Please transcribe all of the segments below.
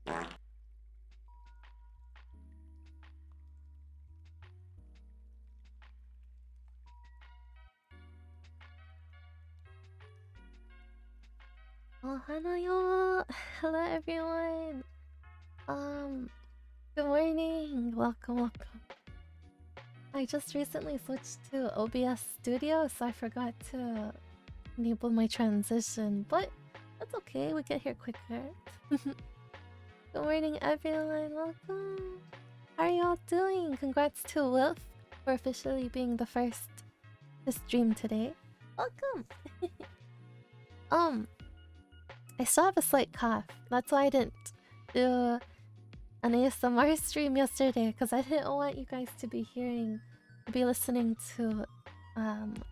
Oh, hello, hello everyone. Good morning. Welcome. I just recently switched to OBS Studio, so I forgot to enable my transition, but that's okay. We get here quicker. Good morning, everyone. Welcome. How are y'all doing? Congrats to Wilf for officially being the first to stream today. Welcome. I still have a slight cough. That's why I didn't do an ASMR stream yesterday, because I didn't want you guys to be listening to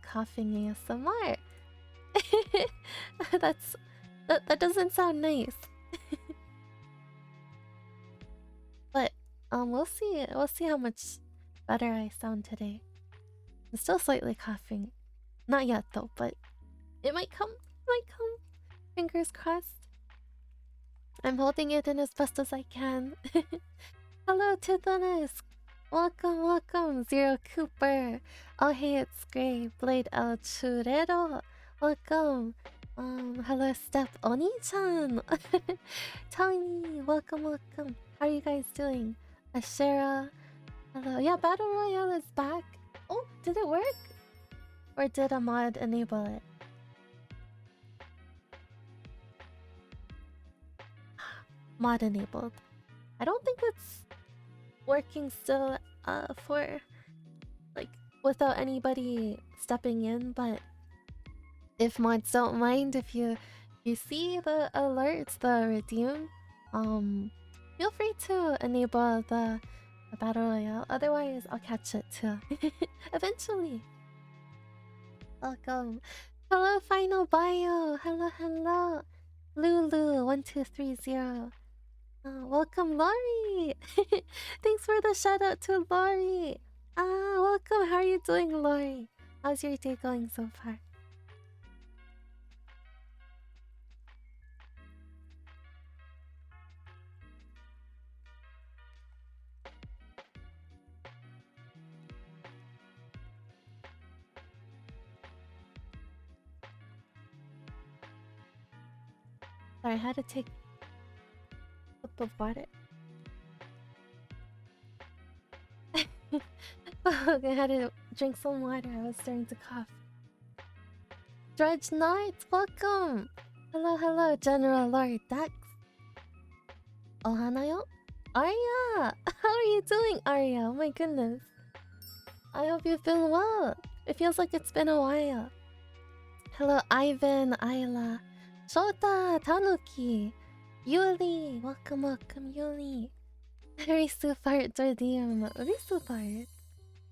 coughing ASMR. That doesn't sound nice. But we'll see how much better I sound today. I'm still slightly coughing. Not yet though, but it might come. Fingers crossed. I'm holding it in as best as I can. Hello, Tithonus. Welcome, Zero Cooper. Oh, hey, it's Gray. Blade El Churero. Welcome. Hello, Step Oni-chan. Tony, welcome. How are you guys doing? Ashera. Hello. Yeah, Battle Royale is back. Oh, did it work? Or did a mod enable it? Mod enabled. I don't think it's working still for like without anybody stepping in, but if mods don't mind, if you see the alerts, the redeem, feel free to enable the battle royale. Otherwise, I'll catch it too. Eventually. Welcome. Hello, Final Bio. Hello. Lulu1230. Welcome, Lori. Thanks for the shout out to Lori. Welcome. How are you doing, Lori? How's your day going so far? Sorry, I had to take a sip of water. Okay, I had to drink some water. I was starting to cough. Dredge Knights, welcome! Hello, General Lord Dax. Ohanayo? Arya! How are you doing, Arya? Oh my goodness. I hope you've been well. It feels like it's been a while. Hello, Ivan, Ayla, Shota, Tanuki, Yuli. Welcome, Yuli. Risupart, Jordium, Risupart.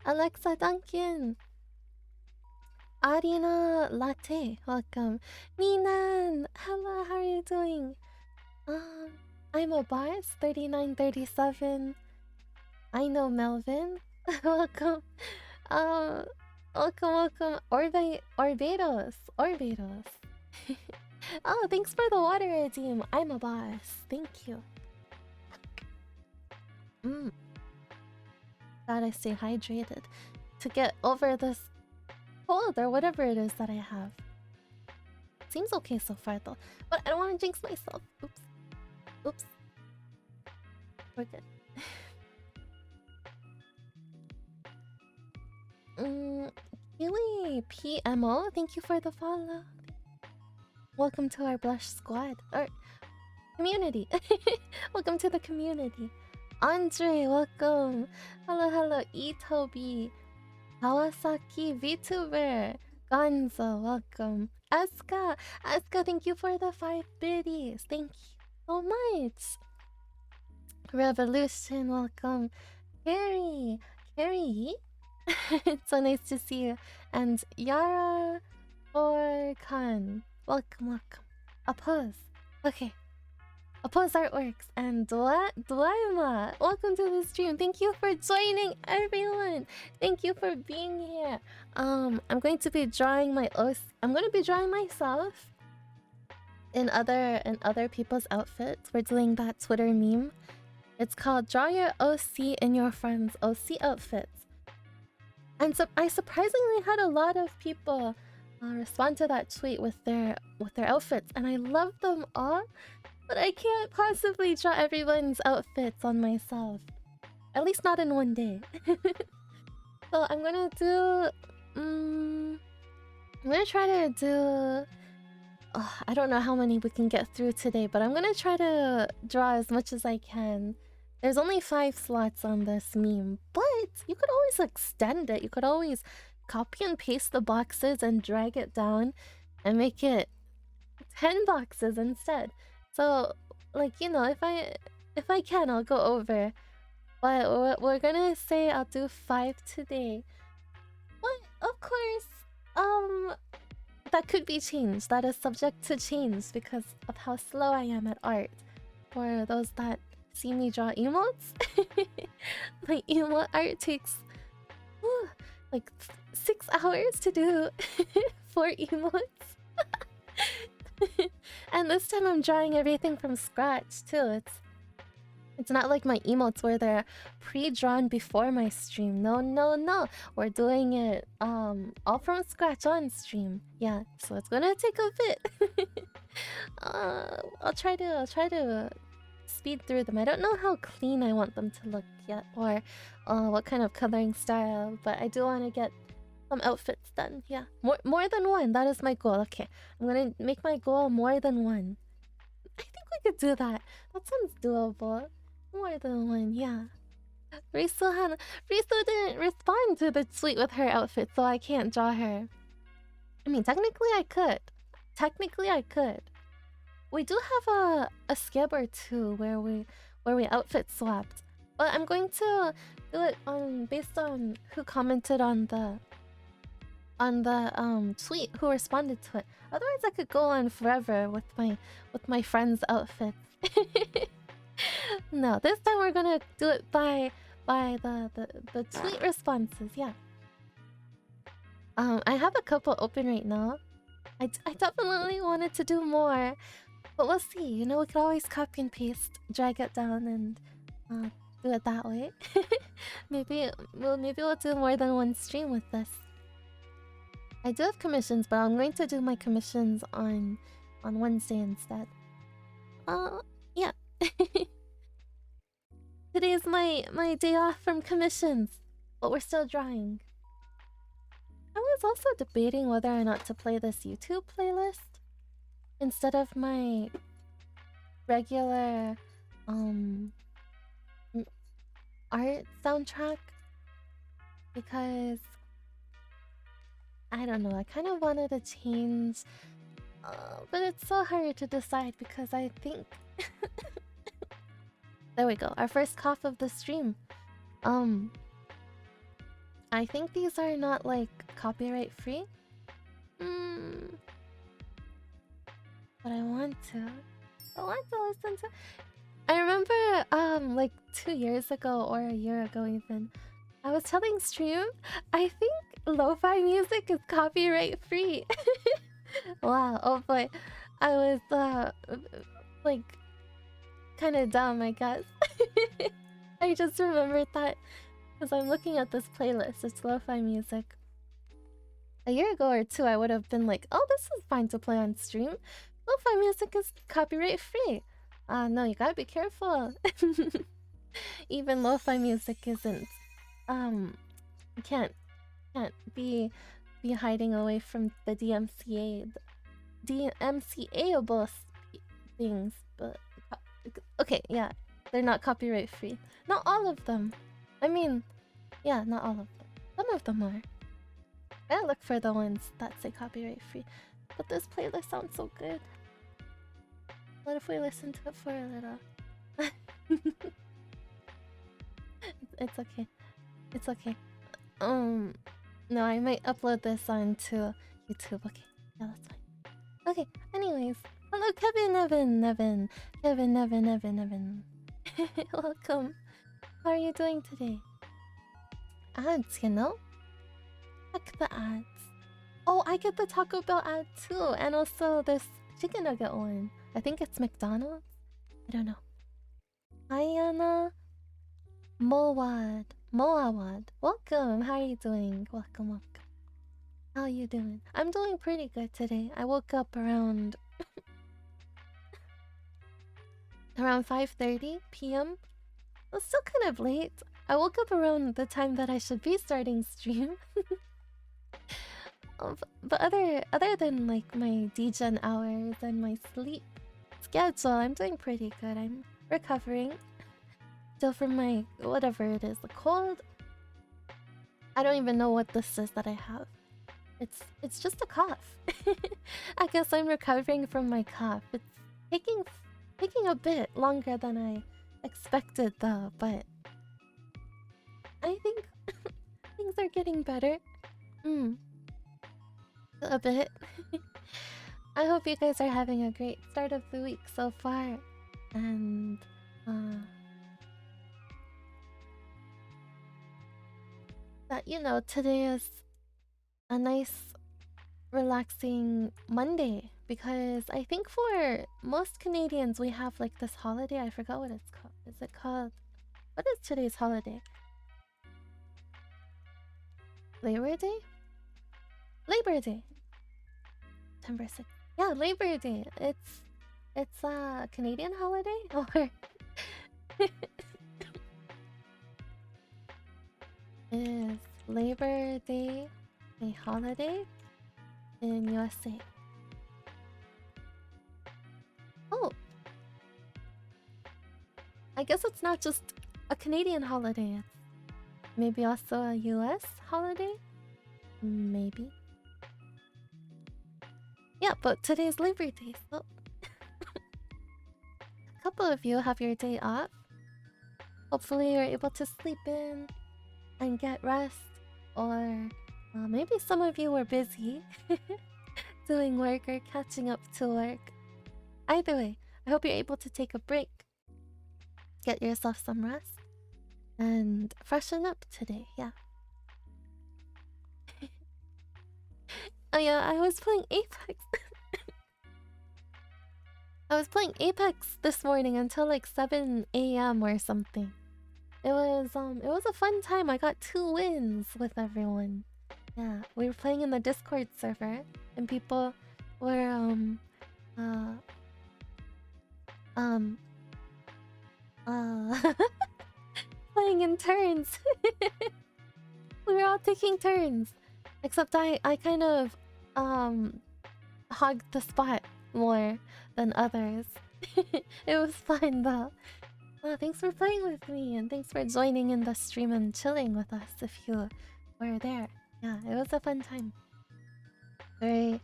Alexa Duncan. Arina Latte, welcome. Minan, hello, how are you doing? I'm a boss, 3937. I know Melvin. Welcome. Welcome. Orbedos. Oh, thanks for the water, Redeem. I'm a boss. Thank you. Gotta stay hydrated to get over this cold or whatever it is that I have. Seems okay so far though, but I don't want to jinx myself. Oops. We're good. Keely PMO, thank you for the follow. Welcome to our Blush Squad. Or community. Welcome to the community. Andre, welcome. Hello, Itobi. Kawasaki VTuber. Gonzo, welcome. Asuka, thank you for the 5 biddies. Thank you so much. Revolution, welcome. Carrie. It's so nice to see you. And Yara or Khan, welcome. Oppose. Okay. Oppose Artworks and Dwaima, welcome to the stream. Thank you for joining, everyone. Thank you for being here. I'm going to be drawing myself. in other people's outfits. We're doing that Twitter meme. It's called "Draw Your OC in Your Friend's OC Outfits." And so I surprisingly had a lot of people respond to that tweet with their outfits, and I love them all. But I can't possibly draw everyone's outfits on myself. At least not in one day. So I'm gonna do... I'm gonna try to do... I don't know how many we can get through today, but I'm gonna try to draw as much as I can. There's only 5 slots on this meme, but you could always extend it. You could always copy and paste the boxes and drag it down and make it 10 boxes instead. So, like, you know, if I can, I'll go over. But we're gonna say I'll do 5 today. But of course, that could be changed. That is subject to change because of how slow I am at art. For those that see me draw emotes, my emote art takes like 6 hours to do 4 emotes. And this time I'm drawing everything from scratch too. It's not like my emotes where they're pre-drawn before my stream. No. We're doing it all from scratch on stream. Yeah, so it's gonna take a bit. I'll try to speed through them. I don't know how clean I want them to look yet, or what kind of coloring style, but I do want to get some outfits done. Yeah, more than one. That is my goal. Okay, I'm gonna make my goal more than one. I think we could do that. That sounds doable. More than one, yeah. Risu didn't respond to the tweet with her outfit, so I can't draw her. I mean, technically I could. We do have a skib or two where we outfit swapped, but I'm going to do it based on who commented on the tweet, who responded to it. Otherwise, I could go on forever with my friends' outfits. No, this time we're gonna do it by the tweet responses. Yeah. I have a couple open right now. I definitely wanted to do more, but we'll see. You know, we could always copy and paste, drag it down, and do it that way. maybe we'll do more than one stream with this. I do have commissions, but I'm going to do my commissions on Wednesday instead. Yeah. Today is my day off from commissions, but we're still drawing. I was also debating whether or not to play this YouTube playlist instead of my regular art soundtrack, because I don't know, I kind of wanted to change, but it's so hard to decide because I think there we go, our first cough of the stream. I think these are not like copyright free. But I want to listen to. I remember like 2 years ago or a year ago even, I was telling stream I think lo-fi music is copyright free. Wow, oh boy, I was like kind of dumb, I guess. I just remembered that because I'm looking at this playlist. It's lo-fi music. A year ago or 2, I would have been like, oh, this is fine to play on stream. Lo-fi music is copyright free. No, you gotta be careful. Even lo-fi music isn't. You can't be hiding away from the DMCA-able things, but okay, yeah, they're not copyright free. Not all of them. I mean, yeah, not all of them. Some of them are. I look for the ones that say copyright free. But this playlist sounds so good. What if we listen to it for a little? It's okay. It's okay. No, I might upload this onto YouTube. Okay, yeah, that's fine. Okay, anyways. Hello, Kevin. Welcome. How are you doing today? Ads, you know? Check the ads. Oh, I get the Taco Bell ad too. And also this chicken nugget one. I think it's McDonald's. I don't know. Hi Anna. Moawad. Welcome. How are you doing? Welcome. How are you doing? I'm doing pretty good today. I woke up around 5:30 p.m. It's still kind of late. I woke up around the time that I should be starting stream. But other than like my degen hours and my sleep schedule, I'm doing pretty good. I'm recovering still from my whatever it is, the cold. I don't even know what this is that I have. It's just a cough. I guess I'm recovering from my cough. It's taking a bit longer than I expected though, but I think things are getting better. A bit. I hope you guys are having a great start of the week so far. And that today is a nice relaxing Monday, because I think for most Canadians we have like this holiday. I forgot what it's called. Is it called, what is today's holiday? Labor Day? Labor Day. September 6th. Yeah, Labor Day. It's a Canadian holiday, or is Labor Day a holiday in USA? Oh, I guess it's not just a Canadian holiday. It's maybe also a US holiday? Maybe. Yeah, but today's Labor Day, so a couple of you have your day off. Hopefully you're able to sleep in and get rest, or maybe some of you were busy doing work or catching up to work. Either way, I hope you're able to take a break, get yourself some rest, and freshen up today. Yeah. Oh yeah, I was playing Apex. I was playing Apex this morning until like 7 a.m. or something. It was a fun time. I got 2 wins with everyone. Yeah, we were playing in the Discord server, and people were playing in turns. We were all taking turns, except I kind of hogged the spot more than others. It was fun though. Thanks for playing with me, and thanks for joining in the stream and chilling with us if you were there. Yeah, it was a fun time. It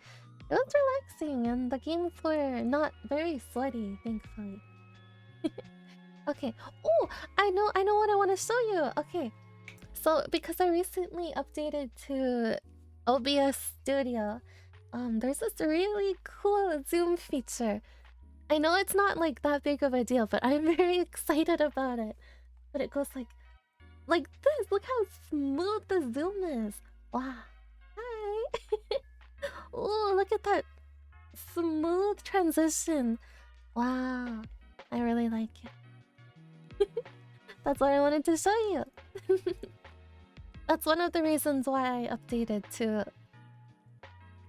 was relaxing, and the games were not very sweaty, thankfully. Okay. Oh, I know what I want to show you. Okay. So because I recently updated to OBS Studio, there's this really cool zoom feature. I know it's not like that big of a deal, but I'm very excited about it. But it goes like this. Look how smooth the zoom is. Wow. Hi. Oh, look at that smooth transition. Wow. I really like it. That's what I wanted to show you. That's one of the reasons why I updated to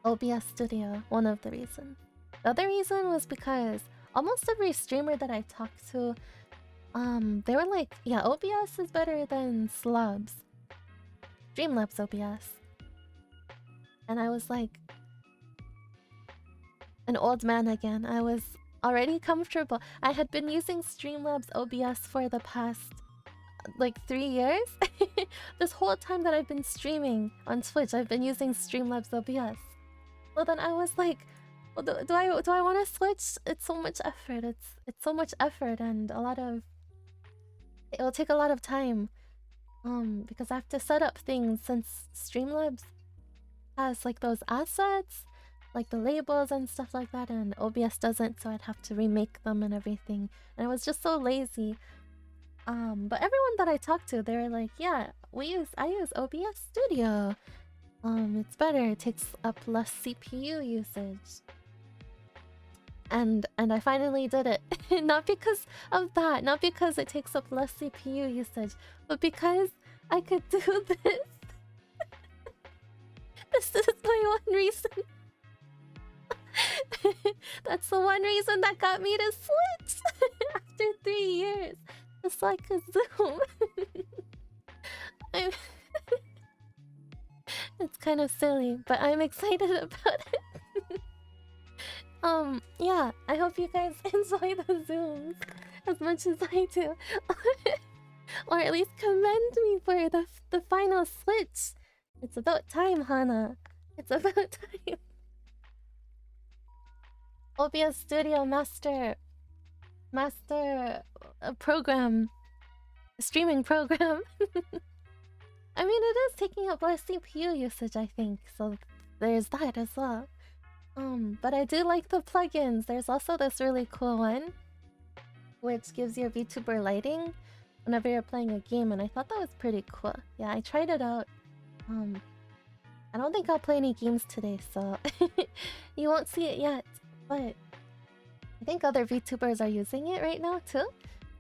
OBS Studio. One of the reasons. The other reason was because almost every streamer that I talked to, they were like, yeah, OBS is better than Slubs. Streamlabs OBS. And I was like an old man again. I was already comfortable. I had been using Streamlabs OBS for the past like 3 years. This whole time that I've been streaming on Twitch, I've been using Streamlabs OBS. Well, then I was like, well, do I want to switch? It's so much effort. It's so much effort, and it will take a lot of time. Because I have to set up things, since Streamlabs has like those assets, like the labels and stuff like that, and OBS doesn't, so I'd have to remake them and everything. And I was just so lazy. But everyone that I talked to, they were like, yeah, I use OBS Studio. It's better. It takes up less CPU usage. and I finally did it. Not because of that, not because it takes up less CPU usage, but because I could do this. This is my one reason. That's the one reason that got me to switch after 3 years. Just so I could zoom. I'm It's kind of silly, but I'm excited about it. Yeah, I hope you guys enjoy the zooms as much as I do. Or at least commend me for the final switch. It's about time, Hana. It's about time. OBS Studio Master program. Streaming program. I mean, it is taking up less CPU usage, I think, so there's that as well. But I do like the plugins. There's also this really cool one, which gives your VTuber lighting whenever you're playing a game, and I thought that was pretty cool. Yeah, I tried it out. I don't think I'll play any games today, so you won't see it yet, but I think other VTubers are using it right now, too.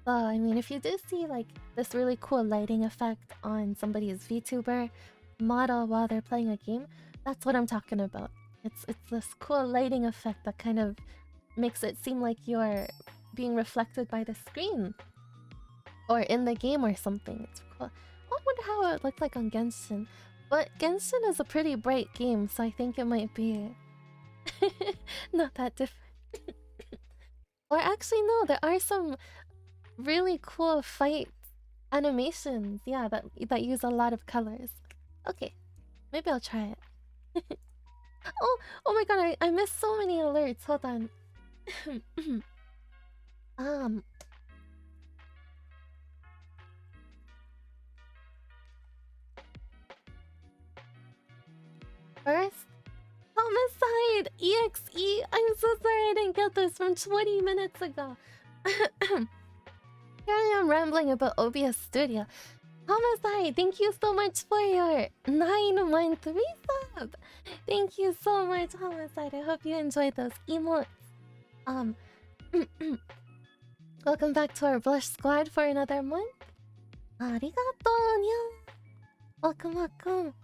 I mean, if you do see, like, this really cool lighting effect on somebody's VTuber model while they're playing a game, that's what I'm talking about. It's this cool lighting effect that kind of makes it seem like you're being reflected by the screen. Or in the game or something. It's cool. I wonder how it would look like on Genshin. But Genshin is a pretty bright game, so I think it might be not that different. Or actually, no, there are some really cool fight animations, yeah, that use a lot of colors. Okay, maybe I'll try it. Oh my god, I missed so many alerts. Hold on. First, homicide EXE. I'm so sorry I didn't get this from 20 minutes ago. Here I am rambling about OBS Studio. Homicide, thank you so much for your 9-month resub. Thank you so much, Homicide. I hope you enjoyed those emotes. Welcome back to our Blush Squad for another month. Arigato, nya. Welcome, welcome.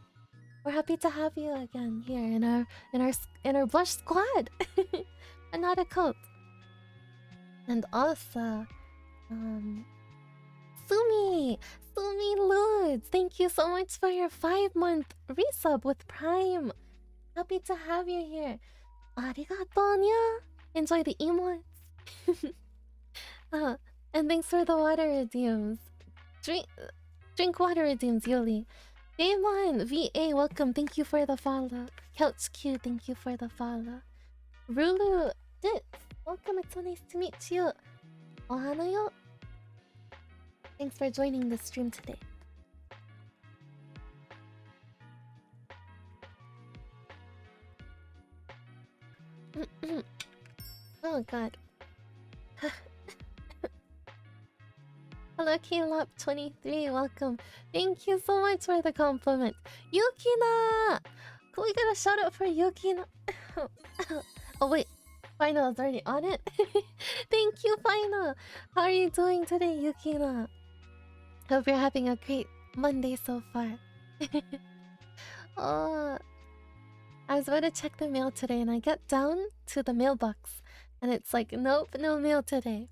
We're happy to have you again here in our Blush Squad, and not a cult. And also, Sumi Ludes, thank you so much for your 5-month resub with Prime. Happy to have you here. Arigato, nya. Enjoy the emotes. And thanks for the water redeems. Drink water redeems, Yuli. Daemon VA, welcome. Thank you for the follow. Couch Q, thank you for the follow. Rulu Dits, welcome. It's so nice to meet you. Ohanayo. Thanks for joining the stream today. Oh god. Hello, K-Lop23, welcome. Thank you so much for the compliment. Yukina! Can we get a shout out for Yukina? Oh wait, Final is already on it? Thank you, Final! How are you doing today, Yukina? Hope you're having a great Monday so far. Oh, I was about to check the mail today and I get down to the mailbox and it's like, nope, no mail today.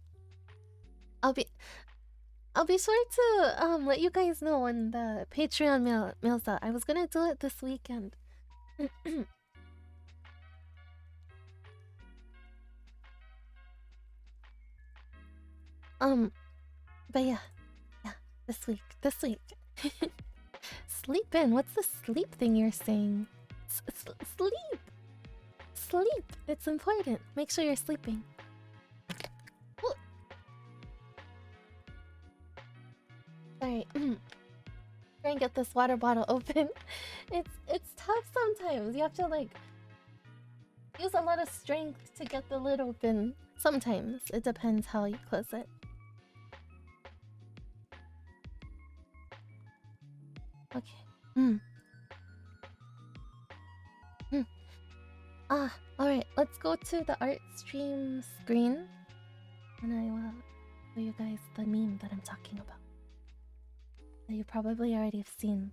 I'll be sure to let you guys know when the Patreon mails out. I was gonna do it this weekend. But yeah, this week. Sleep in. What's the sleep thing you're saying? Sleep. It's important. Make sure you're sleeping. Sorry. Try and get this water bottle open. It's tough sometimes. You have to like use a lot of strength to get the lid open. Sometimes it depends how you close it. Okay. Alright, let's go to the art stream screen. And I will show you guys the meme that I'm talking about. That you probably already have seen.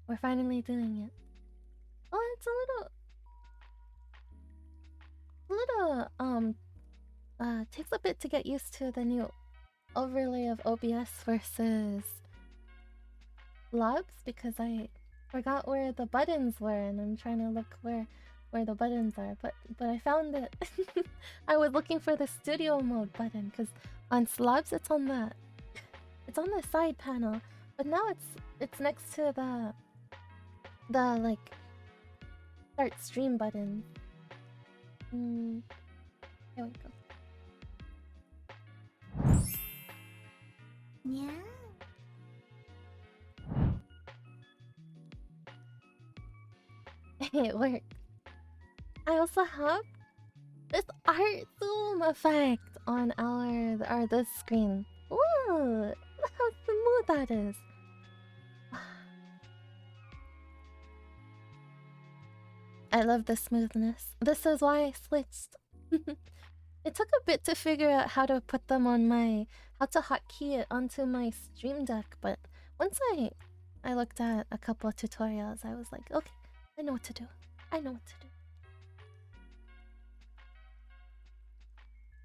We're finally doing it. Oh, it's takes a bit to get used to the new overlay of OBS versus Labs because I forgot where the buttons were and I'm trying to look where the buttons are, but I found it. I was looking for the studio mode button because on Slabs it's on the side panel, but now it's next to the like start stream button. Here we go. Yeah. It worked. I also have this art zoom effect on this screen. Ooh, look how smooth that is. I love the smoothness. This is why I switched. It took a bit to figure out how to put them on how to hotkey it onto my stream deck, but once I looked at a couple of tutorials, I was like, okay, I know what to do. I know what to do.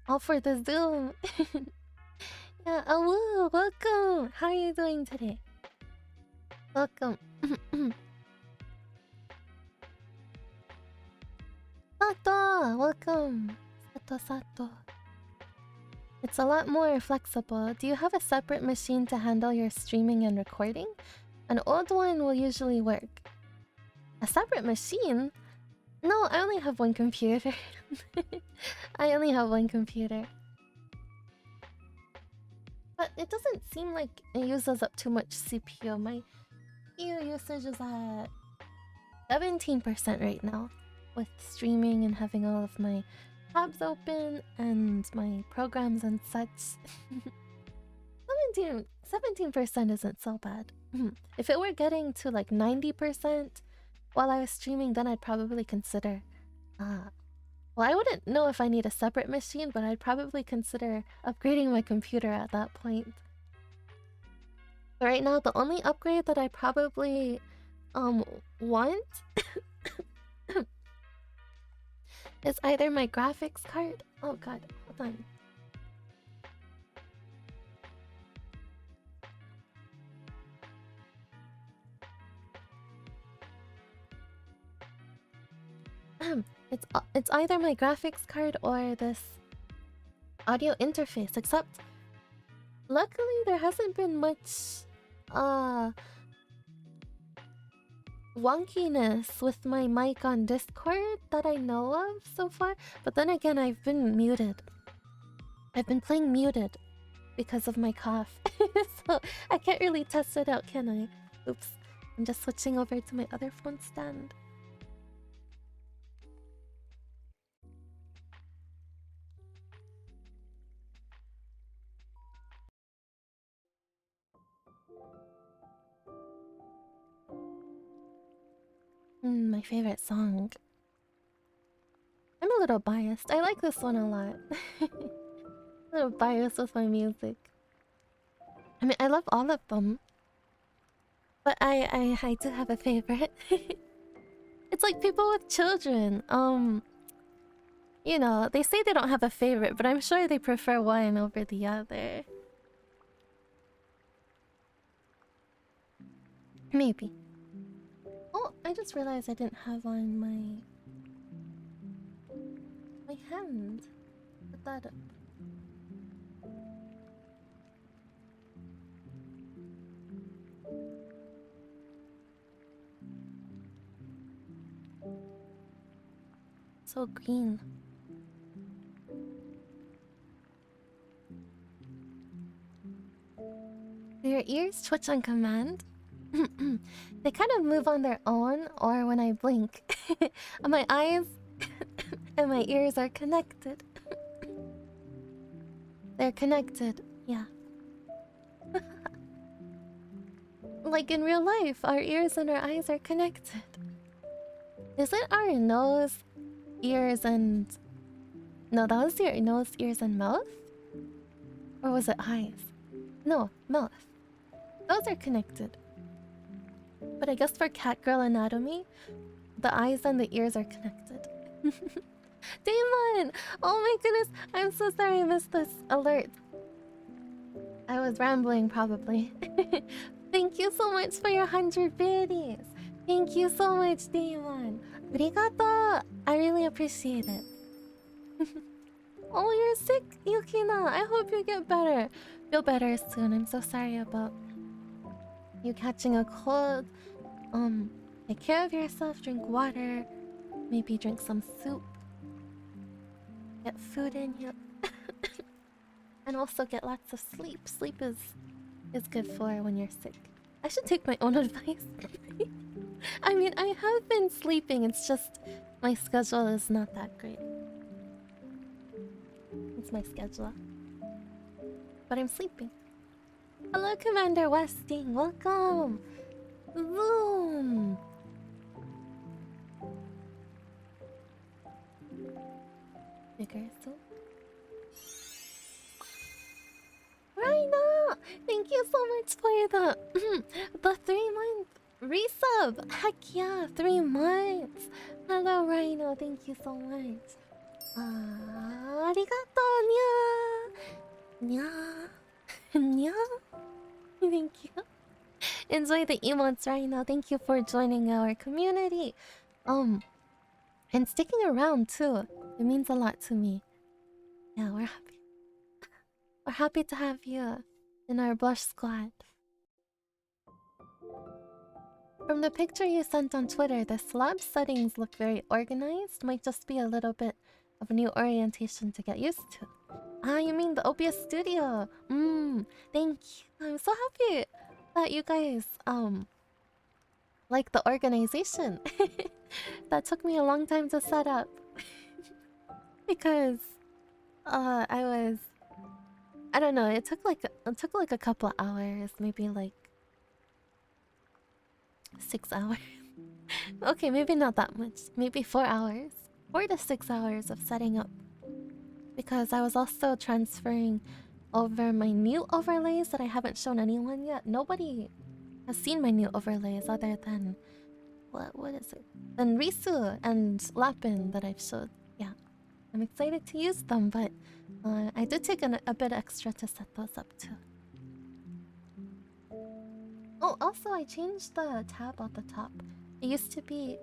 All for the zoom. Yeah, oh, welcome. How are you doing today? Welcome. Sato, welcome. Sato. It's a lot more flexible. Do you have a separate machine to handle your streaming and recording? An old one will usually work. A separate machine? No, I only have one computer. I only have one computer. But it doesn't seem like it uses up too much CPU. My CPU usage is at 17% right now, with streaming and having all of my tabs open and my programs and such. 17% isn't so bad. If it were getting to like 90% while I was streaming, then I'd probably consider well, I wouldn't know if I need a separate machine, but I'd probably consider upgrading my computer at that point. But right now, the only upgrade that I probably want is either my graphics card. Oh god, hold on. It's either my graphics card or this audio interface, except luckily there hasn't been much wonkiness with my mic on Discord that I know of so far. But then again, I've been muted. I've been playing muted because of my cough. So I can't really test it out, can I? Oops. I'm just switching over to my other phone stand. My favorite song. I'm a little biased. I like this one a lot. A little biased with my music. I mean, I love all of them. But I do have a favorite. It's like people with children. You know, they say they don't have a favorite, but I'm sure they prefer one over the other. Maybe. Oh, I just realized I didn't have on my hand. Put that up. So green. Do your ears twitch on command? They kind of move on their own or when I blink. And my eyes and my ears are connected. They're connected, yeah. Like in real life, our ears and our eyes are connected. Is it our nose ears and... No, that was your nose, ears, and mouth? Or was it eyes? No, mouth. Those are connected. But I guess for catgirl anatomy, the eyes and the ears are connected. Damon! Oh my goodness! I'm so sorry I missed this alert. I was rambling, probably. Thank you so much for your 100 biddies. Thank you so much, Damon. Arigato! I really appreciate it. Oh, you're sick, Yukina. I hope you get better. Feel better soon. I'm so sorry about you catching a cold. Take care of yourself. Drink water. Maybe drink some soup. Get food in you. And also get lots of sleep. Sleep is good for when you're sick. I should take my own advice. I mean, I have been sleeping. It's just my schedule is not that great. It's my schedule. But I'm sleeping. Hello, Commander Westing. Welcome. Boom. Bigger soup. Rhino! Thank you so much for the 3-month resub. Heck yeah, 3 months. Hello, Rhino. Thank you so much. Arigato, nya. Nya. Thank you. Enjoy the emotes, Rhino. Thank you for joining our community. And sticking around too. It means a lot to me. Yeah, we're happy. We're happy to have you in our blush squad. From the picture you sent on Twitter, the slab settings look very organized. Might just be a little bit of a new orientation to get used to. Ah, you mean the OBS studio? Thank you. I'm so happy that you guys like the organization. That took me a long time to set up. Because I don't know, it took like a couple hours, maybe like 6 hours. Okay, maybe not that much. Maybe 4 hours. 4 to 6 hours of setting up. Because I was also transferring over my new overlays that I haven't shown anyone yet. Nobody has seen my new overlays other than... What is it? Than Risu and Lapin that I've showed. Yeah. I'm excited to use them, but I did take a bit extra to set those up too. Oh, also I changed the tab at the top. It used to be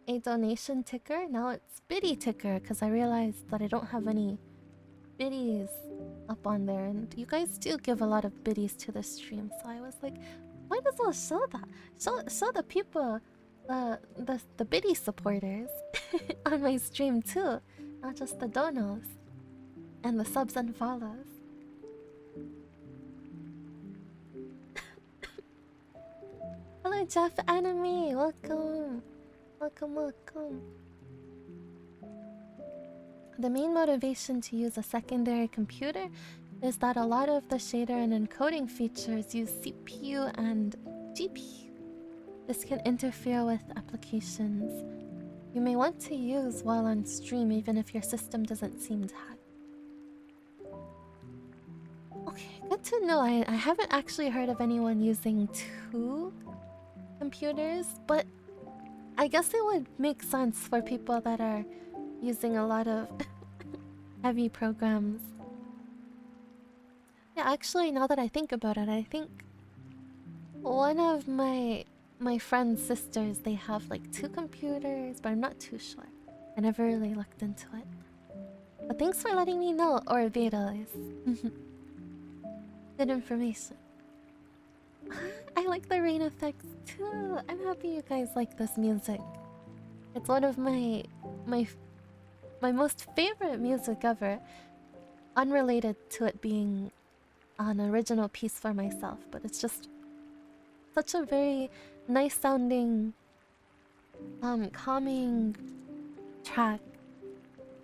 a donation ticker. Now it's biddy ticker because I realized that I don't have any biddies up on there, and you guys do give a lot of biddies to the stream. So I was like, might as well show that. Show the people, the biddy supporters on my stream too, not just the donos and the subs and follows. Hello, Jeff Enemy. Welcome. Welcome. The main motivation to use a secondary computer is that a lot of the shader and encoding features use CPU and GPU. This can interfere with applications you may want to use while on stream, even if your system doesn't seem to have. Okay, good to know. I haven't actually heard of anyone using 2 computers, but I guess it would make sense for people that are using a lot of heavy programs. Yeah, actually, now that I think about it, I think one of my friend's sisters, they have like 2 computers, but I'm not too sure. I never really looked into it. But thanks for letting me know, or Beatles. Good information. I like the rain effects too. I'm happy you guys like this music. It's one of my most favorite music ever. Unrelated to it being an original piece for myself, but it's just such a very nice sounding, calming track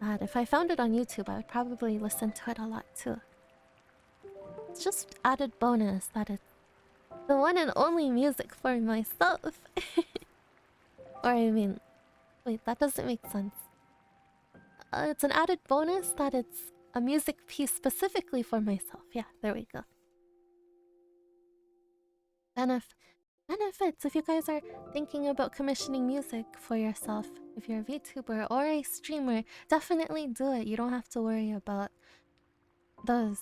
that if I found it on YouTube, I would probably listen to it a lot too. It's just added bonus that it's the one and only music for myself. Or I mean, wait, that doesn't make sense. it's an added bonus that it's a music piece specifically for myself. Yeah, there we go. Benefits if you guys are thinking about commissioning music for yourself. If you're a VTuber or a streamer, definitely do it. You don't have to worry about those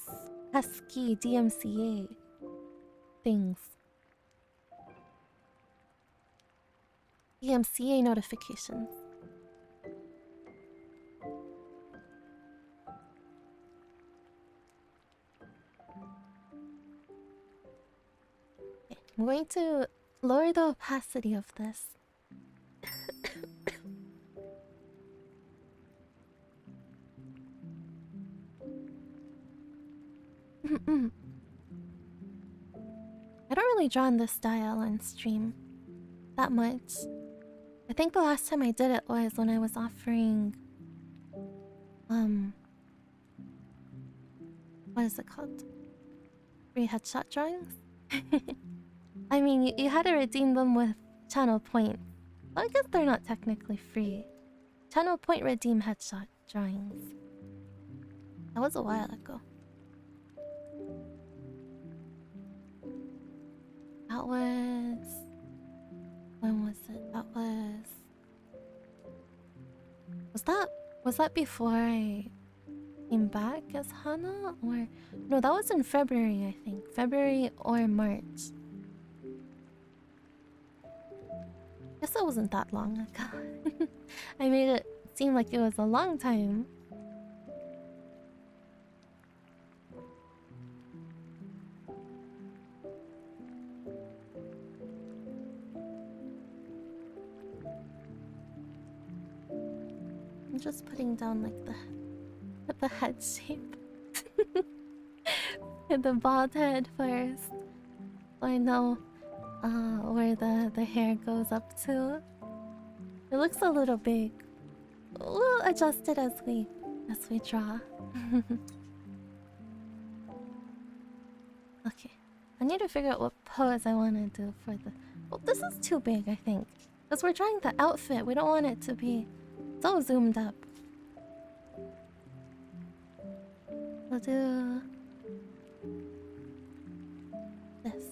pesky DMCA things. DMCA notifications. Okay, I'm going to lower the opacity of this. I don't really draw in this style on stream that much. I think the last time I did it was when I was offering what is it called? Free headshot drawings? I mean, you had to redeem them with channel points. Well, I guess they're not technically free. Channel point redeem headshot drawings. That was a while ago. That was... When was it? That was... Was that before I came back as Hana? Or... No, that was in February, I think. February or March. Guess that wasn't that long ago. I made it seem like it was a long time. I'm just putting down like the head shape. And the bald head first. So I know where the hair goes up to. It looks a little big. We'll adjust it as we draw. Okay. I need to figure out what pose I want to do for the... Well, this is too big, I think. Because we're drawing the outfit. We don't want it to be so zoomed up. We'll do... this.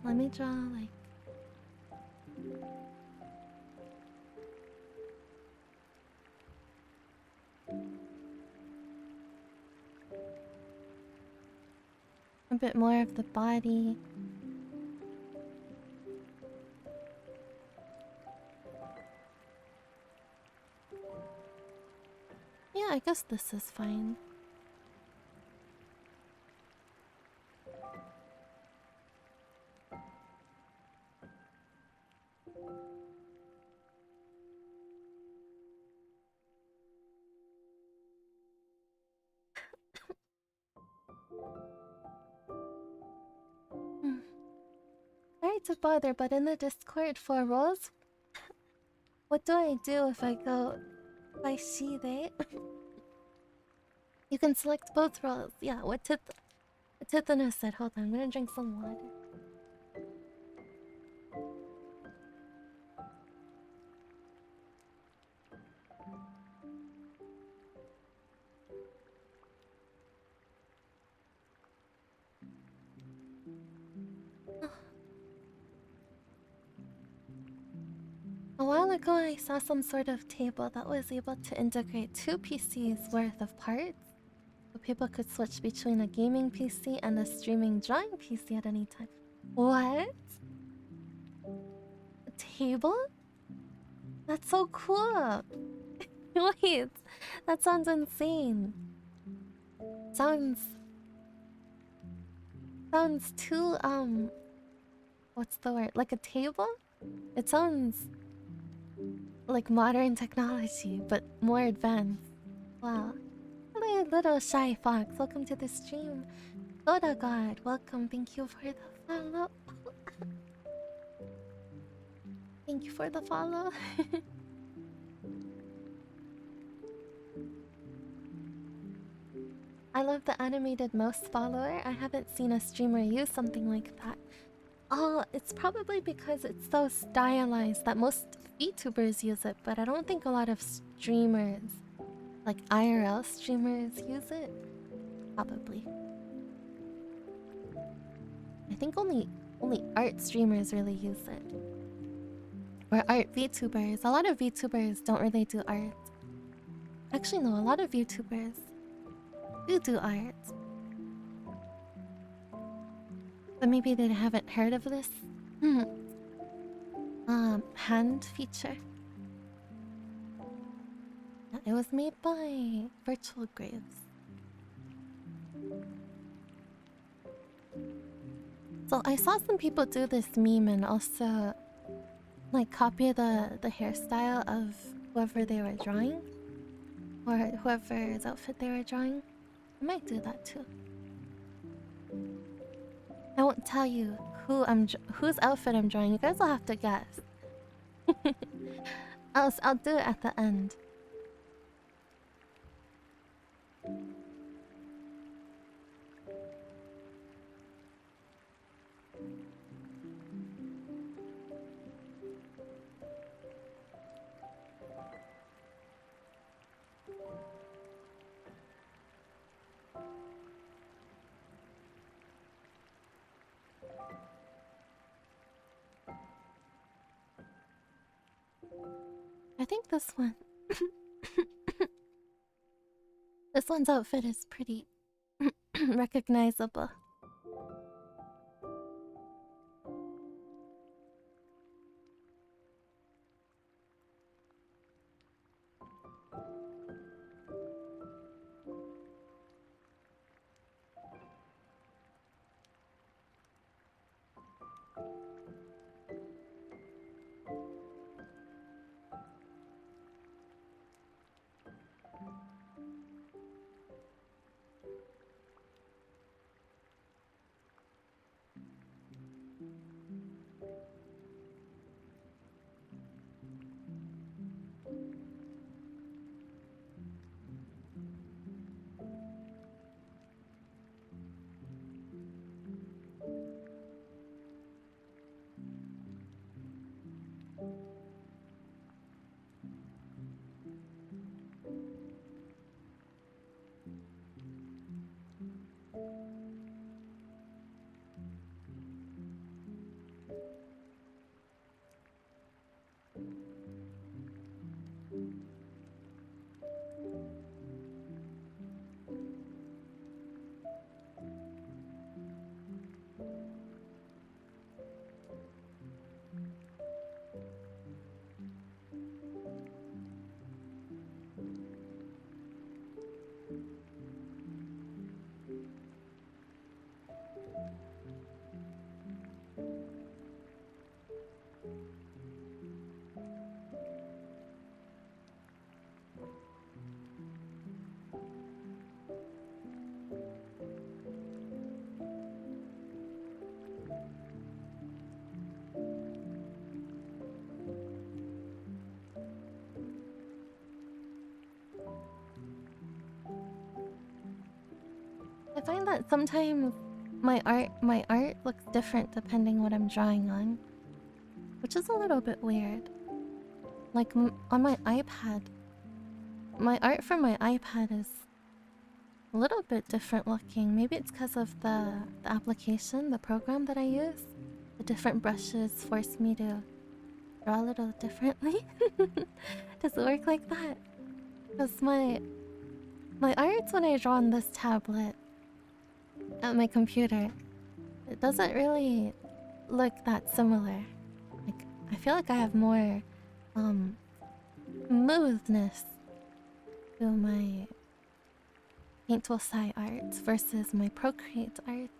Let me draw like... a bit more of the body. Yeah, I guess this is fine. Sorry to bother, but in the Discord for roles, what do I do if I go by she, they? You can select both roles. Yeah, what Tithana said. Hold on, I'm gonna drink some water. A while ago, I saw some sort of table that was able to integrate 2 PCs worth of parts. So people could switch between a gaming PC and a streaming drawing PC at any time. What? A table? That's so cool! Wait, that sounds insane. Sounds too, what's the word? Like a table? It sounds like modern technology, but more advanced. Wow. Hello, little shy fox. Welcome to the stream. Soda God, welcome. Thank you for the follow. Thank you for the follow. I love the animated mouse follower. I haven't seen a streamer use something like that. Oh, it's probably because it's so stylized that most VTubers use it, but I don't think a lot of streamers, like IRL streamers, use it. Probably. I think only art streamers really use it. Or art VTubers. A lot of VTubers don't really do art. Actually, no, a lot of VTubers do art. But maybe they haven't heard of this. Hmm. Hand feature. Yeah, it was made by Virtual Graves. So I saw some people do this meme and also like copy the hairstyle of whoever they were drawing. Or whoever's outfit they were drawing. I might do that too. I won't tell you whose outfit I'm drawing. You guys will have to guess. I'll do it at the end. I think this one. This one's outfit is pretty recognizable. I find that sometimes my art looks different depending what I'm drawing on, which is a little bit weird. Like on my iPad, my art for my iPad is a little bit different looking. Maybe it's because of the application, the program that I use. The different brushes force me to draw a little differently. Does it work like that? Because my arts when I draw on this tablet at my computer, it doesn't really look that similar. Like I feel like I have more smoothness to my Paint Tool Sai art versus my Procreate art.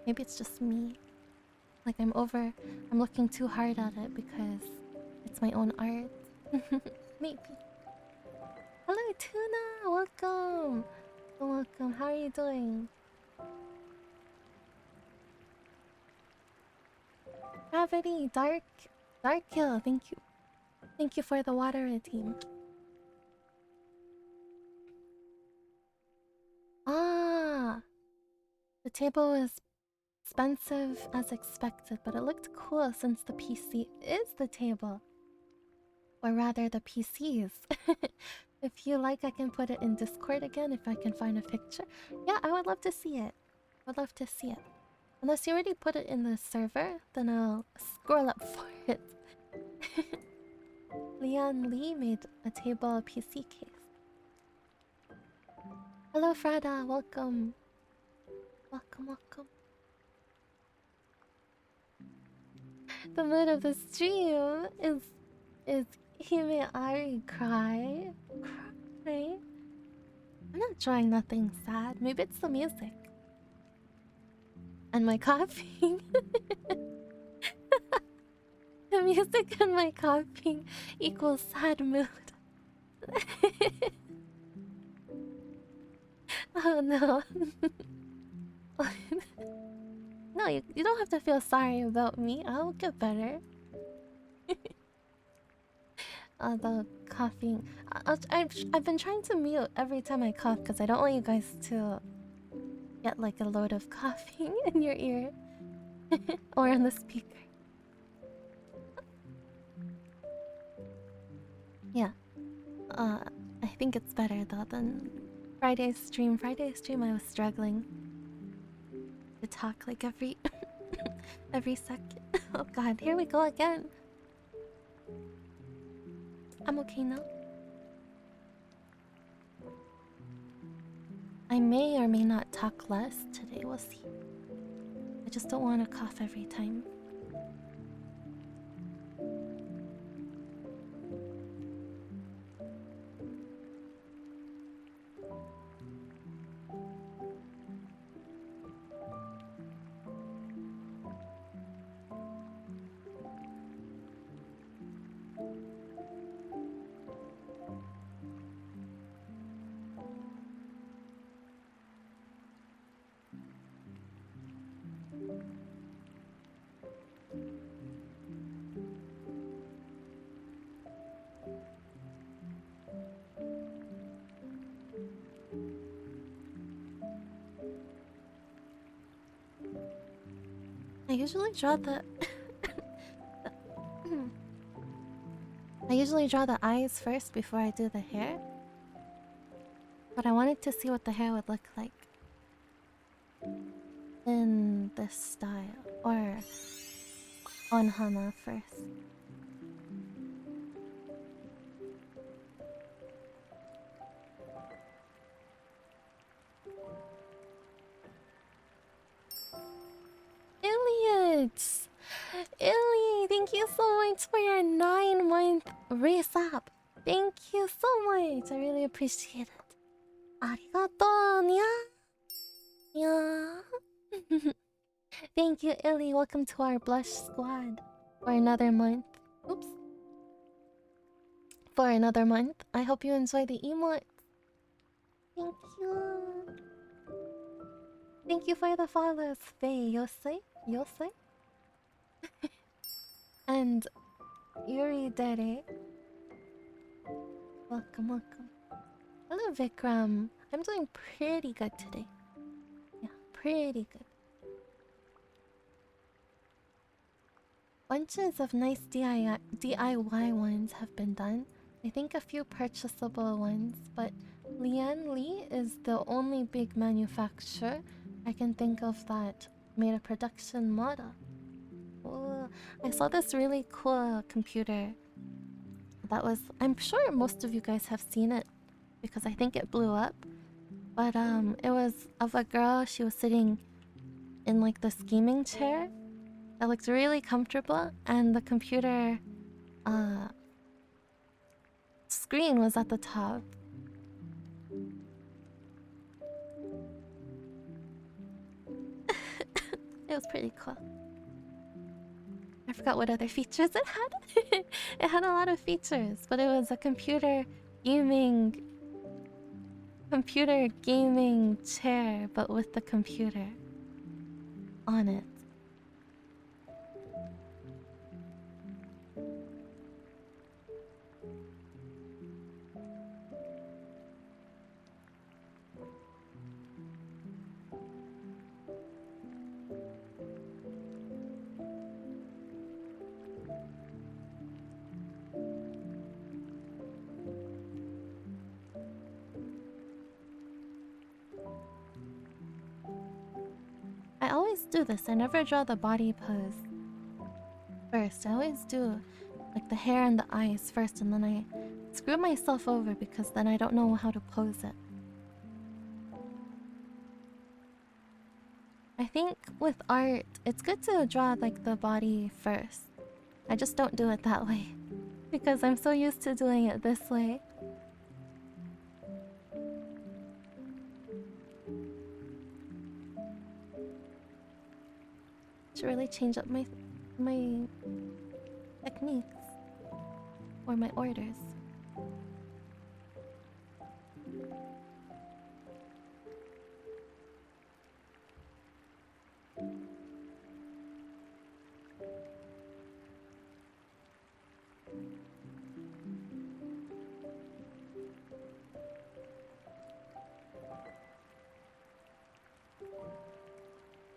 Maybe it's just me. Like I'm looking too hard at it because it's my own art. Maybe. Hello Tuna! Welcome! Welcome, how are you doing? Gravity, Dark Kill, thank you. Thank you for the water team. Ah, the table was expensive as expected, but it looked cool since the PC is the table. Or rather, the PCs. If you like, I can put it in Discord again if I can find a picture. Yeah, I would love to see it. I'd love to see it. Unless you already put it in the server, then I'll scroll up for it. Leon Lee made a table PC case. Hello, Freda. Welcome. Welcome, welcome. The mood of the stream is Himeari cry. Cry? I'm not trying nothing sad. Maybe it's the music. And my coughing. The music and my coughing equals sad mood. Oh no. No, you don't have to feel sorry about me. I'll get better. The coughing. I've been trying to mute every time I cough because I don't want you guys to get like a load of coughing in your ear or on the speaker. Yeah. I think it's better though than Friday's stream. Friday's stream, I was struggling to talk like every every second. Oh god, here we go again. I'm okay now. I may or may not talk less today, we'll see. I just don't want to cough every time. I usually draw the I usually draw the eyes first before I do the hair. But I wanted to see what the hair would look like in this style. Or on Hana first. Elliot! Illy, thank you so much for your 9-month resub. Thank you so much. I really appreciate it. Arigato, nya. Nya. Thank you, Illy. Welcome to our blush squad for another month. Oops. For another month. I hope you enjoy the emote. Thank you. Thank you for the follows, Faye Yosei. Yosei? And Yuri Dere. Welcome, welcome. Hello, Vikram. I'm doing pretty good today. Yeah, pretty good. Bunches of nice DIY ones have been done. I think a few purchasable ones, but Lian Li is the only big manufacturer I can think of that made a production model. Oh, I saw this really cool computer that was... I'm sure most of you guys have seen it because I think it blew up. But it was of a girl. She was sitting in like this gaming chair that looked really comfortable, and the computer screen was at the top. It was pretty cool. I forgot what other features it had. It had a lot of features, but it was a computer gaming chair, but with the computer on it. do this. I never draw the body pose first. I always do like the hair and the eyes first, and then I screw myself over because then I don't know how to pose it. I think with art, it's good to draw like the body first. I just don't do it that way because I'm so used to doing it this way. Should really change up my techniques or my orders.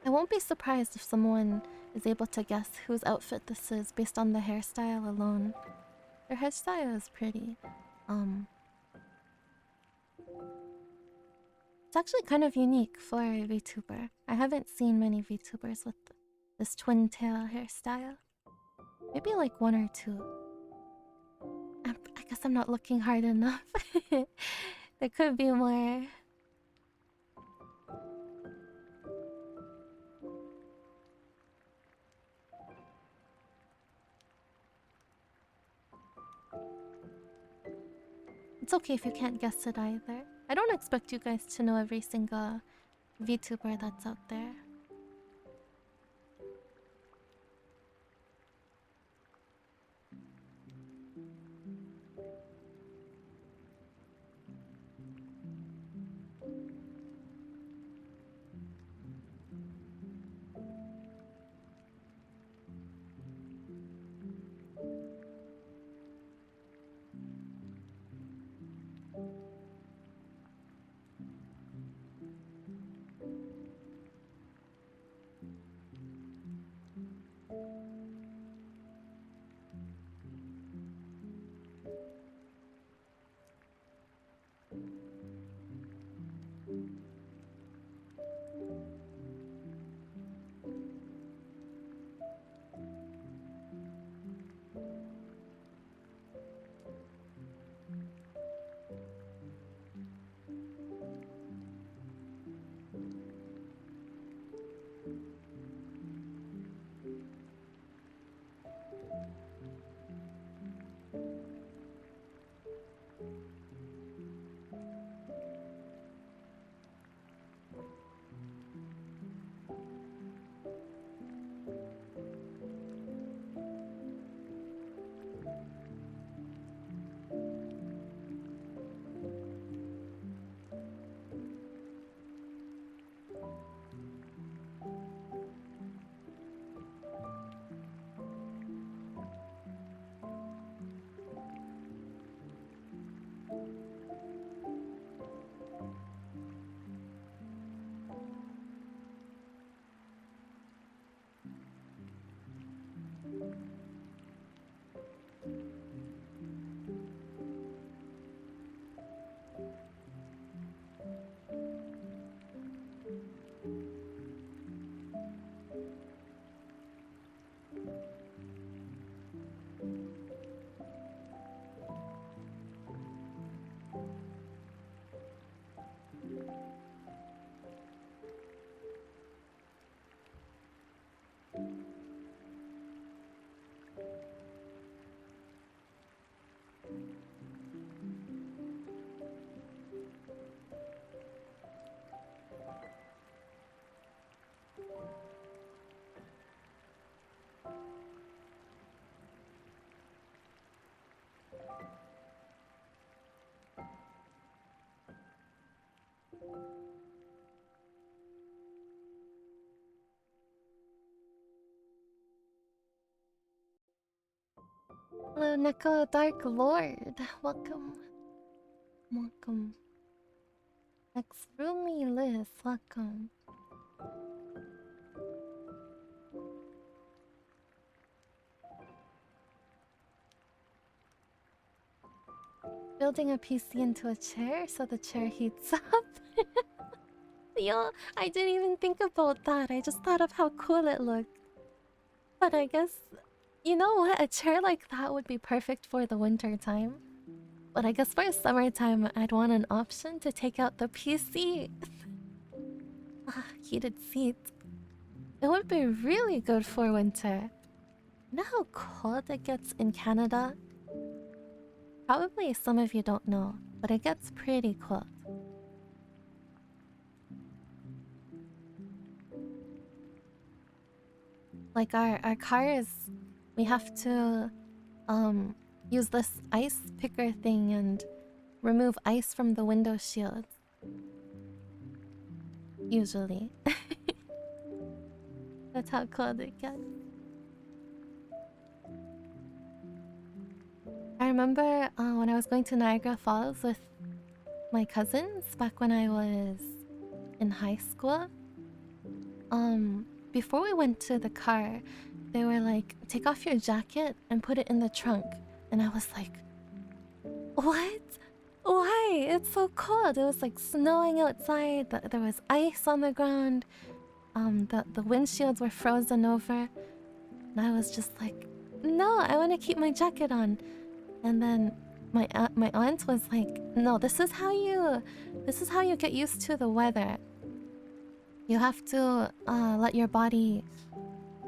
I won't be surprised if someone is able to guess whose outfit this is based on the hairstyle alone. Their hairstyle is pretty. It's actually kind of unique for a VTuber. I haven't seen many VTubers with this twin tail hairstyle. Maybe like one or two. I guess I'm not looking hard enough. There could be more. It's okay if you can't guess it either. I don't expect you guys to know every single VTuber that's out there. Hello, Neko Dark Lord. Welcome. Welcome. Exrumi Liz, welcome. Building a PC into a chair so the chair heats up. Yo, I didn't even think about that. I just thought of how cool it looked. But I guess, you know what? A chair like that would be perfect for the winter time. But I guess for summertime, I'd want an option to take out the PC. Ah, heated seats. It would be really good for winter. You know how cold it gets in Canada? Probably some of you don't know, but it gets pretty cold. Like our cars, we have to use this ice picker thing and remove ice from the window shields. Usually. That's how cold it gets. I remember when I was going to Niagara Falls with my cousins back when I was in high school. Before we went to the car, they were like, take off your jacket and put it in the trunk. And I was like, what? Why? It's so cold. It was like snowing outside. There was ice on the ground. The windshields were frozen over. And I was just like, no, I want to keep my jacket on. And then my aunt was like, no, this is how you get used to the weather. You have to let your body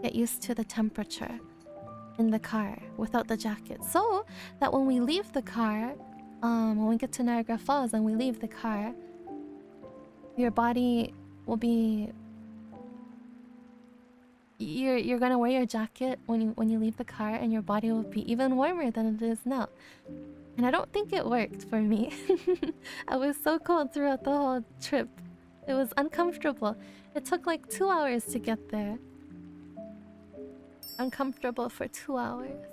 get used to the temperature in the car without the jacket. So that when we leave the car, when we get to Niagara Falls and we leave the car, your body will be... You're gonna wear your jacket when you leave the car, and your body will be even warmer than it is now. And I don't think it worked for me. I was so cold throughout the whole trip. It was uncomfortable. It took like 2 hours to get there. Uncomfortable for 2 hours.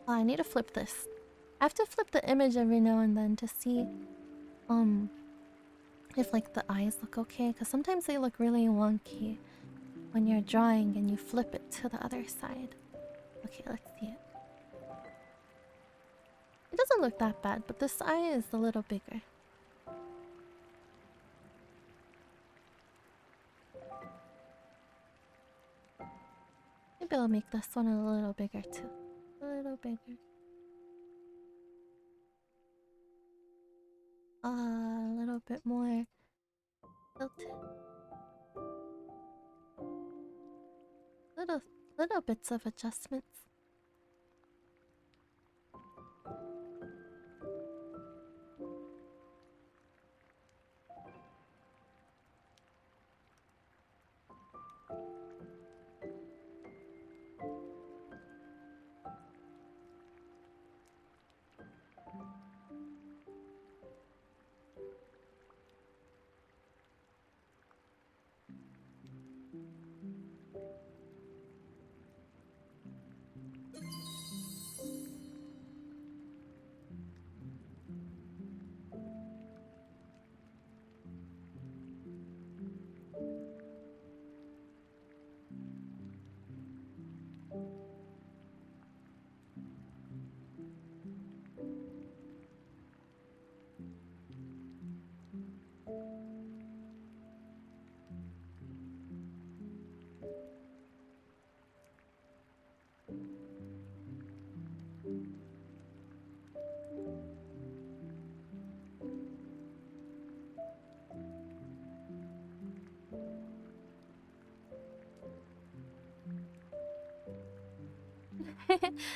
Oh, I need to flip this. I have to flip the image every now and then to see if like the eyes look okay, because sometimes they look really wonky when you're drawing and you flip it to the other side. Okay, let's see it. It doesn't look that bad, but this eye is a little bigger. Maybe I'll make this one a little bigger too. A little bigger. A little bit more tilted. Little bits of adjustments.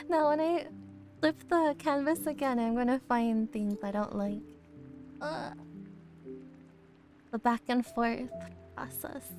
Now when I flip the canvas again, I'm gonna find things I don't like. Ugh. The back and forth process.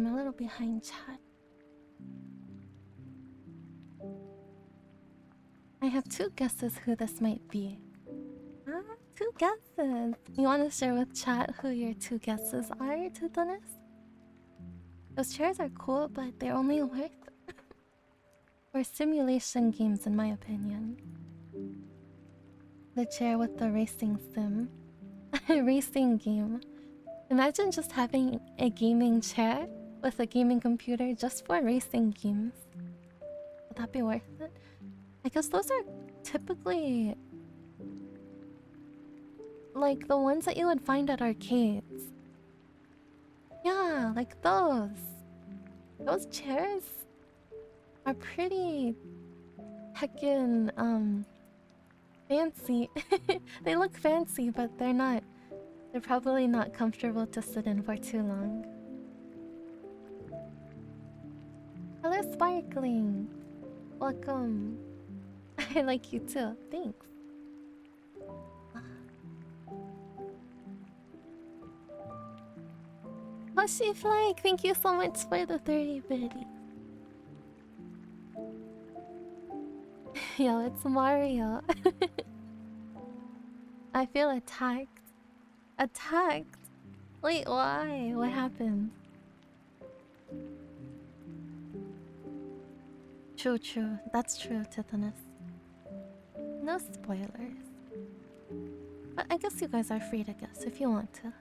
I'm a little behind chat. I have 2 guesses who this might be. Ah, 2 guesses. You want to share with chat who your 2 guesses are, to be honest? Those chairs are cool, but they only work for simulation games, in my opinion. The chair with the racing sim. Racing game. Imagine just having a gaming chair with a gaming computer just for racing games. Would that be worth it? I guess those are typically like the ones that you would find at arcades. Yeah, like those. Those chairs are pretty heckin' fancy. They look fancy, but they're not. They're probably not comfortable to sit in for too long. Hello, Sparkling. Welcome. I like you too. Thanks. Hoshi Flag, thank you so much for the 30 biddies. Yo, it's Mario. I feel attacked. Attacked? Wait, why? What happened? True, true. That's true, Tithonus. No spoilers. But I guess you guys are free to guess if you want to.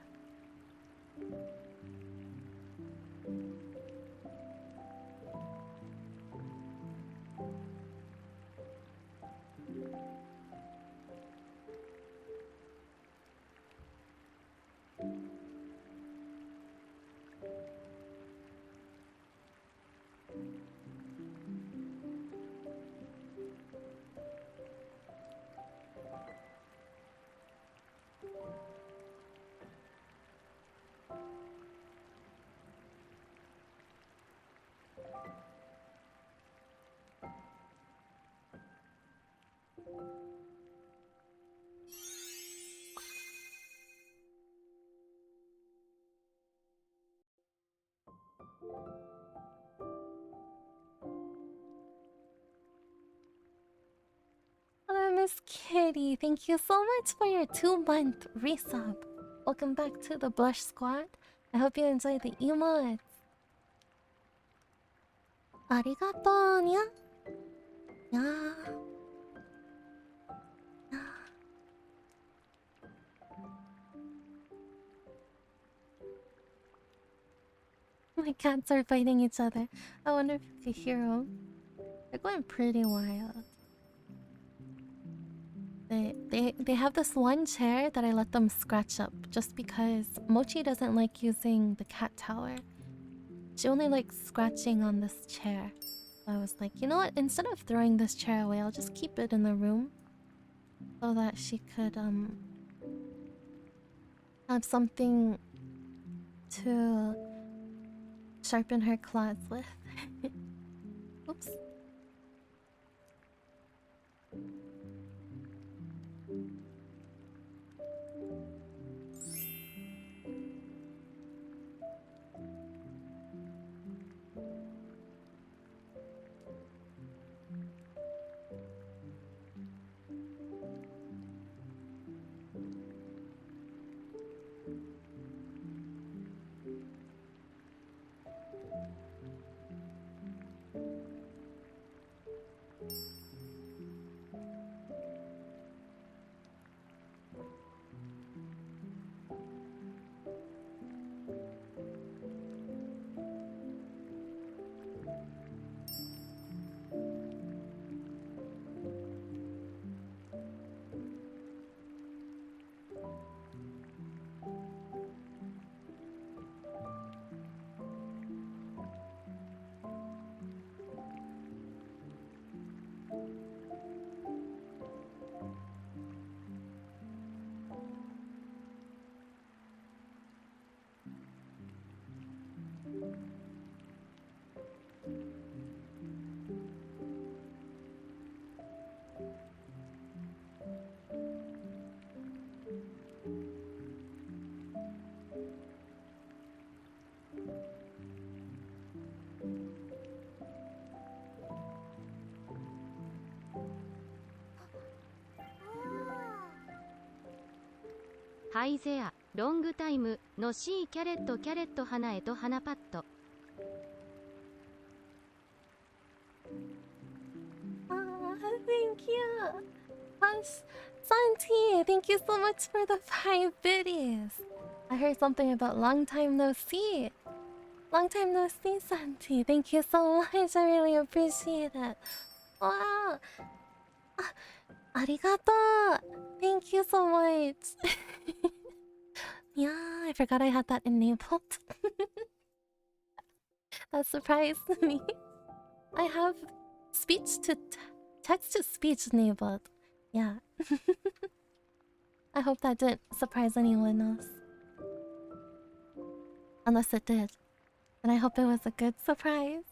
Hello, Miss Kitty. Thank you so much for your 2-month resub. Welcome back to the Blush Squad. I hope you enjoy the emotes. Arigato, nya. Yeah. My cats are fighting each other. I wonder if you could hear them. They're going pretty wild. They have this one chair that I let them scratch up just because Mochi doesn't like using the cat tower. She only likes scratching on this chair. So I was like, you know what? Instead of throwing this chair away, I'll just keep it in the room so that she could have something to sharpen her claws with. Oops. ハイゼア、ロングタイム、のシーキャレットキャレット花へと花パッド。Thank you. Santi, thank you so much for the 5 biddies. I heard something about long time no see. Long time no see, Santi. Thank you so much. I really appreciate it. Wow. Arigato. Thank you so much. Yeah, I forgot I had that enabled. That surprised me. I have speech to text to speech enabled. Yeah. I hope that didn't surprise anyone else. Unless it did. And I hope it was a good surprise.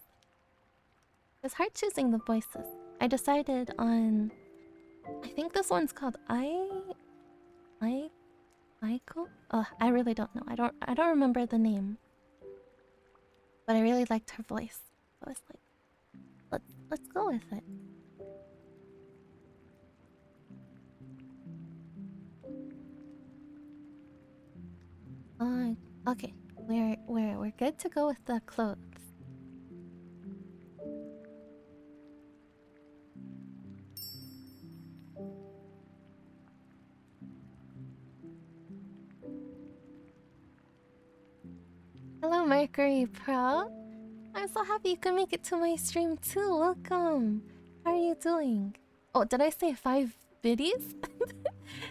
It's hard choosing the voices. I decided on... I think this one's called Aiko? Oh, I really don't know. I don't remember the name. But I really liked her voice. I was like, let's go with it. Okay. We're good to go with the clothes. Hello, Mercury Pro. I'm so happy you could make it to my stream too. Welcome. How are you doing? Oh, did I say 5 biddies?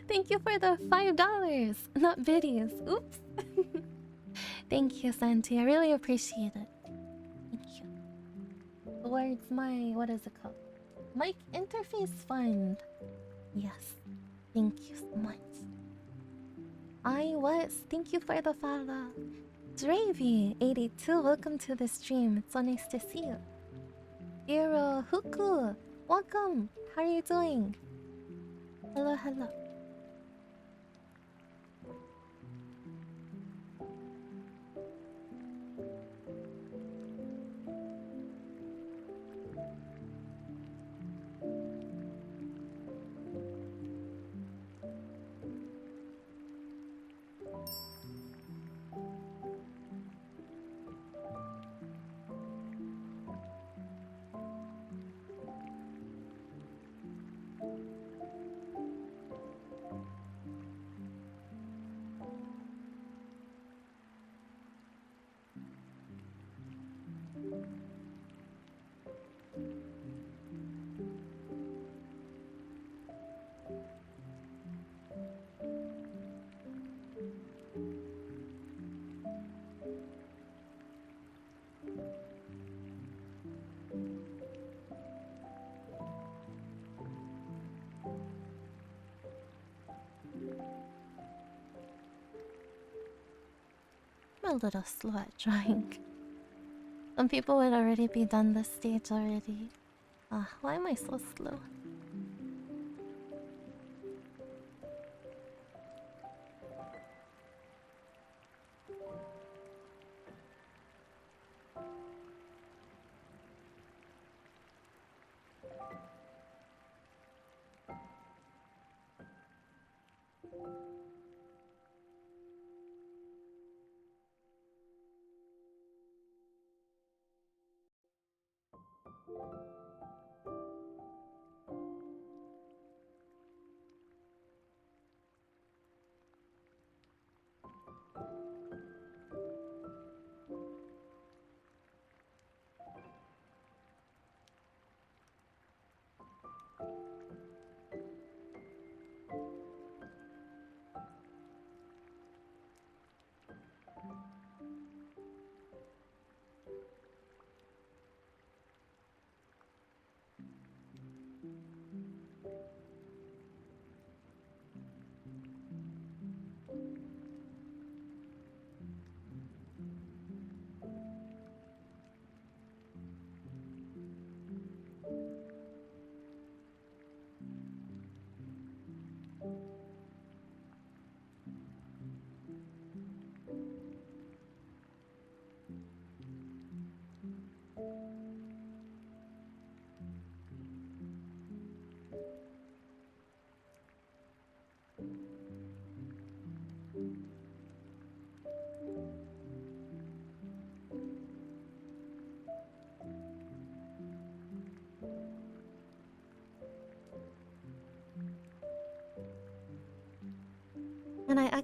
Thank you for the $5. Not biddies. Oops. Thank you, Santi. I really appreciate it. Thank you. Towards my... what is it called? Mic Interface Fund. Yes. Thank you so much. Thank you for the follow. Dravy82, welcome to the stream. It's so nice to see you. Hiro Huku, welcome. How are you doing? Hello, hello. I'm a little slow at drawing. Some people would already be done this stage already. Why am I so slow?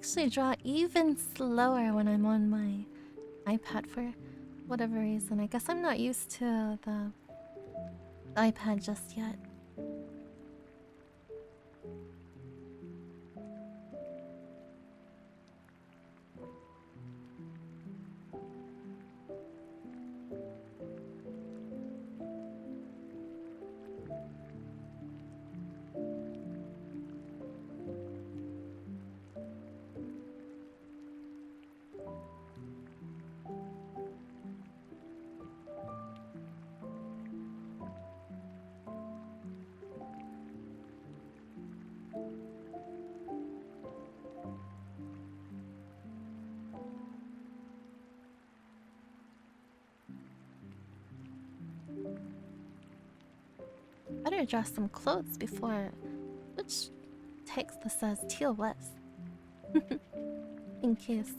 actually draw even slower when I'm on my iPad for whatever reason. I guess I'm not used to the iPad just yet. Better draw some clothes before. Which text that says Teal West? In case.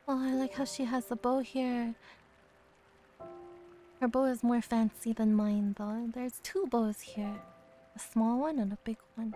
Oh, I like how she has a bow here. Her bow is more fancy than mine, though. There's two bows here. A small one and a big one.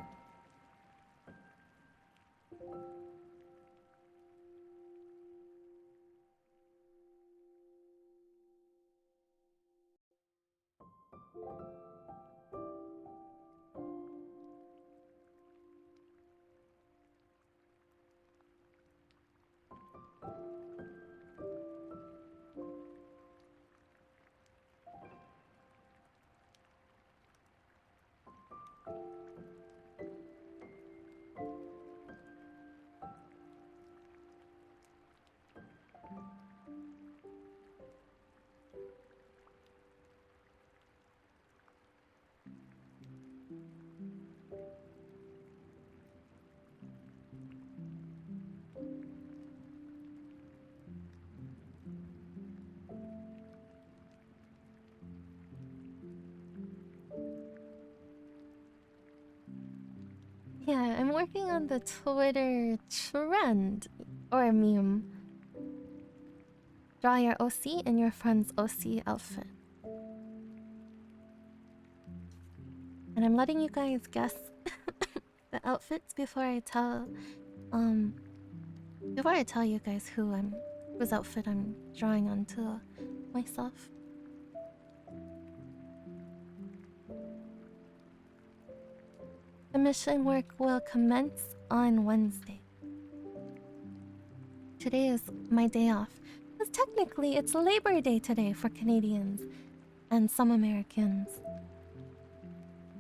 Yeah, I'm working on the Twitter trend or meme. Draw your OC and your friend's OC outfit. And I'm letting you guys guess the outfits before I tell you guys whose outfit I'm drawing onto myself. Commission work will commence on Wednesday. Today is my day off. Because technically it's Labor Day today for Canadians and some Americans.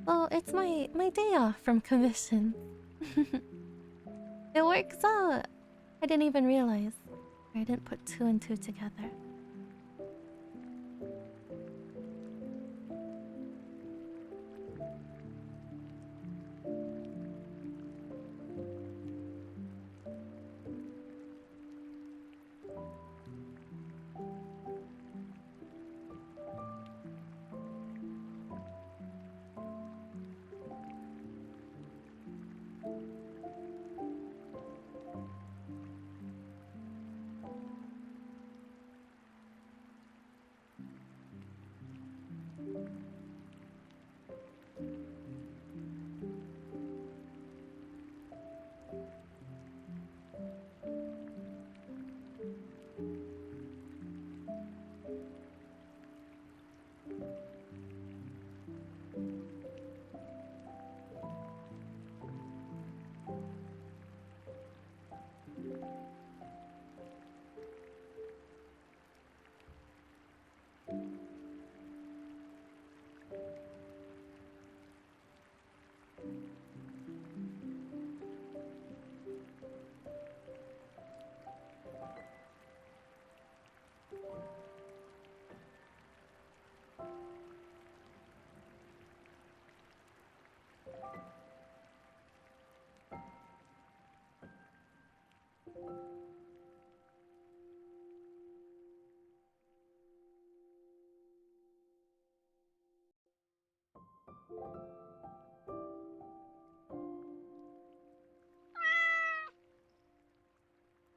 Well, it's my day off from commission. It works out. I didn't even realize. I didn't put two and two together.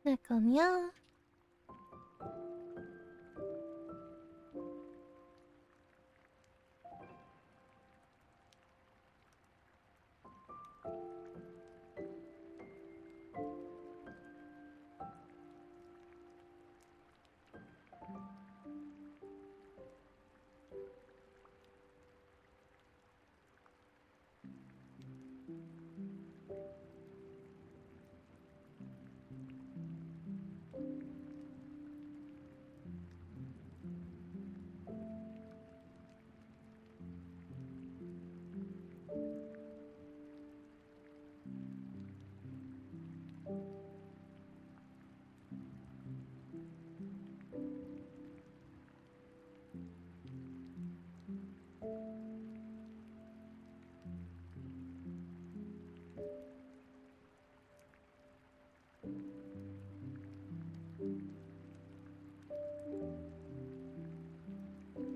Nakonya.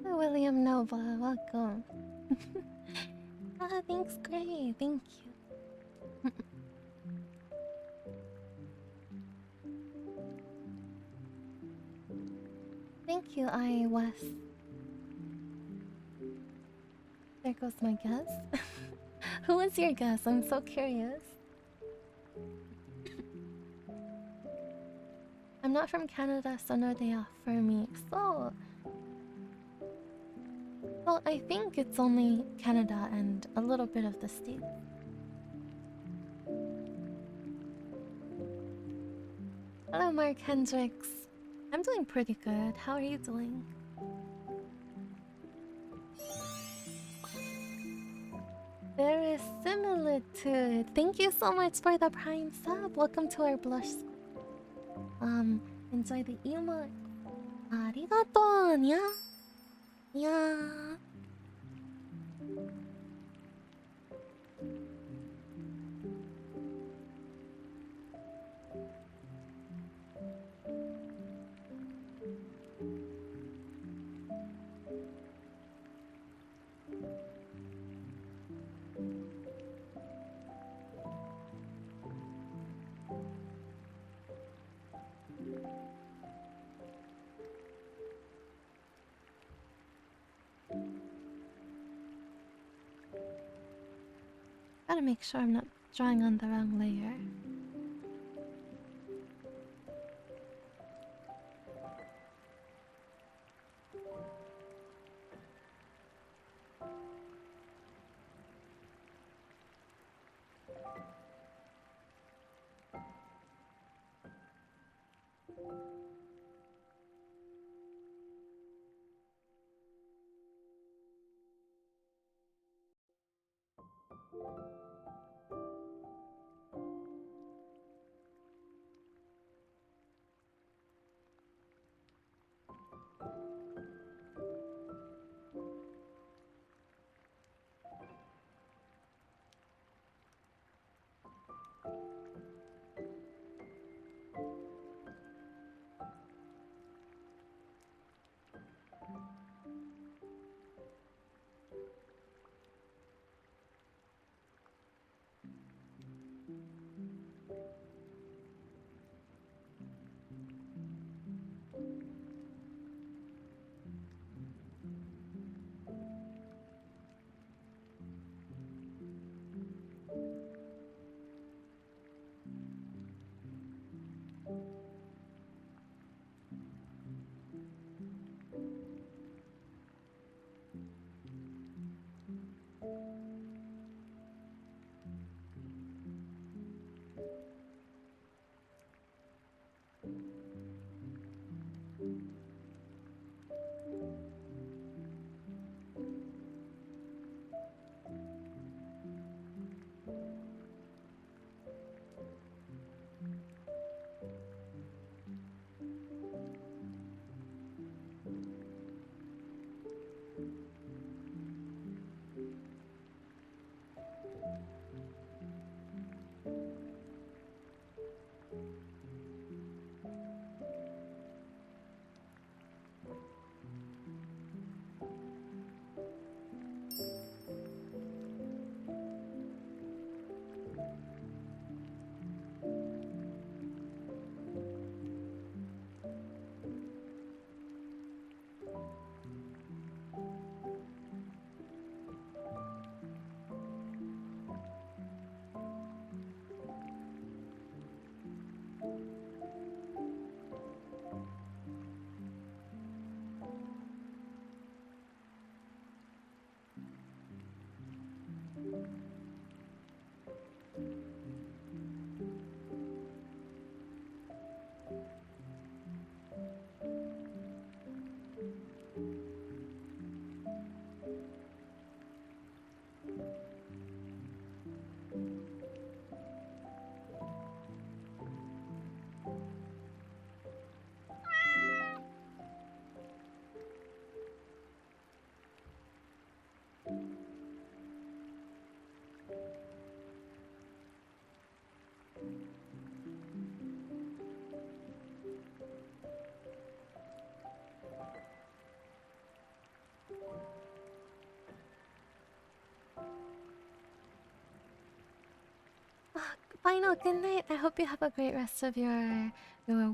Hi, William Nova, welcome. Thanks, Gray. Thank you. Thank you, I was. There goes my guess. Who was your guess? I'm so curious. I'm not from Canada, so no day off for me. So, well, I think it's only Canada and a little bit of the States. Hello, Mark Hendricks. I'm doing pretty good. How are you doing? Verisimilitude. Thank you so much for the Prime sub. Welcome to our blush. Enjoy the emote. Arigato, nya. Nya. Gotta make sure I'm not drawing on the wrong layer. Final, good night. I hope you have a great rest of your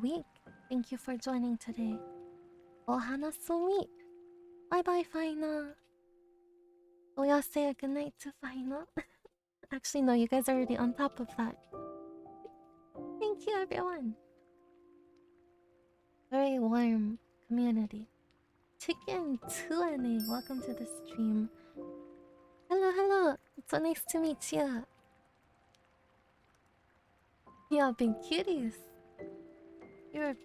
week. Thank you for joining today. Ohana sumi. Bye bye, Final. Oyase, good night to Final. Actually, no, you guys are already on top of that. Thank you, everyone. Very warm community. Chicken 2NA, welcome to the stream. Hello, hello. It's so nice to meet you. Yeah, big cuties. You're a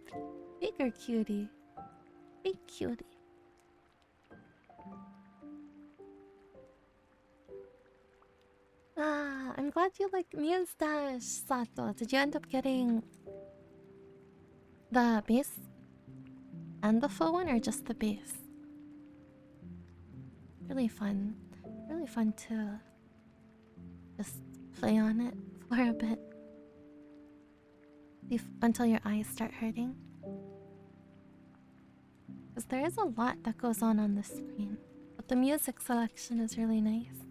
bigger cutie. Big cutie. Ah, I'm glad you like Mustache, Sato. Did you end up getting the base and the full one, or just the base? Really fun. Really fun to just play on it for a bit. Until your eyes start hurting. Because there is a lot that goes on the screen. But the music selection is really nice.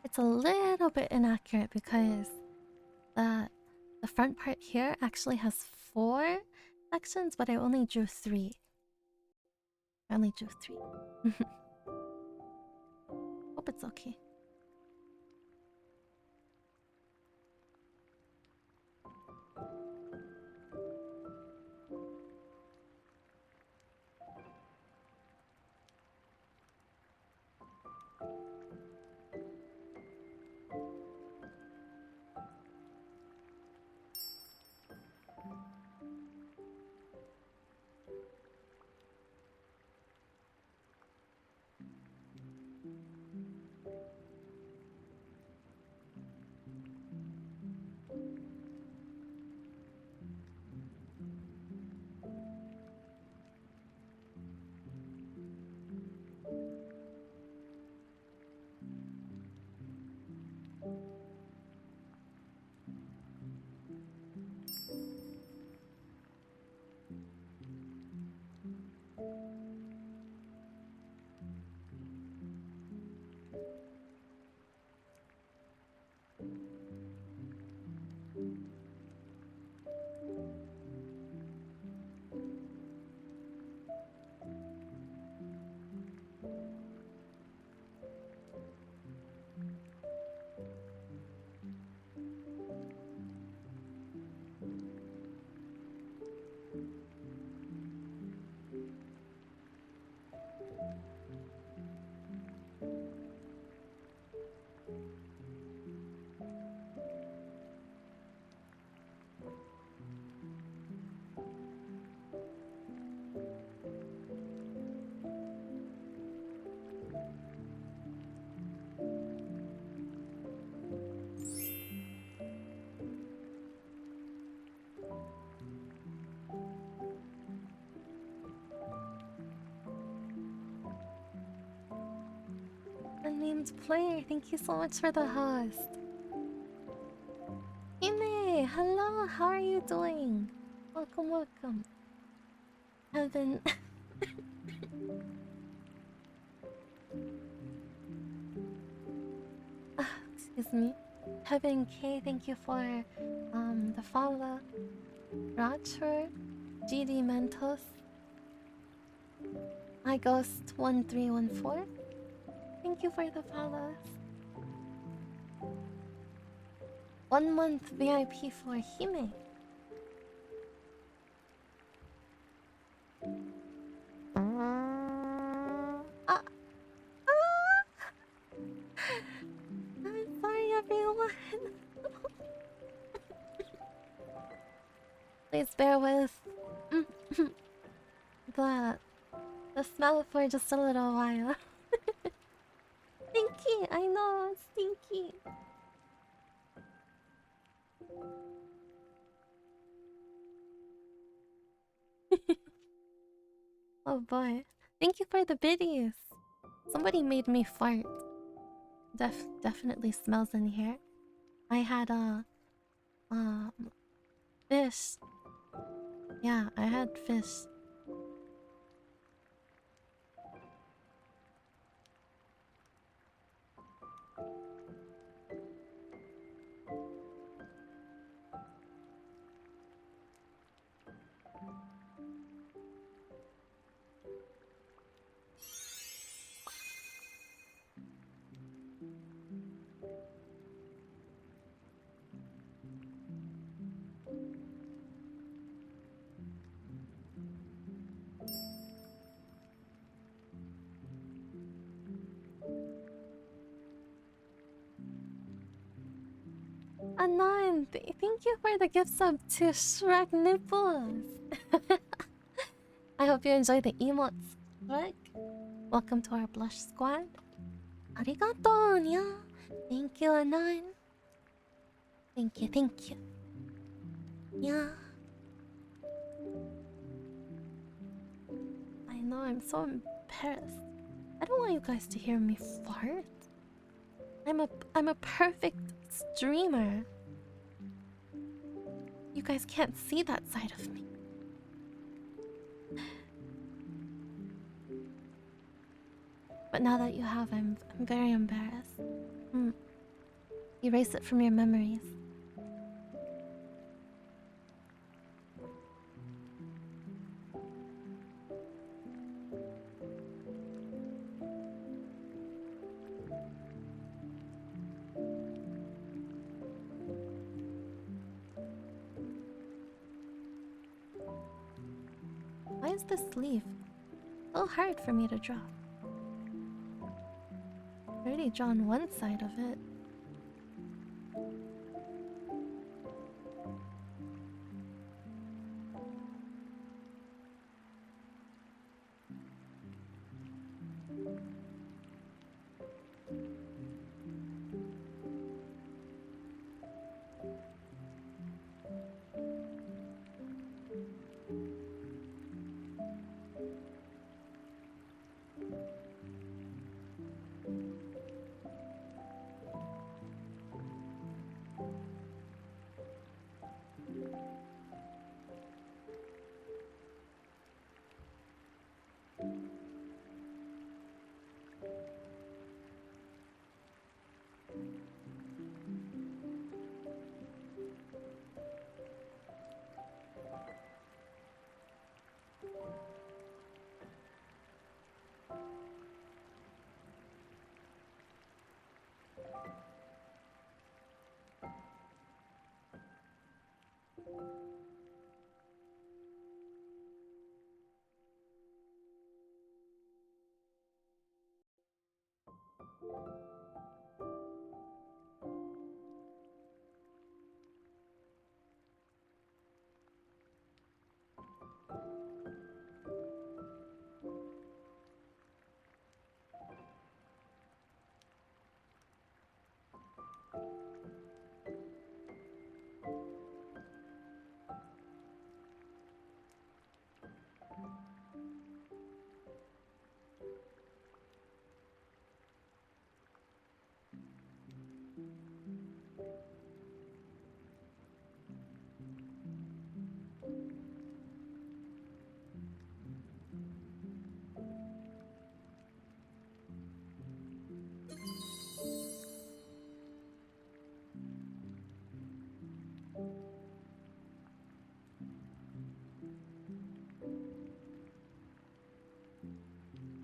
It's a little bit inaccurate because the the front part here actually has 4 sections, but I only drew 3. I only drew 3. Hope it's okay. welcomed player. Thank you so much for the host. Hime, hello, how are you doing? Welcome, welcome. Heaven. Excuse me. Heaven K, thank you for the follow. Rachur, GD Mentos, iGhost1314. Thank you for the follows. 1 month VIP for Hime. Ah, I'm sorry, everyone. Please bear with the smell for just a little while. Stinky, I know, stinky. Oh boy. Thank you for the biddies. Somebody made me fart. Definitely smells in here. I had fish. Yeah, I had fish. Anon, thank you for the gift sub to Shrek Nipples. I hope you enjoy the emotes, Shrek. Welcome to our blush squad. Arigato, nya. Thank you, Anon. Thank you, thank you. Yeah. I know, I'm so embarrassed. I don't want you guys to hear me fart. I'm a perfect streamer. You guys can't see that side of me. But now that you have, I'm very embarrassed. Erase it from your memories. Why is this sleeve so hard for me to draw? I've already drawn one side of it.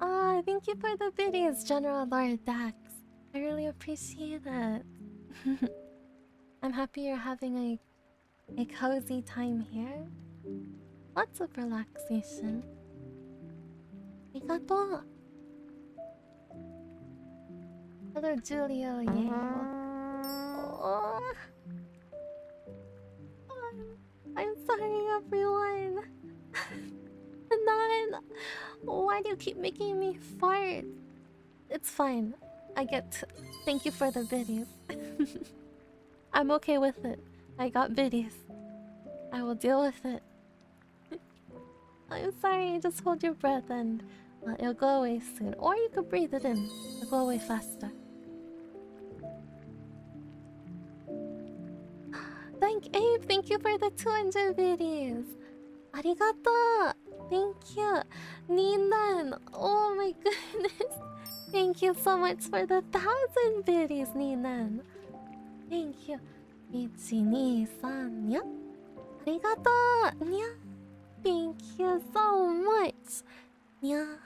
Ah, thank you for the videos, General Lord Dax. I really appreciate it. I'm happy you're having a cozy time here. Lots of relaxation. Arigato. Hello, Julio. Yay. Oh, I'm sorry, everyone. None. Why do you keep making me fart? It's fine. I get. Thank you for the videos. I'm okay with it. I got videos. I will deal with it. I'm sorry. Just hold your breath and it'll go away soon. Or you could breathe it in. It'll go away faster. Thank Abe. Thank you for the 200 videos. Arigato. Thank you. Ninan. Oh my goodness. Thank you so much for the 1,000 videos, Ninan. Thank you. 1, 2, 3, にゃ. Arigato. にゃ. Thank you so much. にゃ.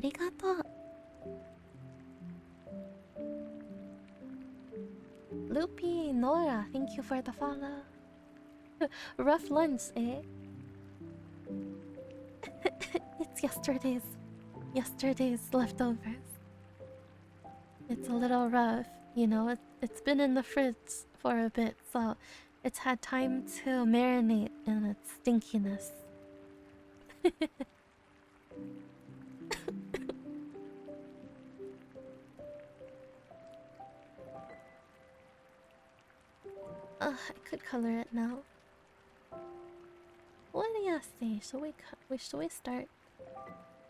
Arigato. Loopy Nora, thank you for the follow. Rough lunch, eh? It's yesterday's leftovers. It's a little rough, you know. It's been in the fridge for a bit, so it's had time to marinate in its stinkiness. I could color it now. What do you say? Should we start?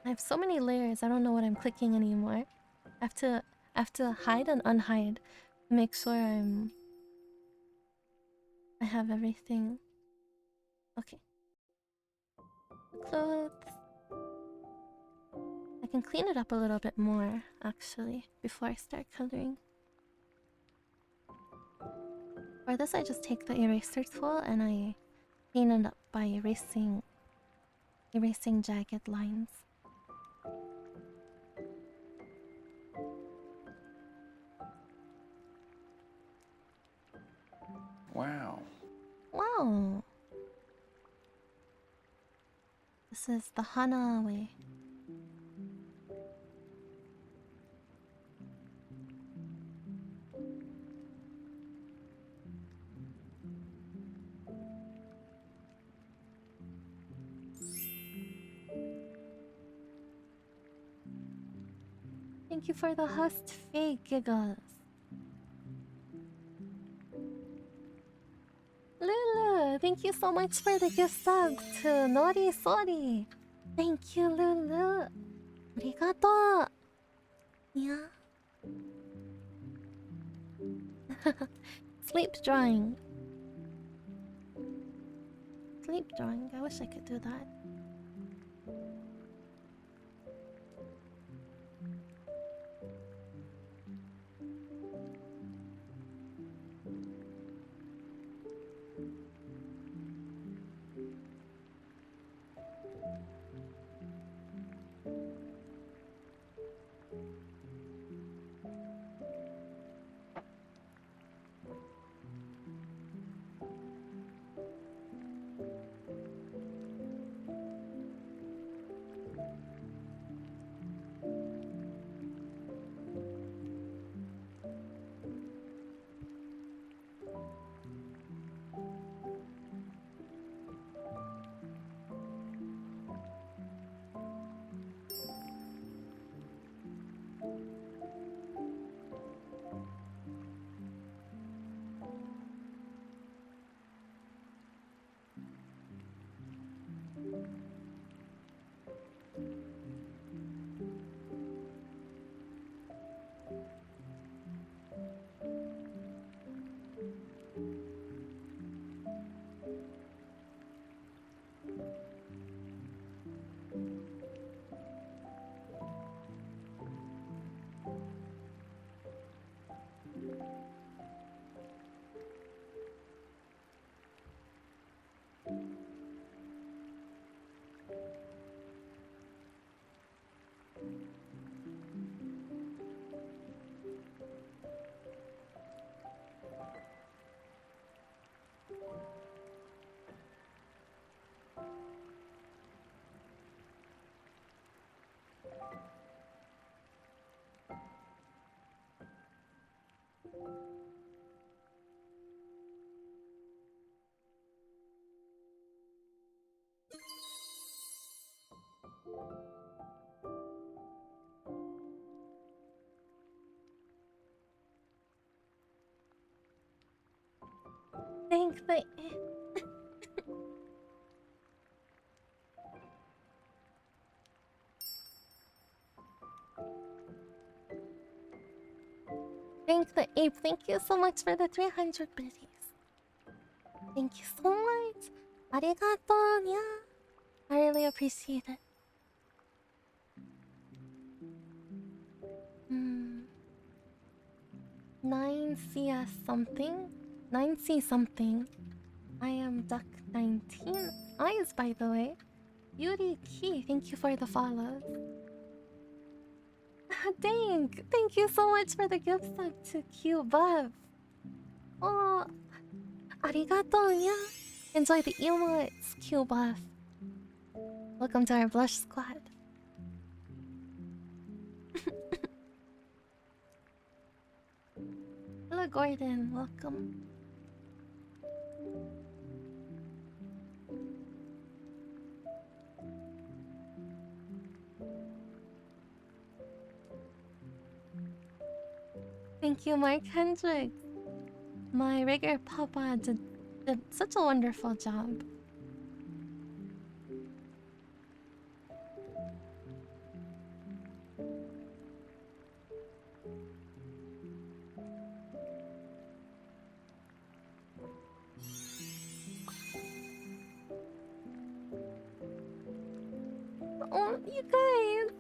I have so many layers. I don't know what I'm clicking anymore. I have to hide and unhide. Make sure I have everything. Okay. Clothes. I can clean it up a little bit more, actually, before I start coloring. For this, I just take the eraser tool and I clean it up by erasing jagged lines. Wow. Wow. This is the Hana way. Thank you for the host fake giggles. Lulu, thank you so much for the gift sub to Nori Sori. Thank you, Lulu. Arigato. Yeah. Sleep drawing. Sleep drawing. I wish I could do that. But thank the ape. Thank you so much for the 300 biddies. Thank you so much. Arigato, yeah. I really appreciate it. 9CS something? 9C something. I am Duck 19. Eyes, by the way. Yuri Key, thank you for the follows. Dang, thank you so much for the gift sub to Q Buff. Oh, arigato, yeah. Enjoy the emotes, Q Buff. Welcome to our blush squad. Hello, Gordon. Welcome. Thank you, Mark Hendricks. My regular papa did such a wonderful job. Oh, you guys!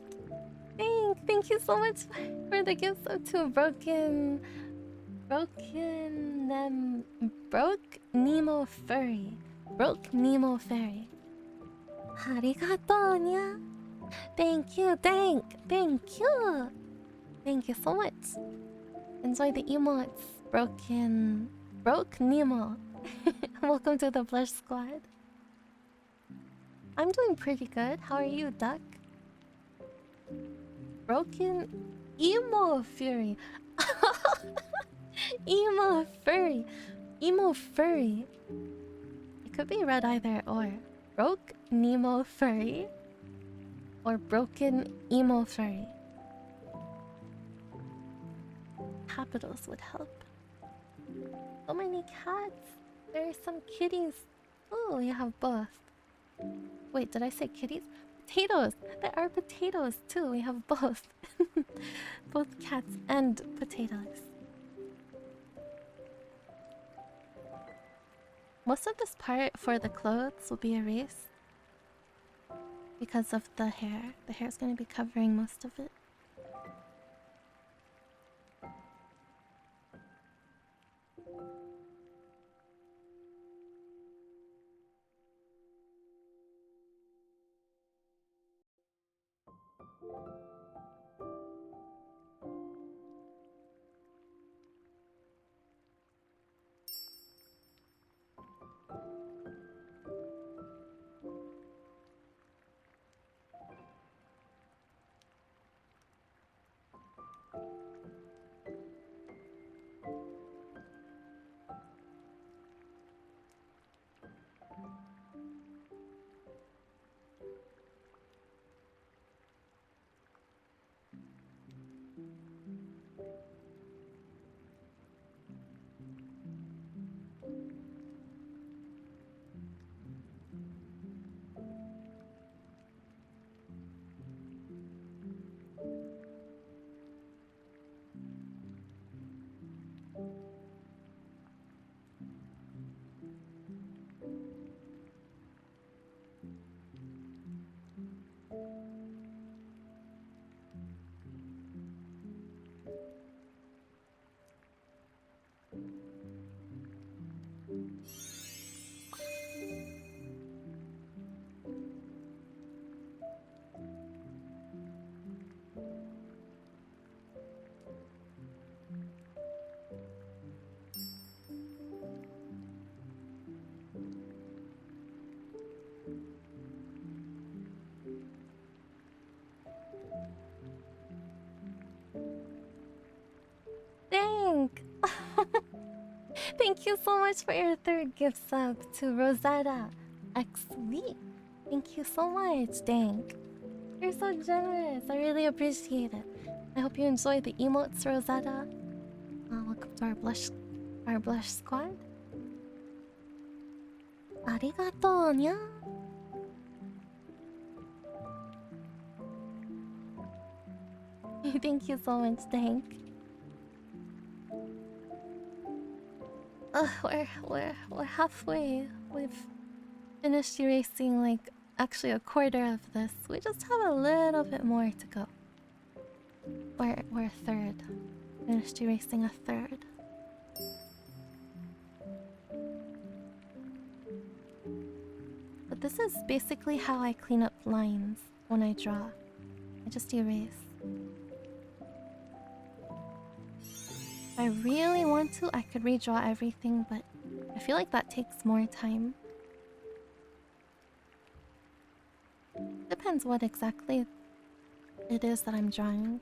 Thank you so much for the gifts up to Broke Nemo Furry. Broke Nemo Furry. Arigato, nya. Thank you, thank you. Thank you so much. Enjoy the emotes. Broke Nemo. Welcome to the Blush Squad. I'm doing pretty good. How are you, Duck? Broken Emo Fury. Emo Furry. Emo Furry. It could be read either or. Broke Nemo Furry. Or Broken Emo Furry. Capitals would help. So many cats. There are some kitties. Oh, we have both. Wait, did I say kitties? Potatoes! There are potatoes too. We have both. Both cats and potatoes. Most of this part for the clothes will be erased because of the hair. The hair is going to be covering most of it. Thank! Thank you so much for your third gift sub to Rosetta XV. Thank you so much, Dank. You're so generous. I really appreciate it. I hope you enjoy the emotes, Rosetta. Welcome to our blush squad. arigato, nya. Thank you so much, Tank. We're halfway. We've finished erasing like actually a quarter of this. We just have a little bit more to go. We're a third. Finished erasing a third. But this is basically how I clean up lines when I draw. I just erase. If I really want to, I could redraw everything, but I feel like that takes more time. Depends what exactly it is that I'm drawing.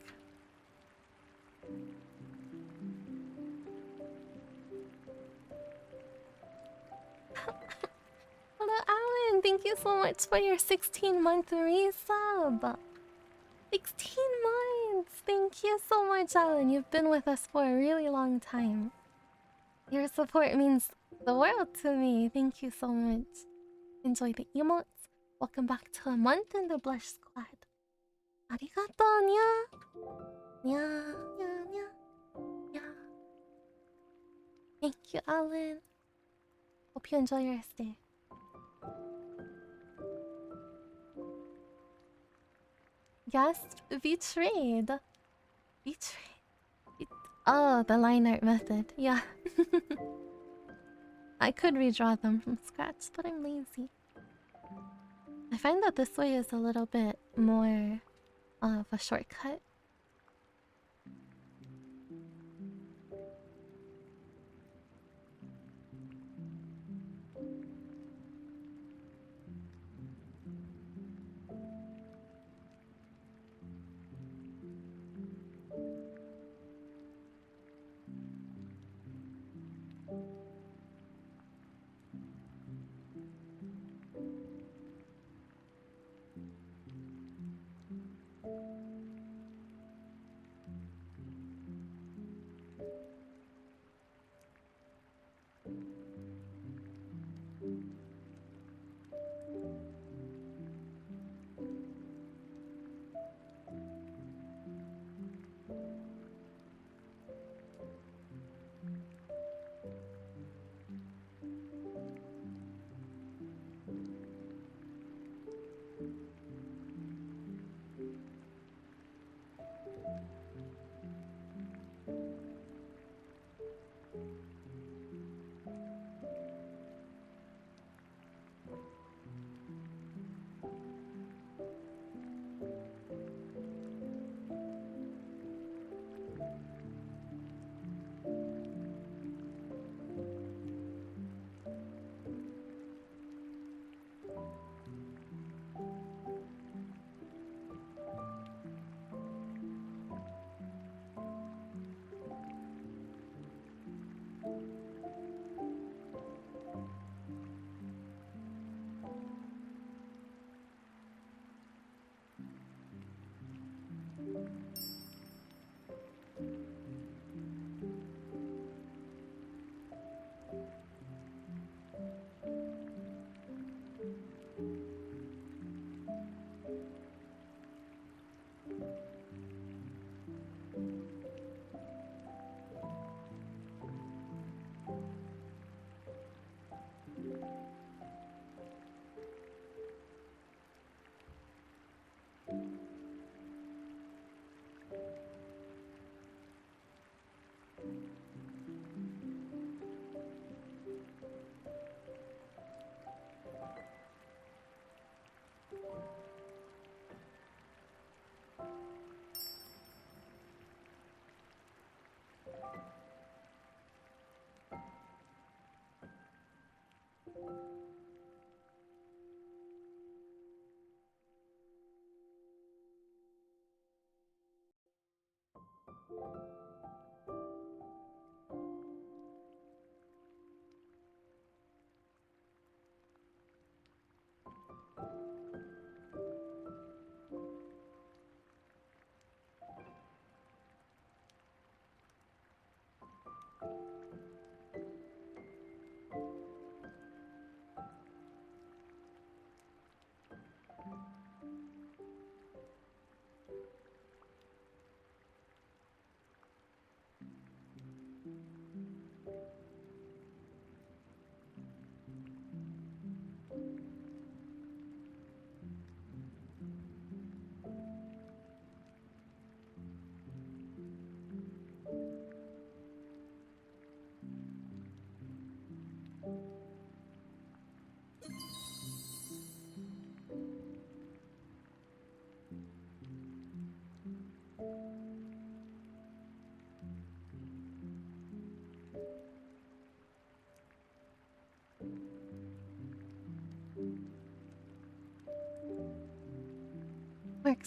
Hello, Alan! Thank you so much for your 16-month resub! 16 months! Thank you so much, Alan. You've been with us for a really long time. Your support means the world to me. Thank you so much. Enjoy the emotes. Welcome back to a month in the Blush Squad. Arigato, nya! Nya, nya, nya, nya. Thank you, Alan. Hope you enjoy your stay. Yes, betrayed. Betrayed. Oh, the line art method. Yeah. I could redraw them from scratch, but I'm lazy. I find that this way is a little bit more of a shortcut.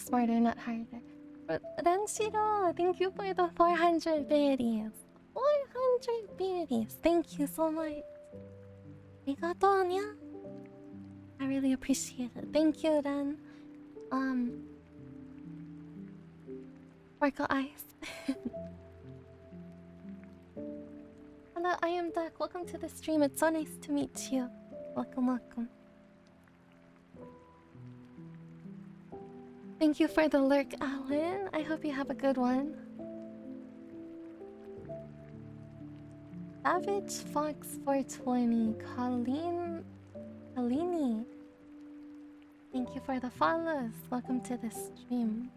smarter, not harder. But Renshiro, thank you for the 400 berries. 400 berries. Thank you so much. Arigatou, nya. I really appreciate it. Thank you, Ren. Sparkle Eyes. Hello, I am Duck. Welcome to the stream. It's so nice to meet you. Welcome, welcome. Thank you for the lurk, Alan. I hope you have a good one. Savage Fox 420. Kalini. Thank you for the follows. Welcome to the stream.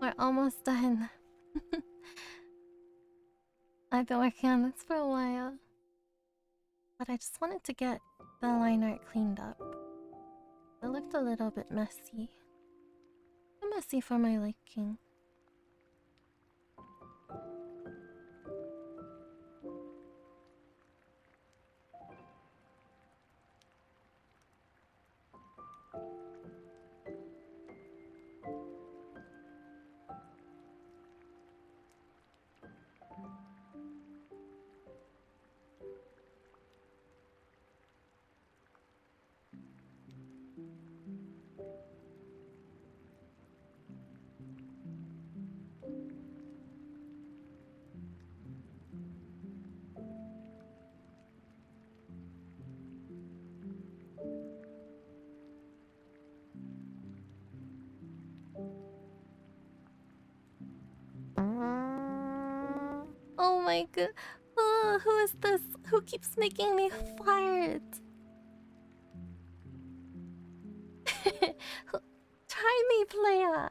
We're almost done. I've been working on this for a while. But I just wanted to get the line art cleaned up. It looked a little bit messy. Too messy for my liking. Oh my god. Oh, who is this? Who keeps making me fart? Try me, playa.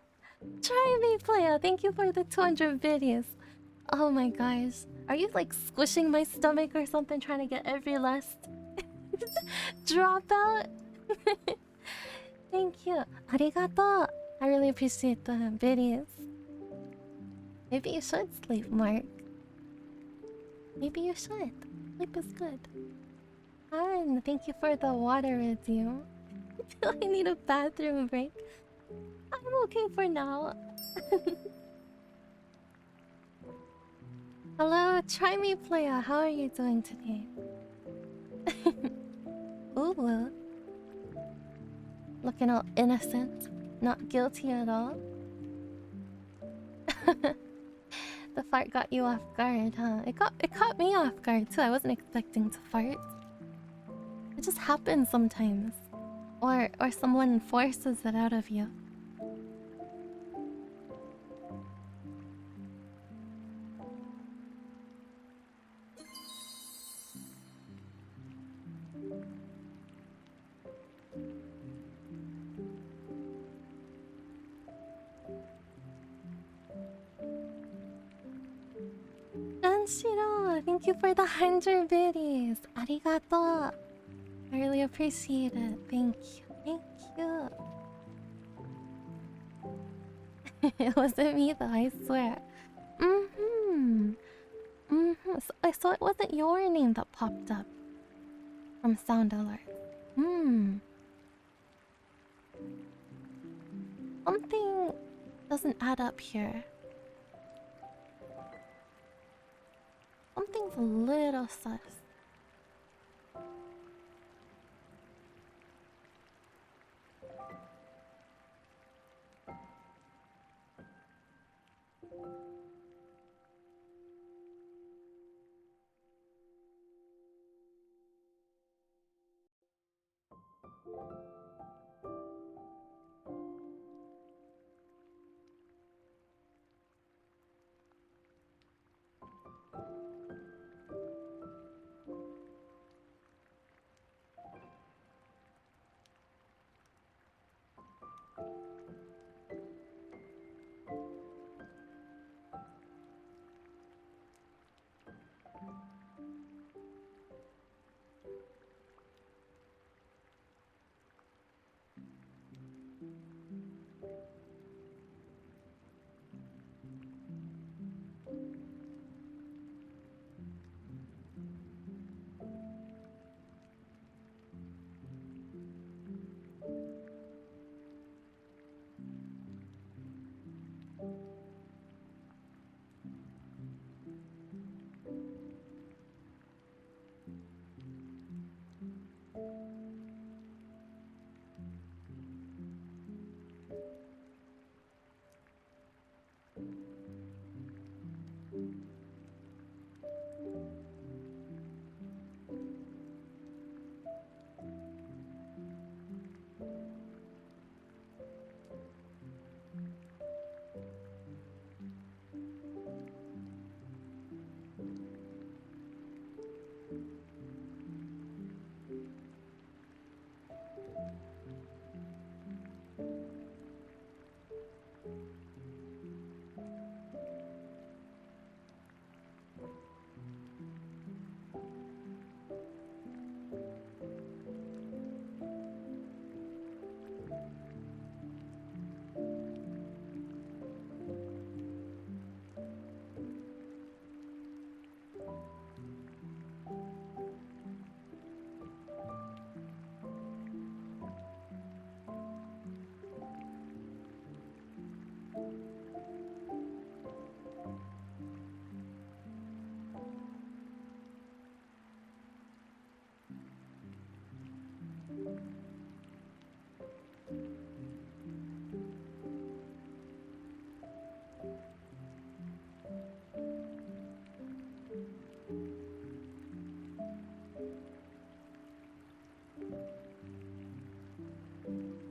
Try me, playa. Thank you for the 200 videos. Oh my gosh. Are you like squishing my stomach or something, trying to get every last drop out? Thank you. Arigato. I really appreciate the videos. Maybe you should sleep, Mark. Maybe you should. Sleep is good. And thank you for the water review. I feel I need a bathroom break. I'm okay for now. Hello, try me, playa. How are you doing today? Ooh, looking all innocent, not guilty at all. The fart got you off guard, huh? It caught me off guard too. I wasn't expecting to fart. It just happens sometimes, or someone forces it out of you. Danshiro, thank you for the 100 biddies. Arigato. I really appreciate it. Thank you. Thank you. It wasn't me though, I swear. Mm-hmm. Mm-hmm. So, I saw it wasn't your name that popped up from sound alert. Hmm. Something doesn't add up here. Something's a little sus.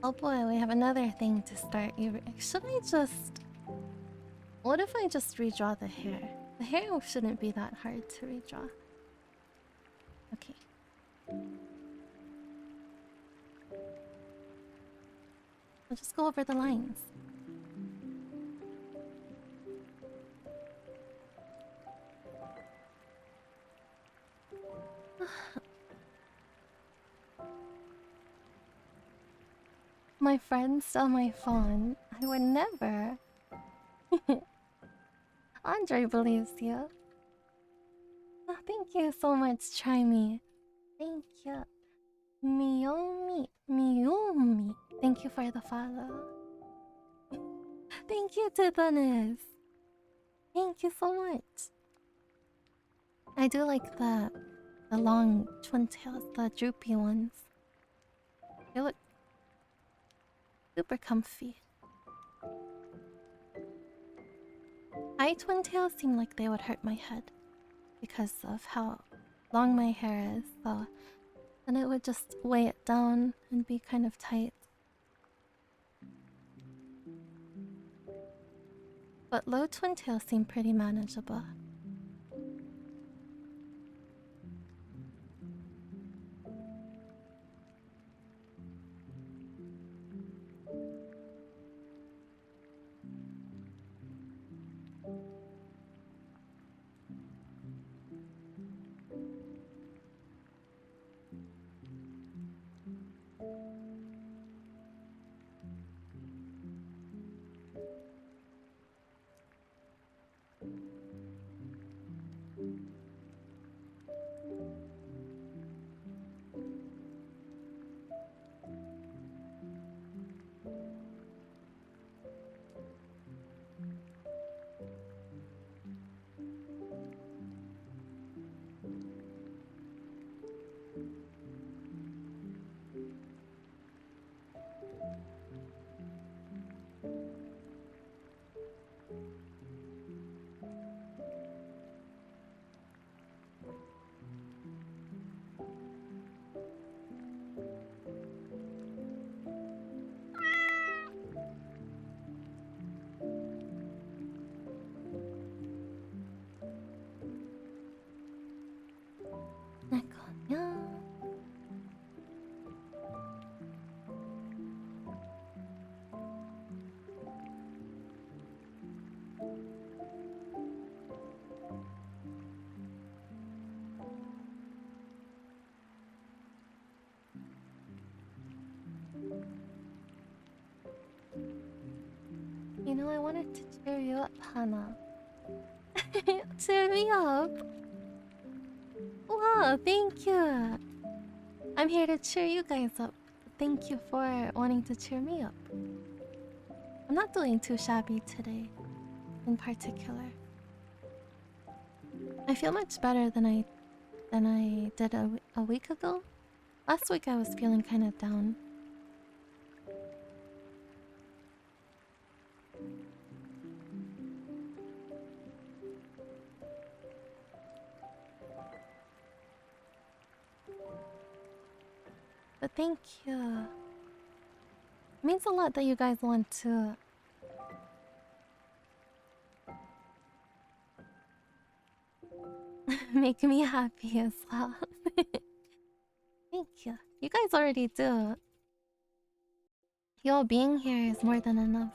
Oh boy, we have another thing to start. Should I just... What if I just redraw the hair? The hair shouldn't be that hard to redraw. Okay. I'll just go over the lines. My friend stole my phone. I would never. Andre believes you. Oh, thank you so much, Try Me. Thank you. Miyumi. Thank you for the follow. Thank you, Titanis. Thank you so much. I do like the long twin tails, the droopy ones. They look super comfy. High twin tails seem like they would hurt my head because of how long my hair is, so then it would just weigh it down and be kind of tight. But low twin tails seem pretty manageable. You know, I wanted to cheer you up, Hannah. Cheer me up. Wow, thank you. I'm here to cheer you guys up. Thank you for wanting to cheer me up. I'm not doing too shabby today, in particular. I feel much better than I did a week ago. Last week I was feeling kind of down. But thank you. It means a lot that you guys want to make me happy as well. Thank you. You guys already do. Y'all being here is more than enough.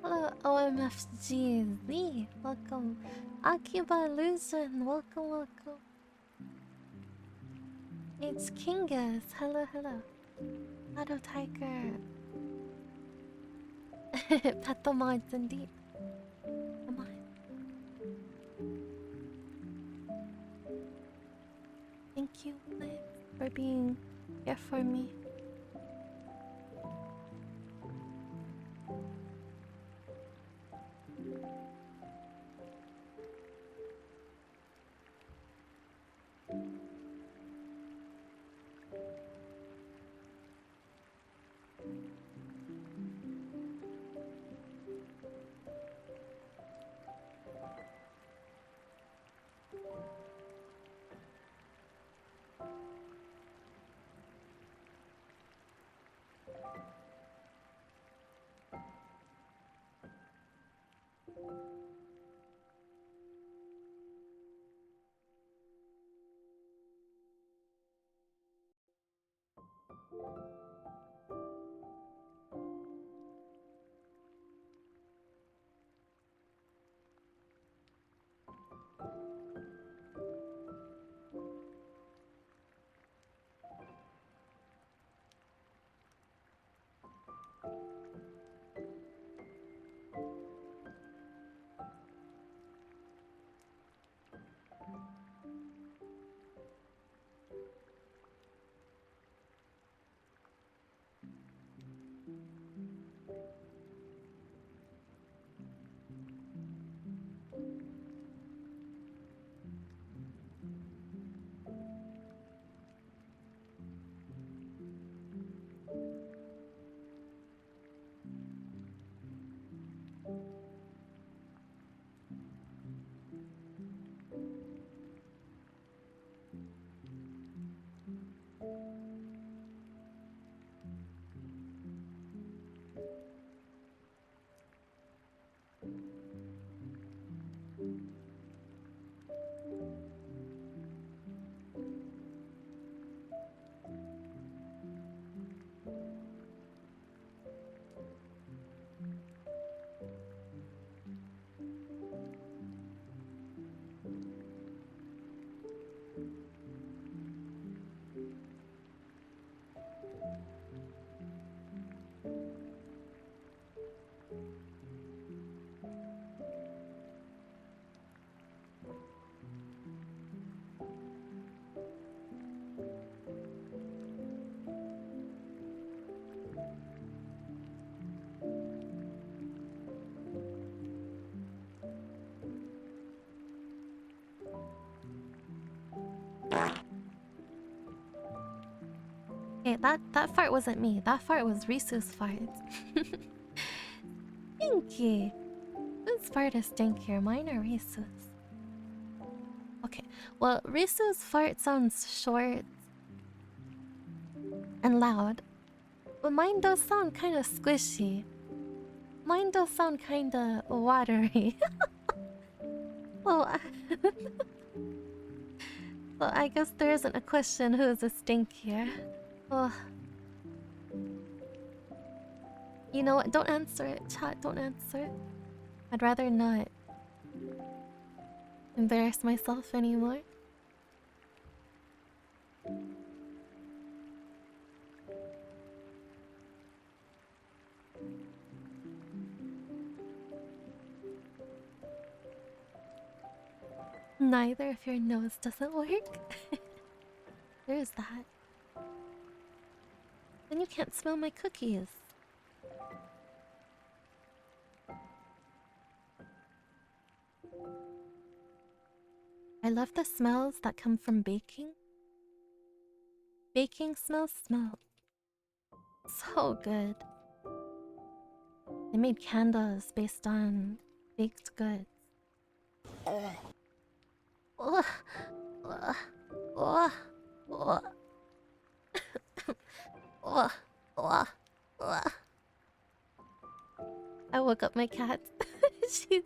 Hello, OMFGZ. Welcome. Akiba Illusion. Welcome, welcome. It's Kingus. Hello, hello. Shadow Tiger. Pet the mods, indeed. Come on. Thank you, Liv, for being here for me. Okay, that fart wasn't me. That fart was Risu's fart. Stinky. Whose fart is stinkier, mine or Risu's? Okay, well, Risu's fart sounds short and loud, but mine does sound kind of squishy. Mine does sound kind of watery. well, well, I guess there isn't a question who is a stinkier. Oh, you know what? Don't answer it, chat. Don't answer. I'd rather not embarrass myself anymore. Neither if your nose doesn't work. There's that. Then you can't smell my cookies. I love the smells that come from baking. Baking smells smell so good. They made candles based on baked goods. Ugh. Ugh. Ugh. Ugh. Ugh. Ugh. Ugh. Ugh. I woke up my cat. She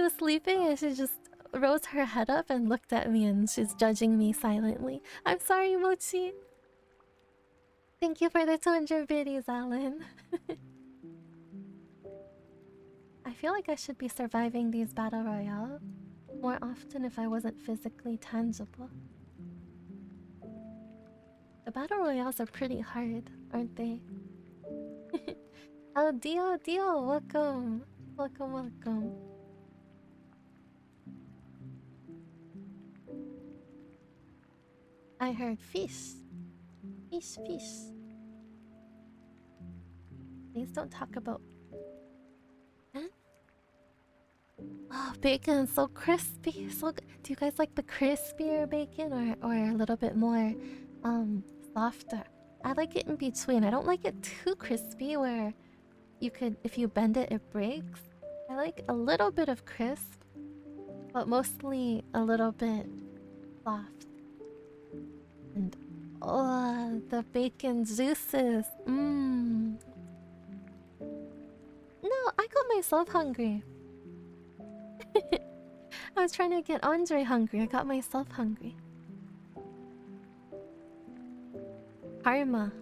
was sleeping and she just rose her head up and looked at me and she's judging me silently. I'm sorry, Mochi. Thank you for the 200 biddies, Alan. I feel like I should be surviving these battle royale more often if I wasn't physically tangible. The battle royales are pretty hard, aren't they? Oh, Dio, welcome. Welcome. I heard fish. Fish. Please don't talk about... Huh? Oh, bacon is so crispy. So good. Do you guys like the crispier bacon or a little bit more softer? I like it in between. I don't like it too crispy where you could, if you bend it, it breaks. I like a little bit of crisp, but mostly a little bit soft. And oh, the bacon juices. Mmm. No, I got myself hungry. I was trying to get Andre hungry. I got myself hungry. Karma.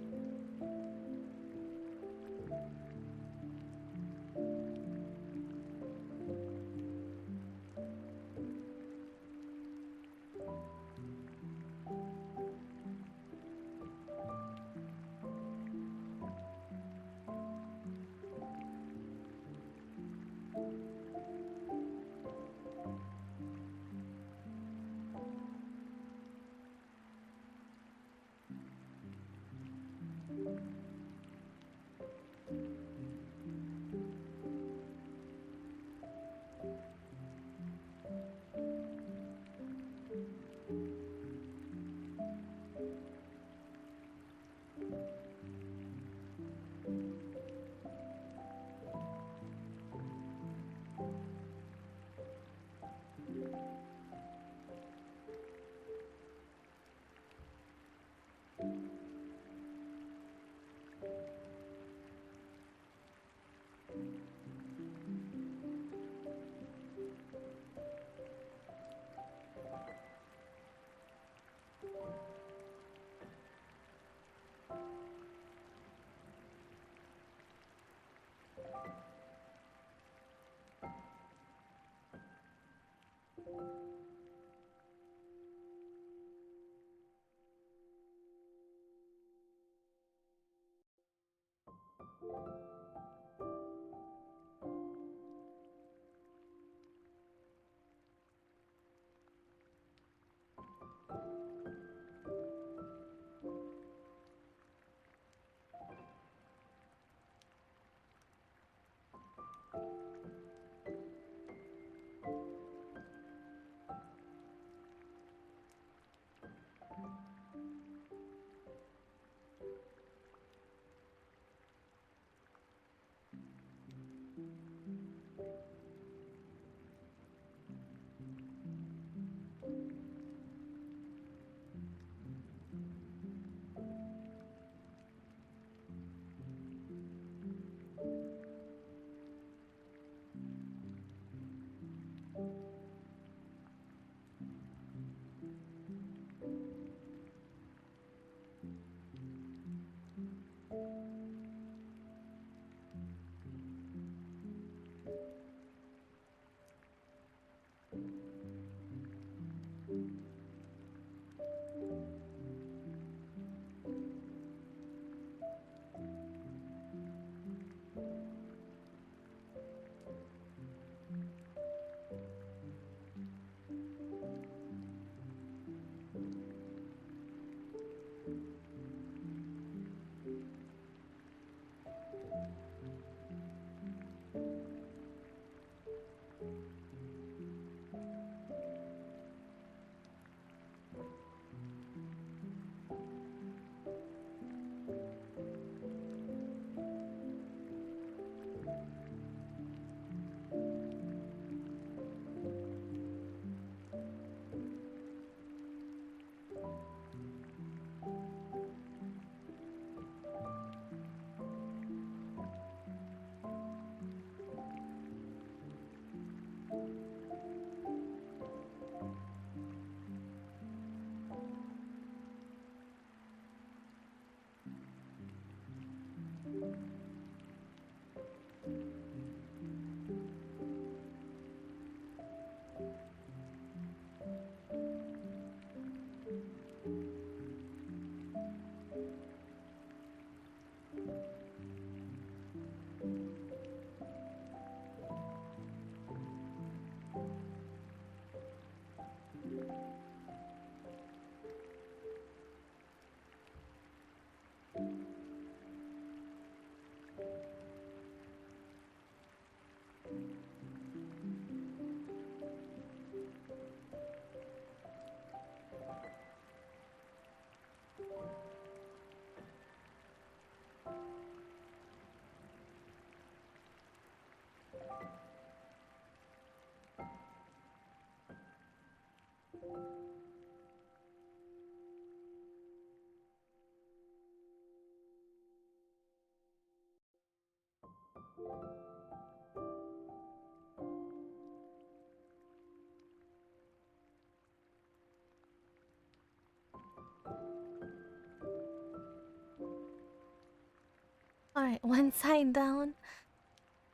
Alright, one side down.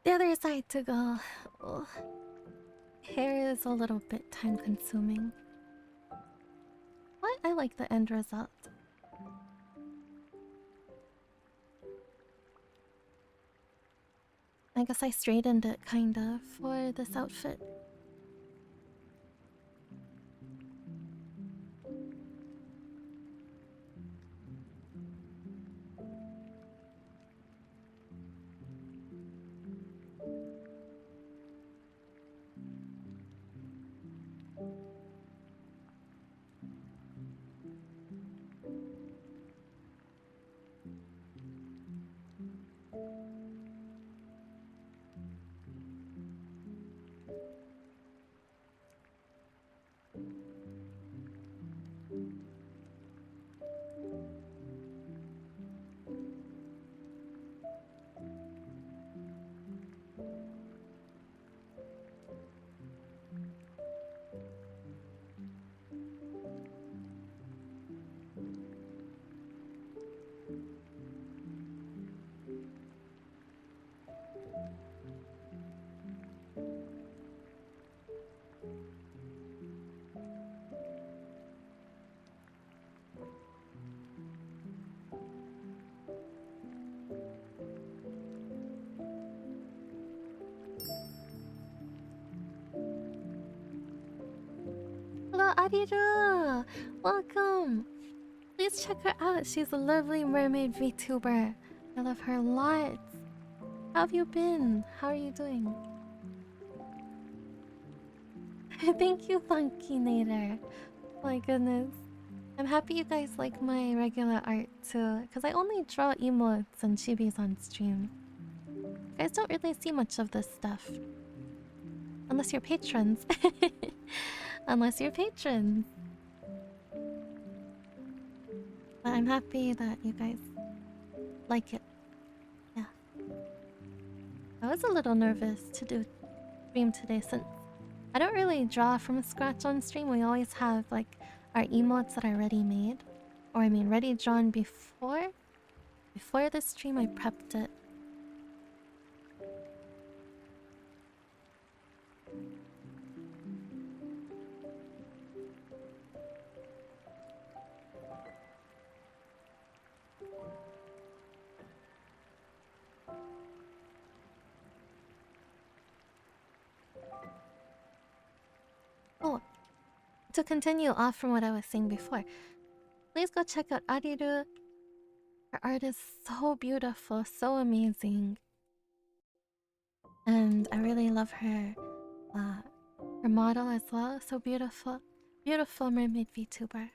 The other side to go. Oh, hair is a little bit time consuming. But I like the end result. I guess I straightened it kind of for this outfit. Hello, Ariru! Welcome! Please check her out. She's a lovely mermaid VTuber. I love her lots. How have you been? How are you doing? Thank you, Funkinator. My goodness. I'm happy you guys like my regular art too, because I only draw emotes and chibis on stream. You guys don't really see much of this stuff. Unless you're patrons. Unless you're patrons. But I'm happy that you guys like it. Yeah. I was a little nervous to do stream today since I don't really draw from scratch on stream. We always have like our emotes that are ready made. Or I mean ready drawn before. Before the stream I prepped it. Oh, to continue off from what I was saying before, please go check out Ariru. Her art is so beautiful, so amazing. And I really love her model as well. So beautiful. Beautiful mermaid VTuber.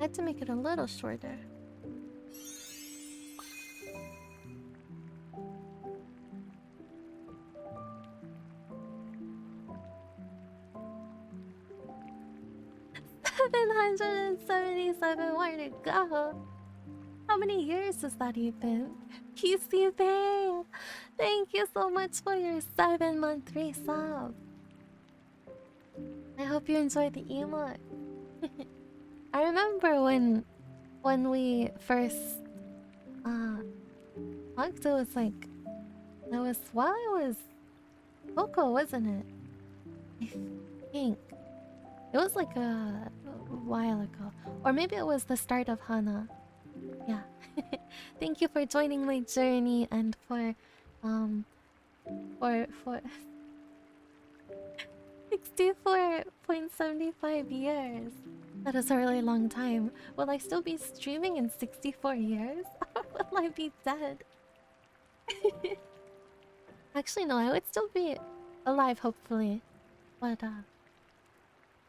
I had to make it a little shorter. 777 more to go. How many years has that even? PC Bang! Thank you so much for your 7-month resub. I hope you enjoyed the emote. I remember when we first talked, it was like it was while I was Coco, wasn't it? I think it was like a while ago, or maybe it was the start of Hana. Yeah. Thank you for joining my journey and for 64.75 years. That is a really long time. Will I still be streaming in 64 years? Or will I be dead? Actually, no, I would still be alive, hopefully. But,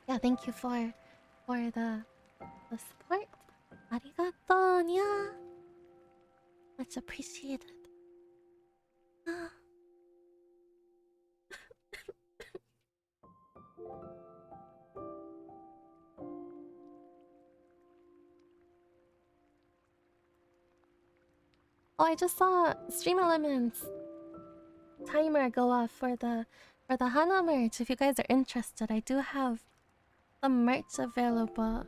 yeah, thank you for the support. Arigato, nya. Much appreciated. Oh, I just saw Stream Elements timer go off for the Hana merch. If you guys are interested, I do have some merch available.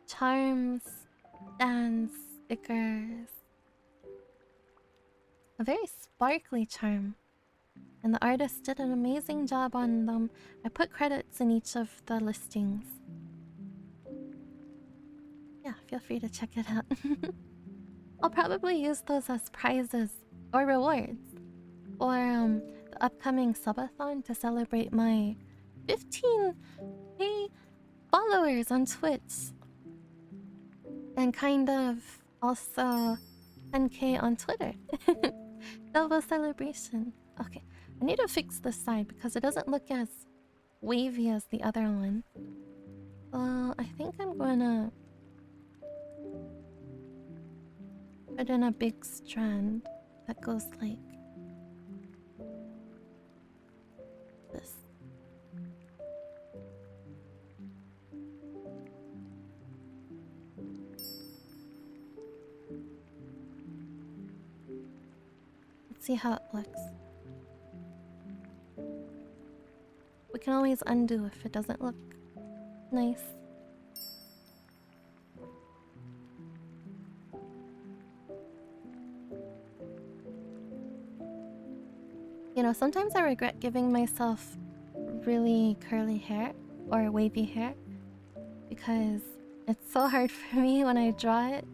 Charms, dance, stickers. A very sparkly charm. And the artist did an amazing job on them. I put credits in each of the listings. Yeah, feel free to check it out. I'll probably use those as prizes or rewards for the upcoming subathon to celebrate my 15k followers on Twitch. And kind of also 10k on Twitter. Double celebration. Okay, I need to fix this side because it doesn't look as wavy as the other one. I think I'm gonna put in a big strand that goes like this. Let's see how it looks. We can always undo if it doesn't look nice. You know, sometimes I regret giving myself really curly hair or wavy hair because it's so hard for me when I draw it.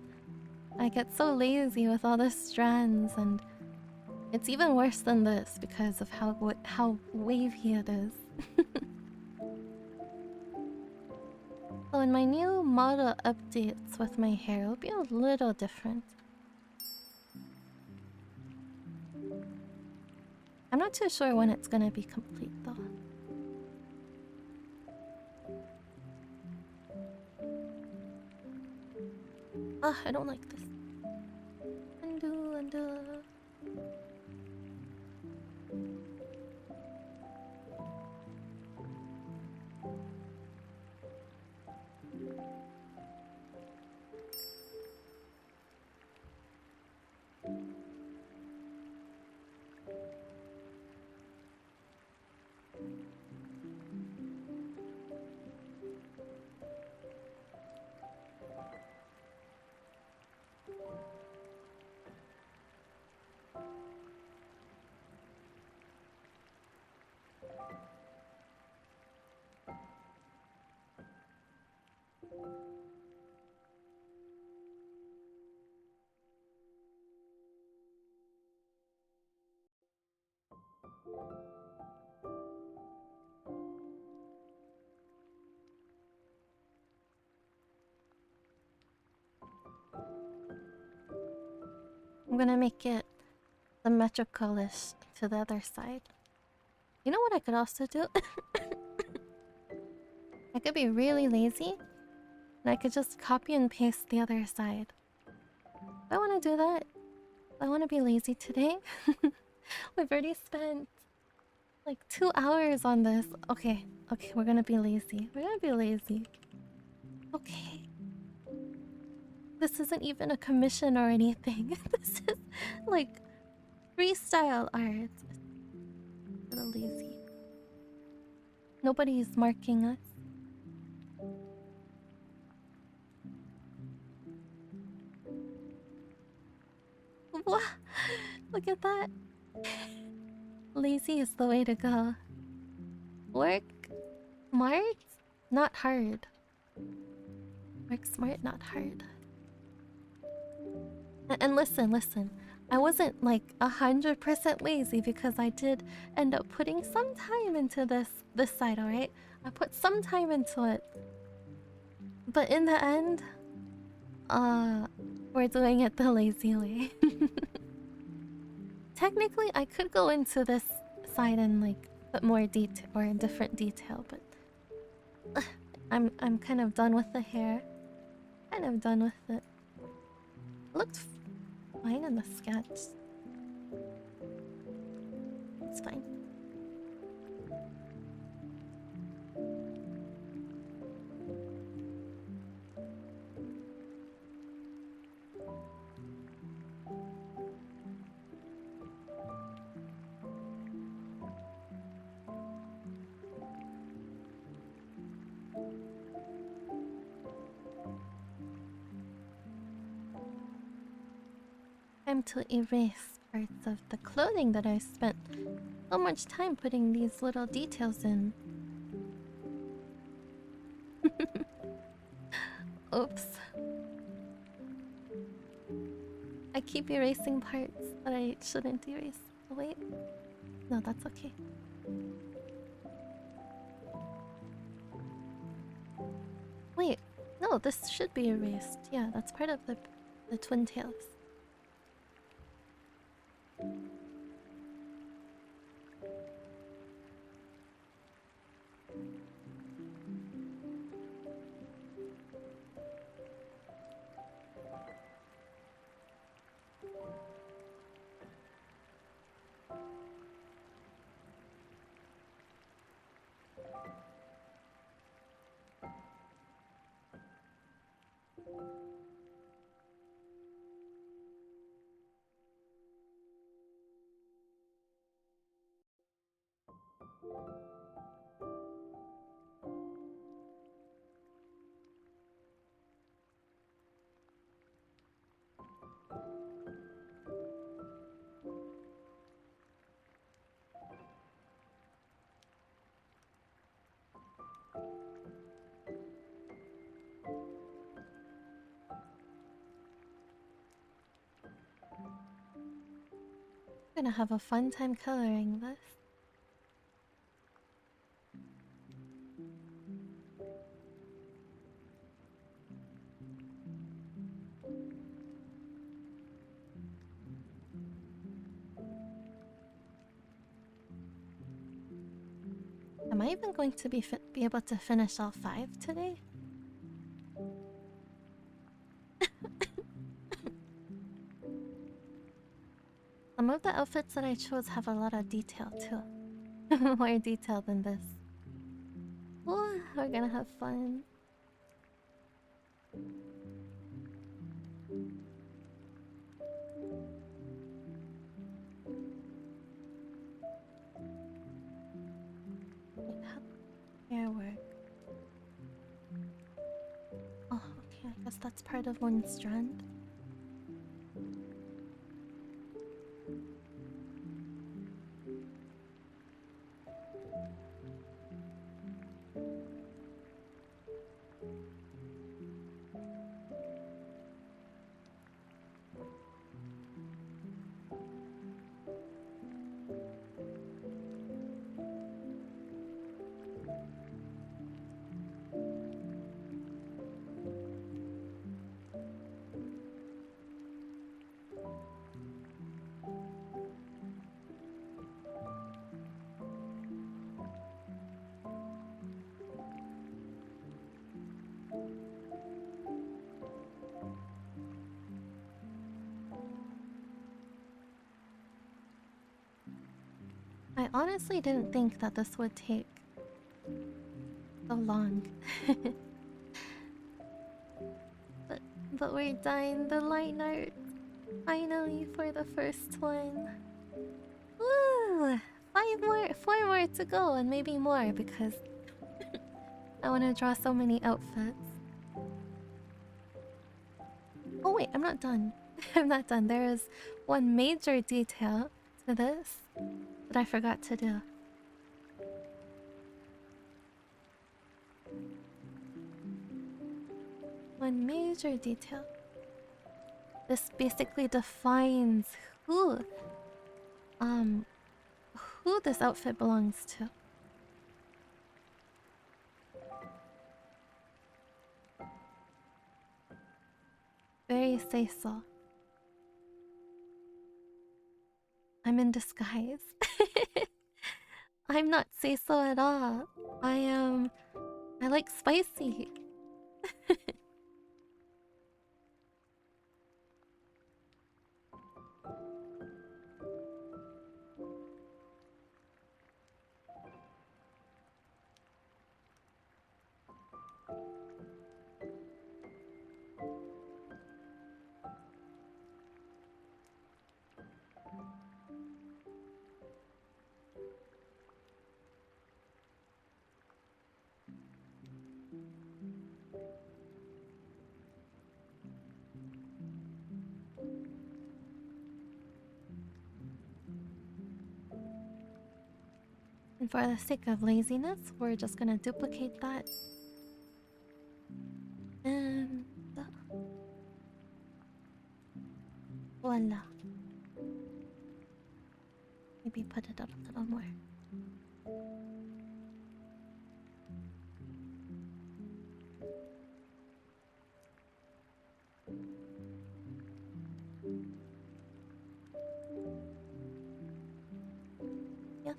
I get so lazy with all the strands, and it's even worse than this because of how wavy it is. So in my new model updates with my hair, it'll be a little different. I'm not too sure when it's gonna be complete though. Ah, I don't like this. Undo, undo. I'm gonna make it symmetrical-ish to the other side. You know what I could also do? I could be really lazy, and I could just copy and paste the other side. I want to do that. I want to be lazy today. We've already spent Like 2 hours on this. Okay, okay, we're gonna be lazy. We're gonna be lazy. Okay. This isn't even a commission or anything. This is like freestyle art. A little lazy. Nobody's marking us. What? Look at that. Lazy is the way to go. Work smart, not hard. Work smart, not hard. And listen, listen. I wasn't like 100% lazy because I did end up putting some time into this side, alright? I put some time into it. But in the end, we're doing it the lazy way. Technically, I could go into this side and like put more detail or different detail, but I'm kind of done with the hair. Kind of done with it. Looked fine in the sketch. It's fine. Time to erase parts of the clothing that I spent so much time putting these little details in. Oops. I keep erasing parts that I shouldn't erase. Oh wait. No, that's okay. Wait. No, this should be erased. Yeah, that's part of the twin tails. I'm gonna have a fun time coloring this. Am I even going to be able to finish all 5 today? Some of the outfits that I chose have a lot of detail too. More detail than this. Oh, we're gonna have fun. Wait, how hair work? Oh, okay, I guess that's part of one strand. I honestly didn't think that this would take so long. but but we're done. The line art finally for the first one. Woo! Four more to go, and maybe more because I want to draw so many outfits. Oh wait, I'm not done. I'm not done. There is one major detail to this that I forgot to do. One major detail. This basically defines who um who this outfit belongs to. Very say so. I'm in disguise. I'm not say so at all. I like spicy. And for the sake of laziness, we're just gonna duplicate that. And voila. Maybe put it up a little more. Yes.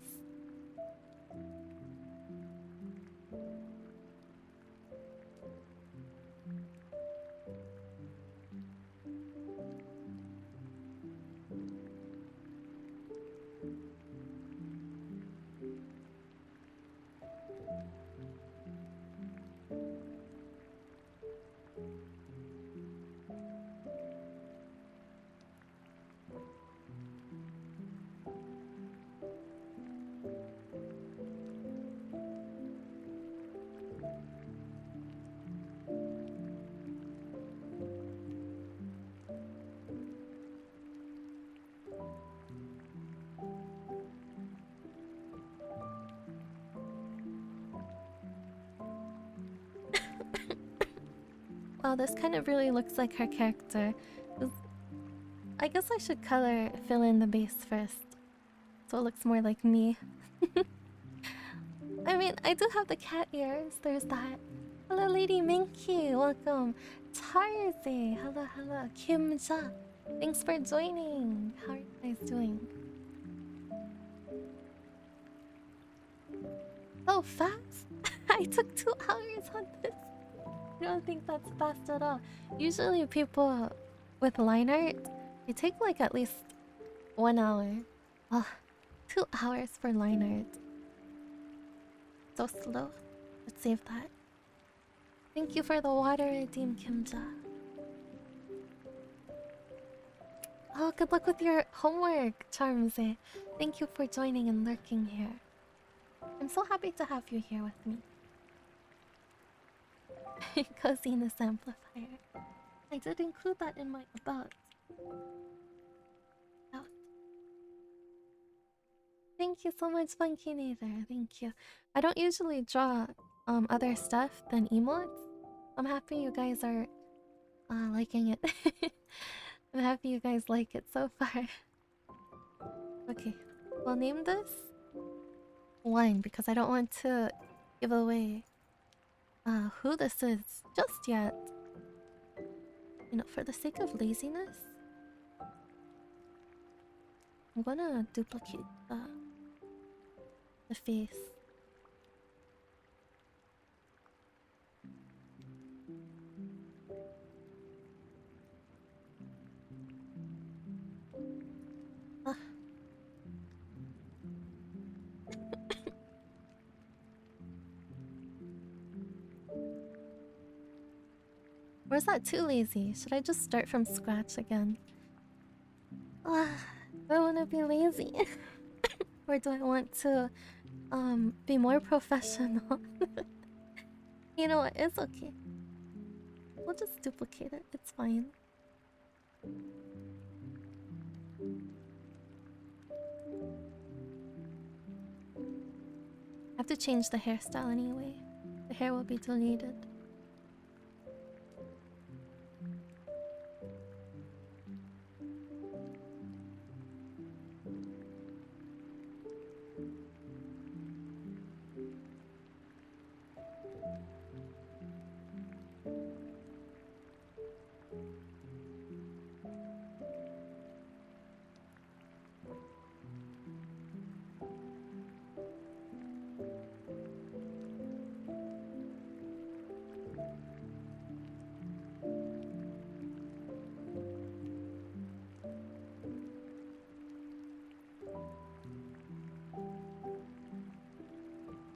Wow, this kind of really looks like her character. I guess I should fill in the base first, so it looks more like me. I mean, I do have the cat ears. There's that. Hello, Lady Minky. Welcome. Tarze. Hello, hello. Kimja. Thanks for joining. How are you guys doing? Oh, fast? I took 2 hours on this. I don't think that's fast at all. Usually people with line art, they take like at least 1 hour. Oh, 2 hours for line art. So slow. Let's save that. Thank you for the water, Redeem Kimja. Oh, good luck with your homework, Charmze. Thank you for joining and lurking here. I'm so happy to have you here with me. Coziness amplifier. I did include that in my about. Oh. Thank you so much, Funky Nather. Thank you. I don't usually draw other stuff than emotes. I'm happy you guys are liking it. I'm happy you guys like it so far. Okay, we'll name this 1 because I don't want to give away who this is just yet. You know, for the sake of laziness, I'm gonna duplicate the face. Or is that too lazy? Should I just start from scratch again? Do I want to be lazy? Or do I want to be more professional? You know what? It's okay. We'll just duplicate it. It's fine. I have to change the hairstyle anyway. The hair will be deleted.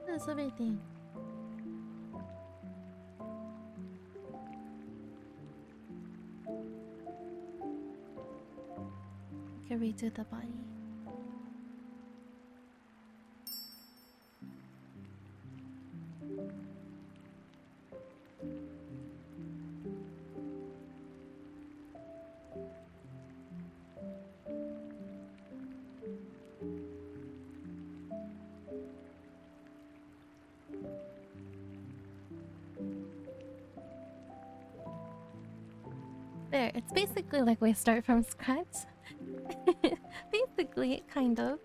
That's everything. I can redo the body. There, it's basically like we start from scratch. Basically, kind of.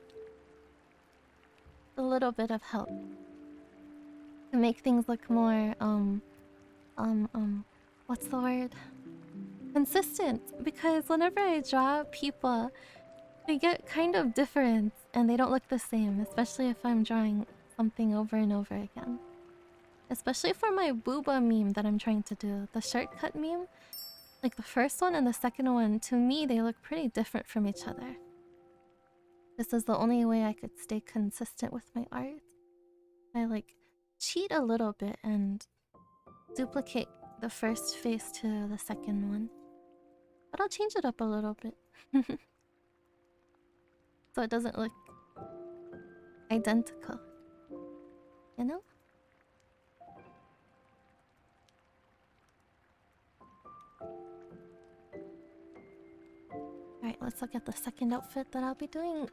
A little bit of help to make things look more, what's the word? Consistent. Because whenever I draw people, they get kind of different and they don't look the same, especially if I'm drawing something over and over again. Especially for my booba meme that I'm trying to do, the shortcut meme. Like the first one and the second one, to me, they look pretty different from each other. This is the only way I could stay consistent with my art. I like cheat a little bit and duplicate the first face to the second one. But I'll change it up a little bit. So it doesn't look identical. You know? Alright, let's look at the second outfit that I'll be doing.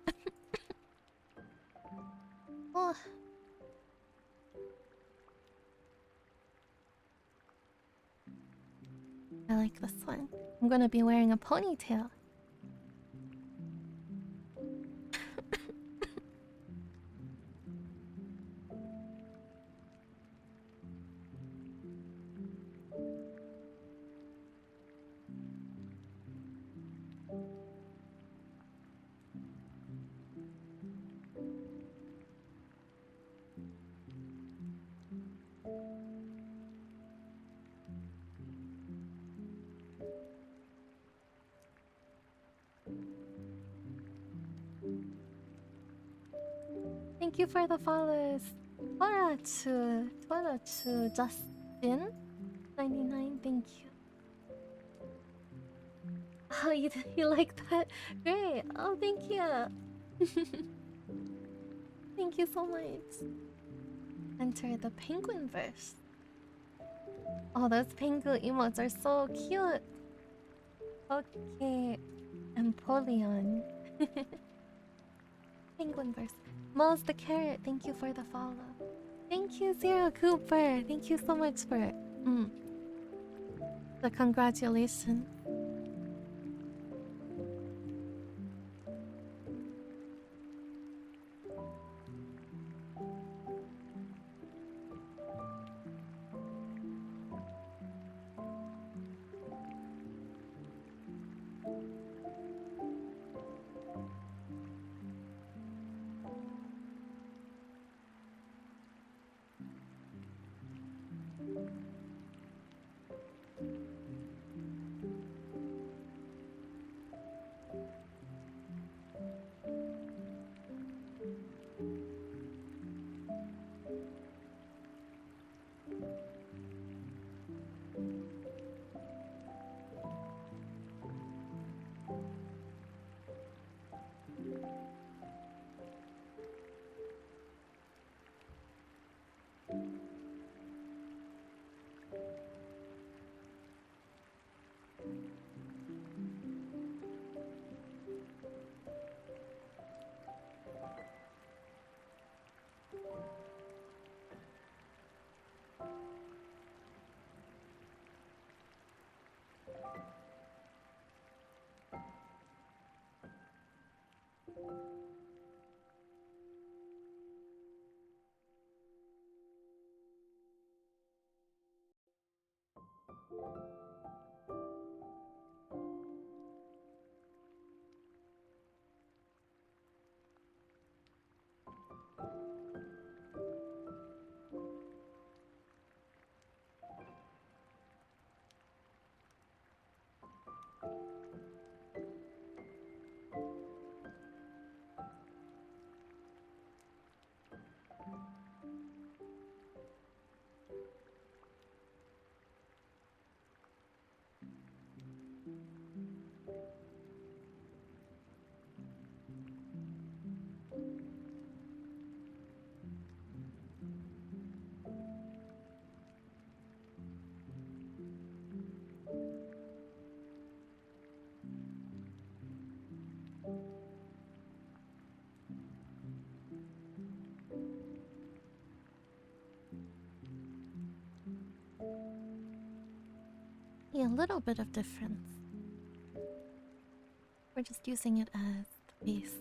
Oh. I like this one. I'm gonna be wearing a ponytail. Thank you for the follows. Tora to Justin 99. Thank you. Oh, you like that? Great. Oh, thank you. Thank you so much. Enter the penguin verse. Oh, those penguin emotes are so cute. Okay, Empoleon. Penguin verse. Moles the carrot. Thank you for the follow. Thank you, Zero Cooper. Thank you so much for the congratulations. Yeah, a little bit of difference. We're just using it as the base.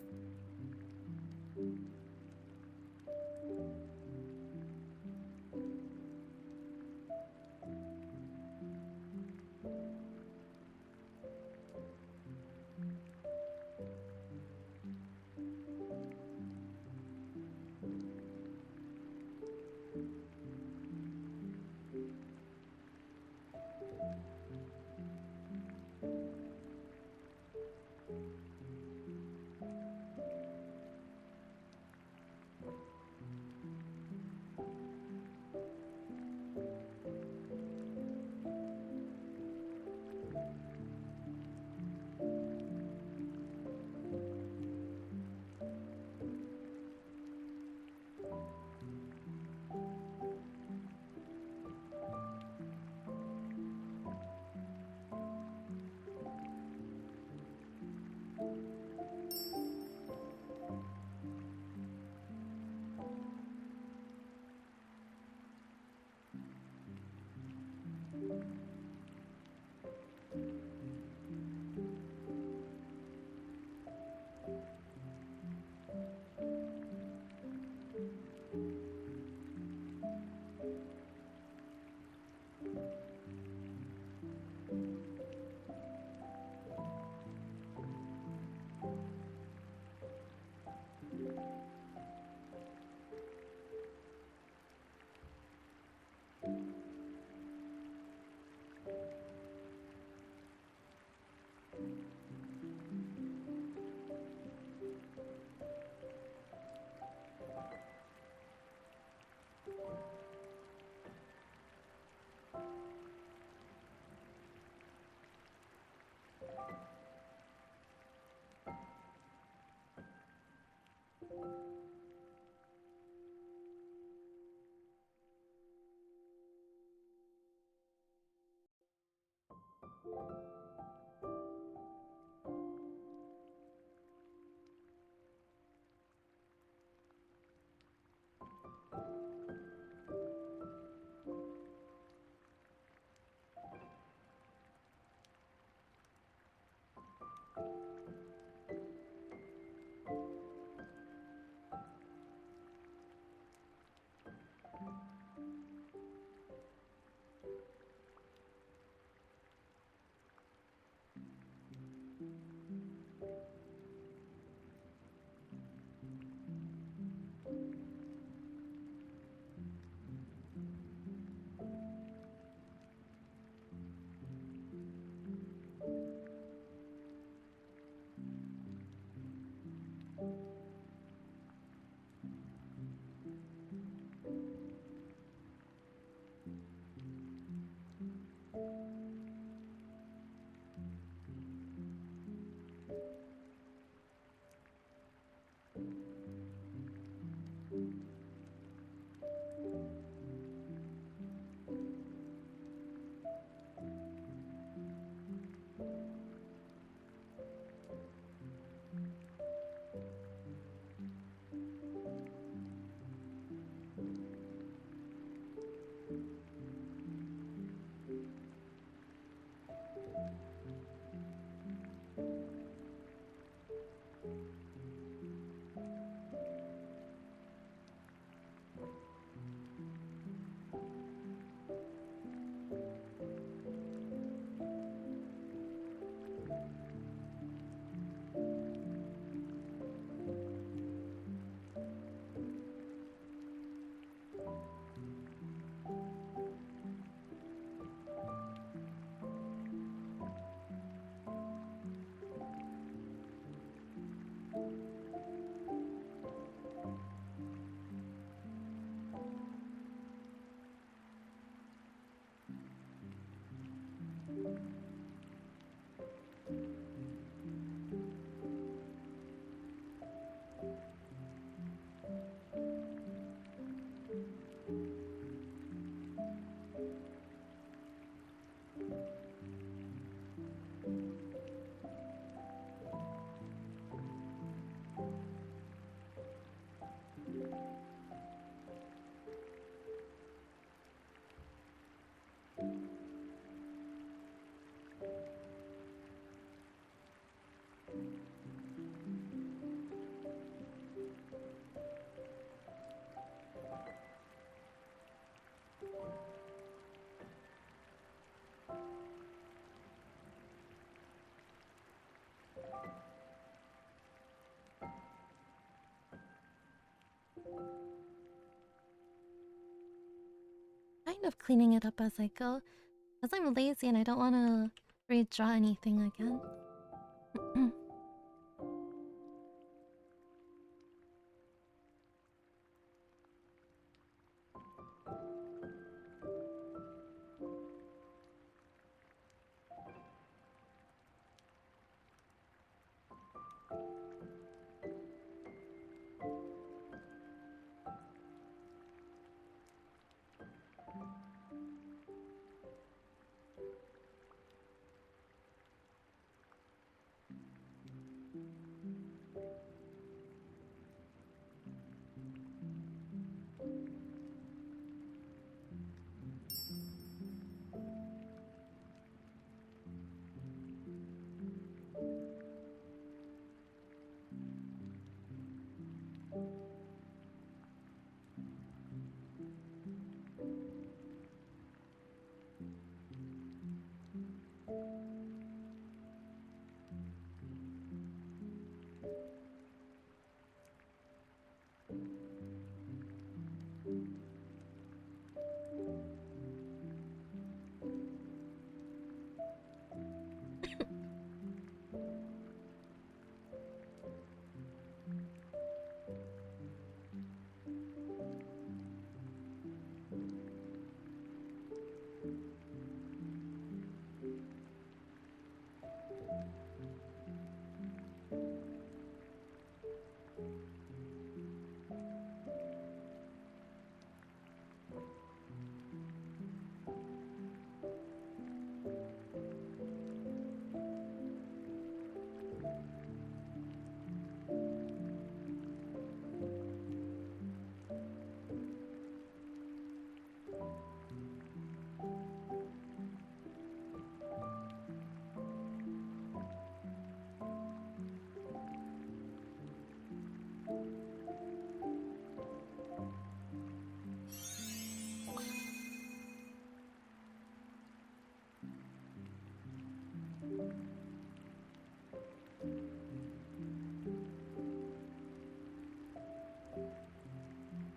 Kind of cleaning it up as I go, because I'm lazy and I don't want to redraw anything again.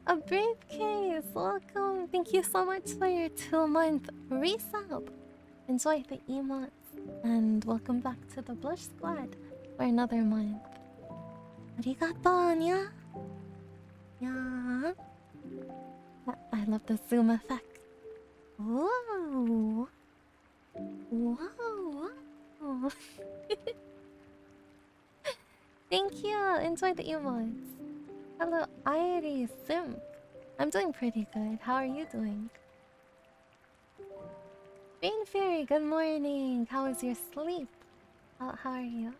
A briefcase! Welcome! Thank you so much for your 2-month resub! Enjoy the emotes, and welcome back to the Blush Squad for another month. Arigato, nya! Yeah. I love the zoom effect. Whoa! Wow! Wow. Thank you! Enjoy the emotes. Hello, Iris Sim. I'm doing pretty good. How are you doing? Rain Fairy, good morning. How was your sleep? How are you?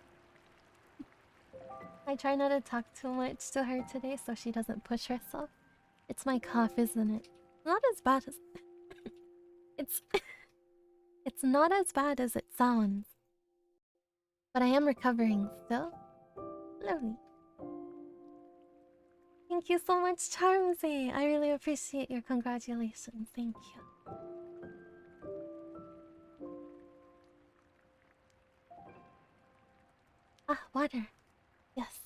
I try not to talk too much to her today so she doesn't push herself. It's my cough, isn't it? Not as bad as... it's... it's not as bad as it sounds. But I am recovering still. Lovely. Thank you so much, Charmsy. I really appreciate your congratulations. Thank you. Ah, water. Yes.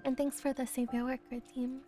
And thanks for the Savior Worker team.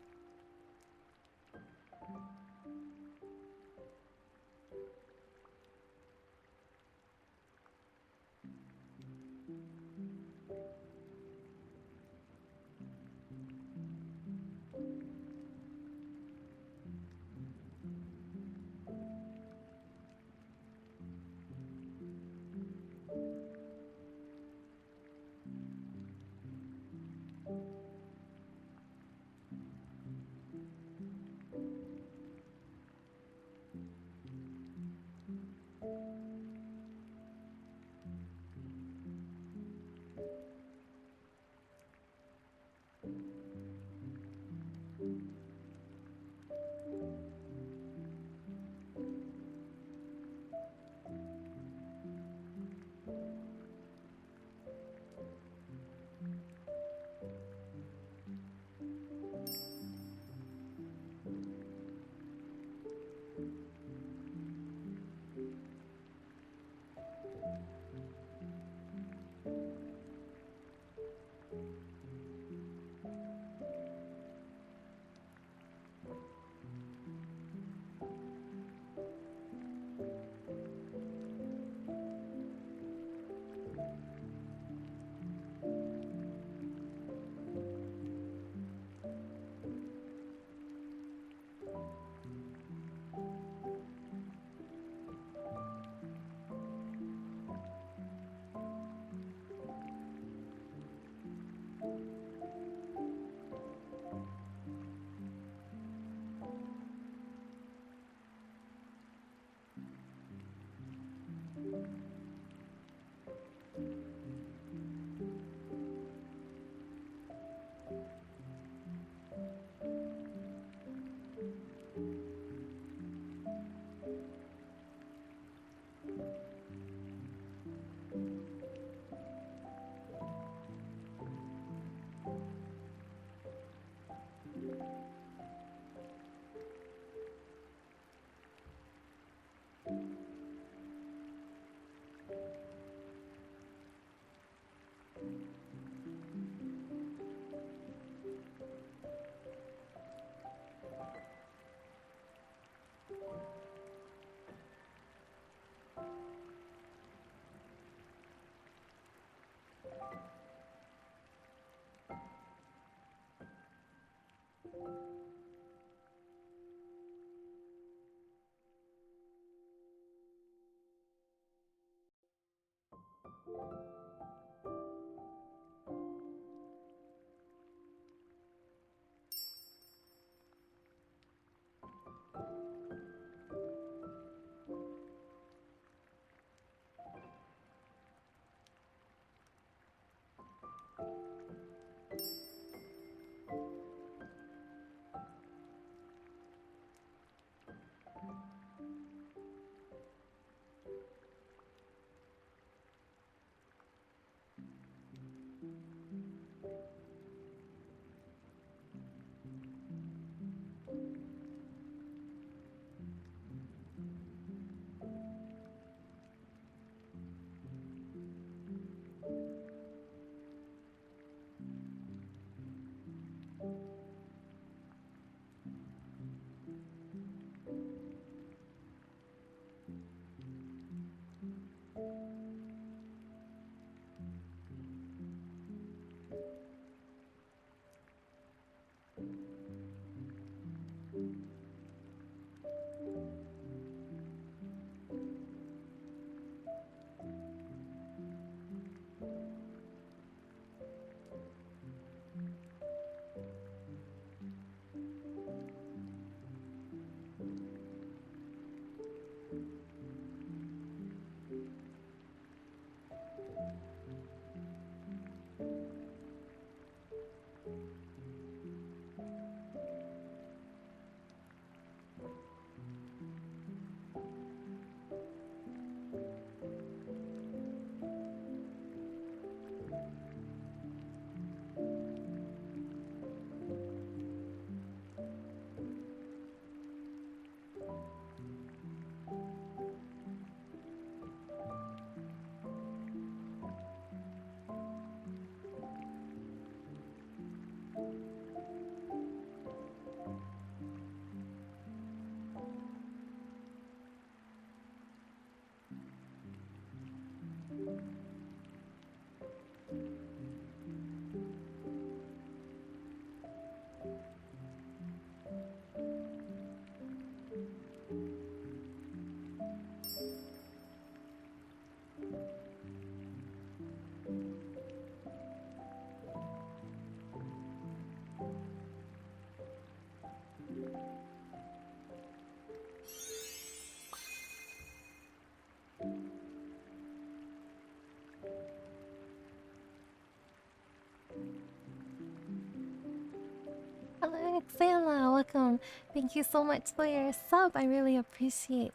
Hello, Xana, welcome. Thank you so much for your sub. I really appreciate.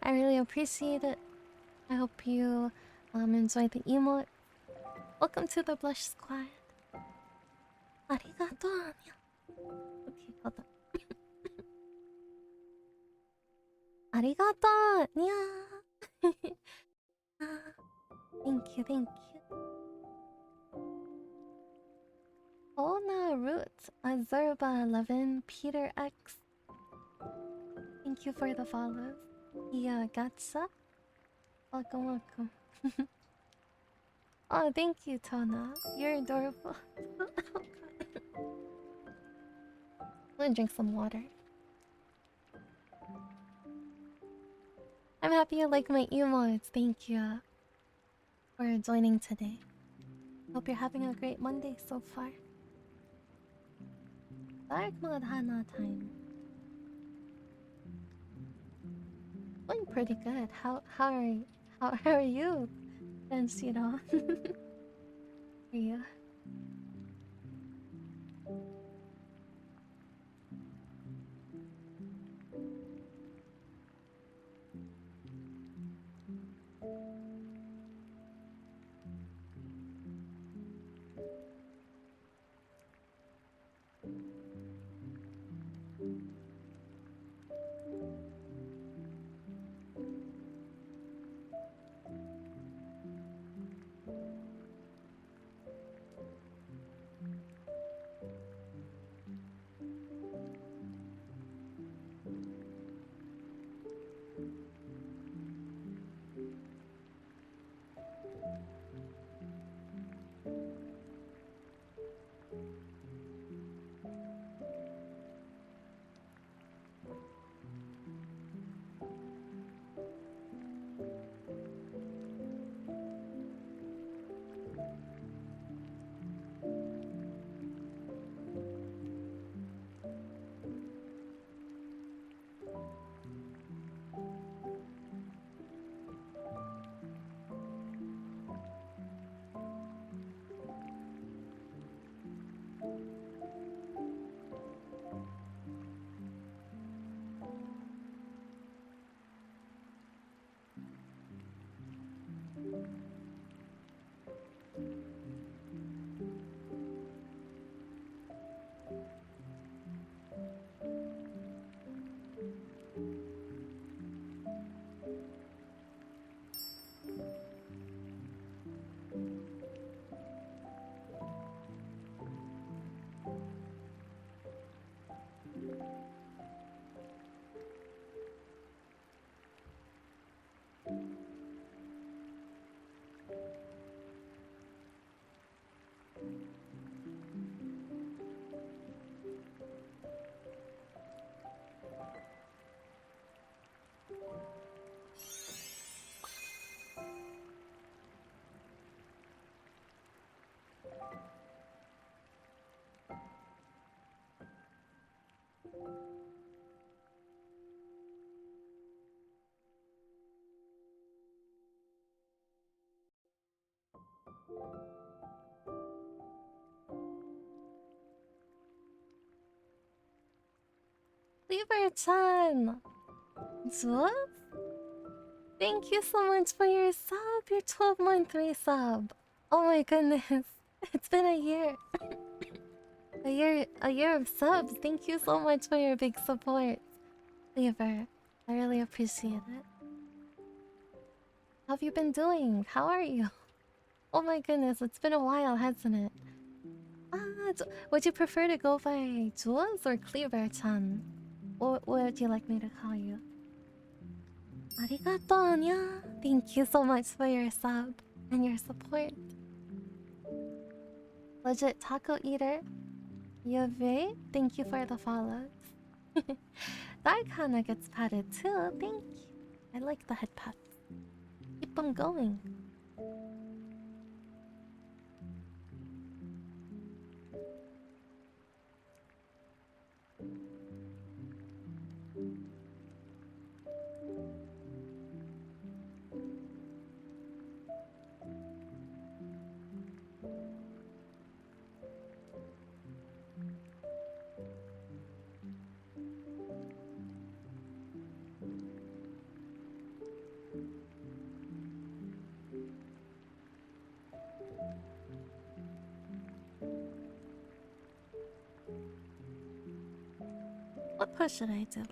I really appreciate it. I hope you enjoy the emote. Welcome to the Blush Squad. Arigato. Okay, hold on. Arigato. Nya. Thank you, thank you. Ona Root, Azurba 11, Peter X. Thank you for the follows. Yeah, Gatsa. Welcome, welcome. Oh, thank you, Tona. You're adorable. I'm gonna drink some water. I'm happy you like my emotes. Thank you for joining today. Hope you're having a great Monday so far. Dark mode Hana time. Going pretty good. How are you? Denshiro. Are you? Lieber-chan! What? Thank you so much for your sub, your 12-month resub. Oh my goodness. It's been a year. A year of subs. Thank you so much for your big support. Lieber, I really appreciate it. How have you been doing? How are you? Oh my goodness, it's been a while, hasn't it? Would you prefer to go by Jules or Kleber-chan? What would you like me to call you? Arigato, Anya. Thank you so much for your sub and your support. Legit taco eater. Yove, thank you for the follows. That kinda gets patted too, thank you. I like the head pats. Keep them going. What push should I do?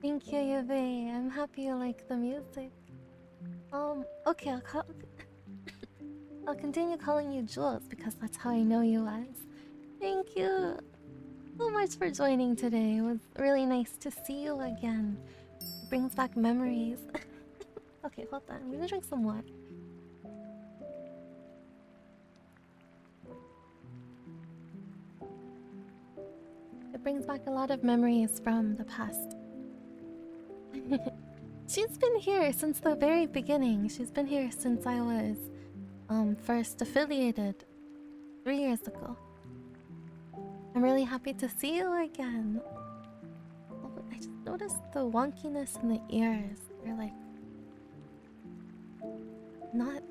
Thank you, Yubei. I'm happy you like the music. Okay, I'll continue calling you Jules because that's how I know you as. Thank you so much for joining today. It was really nice to see you again. It brings back memories. Okay, hold on. I'm gonna drink some water. It brings back a lot of memories from the past. She's been here since the very beginning. She's been here since I was first affiliated 3 years ago. I'm really happy to see you again. Oh, I just noticed the wonkiness in the ears. They're like not,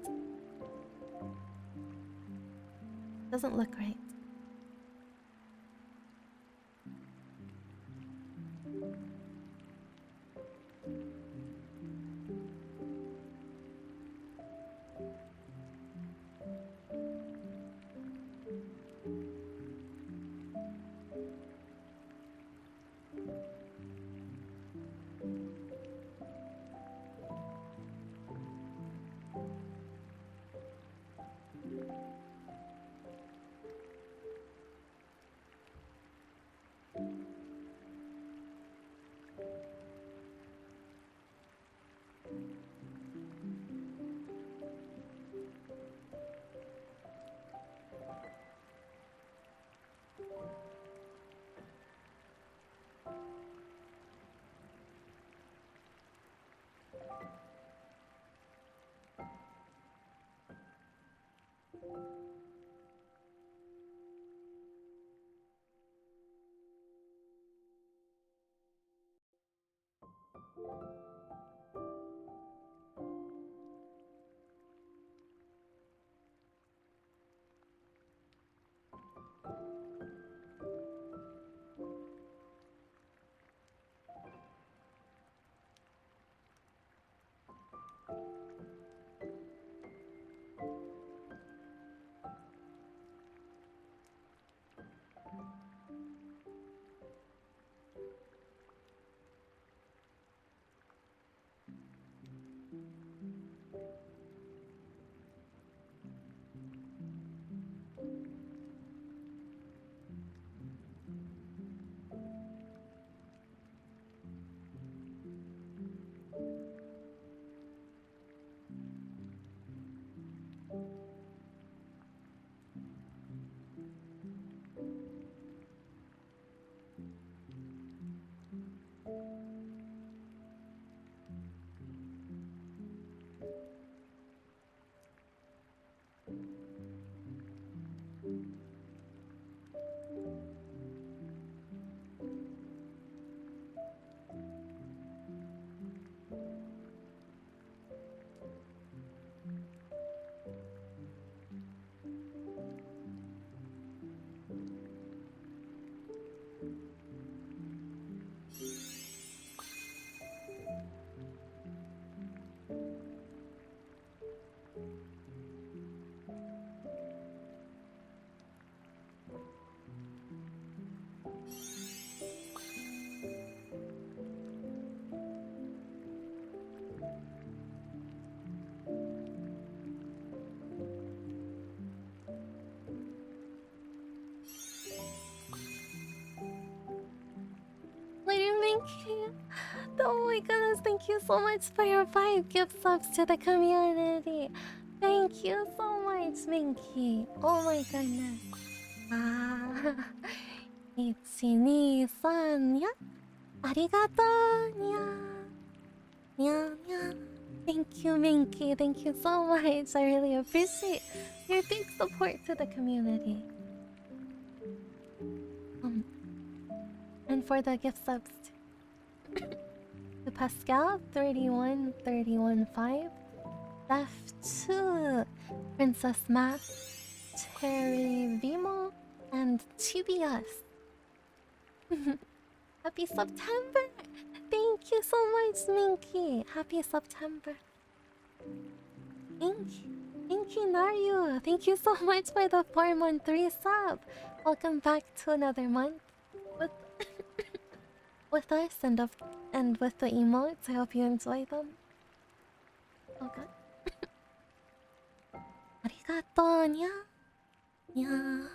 doesn't look right. Lady Minky, oh my goodness, thank you so much for your 5 gift subs to the community. Thank you so much, Minky. Oh my goodness. Ah, 1、2、3、にゃ。ありがとう、にゃ。にゃにゃ。Thank you, Minky. Thank you so much. I really appreciate your big support to the community. And for the gift subs to Pascal 31315, Def2, Princess Math, Terry Vimo, and Chibius. Happy September! Thank you so much, Minky. Happy September. Inky Naryu, thank you so much for the 4-month 3 sub. Welcome back to another month with with us and with the emotes. I hope you enjoy them. Oh god. Arigato, nya. Nya.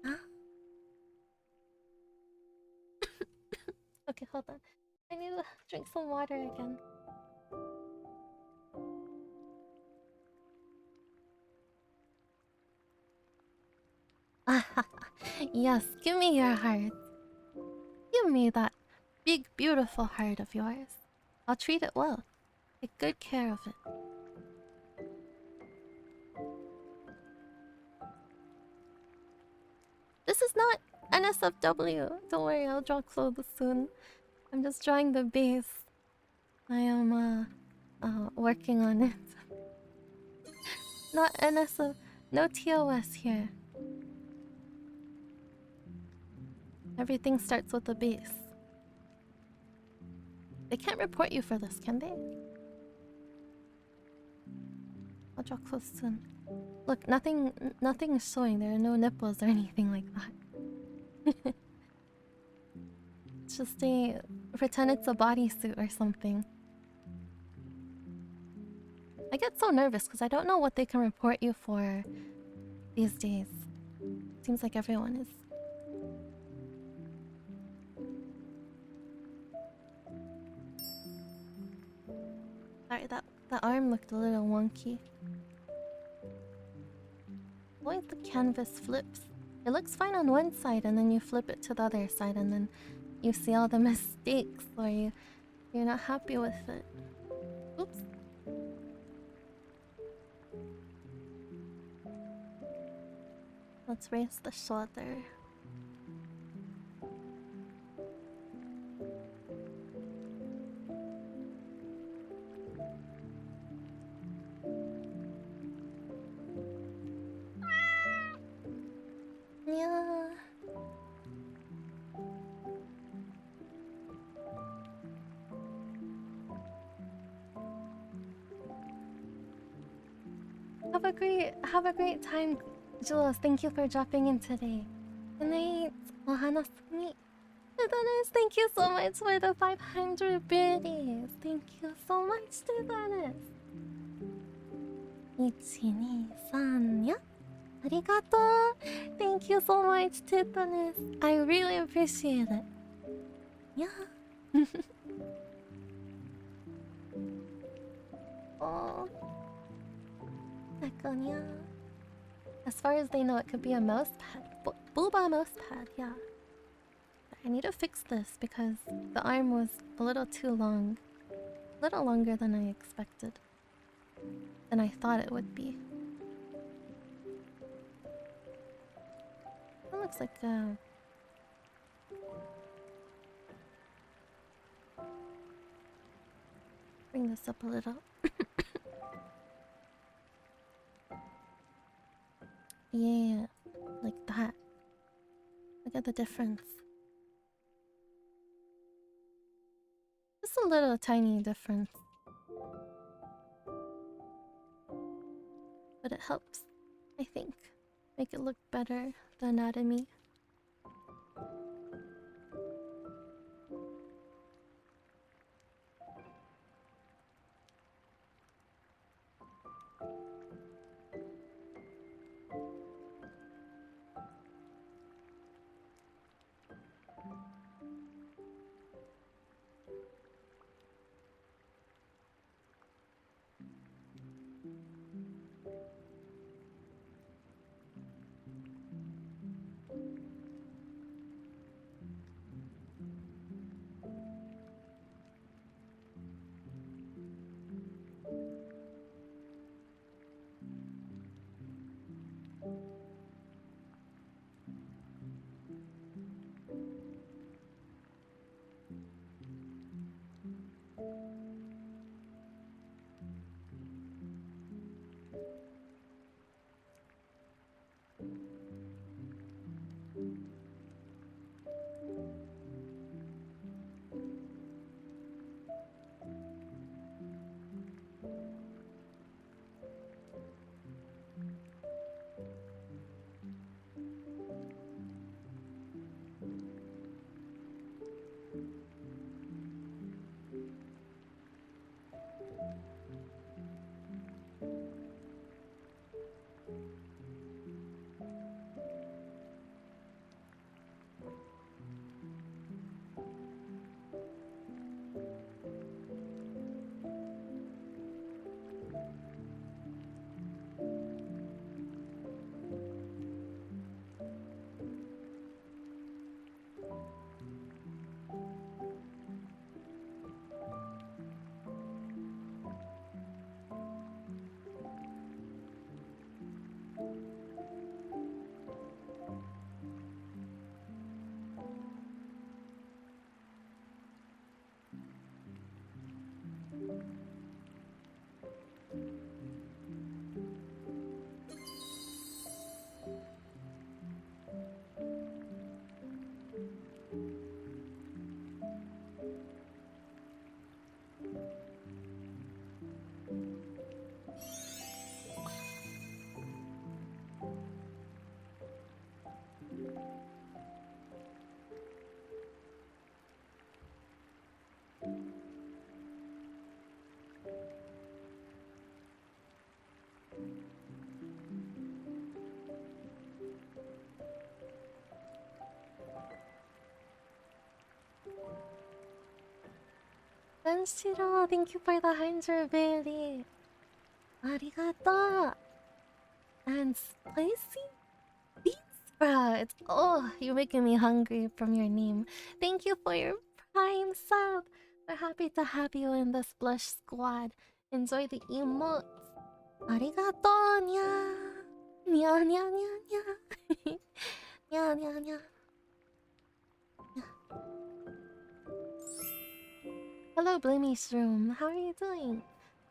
Huh? Okay, hold on. I need to drink some water again. Yes, give me your heart. Give me that big, beautiful heart of yours. I'll treat it well. Take good care of it. This is not NSFW. Don't worry, I'll draw clothes soon. I'm just drawing the base. I am working on it. Not NSF, no TOS here. Everything starts with a base. They can't report you for this, can they? I'll draw close soon. Look, nothing is showing. There are no nipples or anything like that. It's just pretend it's a bodysuit or something. I get so nervous because I don't know what they can report you for these days. Seems like everyone is. Sorry, that arm looked a little wonky. What if the canvas flips? It looks fine on one side and then you flip it to the other side and then you see all the mistakes or you're not happy with it. Oops. Let's raise the shoulder. Yeah. Have a great time, Jules. Thank you for dropping in today. Good night. Ohanasumi. Thank you so much for the 500 biddies. Thank you so much, Dennis. 123 yeah. Arigato. Thank you so much, Titanis. I really appreciate it. Yeah. Oh. Nekonya. As far as they know, it could be a mouse pad. Booba mouse pad, yeah. I need to fix this because the arm was a little too long. A little longer than I expected. Than I thought it would be. That looks like bring this up a little. Yeah, like that. Look at the difference. Just a little tiny difference. But it helps, I think. Make it look better, the anatomy. Danshiro, thank you for the 100 Arigato. And spicy bean sprouts. Oh, you're making me hungry from your name. Thank you for your prime sub. We're happy to have you in this blush squad. Enjoy the emotes. Arigato, nya. Nya, nya, nya, nya. Nya, nya, nya. Hello, Blamey Shroom. How are you doing?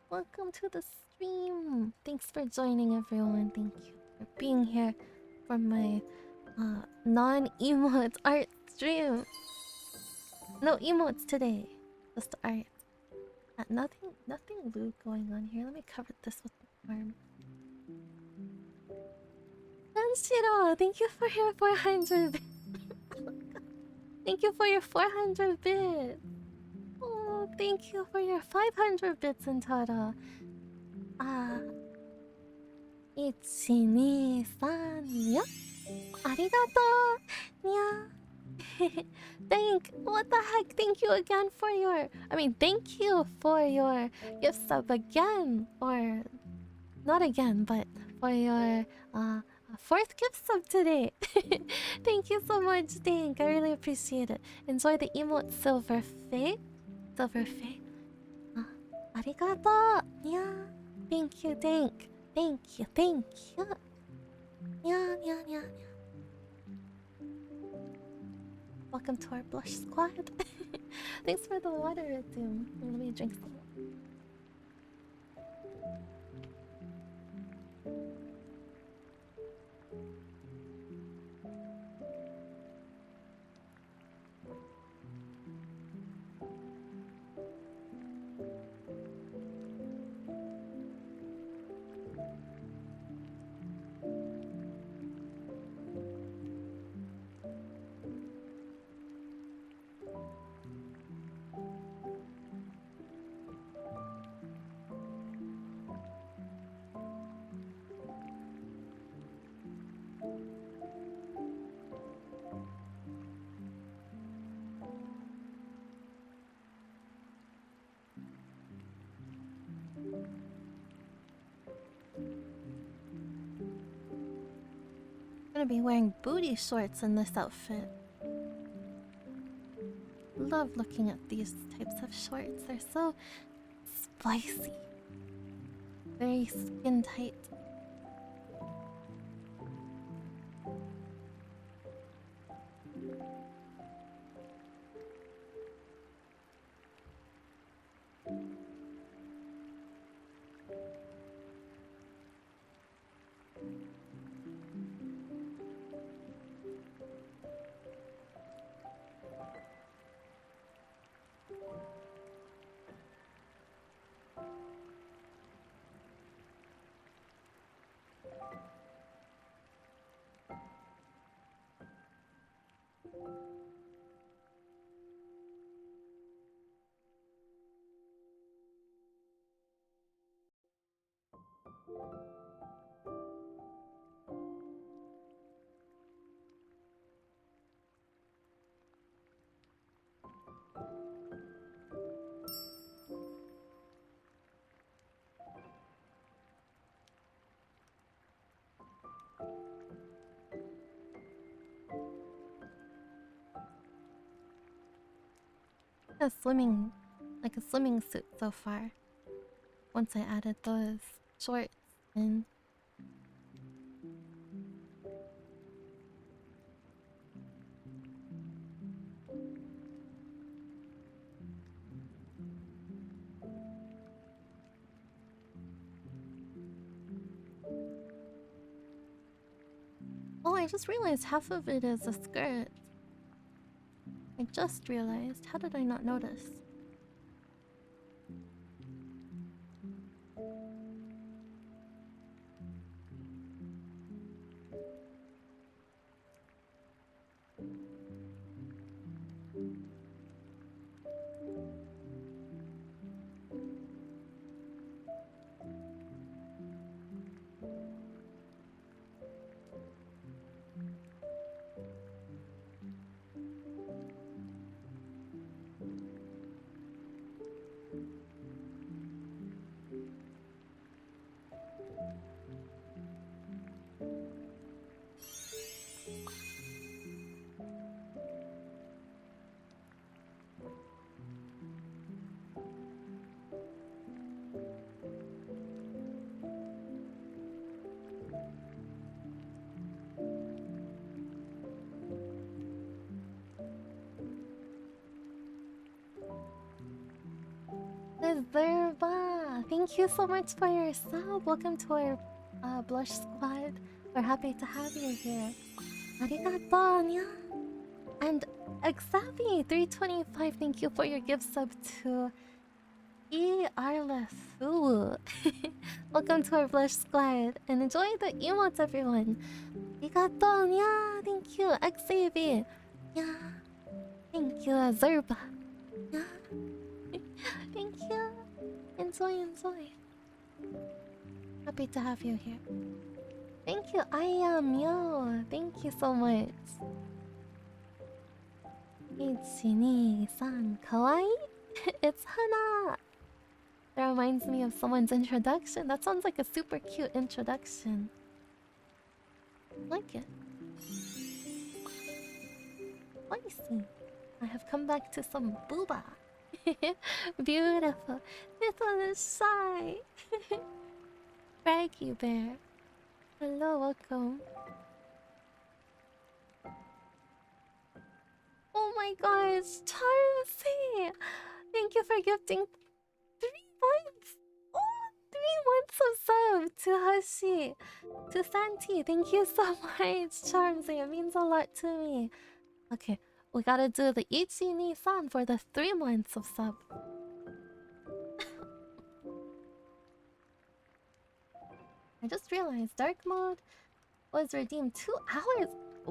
Welcome to the stream. Thanks for joining, everyone. Thank you for being here for my non-emotes art stream. No emotes today, just art. Nothing lewd going on here. Let me cover this with the arm. Danshiro, thank you for your 400 bits. Thank you for your 400 bits. Oh, thank you for your 500 bits in total. 1、2、3、4。ありがとう。にゃ。What the heck? Thank you again for your. Thank you for your gift sub again. Or not again, but for your fourth gift sub today. Thank you so much, Dink. I really appreciate it. Enjoy the emote Silver Fae. Silver Fae. Arigato. Yeah. Thank you, Dink. Thank you. Yeah. Welcome to our blush squad. Thanks for the water, Doom. Let me drink some. I'm gonna be wearing booty shorts in this outfit. Love looking at these types of shorts. They're so spicy. Very skin tight. Like a swimming suit so far. Once I added those shorts in. Oh, I just realized half of it is a skirt. I just realized. How did I not notice? Zerba! Thank you so much for your sub. Welcome to our Blush Squad. We're happy to have you here. Arigato, nya. And Xavi325, thank you for your gift sub to Arlefu. Welcome to our Blush Squad. And enjoy the emotes, everyone. Arigato, nya. Thank you, Xavi. Yeah. Thank you, Zerba. Yeah. Thank you. Enjoy, enjoy. Happy to have you here. Thank you, I am yo. Thank you so much. 1,2,3 kawaii? It's Hana. That reminds me of someone's introduction. That sounds like a super cute introduction. I like it. Spicy. I have come back to some booba. Beautiful. This one is shy. Braggy bear. Hello, welcome. Oh my gosh, Charmsy! Thank you for gifting 3 months! Oh, 3 months of sub to Hashi. To Santi, thank you so much, Charmsy. It means a lot to me. Okay, we gotta do the Ichi-ni-san for the 3 months of sub. I just realized dark mode was redeemed 2 hours.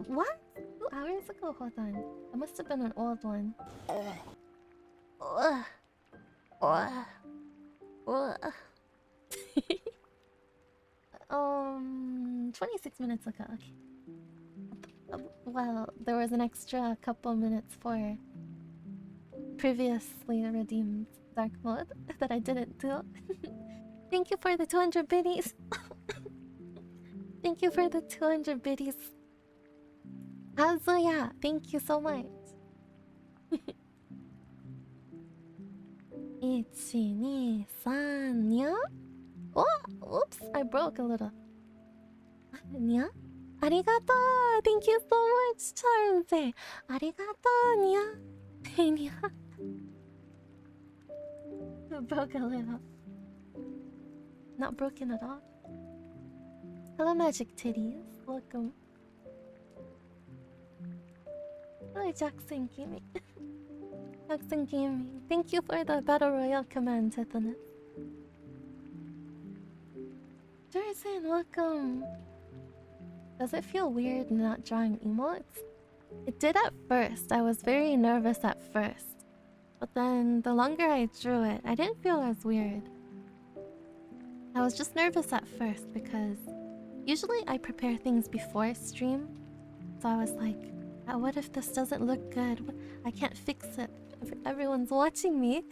What? 2 hours ago? Hold on. That must have been an old one. Ugh. Ugh. Ugh. 26 minutes ago. Okay. Well, there was an extra couple minutes for previously redeemed dark mode that I didn't do. Thank you for the 200 biddies. Thank you for the 200 biddies. Kazuya, thank you so much. 1, 2, 3, nya? Oh, oops, I broke a little. Nya? Arigato! Thank you so much, Charles. Arigato, nya? Nya? I broke a little. Not broken at all. Hello, Magic Titties. Welcome. Hello, Jackson Gaming. Jackson Gaming. Thank you for the Battle Royale command, Tithonus. Jerson, welcome. Does it feel weird not drawing emotes? It did at first. I was very nervous at first. But then, the longer I drew it, I didn't feel as weird. I was just nervous at first because usually I prepare things before stream. So I was like, what if this doesn't look good? I can't fix it. Everyone's watching me.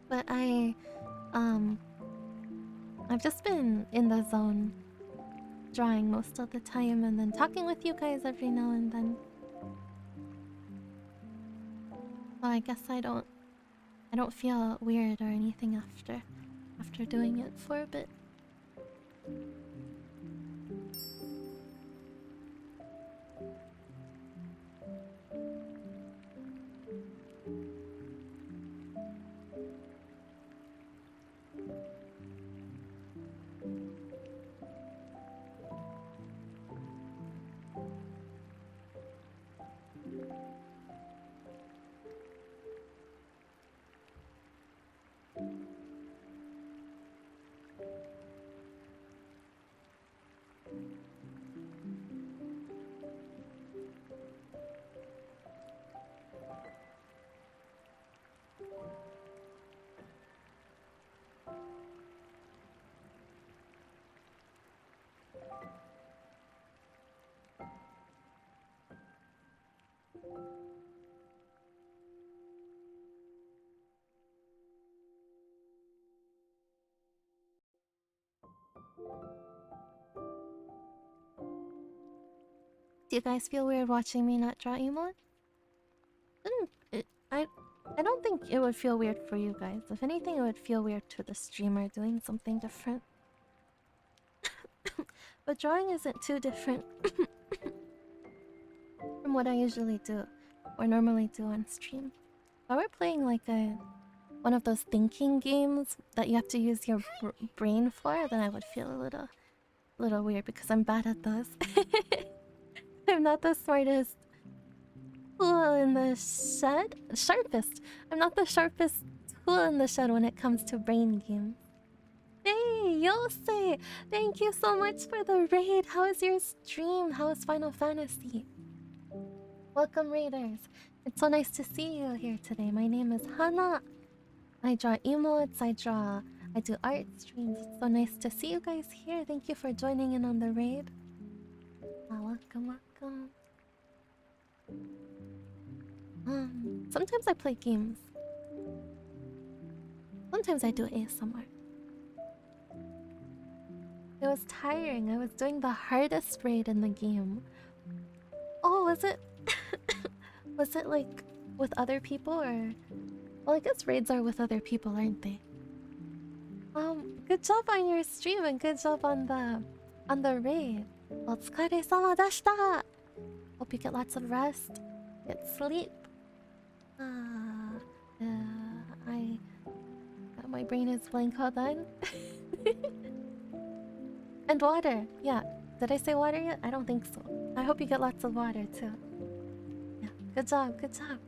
But I've just been in the zone drawing most of the time and then talking with you guys every now and then. So I guess I don't feel weird or anything after doing it for a bit. Do you guys feel weird watching me not draw emote? I don't think it would feel weird for you guys. If anything, it would feel weird to the streamer doing something different. But drawing isn't too different from what I usually do or normally do on stream. I were playing like one of those thinking games that you have to use your brain for, then I would feel a little weird because I'm bad at those. I'm not the smartest tool in the shed. Sharpest. I'm not the sharpest tool in the shed when it comes to brain games. Hey, Yosei! Thank you so much for the raid. How is your stream? How is Final Fantasy? Welcome, raiders. It's so nice to see you here today. My name is Hana. I draw emotes. I do art streams. It's so nice to see you guys here. Thank you for joining in on the raid. Welcome, welcome. Sometimes I play games. Sometimes I do ASMR. It was tiring. I was doing the hardest raid in the game. Oh, was it? Was it like with other people or? Well, I guess raids are with other people, aren't they? Good job on your stream and good job on the raid. Otsukare-sama deshita. Hope you get lots of rest. Get sleep. My brain is blank. Hold on. And water. Yeah. Did I say water yet? I don't think so. I hope you get lots of water too. Yeah. Good job. Good job.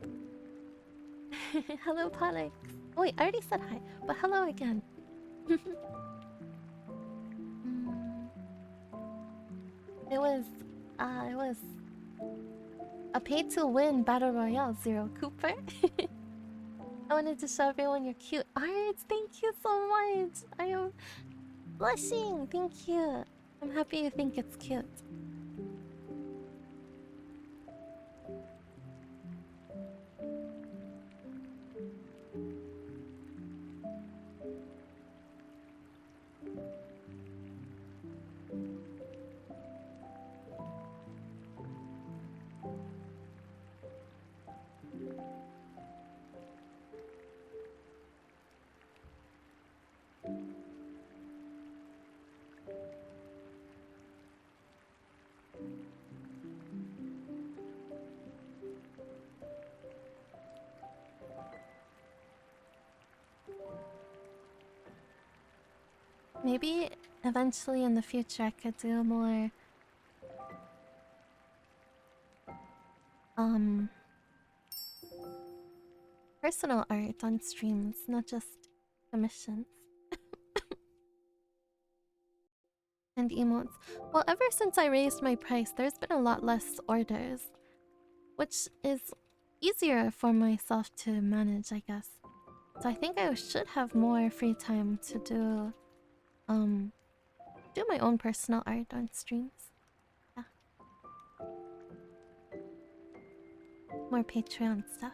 Hello, Polix. Oh, wait, I already said hi, but hello again. It was a pay-to-win battle royale, Zero Cooper. I wanted to show everyone your cute art. Thank you so much. I am blushing. Thank you. I'm happy you think it's cute. Maybe eventually in the future I could do more personal art on streams, not just commissions. And emotes. Well, ever since I raised my price, there's been a lot less orders, which is easier for myself to manage, I guess. So I think I should have more free time to do my own personal art on streams. Yeah. More Patreon stuff.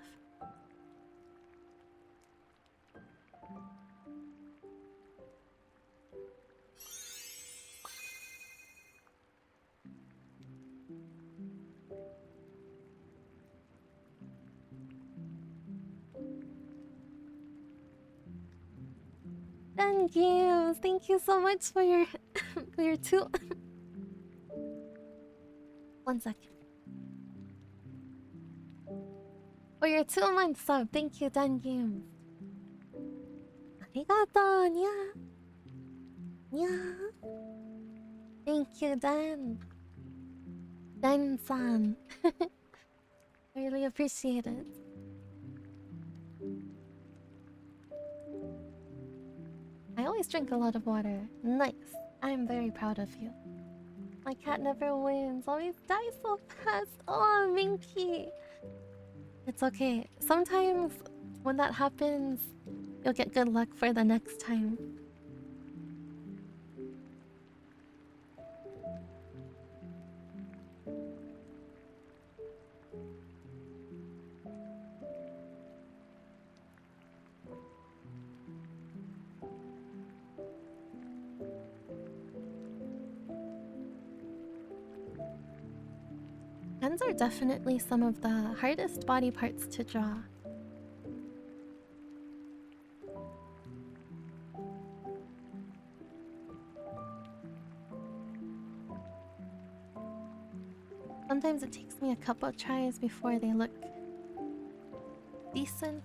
Thank you. Thank you so much for your for your two. 1 second. For your 2 month sub. Thank you, Dan Games. Arigato, nya. Nya. Thank you, Dan. Dan-san. I really appreciate it. I always drink a lot of water. Nice. I'm very proud of you. My cat never wins. Always dies so fast. Oh, Minky. It's okay. Sometimes when that happens, you'll get good luck for the next time. Hands are definitely some of the hardest body parts to draw. Sometimes it takes me a couple tries before they look decent.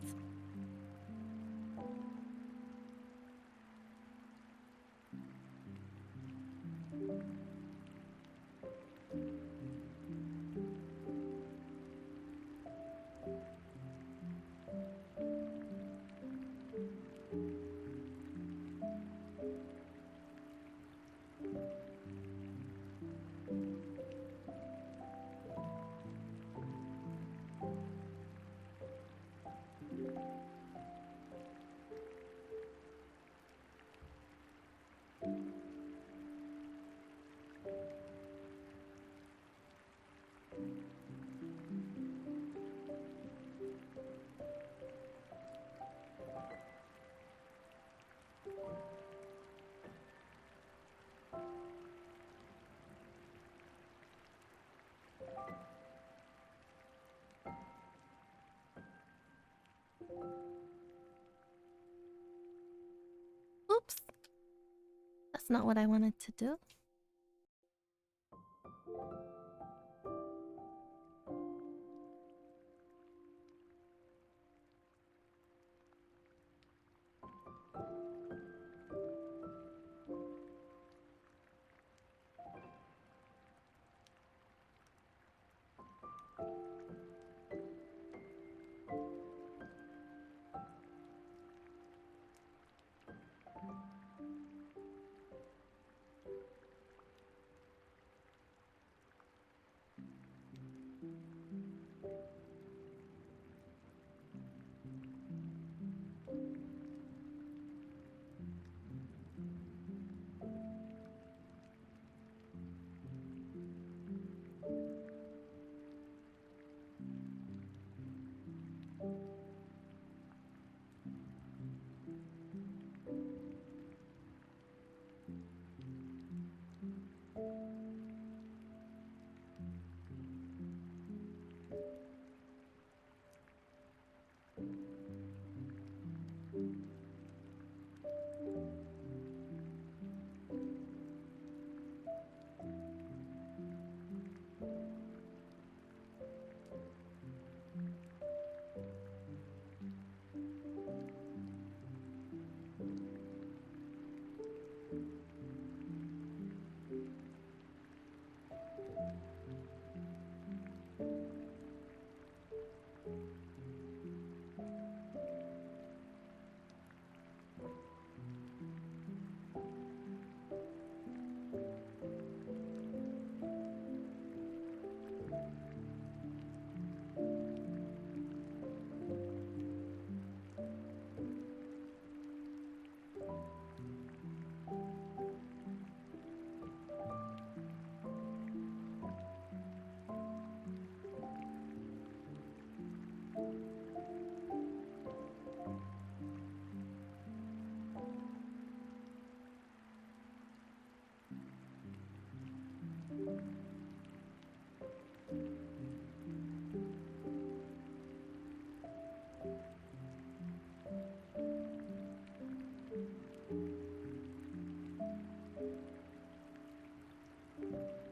Oops. That's not what I wanted to do.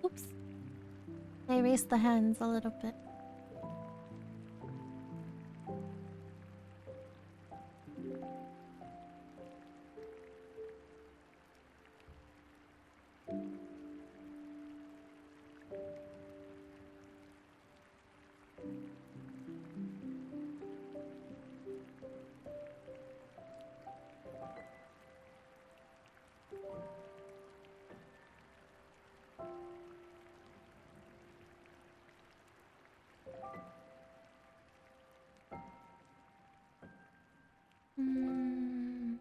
Oops. I raised the hands a little bit. Mm.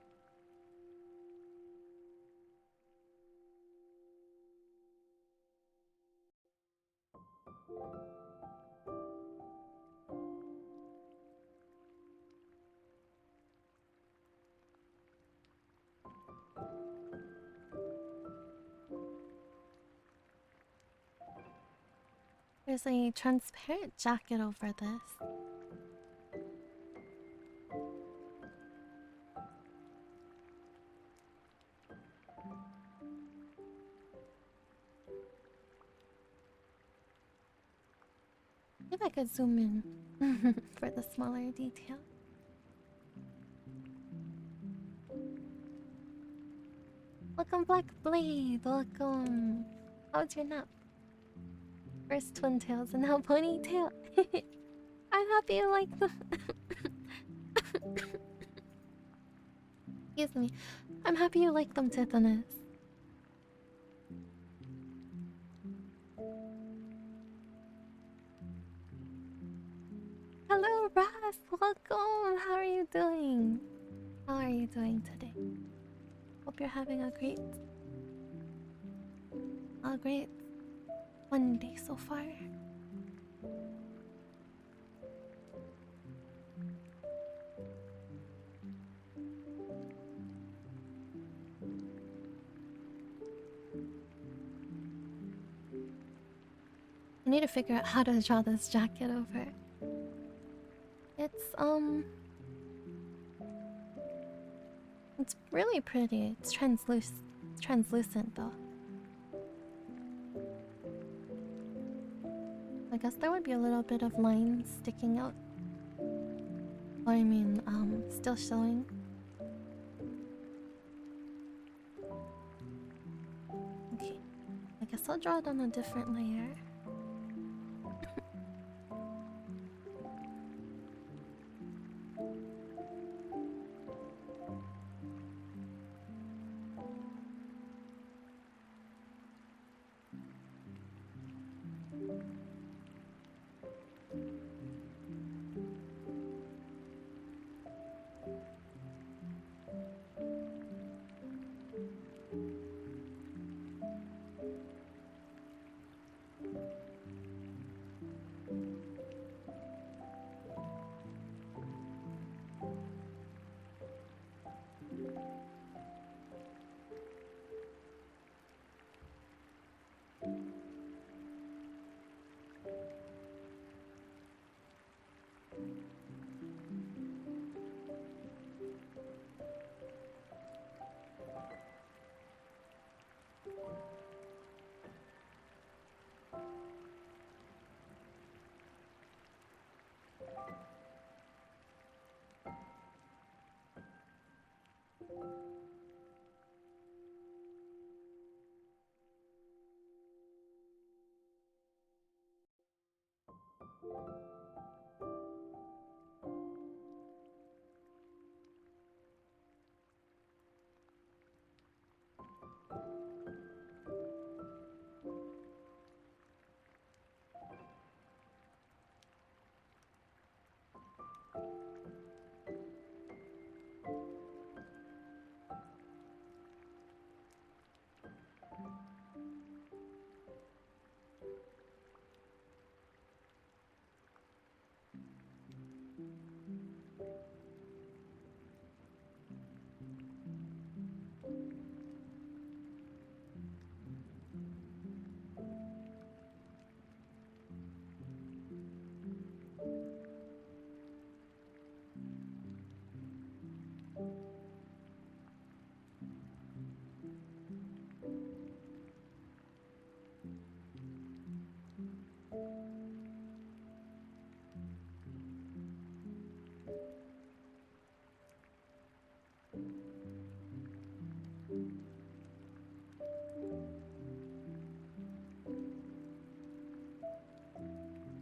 There's a transparent jacket over this. Maybe I could zoom in. for the smaller detail. Welcome, Black Blade. Welcome. How's your nap? First twin tails and now ponytail. I'm happy you like them. Excuse me. I'm happy you like them, Tithonus. Hello, Ras. Welcome. How are you doing? How are you doing today? Hope you're having a great one day so far. I need to figure out how to draw this jacket over. It's really pretty. It's translucent though. I guess there would be a little bit of lines sticking out. Or I mean, still showing. Okay. I guess I'll draw it on a different layer.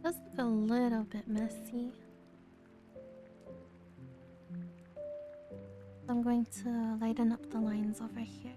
Does look a little bit messy. I'm going to lighten up the lines over here.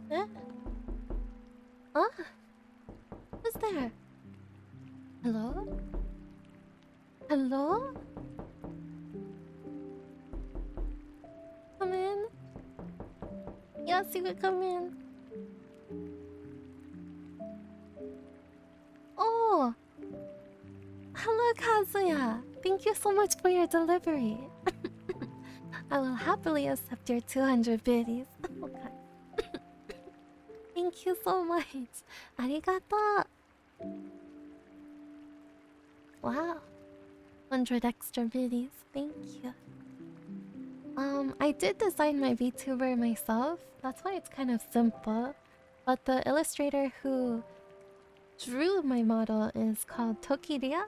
Eh? Huh? Who's there? Hello? Hello? Hello? Come in. Yes, you could come in. Oh! Hello, Kazuya! Thank you so much for your delivery. I will happily accept your 200 biddies. Oh god. Thank you so much. Arigato. Wow. 100 extra biddies. Thank you. I did design my VTuber myself. That's why it's kind of simple. But the illustrator who drew my model is called Tokiria.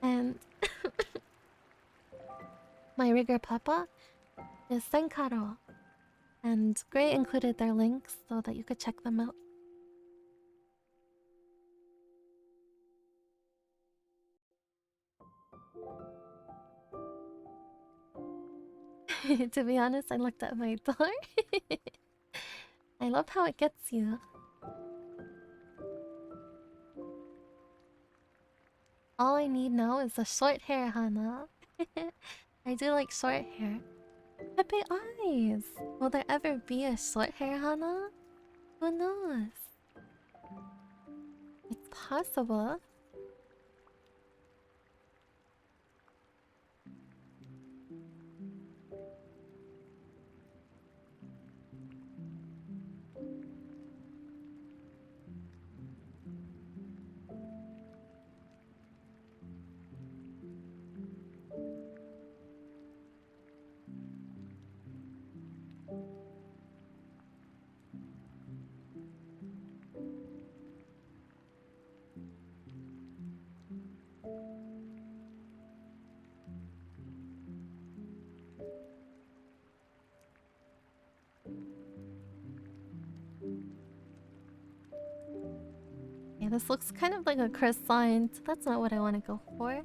And my rigger papa is Senkaro. And Gray included their links so that you could check them out. To be honest, I looked at my door. I love how it gets you. All I need now is a short hair, Hana. I do like short hair. Pepe eyes! Will there ever be a short hair, Hana? Who knows? It's possible. Yeah, this looks kind of like a croissant. That's not what I want to go for.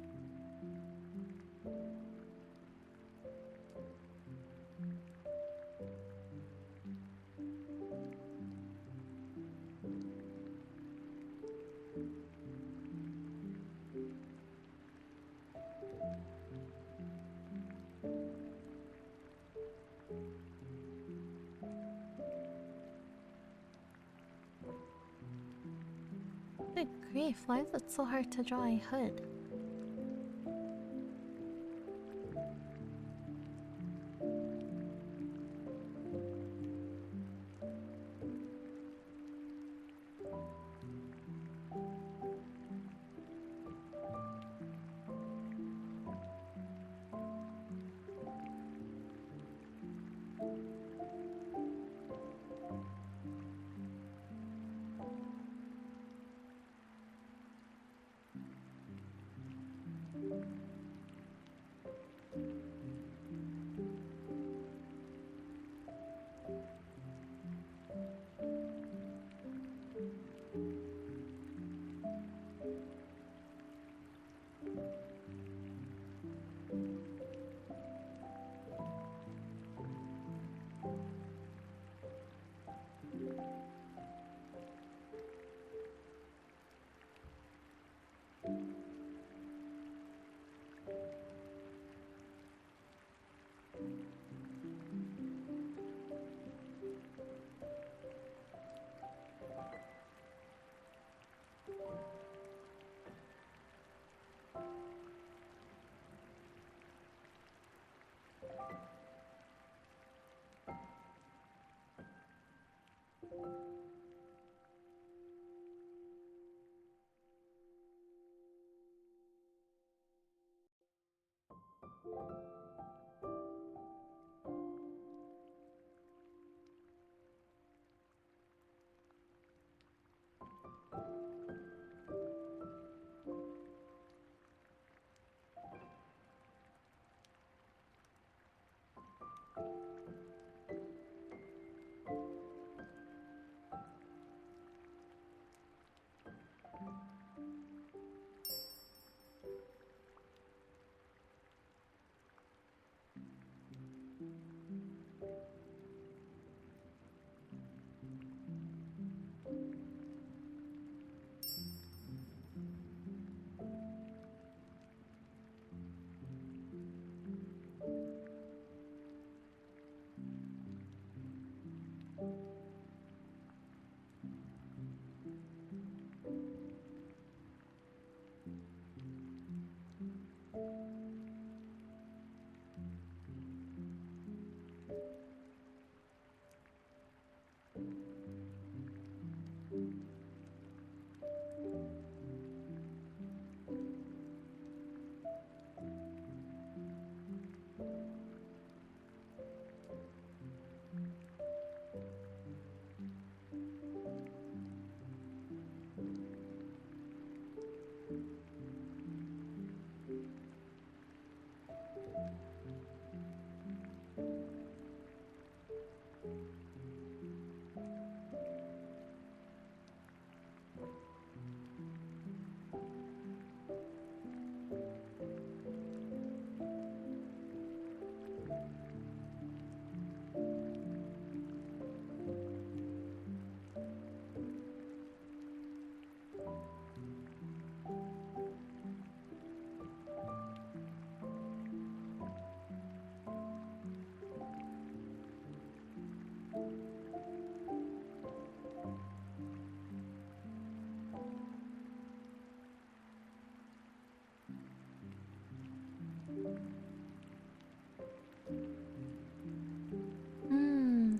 Good grief, why is it so hard to draw a hood?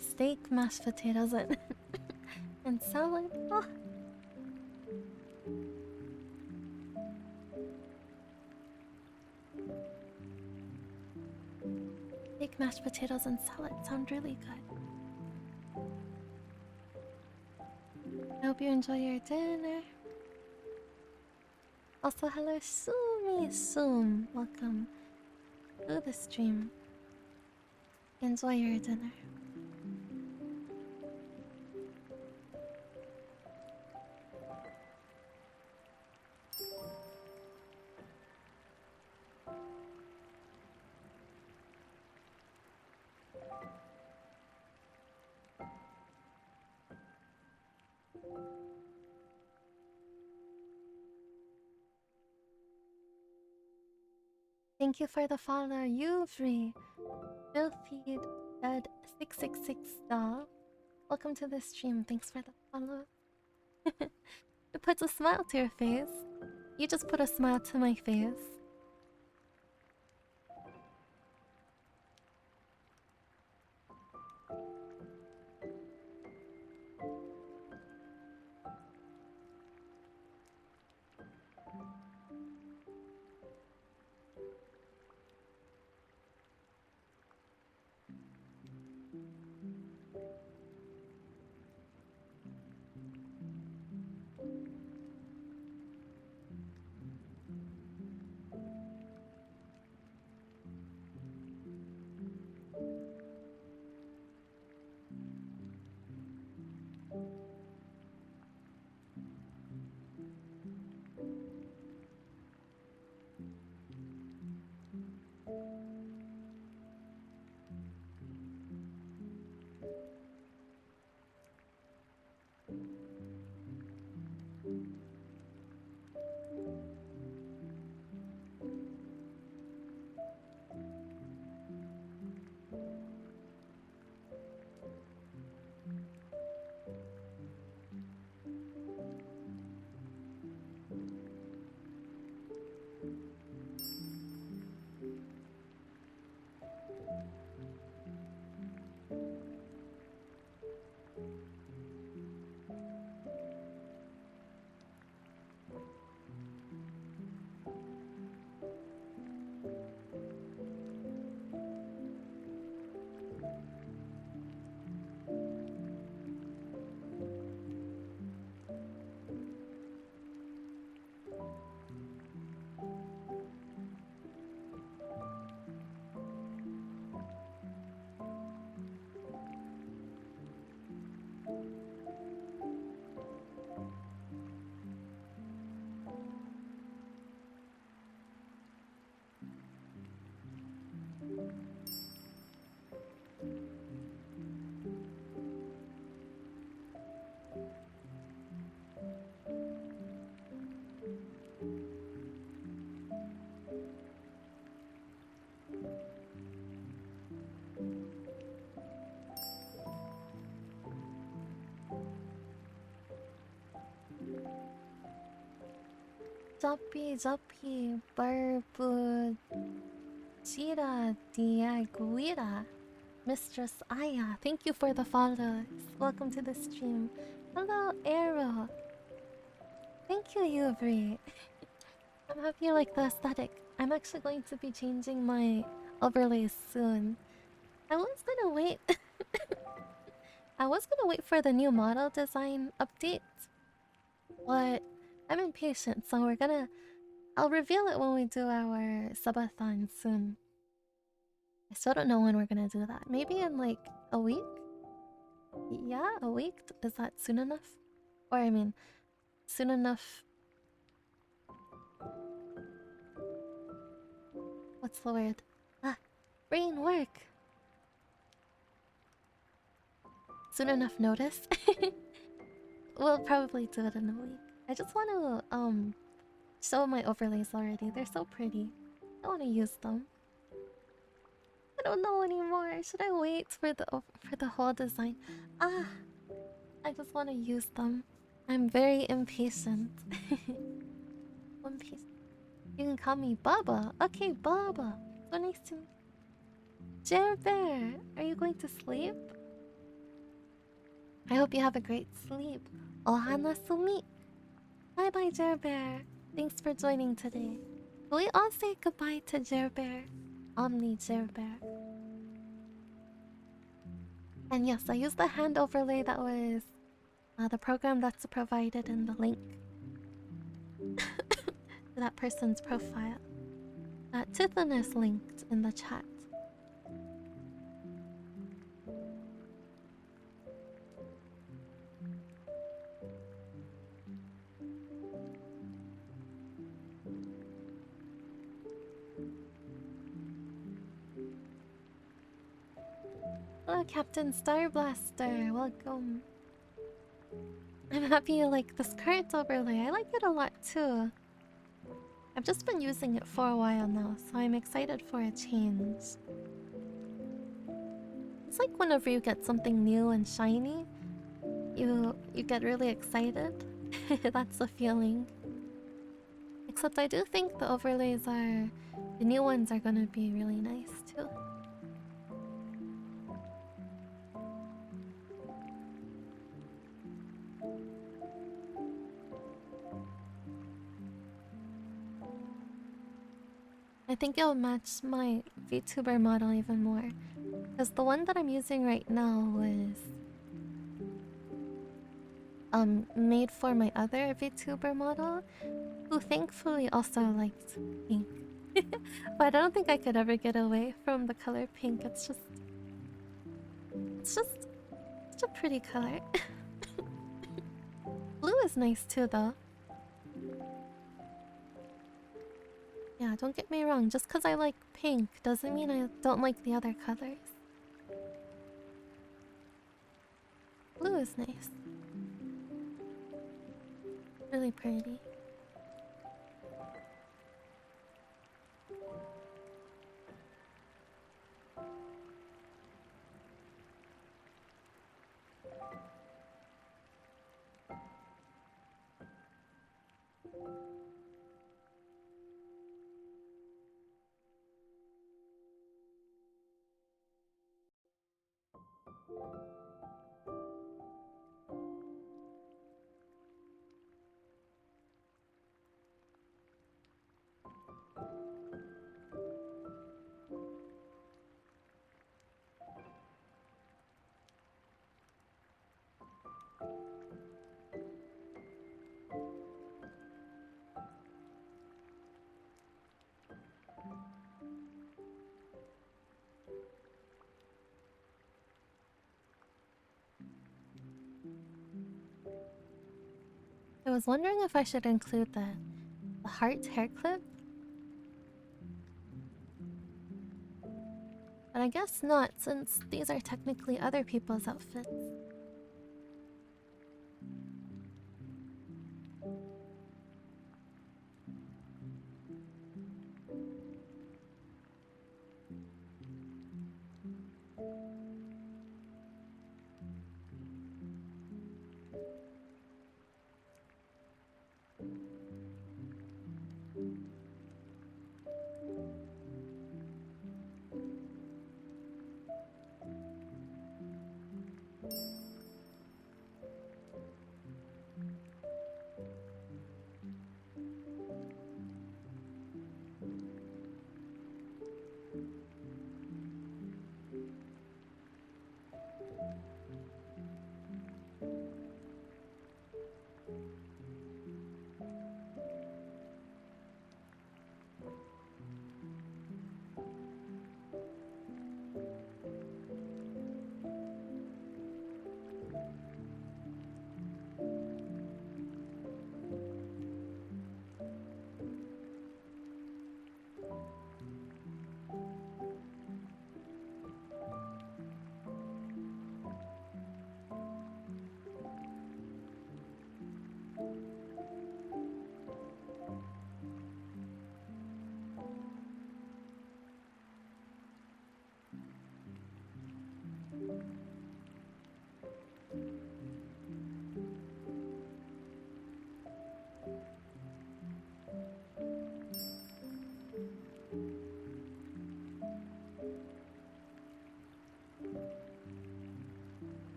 Steak, mashed potatoes, and and salad. Oh. Steak, mashed potatoes, and salad sound really good. I hope you enjoy your dinner. Also, hello, Sumi Sum. Welcome to the stream. Enjoy your dinner. Thank you for the follow, Yuvri. Filthy Dead 666 doll. Welcome to the stream. Thanks for the follow. It puts a smile to your face. You just put a smile to my face. Zoppy Barbu Chira Diaguira. Mistress Aya, thank you for the follows. Welcome to the stream. Hello, Arrow. Thank you, Yubri. I'm happy you like the aesthetic. I'm actually going to be changing my overlays soon. I was gonna wait. I was gonna wait for the new model design update, but I'm impatient, so I'll reveal it when we do our subathon soon. I still don't know when we're gonna do that. Maybe in like a week? Yeah, a week? Is that soon enough? Or I mean, soon enough. What's the word? Ah, brain work. Soon enough notice. We'll probably do it in a week. I just want to show my overlays already. They're so pretty. I want to use them. I don't know anymore. Should I wait for the whole design? Ah, I just want to use them. I'm very impatient. One piece. You can call me Baba. Okay, Baba. So nice to meet you. Jer Bear, are you going to sleep? I hope you have a great sleep. Ohana sumi. Bye bye, Jer Bear. Thanks for joining today. Will we all say goodbye to Jer Bear? Omni Jer Bear. And yes, I used the hand overlay that was the program that's provided in the link to that person's profile. Tithan is linked in the chat. Hello, Captain Starblaster. Welcome. I'm happy you like this current overlay. I like it a lot too. I've just been using it for a while now, so I'm excited for a change. It's like whenever you get something new and shiny, you get really excited. That's the feeling. Except I do think the new ones are gonna be really nice too. I think it'll match my VTuber model even more. Because the one that I'm using right now was made for my other VTuber model, who thankfully also liked pink. But I don't think I could ever get away from the color pink. It's just such a pretty color. Blue is nice too, though. Yeah, don't get me wrong. Just because I like pink doesn't mean I don't like the other colors. Blue is nice. Really pretty. I was wondering if I should include the heart hair clip. But I guess not, since these are technically other people's outfits.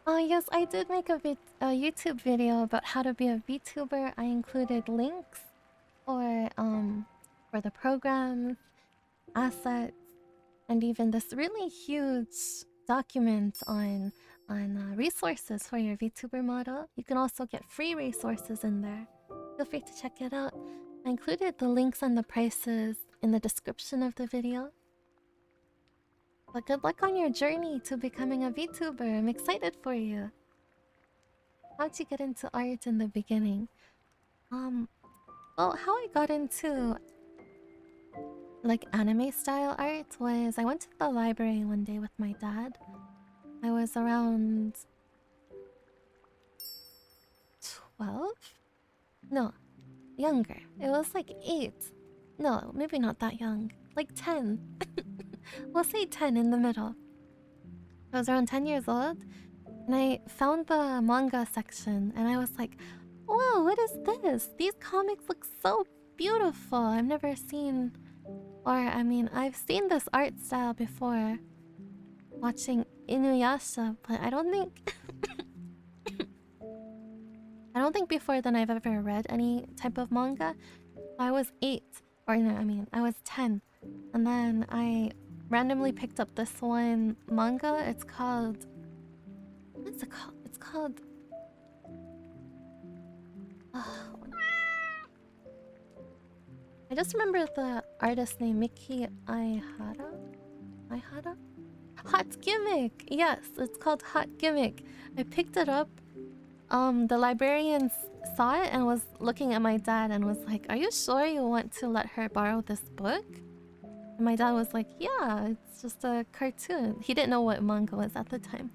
Oh yes, I did make a YouTube video about how to be a VTuber. I included links for for the programs, assets, and even this really huge document on resources for your VTuber model. You can also get free resources in there. Feel free to check it out. I included the links and the prices in the description of the video. But good luck on your journey to becoming a VTuber. I'm excited for you. How'd you get into art in the beginning? Well, how I got into like anime style art was I went to the library one day with my dad. I was around 12? No, younger. It was like 8. No, maybe not that young. Like 10. We'll say 10 in the middle. I was around 10 years old and I found the manga section and I was like, whoa, what is this? These comics look so beautiful. I've never seen, or I mean, I've seen this art style before watching Inuyasha, but I don't think I don't think before then I've ever read any type of manga. I was 8, or no, I mean, I was 10, and then I randomly picked up this one manga. It's called, what's it called? It's called. I just remember the artist name, Miki Aihara. Aihara? Hot Gimmick. Yes, it's called Hot Gimmick. I picked it up. The librarian saw it and was looking at my dad and was like, "Are you sure you want to let her borrow this book?" And my dad was like, "Yeah, it's just a cartoon." He didn't know what manga was at the time.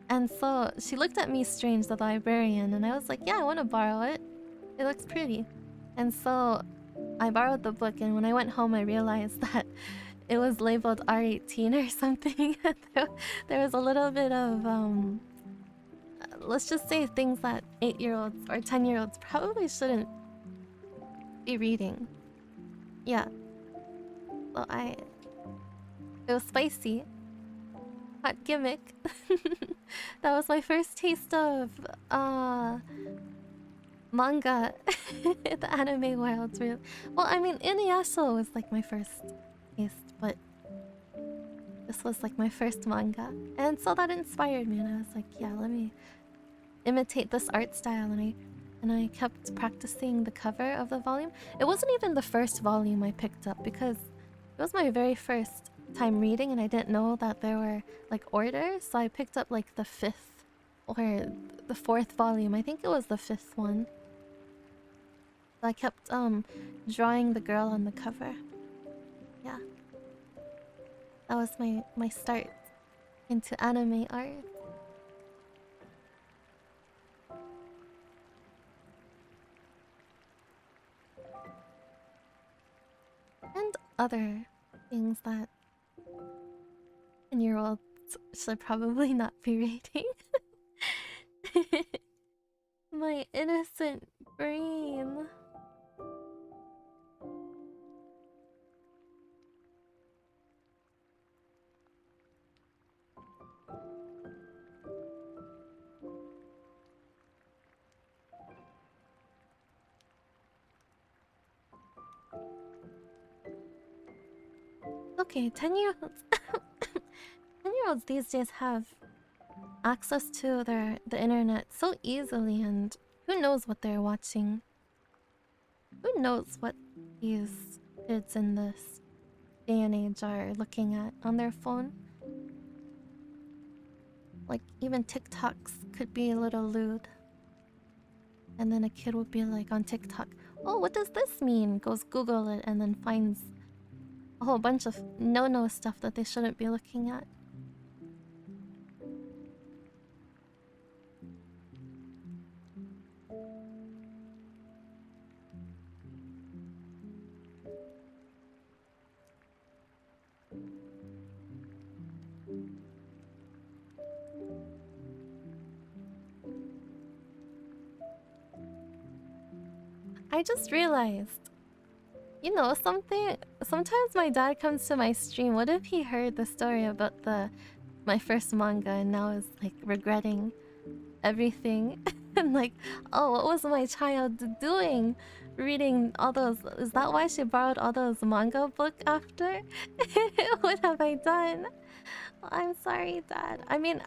And so she looked at me strange, the librarian, and I was like, "Yeah, I want to borrow it. It looks pretty." And so I borrowed the book, and when I went home, I realized that it was labeled R18 or something. There was a little bit of let's just say things that 8-year-olds or 10-year-olds probably shouldn't be reading. Yeah. So it was spicy. Hot Gimmick. That was my first taste of manga in the anime world. Really. Well, I mean, Inuyasha was like my first taste, but this was like my first manga, and so that inspired me, and I was like, yeah, let me imitate this art style, and I kept practicing the cover of the volume. It wasn't even the first volume I picked up because it was my very first time reading, and I didn't know that there were like orders, so I picked up like the 5th or the 4th volume. I think it was the 5th one. I kept drawing the girl on the cover. Yeah. That was my start into anime art. And other things that 10-year-olds should probably not be reading. My innocent brain. Okay, 10-year-olds 10-year-olds these days have access to the internet so easily, and who knows what they're watching. Who knows what these kids in this day and age are looking at on their phone. Like, even TikToks could be a little lewd. And then a kid would be like on TikTok, "Oh, what does this mean?" Goes Google it and then finds a whole bunch of no-no stuff that they shouldn't be looking at. I just realized, you know, something. Sometimes my dad comes to my stream. What if he heard the story about the my first manga and now is like regretting everything. And like, oh, what was my child doing? Reading all those. Is that why she borrowed all those manga book after? What have I done? I'm sorry, Dad. I mean,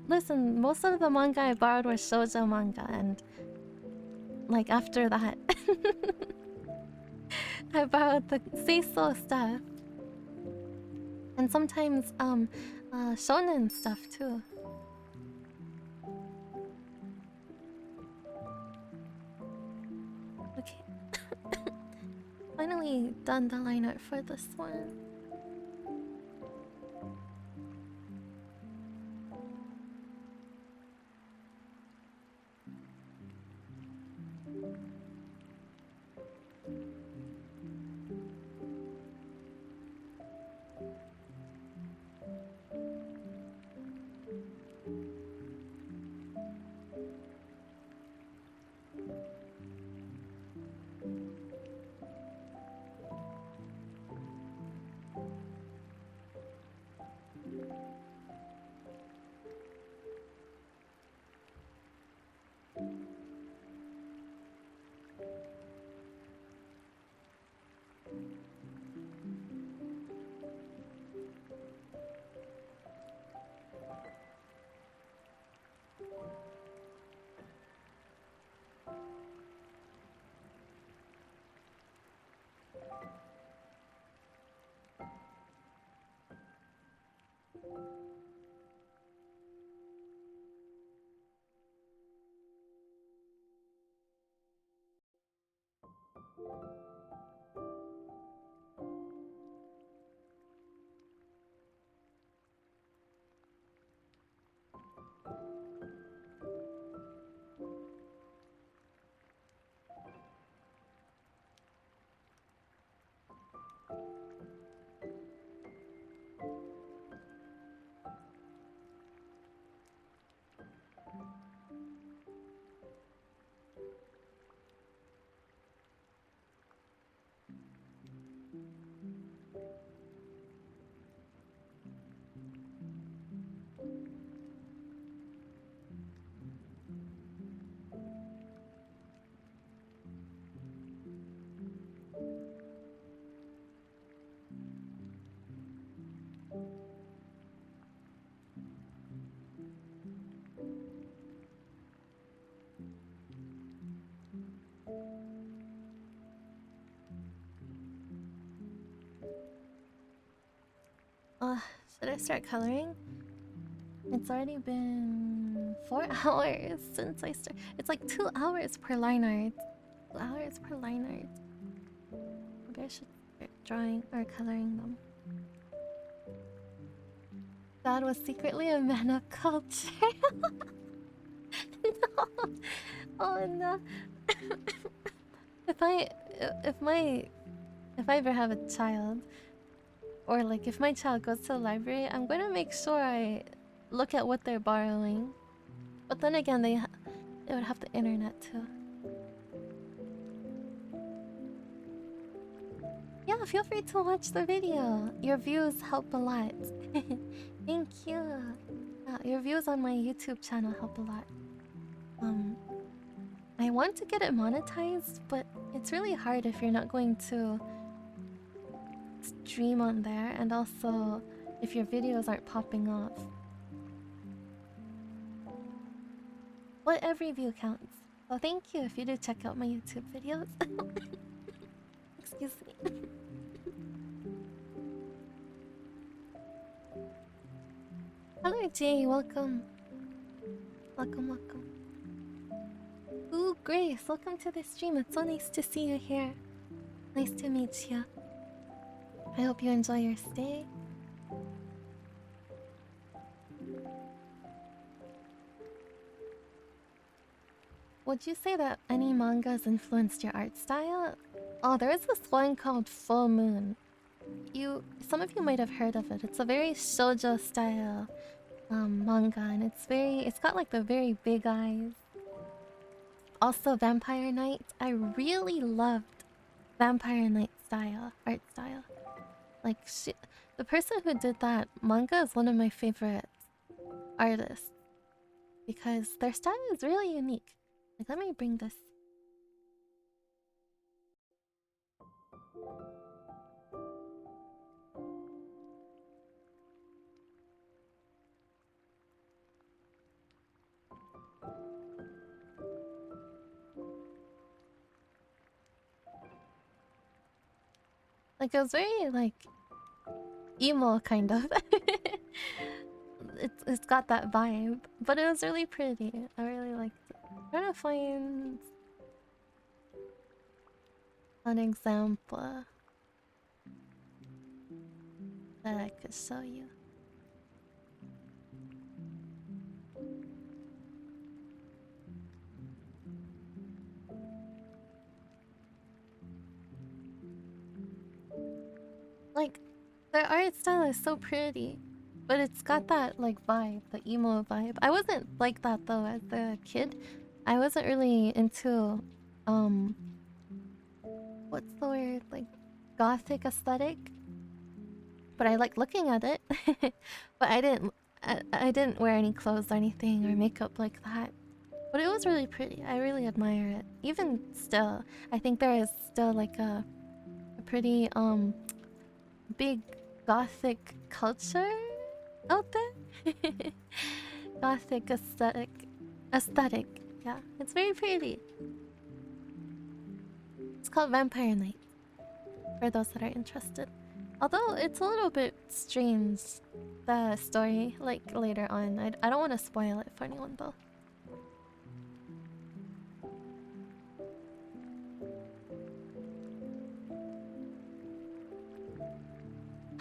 listen, most of the manga I borrowed was shoujo manga, and like after that, I borrowed the seiso stuff, and sometimes shonen stuff too. Okay, finally done the line art for this one. Should I start coloring? It's already been 4 hours since I started. It's like 2 hours per line art. 2 hours per line art. Maybe I should start drawing or coloring them. Dad was secretly a man of culture. No. Oh no. if I ever have a child, or like if my child goes to the library, I'm gonna make sure I look at what they're borrowing. But then again, they would have the internet too. Yeah, feel free to watch the video. Your views help a lot. Thank you. Your views on my YouTube channel help a lot. I want to get it monetized, but it's really hard if you're not going to stream on there, and also if your videos aren't popping off. But every view counts. So thank you if you do check out my YouTube videos. Excuse me. Hello Jay, welcome. Welcome. Ooh, Grace, welcome to the stream. It's so nice to see you here. Nice to meet you. I hope you enjoy your stay. Would you say that any mangas influenced your art style? Oh, there is this one called Full Moon. Some of you might have heard of it. It's a very shoujo style manga, and it's got like the very big eyes. Also, Vampire Knight. I really loved Vampire Knight art style. Like the person who did that manga is one of my favorites. artists because their style is really unique. Like, let me bring this. Like, it was very, like, emo, kind of. It's got that vibe, but it was really pretty. I really liked it. I'm trying to find an example that I could show you. Like, their art style is so pretty, but it's got that like vibe, the emo vibe. I wasn't like that though as a kid. I wasn't really into what's the word, like gothic aesthetic. But I like looking at it. But I didn't wear any clothes or anything or makeup like that. But it was really pretty. I really admire it. Even still, I think there is still like a pretty big gothic culture out there. Gothic aesthetic. Yeah, it's very pretty. It's called Vampire Night for those that are interested. Although it's a little bit strange, the story, like later on. I don't want to spoil it for anyone though.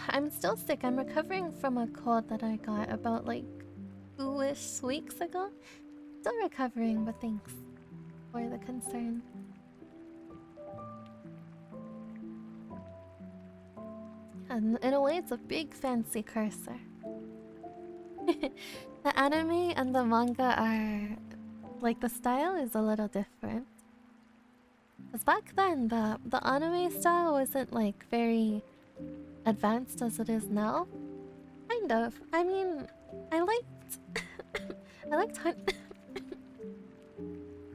I'm still sick. I'm recovering from a cold that I got about like 2-ish weeks ago. Still recovering, but thanks for the concern. And in a way, it's a big fancy cursor. The anime and the manga are like the style is a little different. Cause back then the anime style wasn't like very advanced as it is now. Kind of. I mean, I liked I liked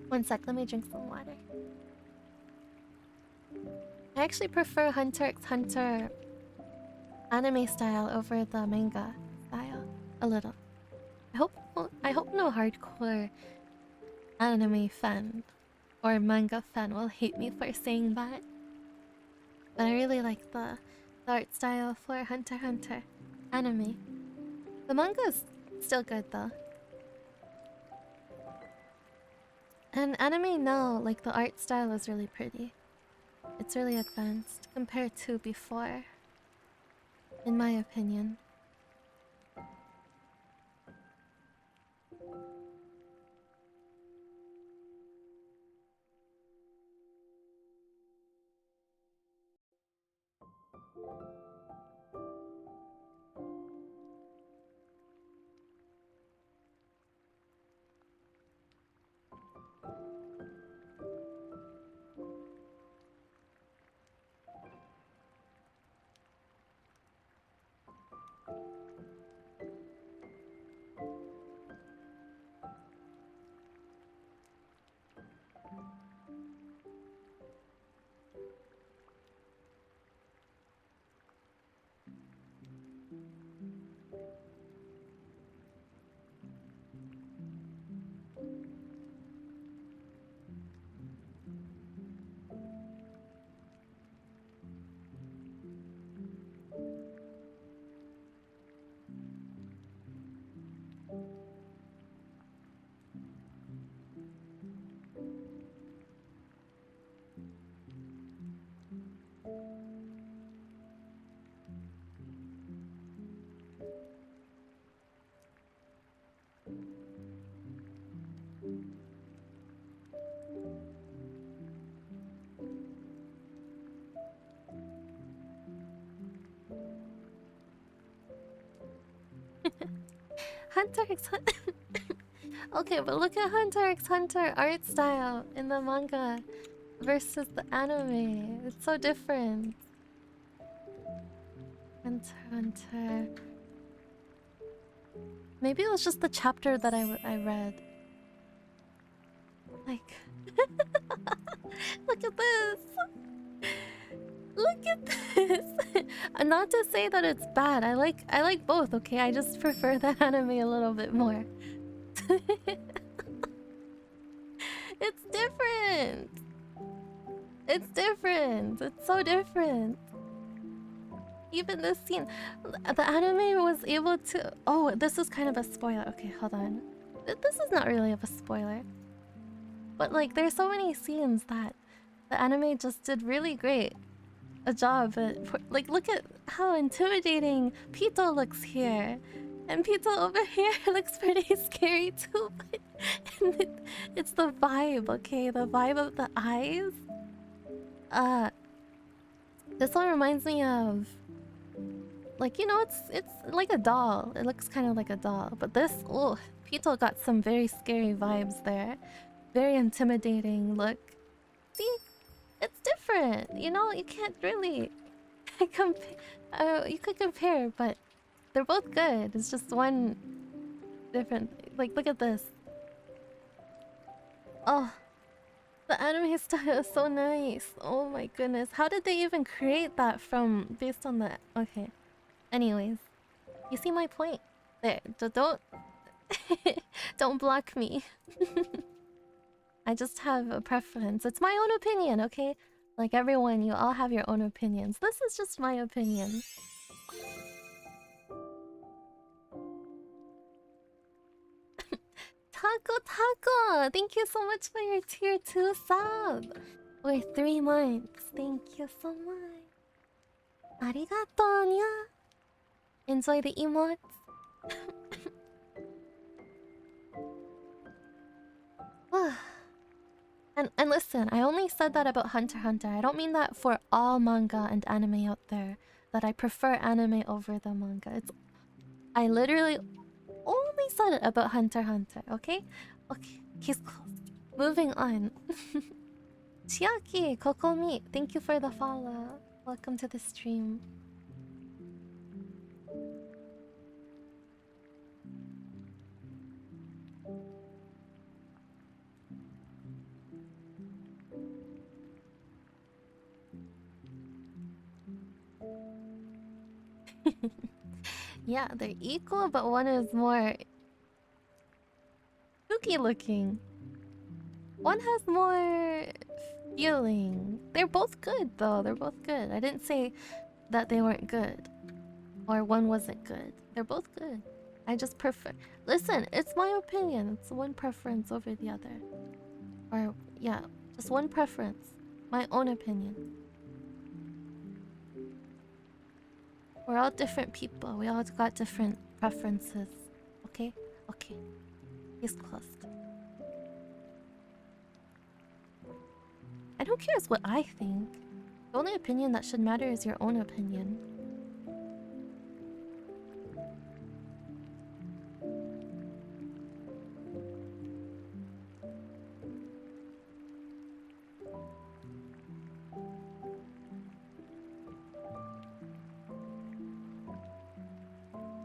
One sec, let me drink some water. I actually prefer Hunter x Hunter anime style over the manga style a little. I hope no hardcore anime fan or manga fan will hate me for saying that. But I really like the art style for Hunter x Hunter anime. The manga is still good though. And anime now, like the art style is really pretty. It's really advanced compared to before, in my opinion. Hunter x Hunter. Okay, but look at Hunter x Hunter art style in the manga versus the anime. It's so different. Hunter x Hunter. Maybe it was just the chapter that I read. Like, look at this. Look at this. Not to say that it's bad. I like both. Okay, I just prefer the anime a little bit more. It's different. It's different. It's so different. Even this scene, the anime was able to. Oh, this is kind of a spoiler. Okay, hold on. This is not really of a spoiler, but like, there's so many scenes that the anime just did really great a job at. Like, look at how intimidating Pito looks here, and Pito over here looks pretty scary too. But it's the vibe, okay? The vibe of the eyes. This one reminds me of, like, you know, it's like a doll. It looks kind of like a doll. But this, oh, Pito got some very scary vibes there. Very intimidating look. See? It's different. You know, you can't really compare. You could compare, but they're both good. It's just one different. Like, look at this. Oh, the anime style is so nice. Oh my goodness. How did they even create that from based on the... Okay. Anyways, you see my point. There, don't don't block me. I just have a preference. It's my own opinion, okay? Like everyone, you all have your own opinions. This is just my opinion. Taco, thank you so much for your tier 2 sub. For 3 months. Thank you so much. Arigato, nya. Enjoy the emotes. And listen, I only said that about Hunter x Hunter. I don't mean that for all manga and anime out there. That I prefer anime over the manga. I literally only said it about Hunter x Hunter, okay? Okay, case closed. Moving on. Chiaki, Kokomi, thank you for the follow. Welcome to the stream. Yeah, they're equal, but one is more spooky looking. One has more feeling. They're both good, though. They're both good. I didn't say that they weren't good. Or one wasn't good. They're both good. I just prefer... Listen, it's my opinion. It's one preference over the other. Or, yeah, just one preference. My own opinion. We're all different people. We all got different preferences. Okay? Okay. He's closed. I don't care what I think. The only opinion that should matter is your own opinion.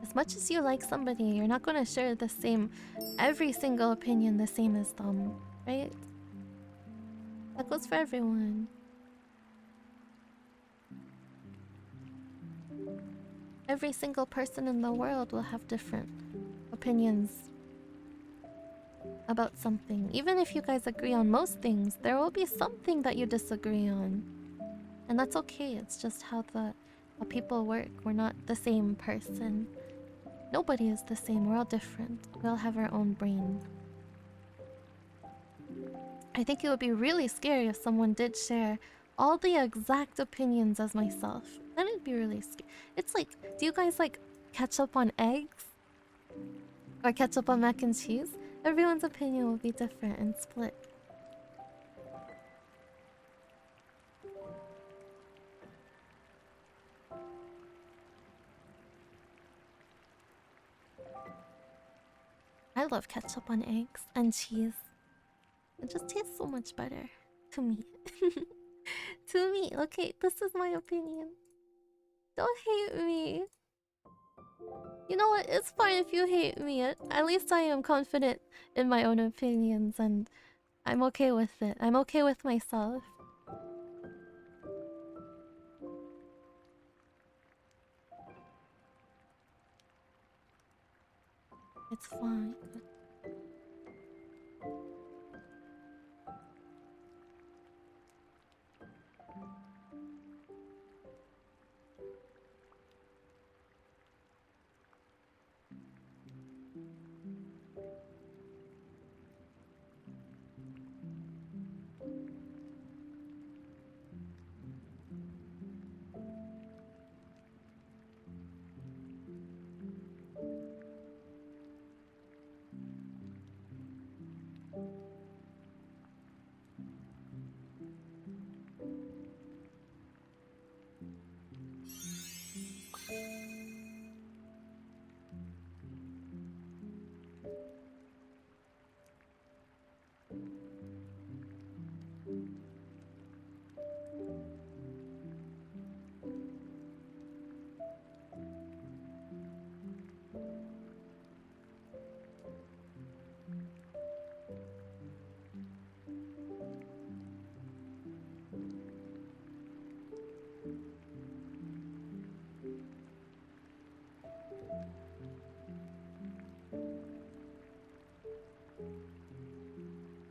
As much as you like somebody, you're not going to share the same, every single opinion the same as them, right? That goes for everyone. Every single person in the world will have different opinions about something. Even if you guys agree on most things, there will be something that you disagree on. And that's okay, it's just how people work. We're not the same person. Nobody is the same, we're all different. We all have our own brain. I think it would be really scary if someone did share all the exact opinions as myself. Then it'd be really scary. It's like, do you guys like ketchup on eggs? Or ketchup on mac and cheese? Everyone's opinion will be different and split. I love ketchup on eggs and cheese. It just tastes so much better. To me. To me. Okay, this is my opinion. Don't hate me. You know what? It's fine if you hate me. At least I am confident in my own opinions, and I'm okay with it. I'm okay with myself. It's fine.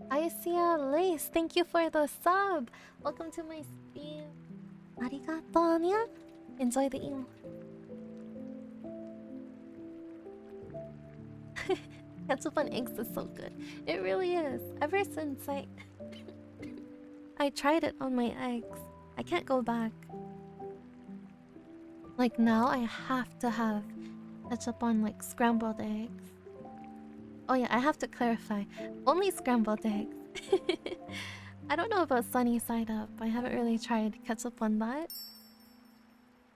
Isia Lace, thank you for the sub. Welcome to my stream. Arigato, nya. Enjoy the emo. Ketchup on eggs is so good. It really is. Ever since I tried it on my eggs, I can't go back. Like now, I have to have ketchup on like scrambled eggs. Oh yeah, I have to clarify. Only scrambled eggs. I don't know about sunny side up. I haven't really tried ketchup on that.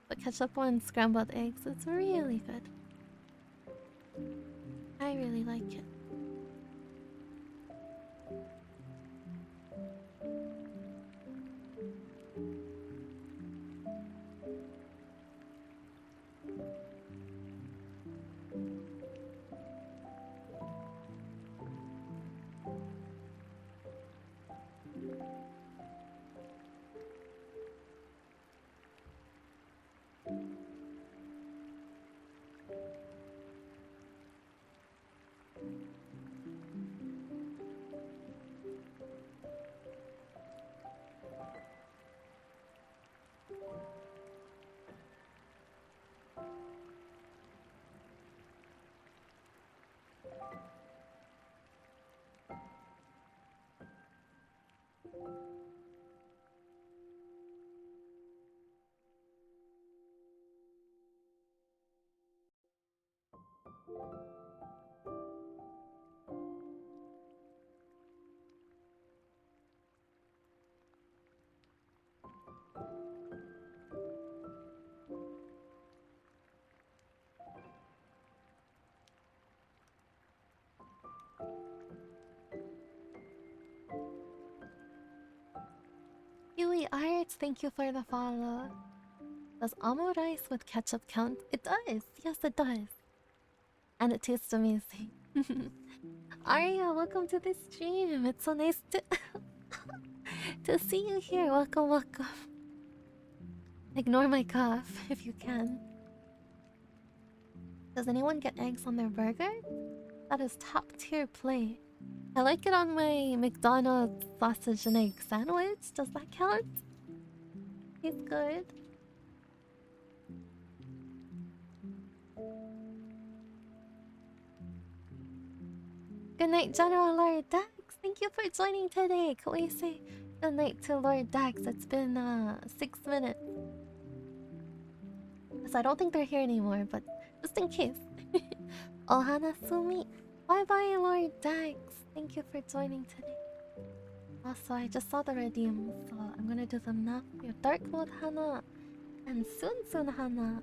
But ketchup on scrambled eggs, it's really good. I really like it. Yui Arts, thank you for the follow. Does omurice with ketchup count? It does. Yes, it does. And it tastes amazing. Aria, welcome to the stream. It's so nice to to see you here. Welcome, welcome. Ignore my cough if you can. Does anyone get eggs on their burger? That is top tier play. I like it on my McDonald's sausage and egg sandwich. Does that count? It's good. Good night, General Lord Dax. Thank you for joining today. Can we say good night to Lord Dax? It's been 6 minutes. Because I don't think they're here anymore, but just in case. Ohana Sumi. Bye bye, Lord Dax. Thank you for joining today. Also, I just saw the redeem, so I'm gonna do them now. We have Dark Mode Hana and Soon Hana.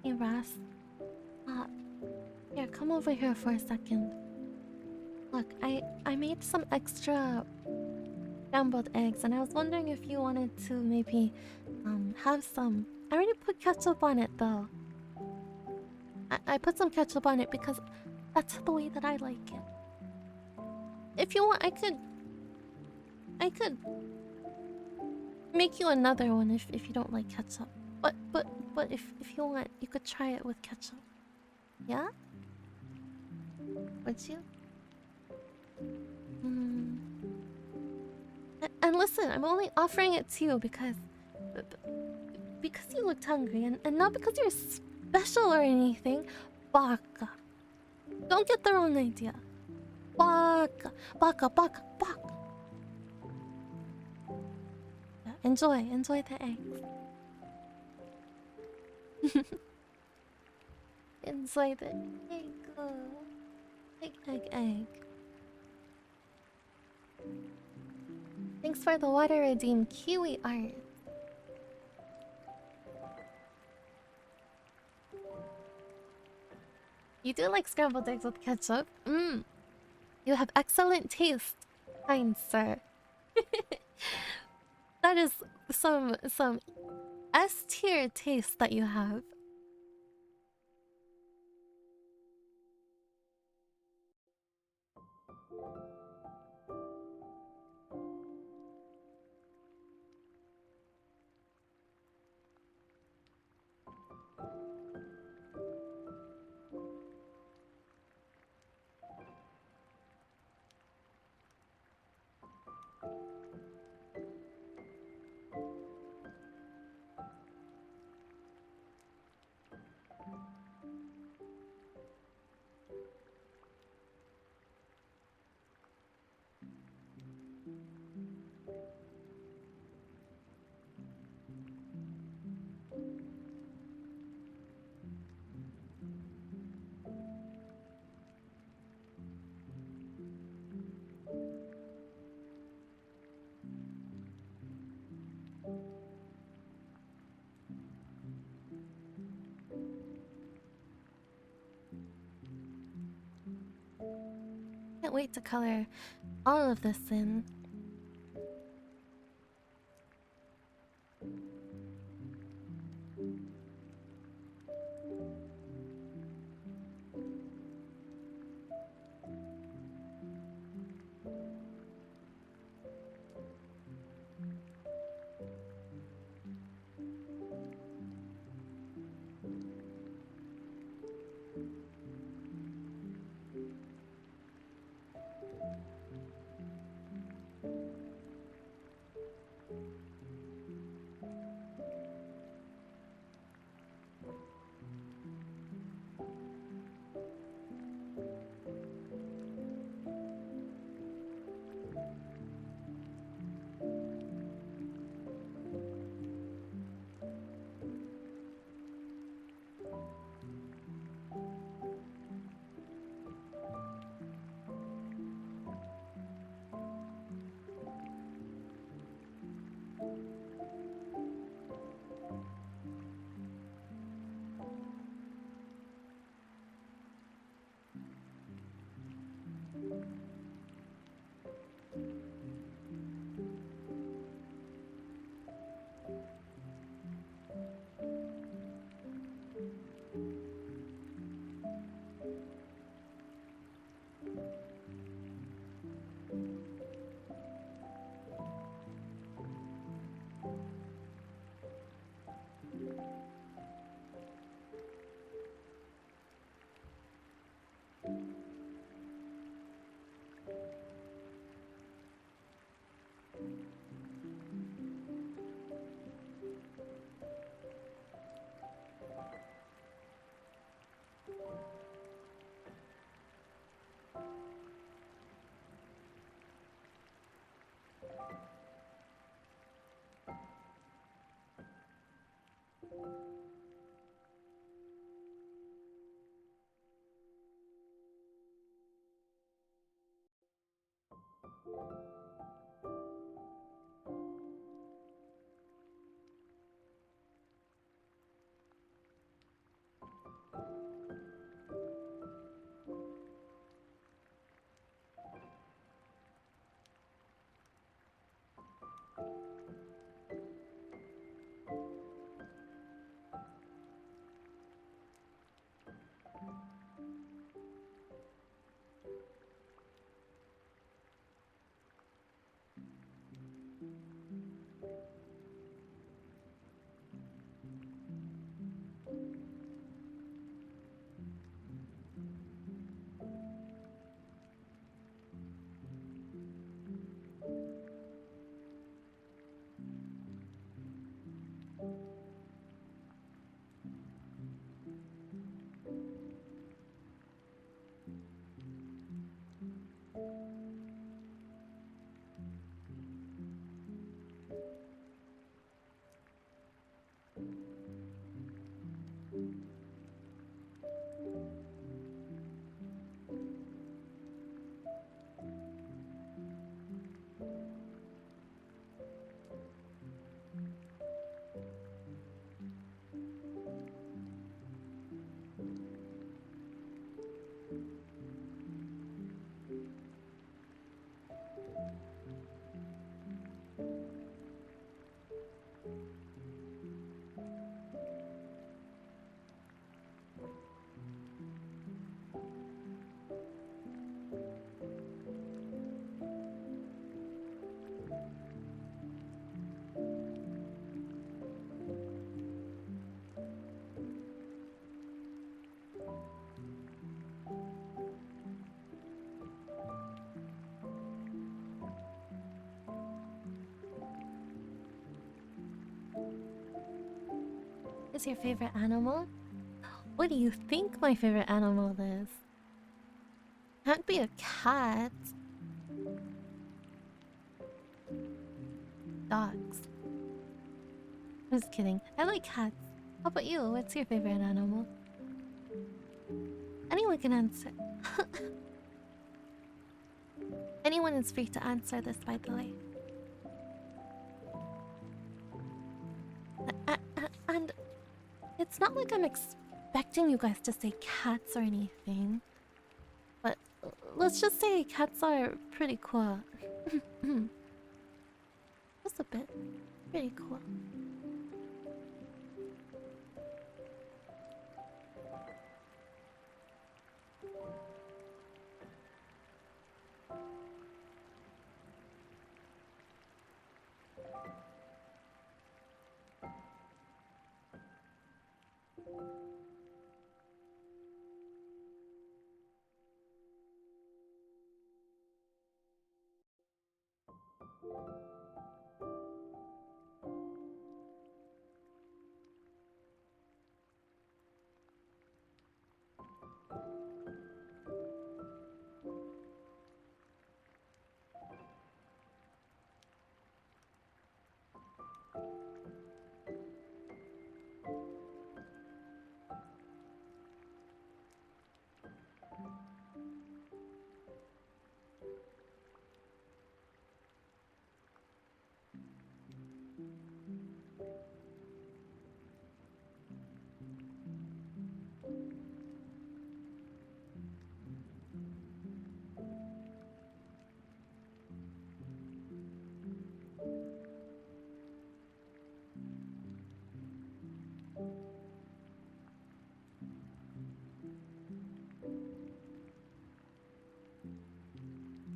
Hey Ras. Here, come over here for a second. Look, I made some extra scrambled eggs, and I was wondering if you wanted to maybe have some. I already put ketchup on it though. I put some ketchup on it because that's the way that I like it. If you want, I could make you another one if you don't like ketchup. But if you want, you could try it with ketchup. Yeah? Would you? Hmm. And listen, I'm only offering it to you because you looked hungry, and not because you're special or anything. Baka. Don't get the wrong idea. Baka. Baka, baka, baka. Yeah, enjoy the eggs. Enjoy the egg. Egg. Thanks for the water redeem kiwi art. You do like scrambled eggs with ketchup? Mmm. You have excellent taste, kind sir. That is some S tier taste that you have. Can't wait to color all of this in. Is your favorite animal? What do you think my favorite animal is? Can't be a cat. Dogs. I'm just kidding. I like cats. How about you? What's your favorite animal? Anyone can answer. Anyone is free to answer this, by the way. And it's not like I'm expecting you guys to say cats or anything. But let's just say cats are pretty cool. Just a bit. Pretty cool.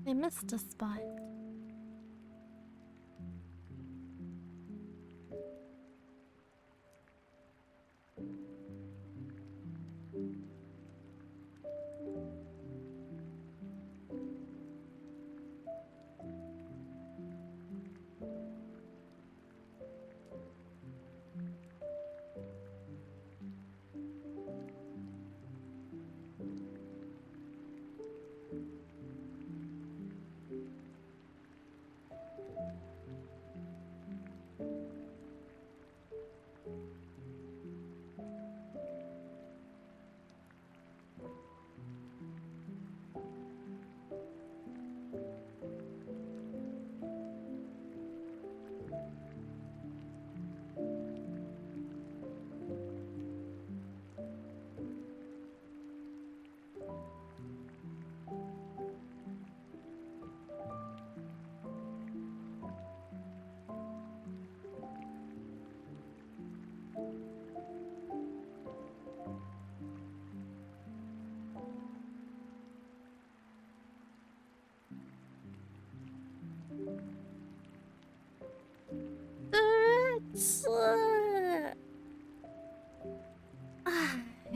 I missed a spot.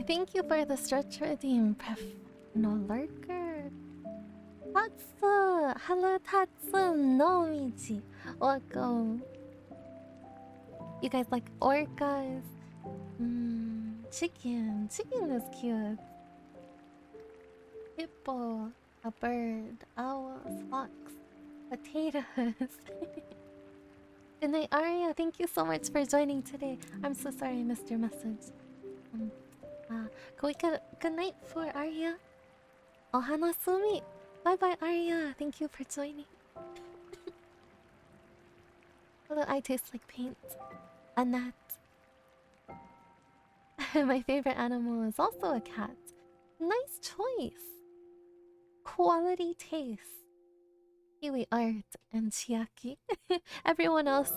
Thank you for the stretch redeem, no lurker. Tatsu! Hello, Tatsu! No, Michi. Welcome. You guys like orcas? Chicken. Chicken is cute. Hippo. A bird. Owl. Fox. Potatoes. Good night, Aria. Thank you so much for joining today. I'm so sorry I missed your message. Can we get good night for Arya? Ohana Sumi. Bye bye, Arya. Thank you for joining. Hello, I taste like paint. A gnat. My favorite animal is also a cat. Nice choice. Quality taste. Kiwi Art and Chiaki. Everyone else,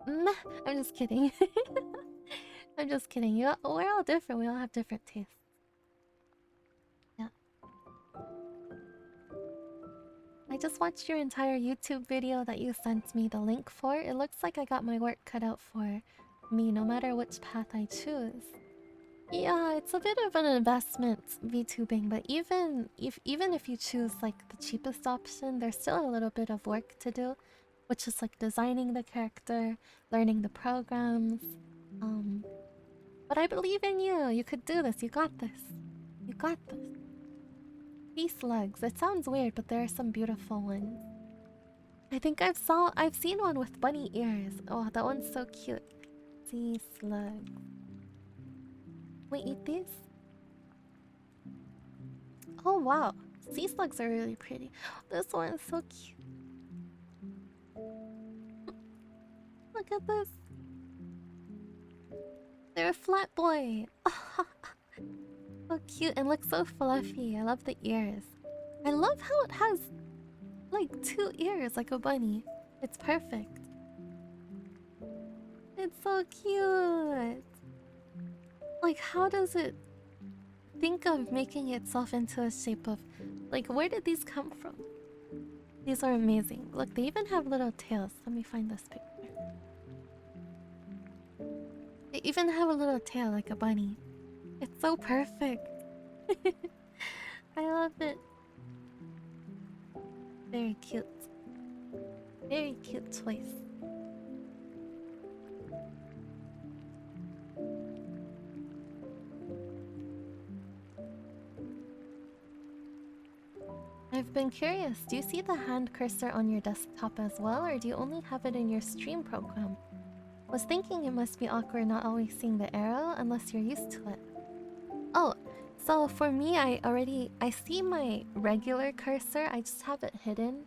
meh. I'm just kidding. I'm just kidding. We're all different. We all have different tastes. Yeah. I just watched your entire YouTube video that you sent me the link for. It looks like I got my work cut out for me, no matter which path I choose. Yeah, it's a bit of an investment, VTubing, but even if you choose like the cheapest option, there's still a little bit of work to do, which is like designing the character, learning the programs. But I believe in you. You could do this. You got this. You got this. Sea slugs. It sounds weird, but there are some beautiful ones. I think I've seen one with bunny ears. Oh, that one's so cute. Sea slugs. We eat these? Oh wow. Sea slugs are really pretty. This one is so cute. Look at this. They're a flat boy. So cute and looks so fluffy. I love the ears. I love how it has like 2 ears like a bunny. It's perfect. It's so cute. Like, how does it think of making itself into a shape of... Like, where did these come from? These are amazing. Look, they even have little tails. Let me find this picture. They even have a little tail like a bunny. It's so perfect. I love it. Very cute. Very cute choice. I've been curious, do you see the hand cursor on your desktop as well, or do you only have it in your stream program? Was thinking it must be awkward not always seeing the arrow unless you're used to it. Oh, so for me, I see my regular cursor, I just have it hidden.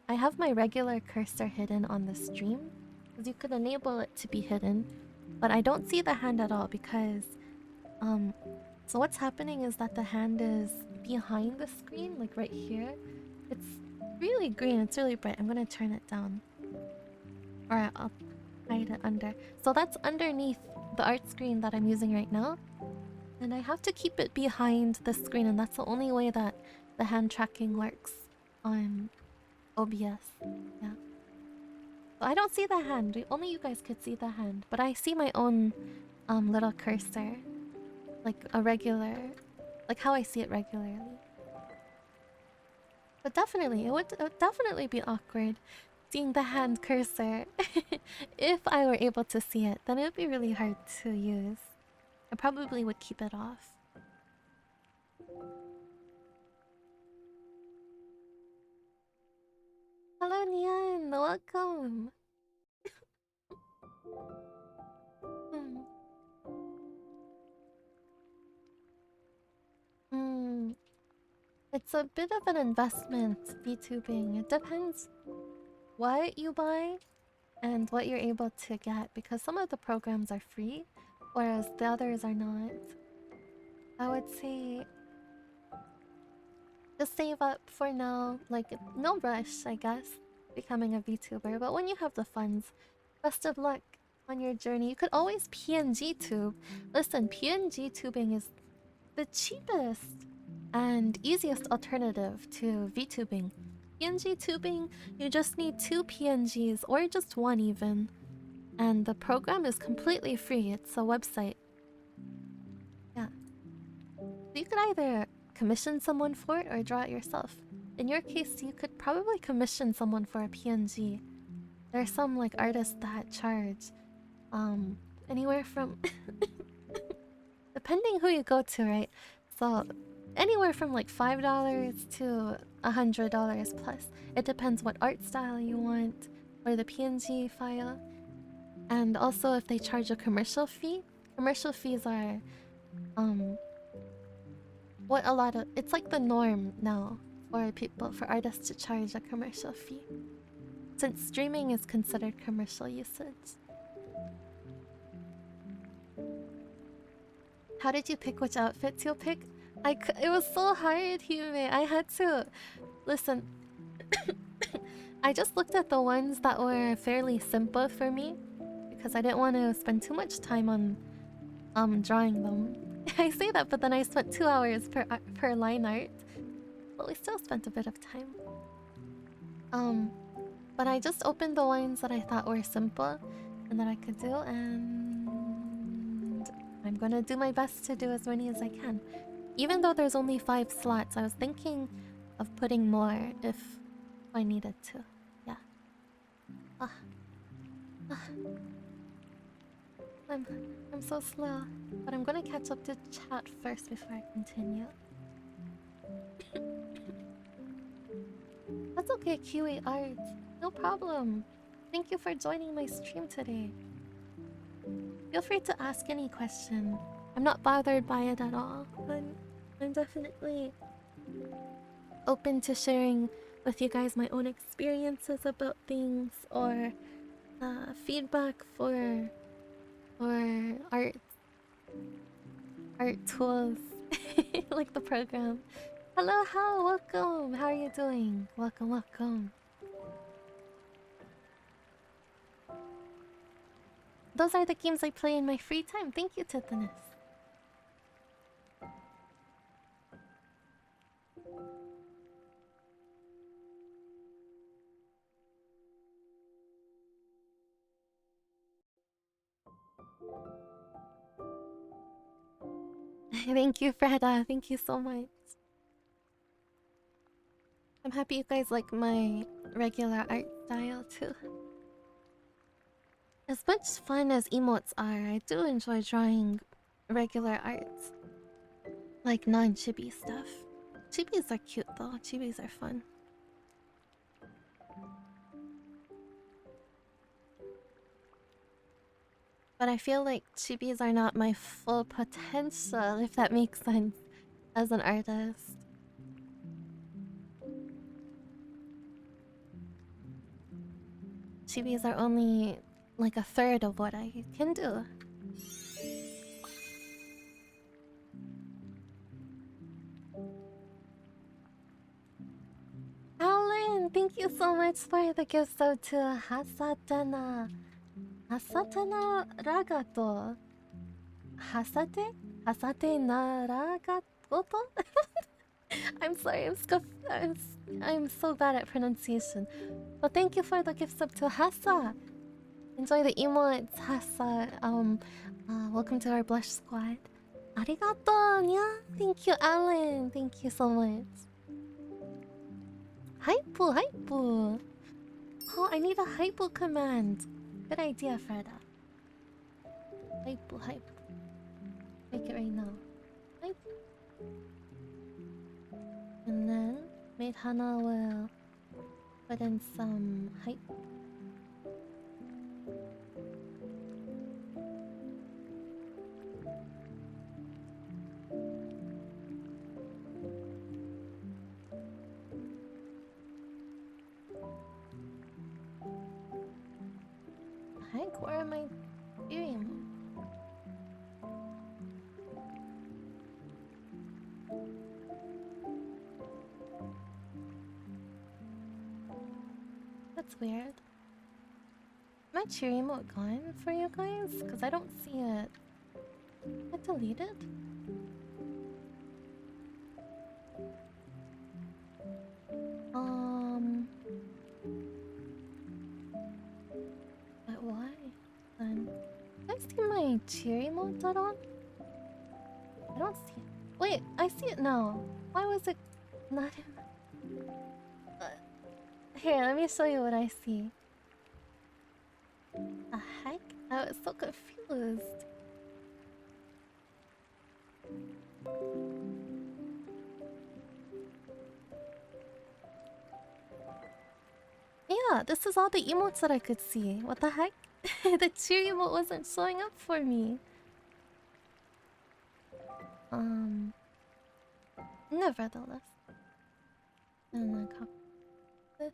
I have my regular cursor hidden on the stream, because you could enable it to be hidden, but I don't see the hand at all because, so what's happening is that the hand is behind the screen, like right here. It's really green, it's really bright. I'm gonna turn it down. Or I'll hide it under. So that's underneath the art screen that I'm using right now. And I have to keep it behind the screen, and that's the only way that the hand tracking works on OBS. Yeah. So I don't see the hand. Only you guys could see the hand. But I see my own little cursor. Like a regular... Like how I see it regularly. But definitely, it would definitely be awkward seeing the hand cursor. If I were able to see it, then it would be really hard to use. I probably would keep it off. Hello, Nian! Welcome! Hmm. It's a bit of an investment, VTubing. It depends what you buy and what you're able to get, because some of the programs are free, whereas the others are not. I would say just save up for now. Like, no rush, I guess, becoming a VTuber. But when you have the funds, best of luck on your journey. You could always PNG tube. Listen, PNG tubing is the cheapest and easiest alternative to VTubing. PNG tubing, you just need 2 PNGs or just 1 even. And the program is completely free. It's a website. Yeah. So you could either commission someone for it or draw it yourself. In your case, you could probably commission someone for a PNG. There are some like artists that charge anywhere from depending who you go to, right? So anywhere from like $5 to $100 plus. It depends what art style you want or the PNG file. And also if they charge a commercial fee. Commercial fees are what a lot of... It's like the norm now for people, for artists to charge a commercial fee, since streaming is considered commercial usage. How did you pick which outfits you'll pick? It was so hard, Hime. I had to... Listen, I just looked at the ones that were fairly simple for me because I didn't want to spend too much time on drawing them. I say that, but then I spent 2 hours per line art. But we still spent a bit of time. But I just opened the ones that I thought were simple and that I could do, and I'm gonna do my best to do as many as I can. Even though there's only 5 slots, I was thinking of putting more if I needed to. Yeah. Ah. Ah. I'm so slow. But I'm gonna catch up to chat first before I continue. That's okay, QA Art. No problem. Thank you for joining my stream today. Feel free to ask any question. I'm not bothered by it at all. I'm definitely open to sharing with you guys my own experiences about things or feedback for art tools like the program. Hello, how? Welcome. How are you doing? Welcome, welcome. Those are the games I play in my free time. Thank you, Titanis. Thank you, Freda. Thank you so much. I'm happy you guys like my regular art style too. As much fun as emotes are, I do enjoy drawing regular arts. Like non-chibi stuff. Chibis are cute though. Chibis are fun. But I feel like chibis are not my full potential, if that makes sense, as an artist. Chibis are only like a third of what I can do. Alan, thank you so much for the gift sub to Hasatana. Hasatana Ragato. Hasate? Hasate na Ragato? I'm sorry, I'm so bad at pronunciation. But thank you for the gift sub to Hasa. Enjoy the emotes, Hasa. Welcome to our blush squad. Arigato, nya. Thank you, Alan. Thank you so much. Hypo, hypo. Oh, I need a hypo command. Good idea, Freda. Hypo, hypo. Make it right now. Hypo. And then, Maid Hana will put in some hype. Heck, where am I doing? That's weird. My cheer emote gone for you guys? Because I don't see it. I deleted? But why? Then, can I see my cheer emote at all? I don't see it. Wait, I see it now. Why was it not in... Here, let me show you what I see. The heck? I was so confused. Yeah, this is all the emotes that I could see. What the heck? The cheer emote wasn't showing up for me. Nevertheless. And then copy this.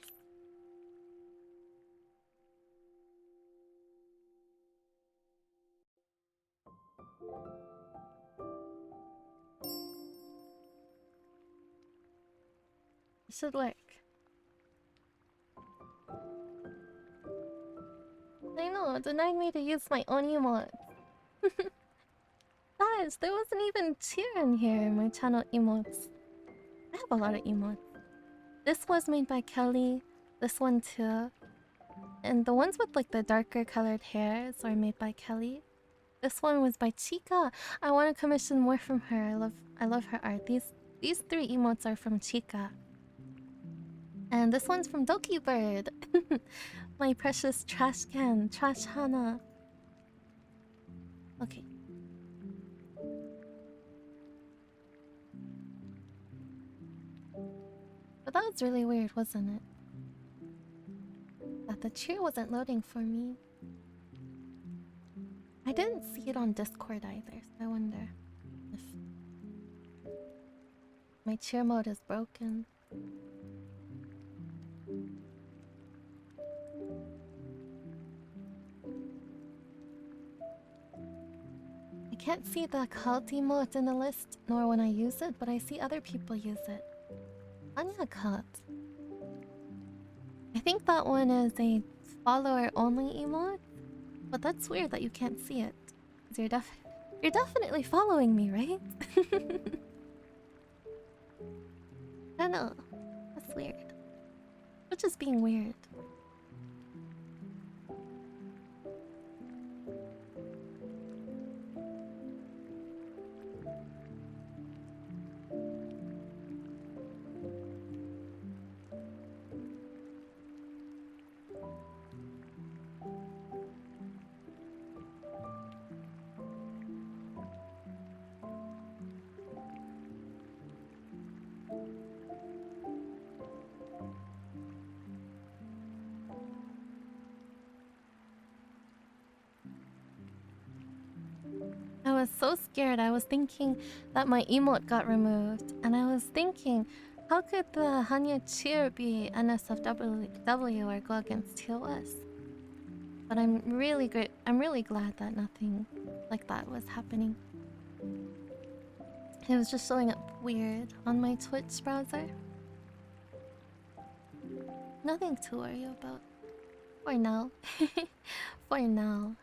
It should work. know, denied me to use my own emote. Guys, there wasn't even cheer in here in my channel emotes. I have a lot of emotes. This was made by Kelly. This one too. And the ones with like the darker colored hairs are made by Kelly. This one was by Chica. I want to commission more from her. I love her art. These three emotes are from Chica. And this one's from Doki Bird. My precious trash can, Trash Hana. Okay. But that was really weird, wasn't it? That the cheer wasn't loading for me. I didn't see it on Discord either, so I wonder if my cheer mode is broken. I can't see the cult emote in the list, nor when I use it, but I see other people use it. Anya cult. I think that one is a follower-only emote, but that's weird that you can't see it. 'Cause you're definitely following me, right? I don't know. That's weird. Which is being weird. I was so scared. I was thinking that my emote got removed. And I was thinking, how could the Hanya cheer be NSFW or go against TOS? But I'm really glad that nothing like that was happening. It was just showing up weird on my Twitch browser. Nothing to worry about. For now. For now.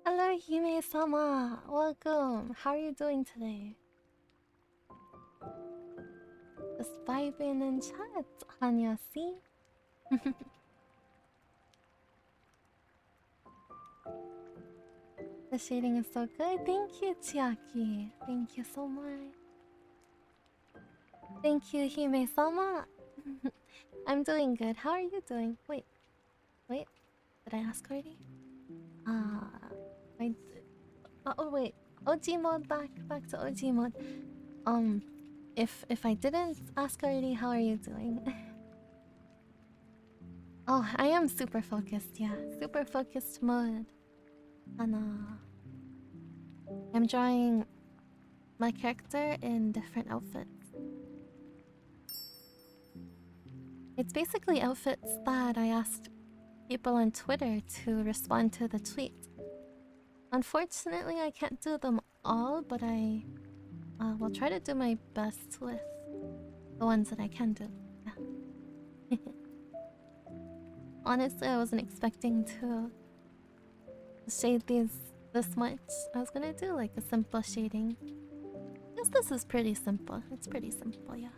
Hello, Hime-sama. Welcome. How are you doing today? Just vibing in chat, Hanya. See? The shading is so good. Thank you, Chiaki. Thank you so much. Thank you, Hime-sama. I'm doing good. How are you doing? Wait, wait. Did I ask already? I. Oh wait. OG mode back to OG mode. Um, if I didn't ask already, how are you doing? Oh, I am super focused. Yeah, super focused mode. And I'm drawing my character in different outfits. It's basically outfits that I asked people on Twitter to respond to the tweet. Unfortunately, I can't do them all, but I will try to do my best with the ones that I can do. Yeah. Honestly, I wasn't expecting to shade these this much. I was gonna do like a simple shading. Guess this is pretty simple. It's pretty simple, yeah.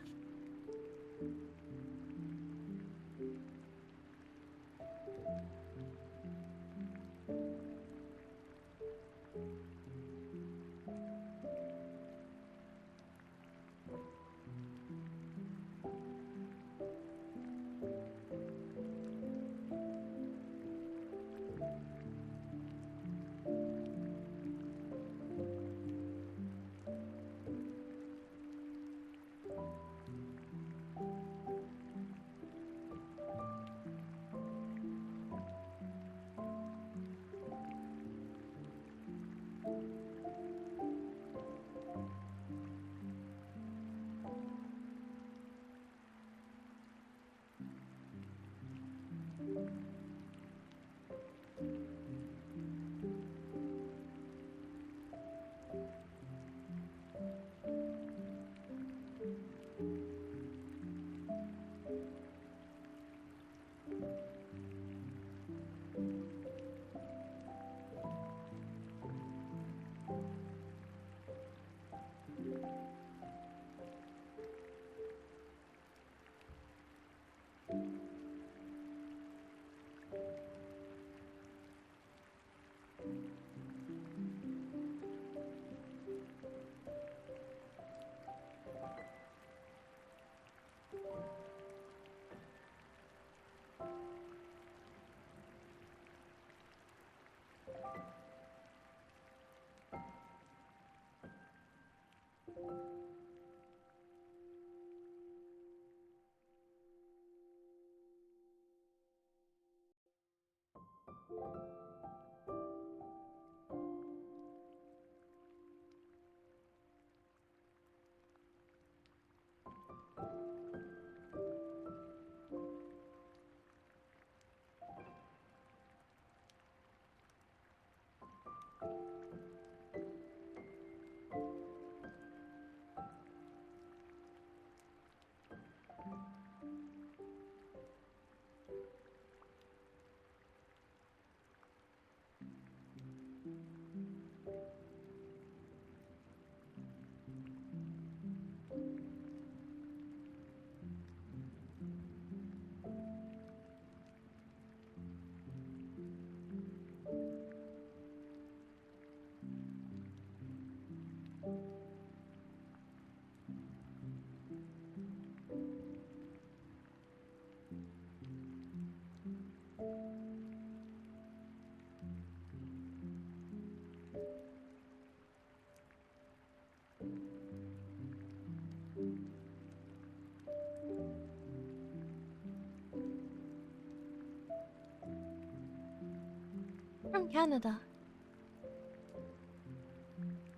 From Canada.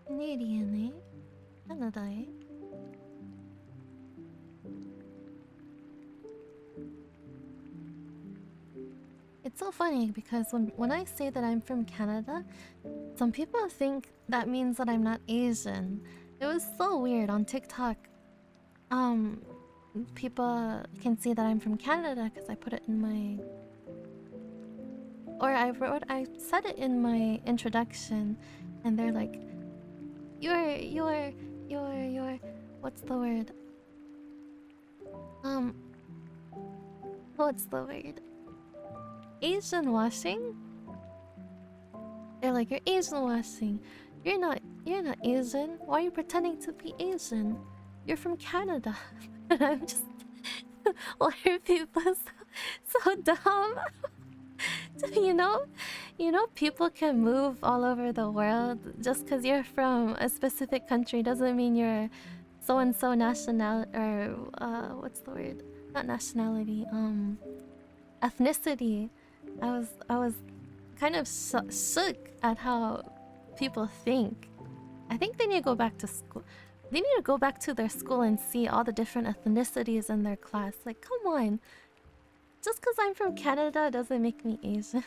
Canadian, eh? Canada, eh? It's so funny because when I say that I'm from Canada, some people think that means that I'm not Asian. It was so weird on TikTok. Um, People can see that I'm from Canada because I put it in my, or I said it in my introduction, and they're like, you're, you're, what's the word? Um, what's the word? Asian washing? They're like, you're Asian washing. You're not Asian. Why are you pretending to be Asian? You're from Canada. And I'm just, why are people so dumb? you know, people can move all over the world. Just because you're from a specific country doesn't mean you're so and so national, or what's the word? Not nationality. Ethnicity. I was kind of shook at how people think. I think they need to go back to school. They need to go back to their school and see all the different ethnicities in their class. Like, come on. Just because I'm from Canada doesn't make me Asian.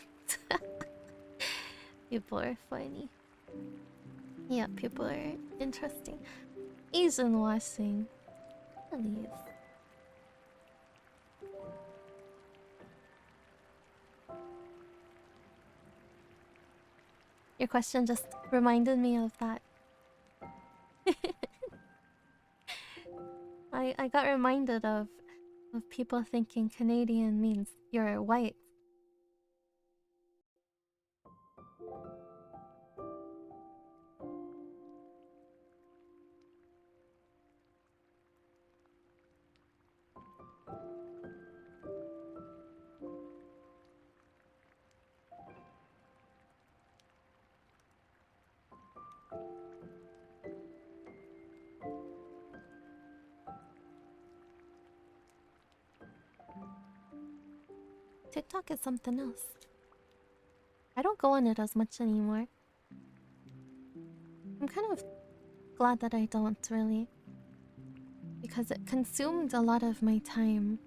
People are funny. Yeah, people are interesting. Asian washing. Please. Your question just reminded me of that. I got reminded of people thinking Canadian means you're white. TikTok is something else. I don't go on it as much anymore. I'm kind of glad that I don't, really. Because it consumed a lot of my time.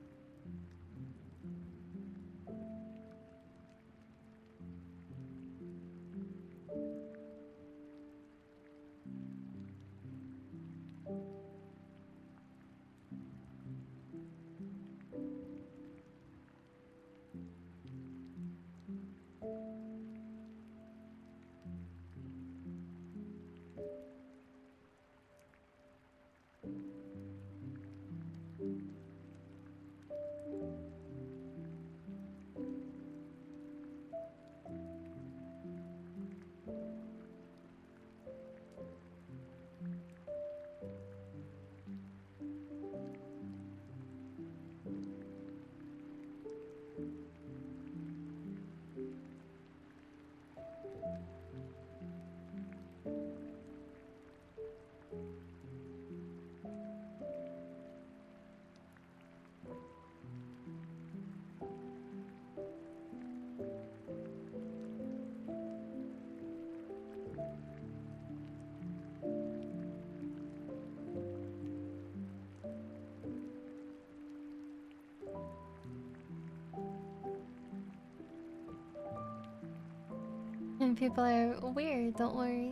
And people are weird, don't worry.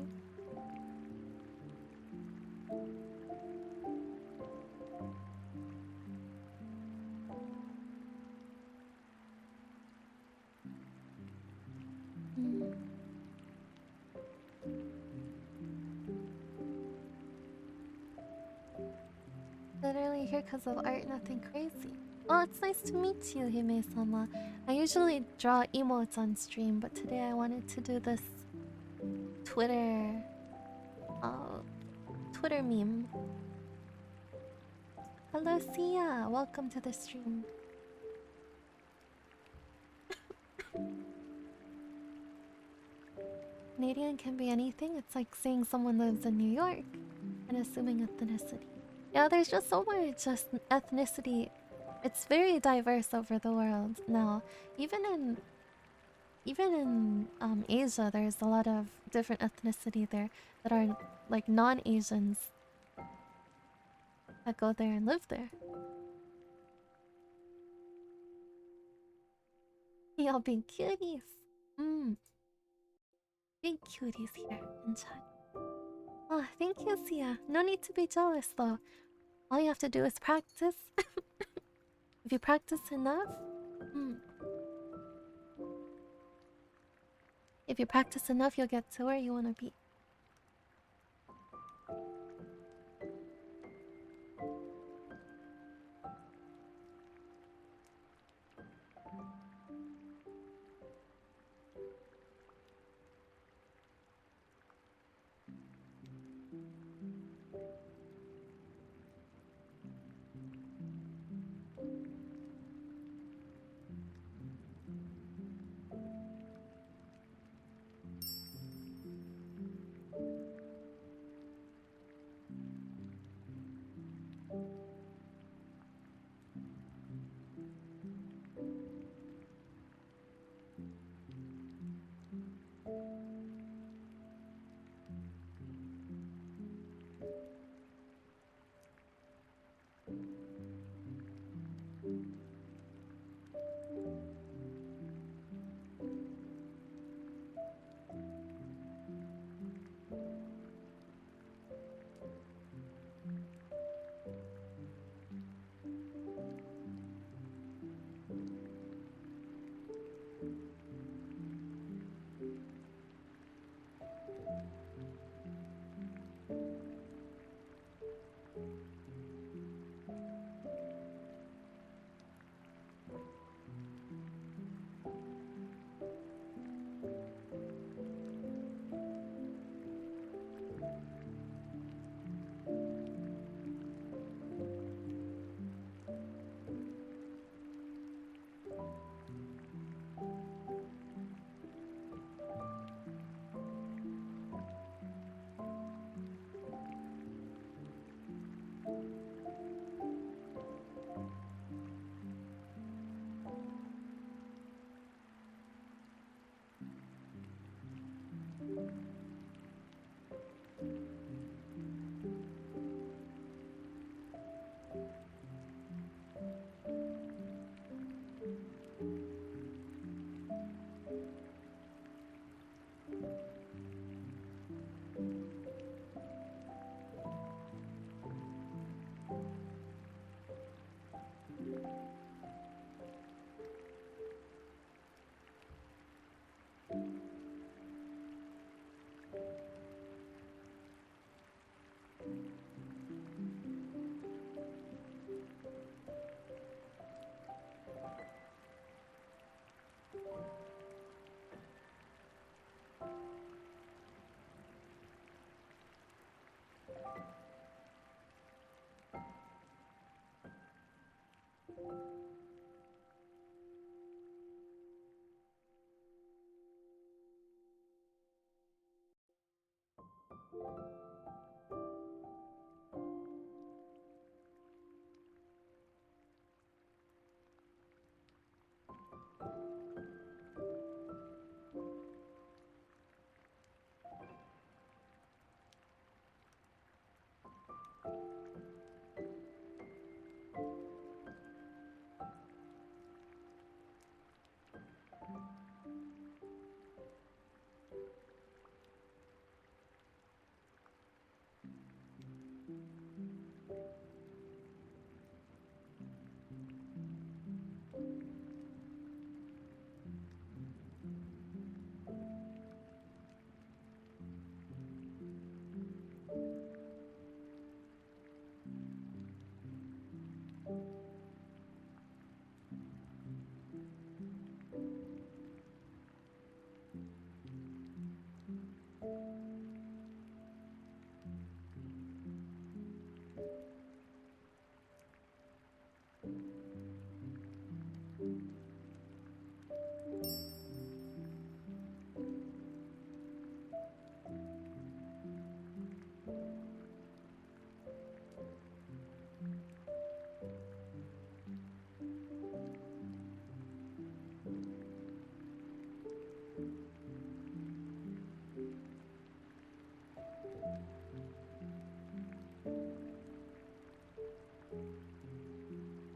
Mm. Literally here because of art, nothing crazy. Well, it's nice to meet you, Hime-sama. I usually draw emotes on stream, but today I wanted to do this Twitter... Uh, Twitter meme. Hello, Sia! Welcome to the stream. Canadian can be anything. It's like saying someone lives in New York and assuming ethnicity. Yeah, there's just so much ethnicity. It's very diverse over the world now. Even in Asia, there's a lot of different ethnicity there that are like non-Asians that go there and live there. Y'all being cuties. Mmm. Big cuties here in chat. Oh, thank you, Sia. No need to be jealous though. All you have to do is practice. If you practice enough, hmm. If you practice enough, you'll get to where you want to be.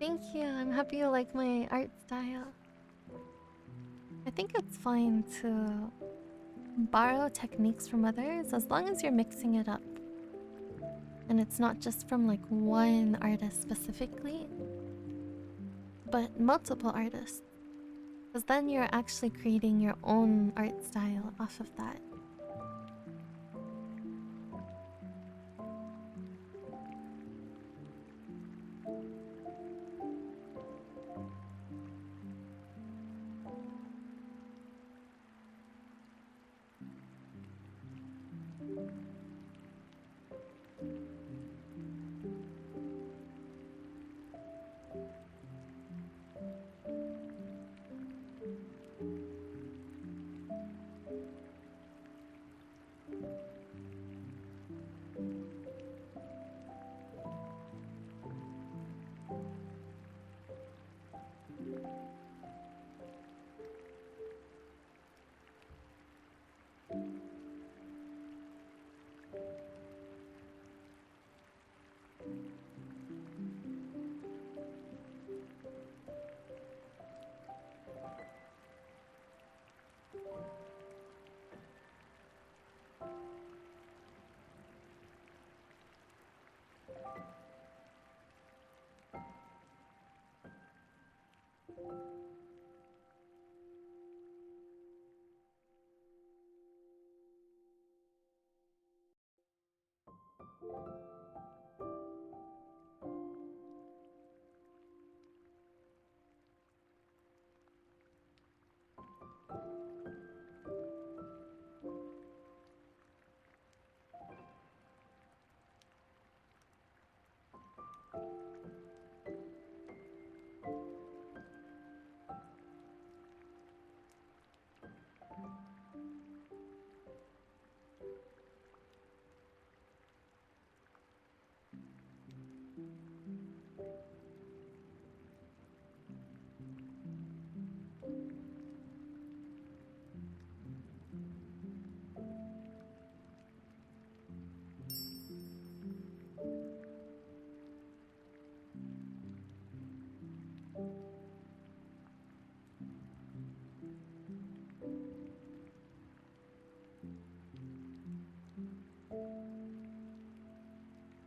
Thank you. I'm happy you like my art style. I think it's fine to borrow techniques from others as long as you're mixing it up. And it's not just from like one artist specifically, but multiple artists. Because then you're actually creating your own art style off of that.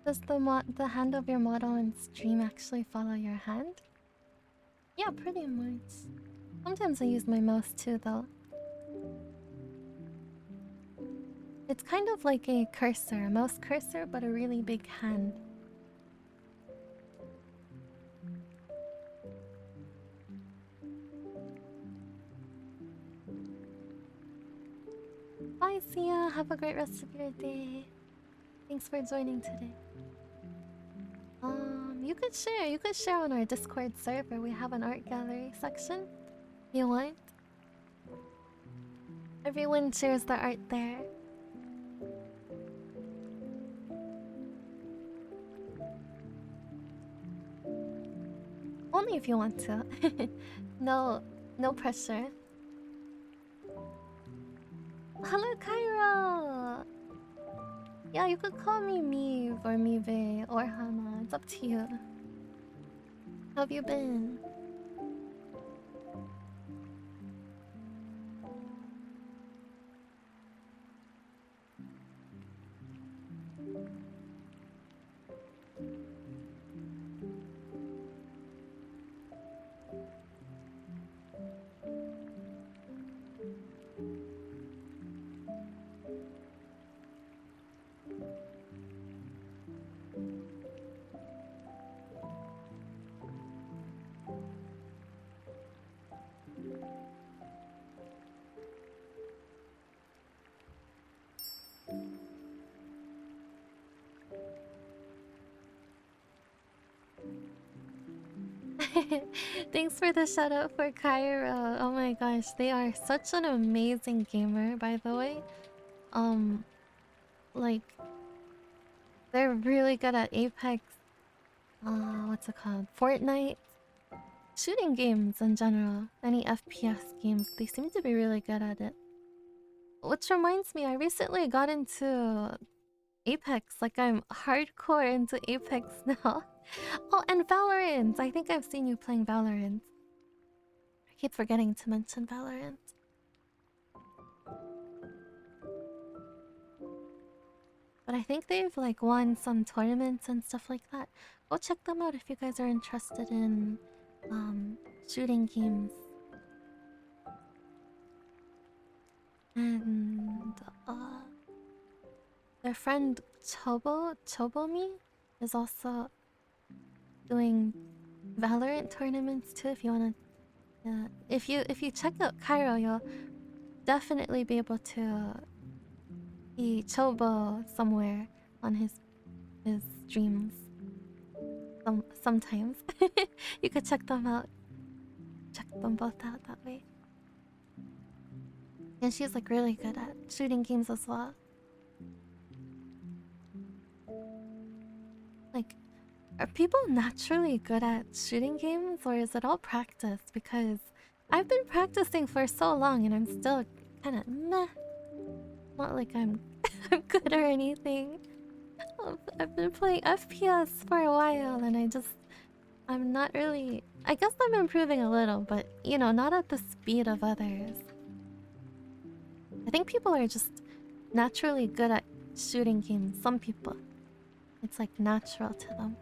Does the hand of your model in stream actually follow your hand? Yeah, pretty much. Sometimes I use my mouse too, though. It's kind of like a cursor, a mouse cursor, but a really big hand. Bye, Sia. Have a great rest of your day. Thanks for joining today. You could share. You could share on our Discord server. We have an art gallery section. You want? Everyone shares their art there. Only if you want to. No, no pressure. Hello, Cairo. Yeah, you could call me Mive or Mive or Hana. It's up to you. How have you been? Thanks for the shout out for Cairo. Oh my gosh, they are such an amazing gamer, by the way. Um, like they're really good at Apex. What's it called? Fortnite. Shooting games in general. Any FPS games, they seem to be really good at it. Which reminds me, I recently got into Apex. Like I'm hardcore into Apex now. Oh, and Valorant. I think I've seen you playing Valorant. I keep forgetting to mention Valorant. But I think they've like won some tournaments and stuff like that. Go check them out if you guys are interested in shooting games. And their friend Chobomi is also doing Valorant tournaments too. If you wanna, if you check out Cairo, you'll definitely be able to see Chobo somewhere on his streams. Sometimes you could check them out. Check them both out that way. And she's like really good at shooting games as well. Like, are people naturally good at shooting games or is it all practice? Because I've been practicing for so long and I'm still kind of meh. Not like I'm I'm good or anything. I've been playing FPS for a while and I'm not really... I guess I'm improving a little, but you know, not at the speed of others. I think people are just naturally good at shooting games. Some people. It's like natural to them.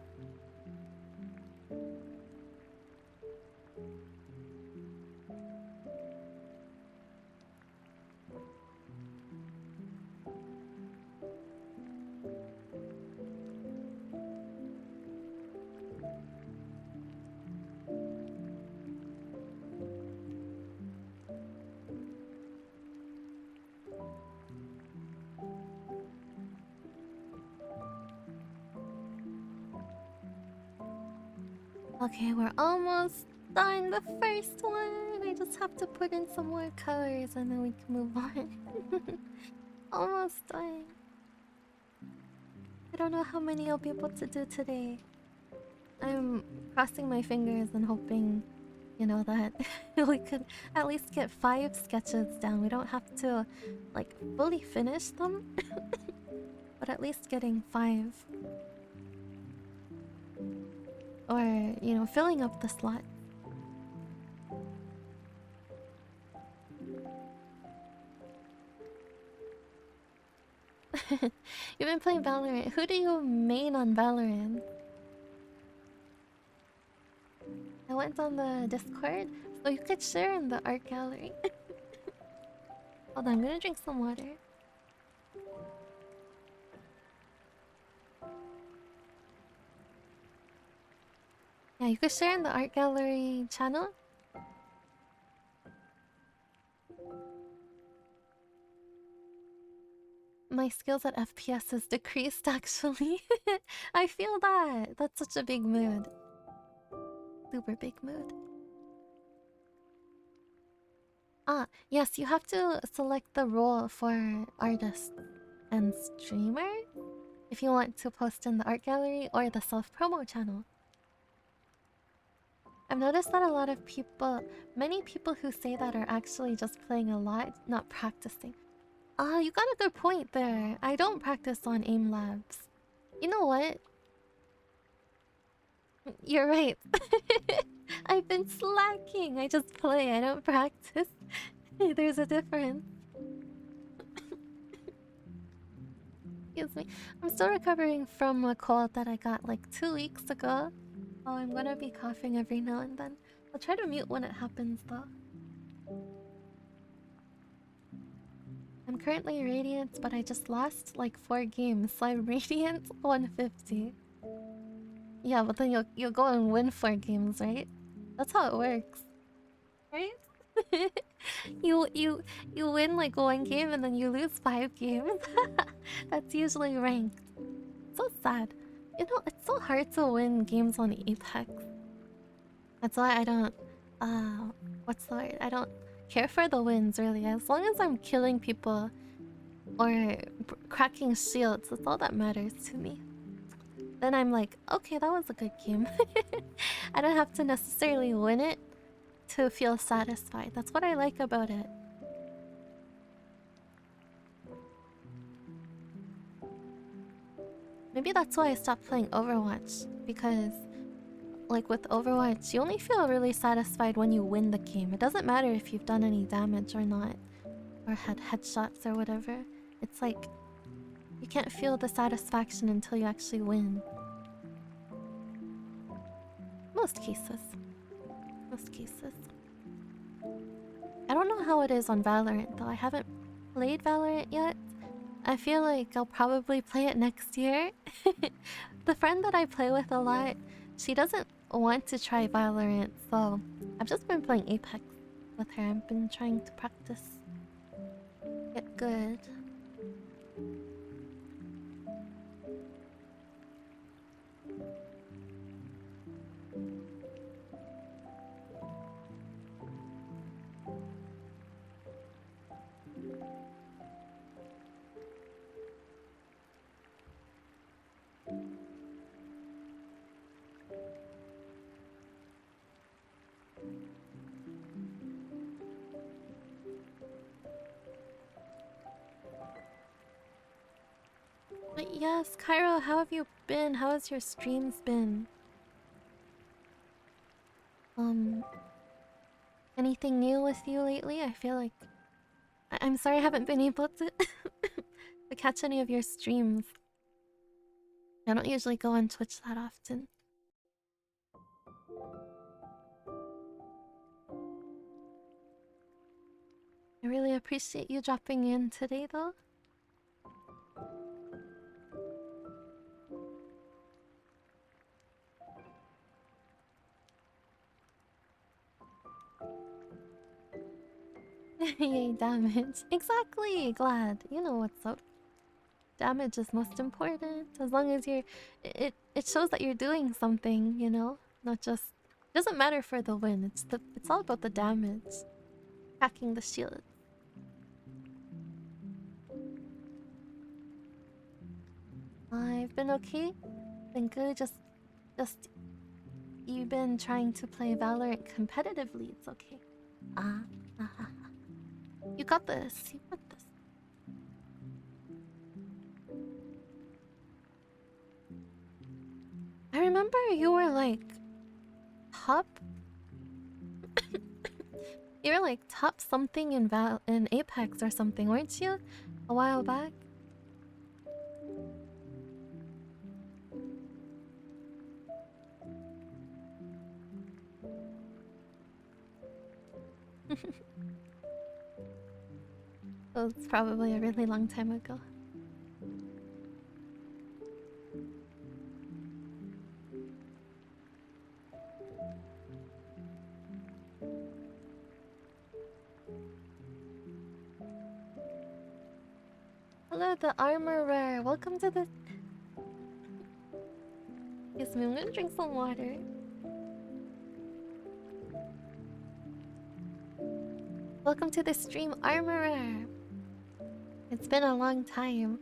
Okay, we're almost done the first one. I just have to put in some more colors and then we can move on. Almost done. I don't know how many I'll be able to do today. I'm crossing my fingers and hoping, you know, that we could at least get 5 sketches down. We don't have to, like, fully finish them, but at least getting 5. Or, you know, filling up the slot. You've been playing Valorant. Who do you main on Valorant? I went on the Discord, so you could share in the art gallery. Hold on, I'm gonna drink some water. Yeah, you could share in the art gallery channel. My skills at FPS has decreased actually. I feel that. That's such a big mood. Super big mood. Ah, yes, you have to select the role for artist and streamer if you want to post in the art gallery or the self-promo channel. I've noticed that a lot of people, many people who say that are actually just playing a lot, not practicing. Ah, you got a good point there. I don't practice on aim labs. You know what? You're right. I've been slacking. I just play, I don't practice. There's a difference. Excuse me. I'm still recovering from a cold that I got like 2 weeks ago. Oh, I'm gonna be coughing every now and then. I'll try to mute when it happens though. I'm currently Radiant, but I just lost like 4 games, so I'm Radiant 150. Yeah, but then you'll go and win 4 games, right? That's how it works. Right? you win like 1 game and then you lose 5 games. That's usually ranked. So sad. You know, it's so hard to win games on Apex. That's why I don't what's the word? I don't care for the wins really. As long as I'm killing people or cracking shields, that's all that matters to me. Then I'm like, okay, that was a good game. I don't have to necessarily win it to feel satisfied. That's what I like about it. Maybe that's why I stopped playing Overwatch, because like with Overwatch, you only feel really satisfied when you win the game. It doesn't matter if you've done any damage or not, or had headshots or whatever. It's like you can't feel the satisfaction until you actually win. Most cases. Most cases. I don't know how it is on Valorant though. I haven't played Valorant yet. I feel like I'll probably play it next year. The friend that I play with a lot, she doesn't want to try Valorant, so I've just been playing Apex with her. I've been trying to practice. Get good. But yes, Cairo, how have you been? How has your streams been? Anything new with you lately? I feel like I'm sorry I haven't been able to to catch any of your streams. I don't usually go on Twitch that often. I really appreciate you dropping in today though. Yay, damage. Exactly, glad. You know what's up. Damage is most important. As long as you're... It shows that you're doing something, you know? Not just... It doesn't matter for the win. It's all about the damage. Cracking the shield. I've been okay. Been good. Just... You've been trying to play Valorant competitively. It's okay. Ah. You got this. You got this. I remember you were like top. You were like top something in Apex or something, weren't you? A while back. It was probably a really long time ago. Hello, the armorer. Welcome to the... Excuse me, I'm gonna drink some water. Welcome to the stream, armorer. It's been a long time.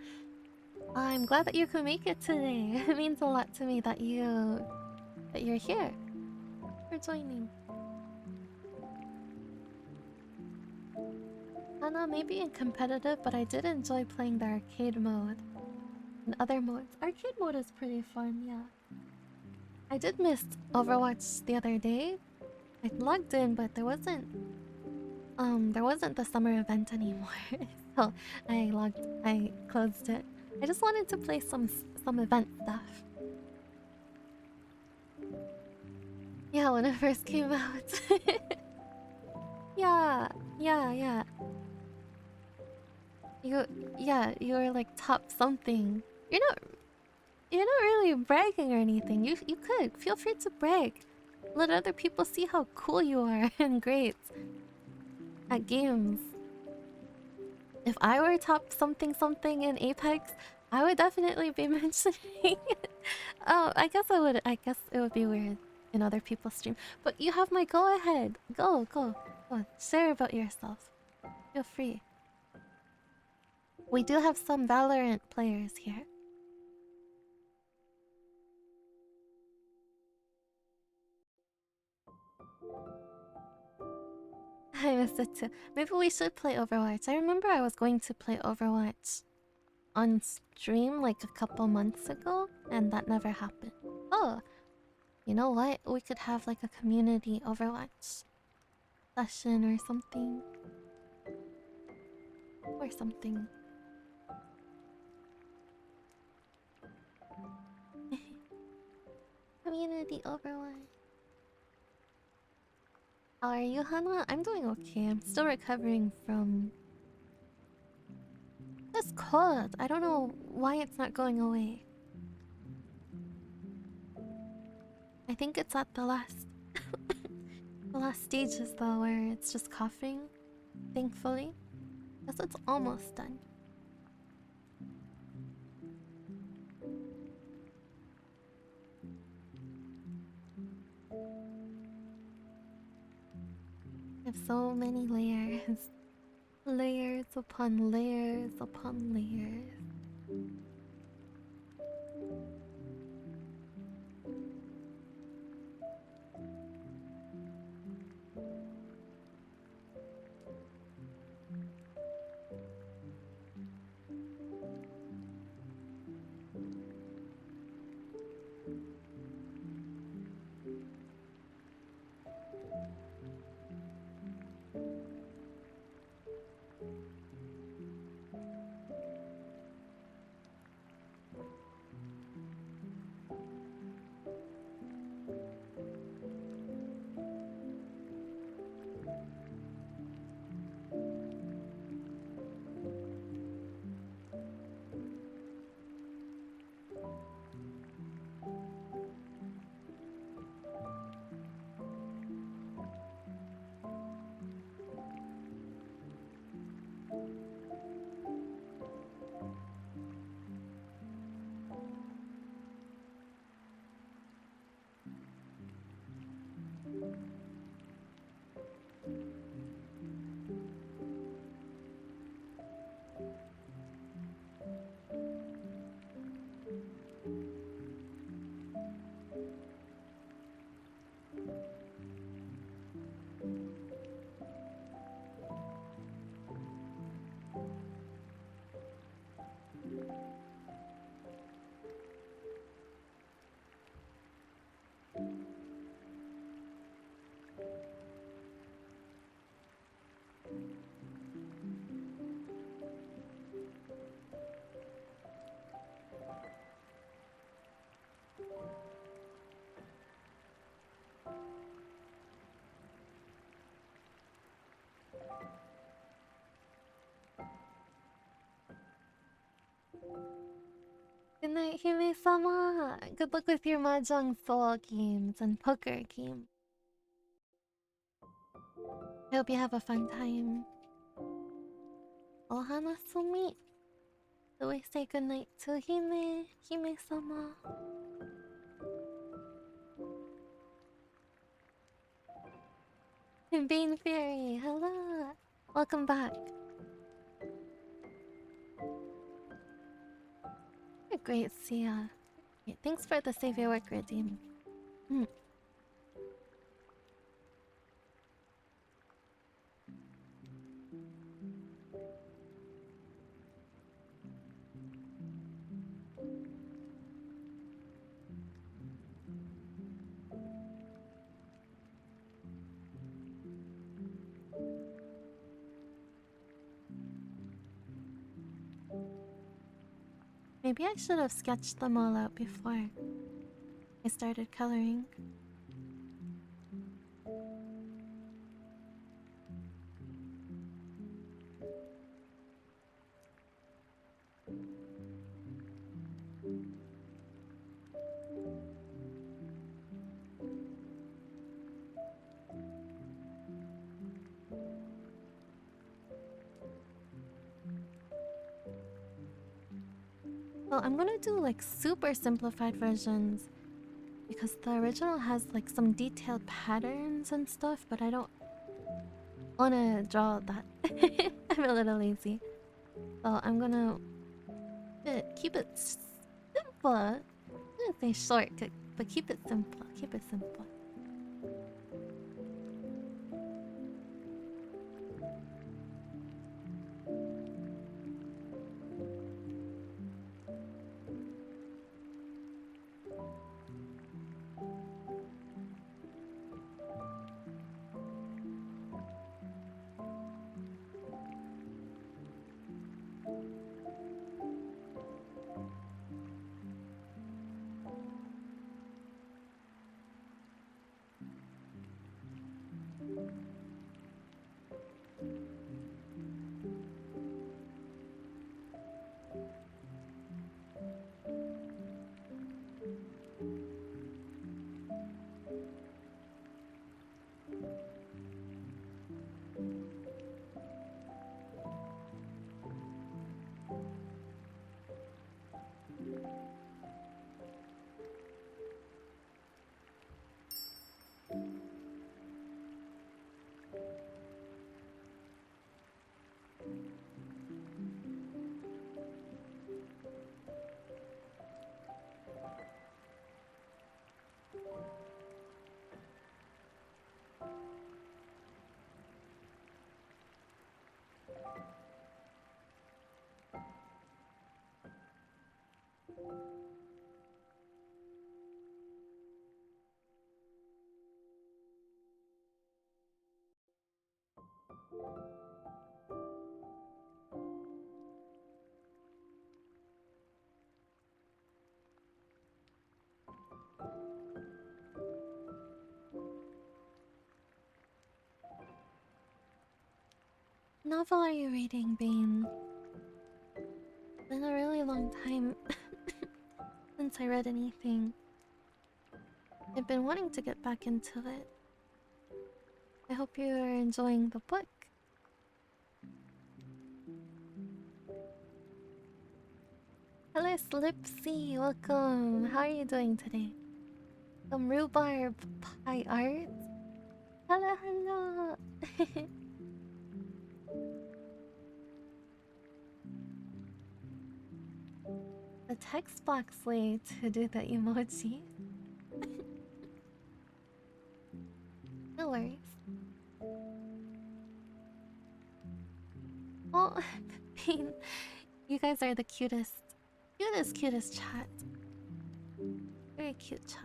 I'm glad that you could make it today. It means a lot to me that you're here. for joining. Hana, maybe in competitive, but I did enjoy playing the arcade mode and other modes. Arcade mode is pretty fun, yeah. I did miss Overwatch the other day. I logged in, but there wasn't the summer event anymore. So I closed it. I just wanted to play some event stuff. Yeah, when it first came out. Yeah, yeah. You you were like top something. You're not really bragging or anything. You could feel free to brag. Let other people see how cool you are and great at games. If I were top something something in Apex, I would definitely be mentioning it. Oh, I guess I would. I guess it would be weird in other people's stream. But you have my go ahead. Go. Share about yourself. Feel free. We do have some Valorant players here. I missed it too. Maybe we should play Overwatch. I remember I was going to play Overwatch on stream like a couple months ago, and that never happened. Oh, you know what? We could have like a community Overwatch session or something. Or something. Community Overwatch. How are you, Hana? I'm doing okay. I'm still recovering from this cold. I don't know why it's not going away. I think it's at the last the last stages though, where it's just coughing. Thankfully. Guess it's almost done. I have so many layers. Layers upon layers upon layers. Good night, Hime-sama. Good luck with your Mahjong Soul games and poker game. I hope you have a fun time. Ohana Sumi. Do we say goodnight to Hime-sama? Bean Fairy, hello. Welcome back. You're great, Sia. Okay, thanks for the save your work redeem. Maybe I should have sketched them all out before I started coloring. Well, I'm gonna do like super simplified versions because the original has like some detailed patterns and stuff, but I don't want to draw that. I'm a little lazy. So I'm gonna keep it simple. I'm gonna say short, but keep it simple. Keep it simple. Novel are you reading, Bane? Been a really long time since I read anything. I've been wanting to get back into it. I hope you are enjoying the book. Hello, Slipsy. Welcome. How are you doing today? Some rhubarb pie art. Hello, hello. The text box way to do the emoji. No worries. Oh, Bean, you guys are the cutest. Cutest chat. Very cute chat.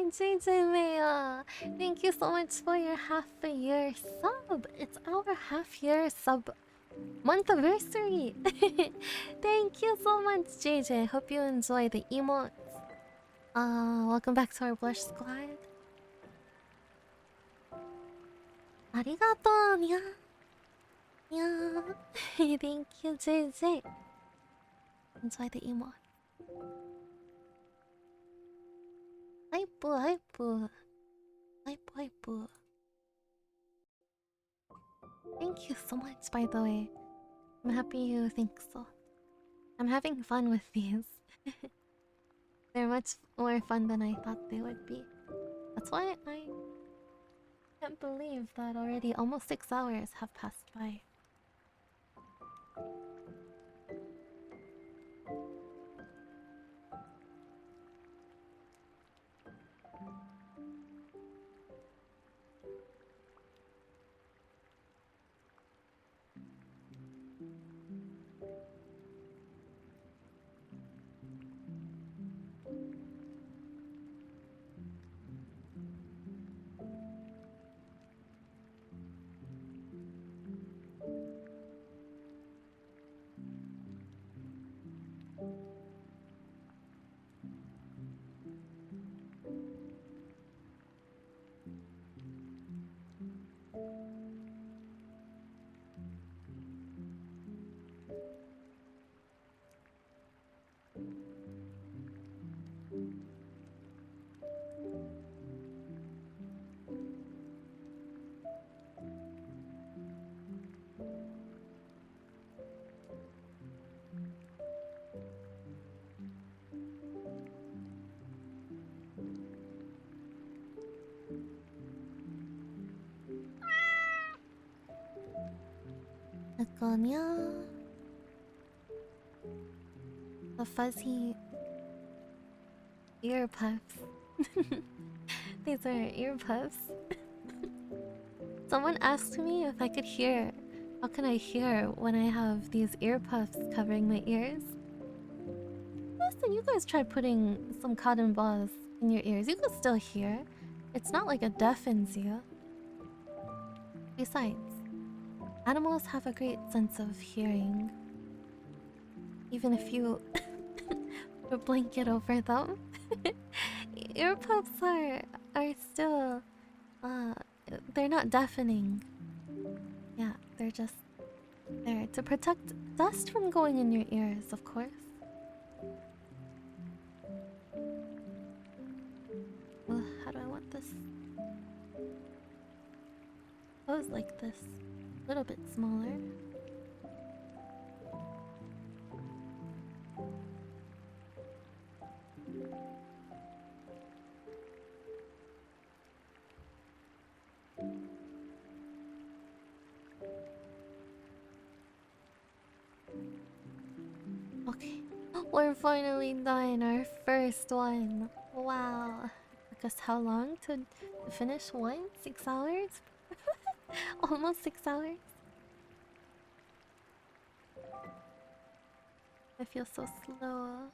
JJ Maya, thank you so much for your half a year sub. It's our half year sub month anniversary. Thank you so much, JJ. Hope you enjoy the emotes. Welcome back to our blush squad. Arigato, nya. Nya. Thank you, JJ. Enjoy the emote. Hype, hype. Hype, hype. Thank you so much, by the way. I'm happy you think so. I'm having fun with these. They're much more fun than I thought they would be. That's why I can't believe that already almost 6 hours have passed by. Nagonya. The fuzzy ear puffs. These are ear puffs. Someone asked me if I could hear. How can I hear when I have these ear puffs covering my ears? Listen, you guys try putting some cotton balls in your ears. You can still hear. It's not like it deafens you. Besides, animals have a great sense of hearing. Even if you put a blanket over them. Ear puffs are still they're not deafening. Yeah, they're just there to protect dust from going in your ears, of course. Well, how do I want this? Goes like this. A little bit smaller. Okay. We're finally done our first one. Wow. Took us how long to finish one? 6 hours? Almost 6 hours? I feel so slow.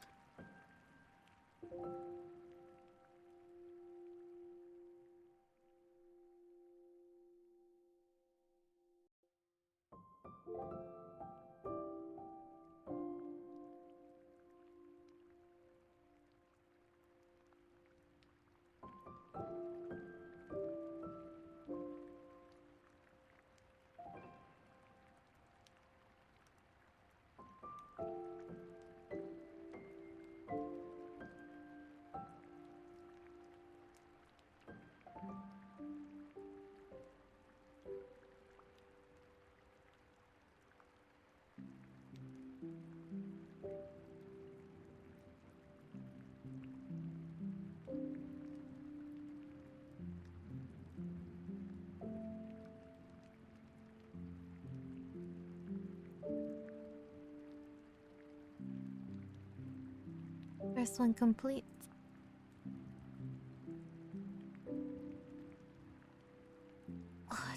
First one complete.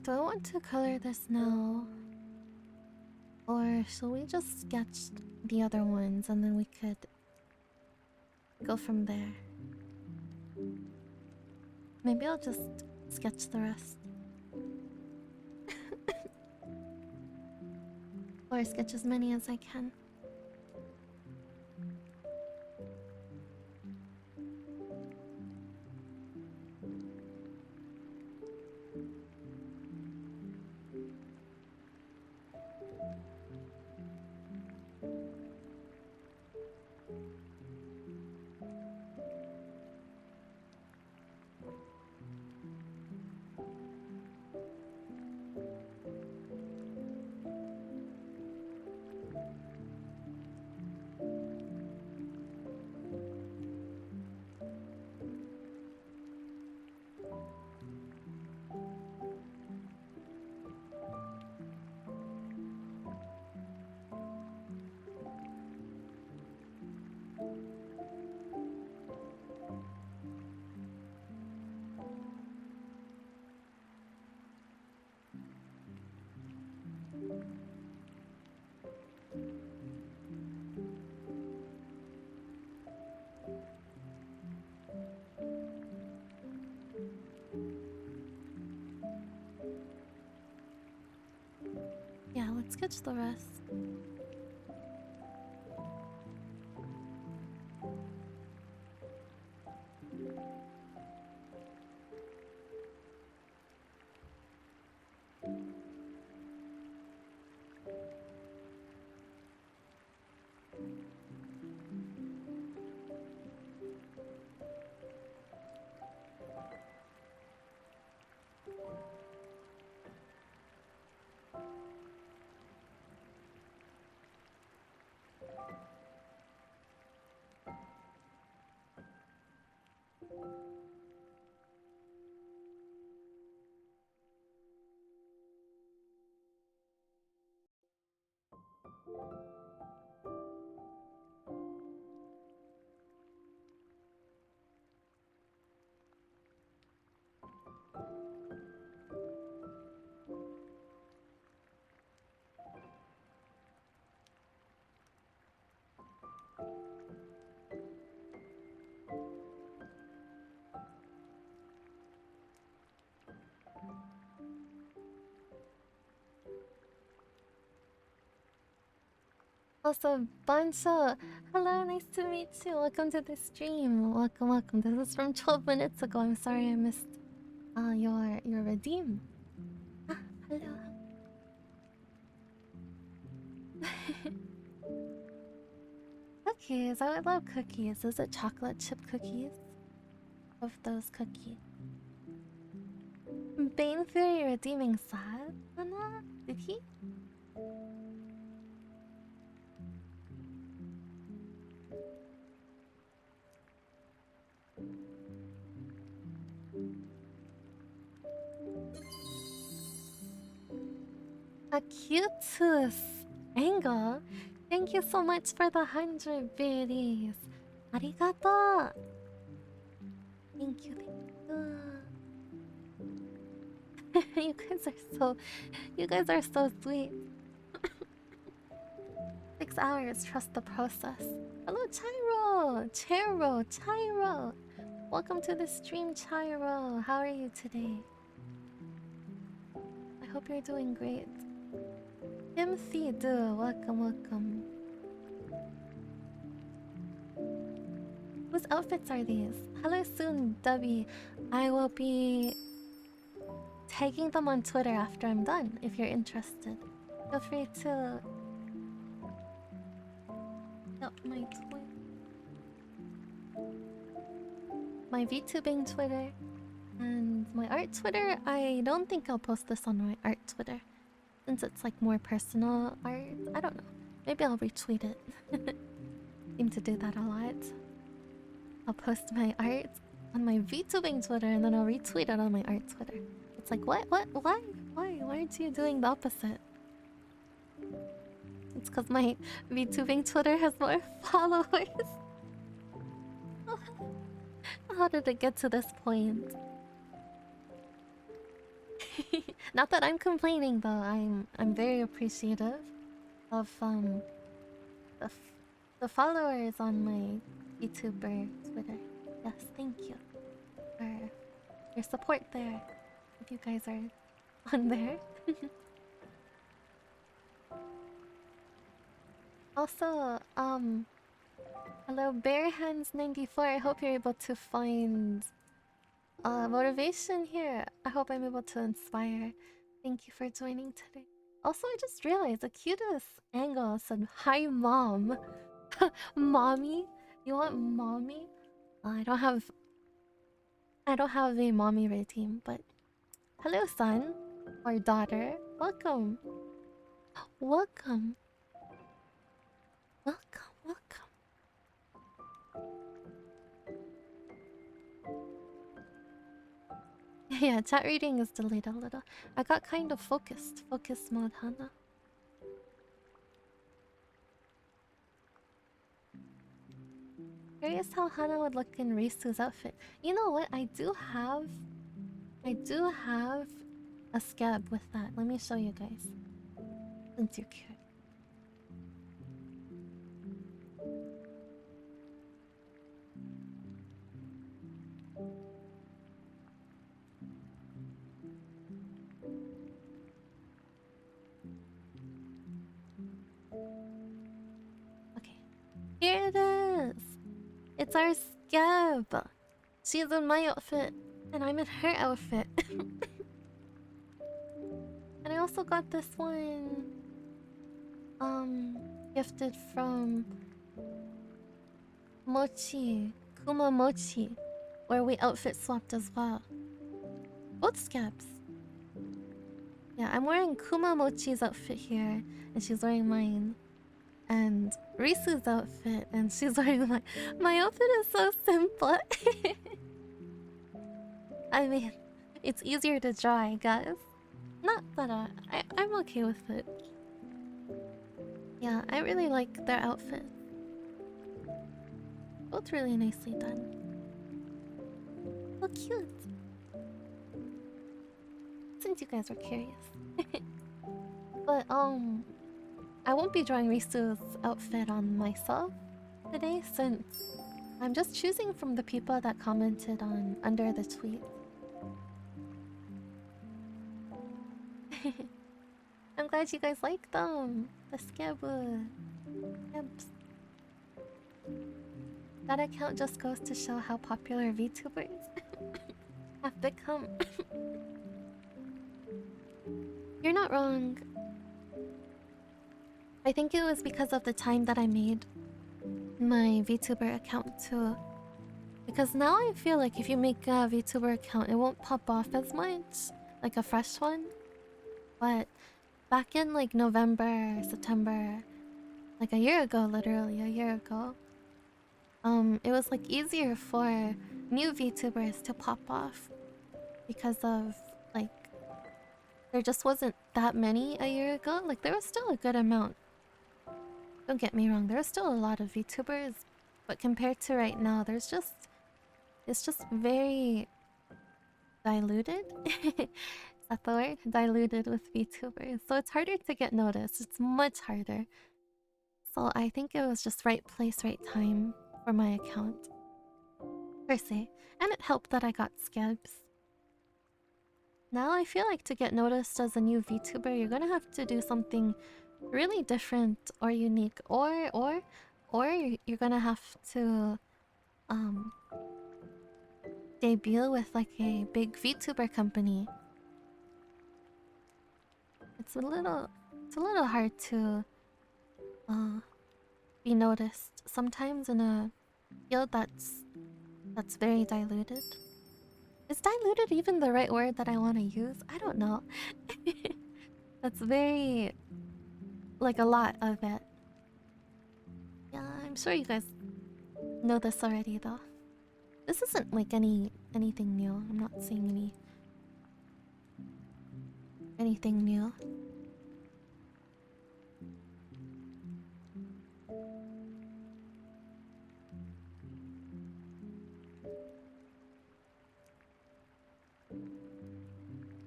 Do I want to color this now? Or shall we just sketch the other ones and then we could go from there? Maybe I'll just sketch the rest. Or sketch as many as I can. Yeah, let's sketch the rest. Also, Bancho, hello, nice to meet you. Welcome to the stream. Welcome, welcome. This is from 12 minutes ago. I'm sorry I missed your redeem. Ah, hello. Cookies. I would love cookies. Is it chocolate chip cookies? Of those cookies. Bane Fury redeeming sad? Anna? Did he? A cute angle. Thank you so much for the 100 beauties. Arigato. Thank you, thank you. You guys are so sweet. 6 hours, trust the process. Hello, Chairo! Chairo! Welcome to the stream, Chairo. How are you today? I hope you're doing great. Timothy, welcome, welcome. Whose outfits are these? Hello soon, Dubby. I will be tagging them on Twitter after I'm done, if you're interested. Feel free to... Yep, my VTubing Twitter and my art Twitter. I don't think I'll post this on my art Twitter, since it's like more personal art. I don't know. Maybe I'll retweet it. Seem to do that a lot. I'll post my art on my VTubing Twitter and then I'll retweet it on my art Twitter. It's like, what? Why? Why aren't you doing the opposite? It's because my VTubing Twitter has more followers. How did it get to this point? Not that I'm complaining though. I'm very appreciative of the followers on my VTuber Twitter. Yes, thank you for There's support there. If you guys are on there. Also, hello BearHands94. I hope you're able to find motivation here. I hope I'm able to inspire. Thank you for joining today. Also, I just realized the cutest angle said, "Hi, mom." Mommy? You want mommy? I don't have a mommy routine, but hello, son or daughter. Welcome, welcome, welcome, welcome. Yeah, chat reading is delayed a little. I got kind of focused. Focus mode, Hana. Curious how Hana would look in Risu's outfit. You know what? I do have a scab with that. Let me show you guys. Since you're cute. Okay. Here it is! It's our scab! She's in my outfit, and I'm in her outfit. And I also got this one gifted from Mochi, Kuma Mochi, where we outfit swapped as well. Both scabs. Yeah, I'm wearing Kuma Mochi's outfit here, and she's wearing mine. And Risu's outfit, and she's wearing mine. My outfit is so simple. I mean, it's easier to draw, I guess. Not that I'm okay with it. Yeah, I really like their outfits. Both really nicely done. So cute. Since you guys were curious. But I won't be drawing Risu's outfit on myself today since I'm just choosing from the people that commented on under the tweet. I'm glad you guys like them. The scabs. That account just goes to show how popular VTubers have become. You're not wrong. I think it was because of the time that I made my VTuber account too. Because now I feel like if you make a VTuber account, it won't pop off as much, like a fresh one. But back in like November, September, like a year ago, literally a year ago, it was like easier for new VTubers to pop off because of like there just wasn't that many a year ago. Like there was still a good amount. Don't get me wrong, there are still a lot of VTubers, but compared to right now, it's just very diluted. Is that the word? Diluted with VTubers. So it's harder to get noticed. It's much harder. So I think it was just right place, right time for my account. Per se. And it helped that I got scabs. Now I feel like to get noticed as a new VTuber, you're gonna have to do something really different or unique, or you're gonna have to debut with like a big VTuber company. It's a little hard to be noticed sometimes in a field that's very diluted. Is diluted even the right word that I want to use? I don't know. That's very like a lot of it. Yeah, I'm sure you guys know this already though. This isn't like anything new. I'm not seeing anything new.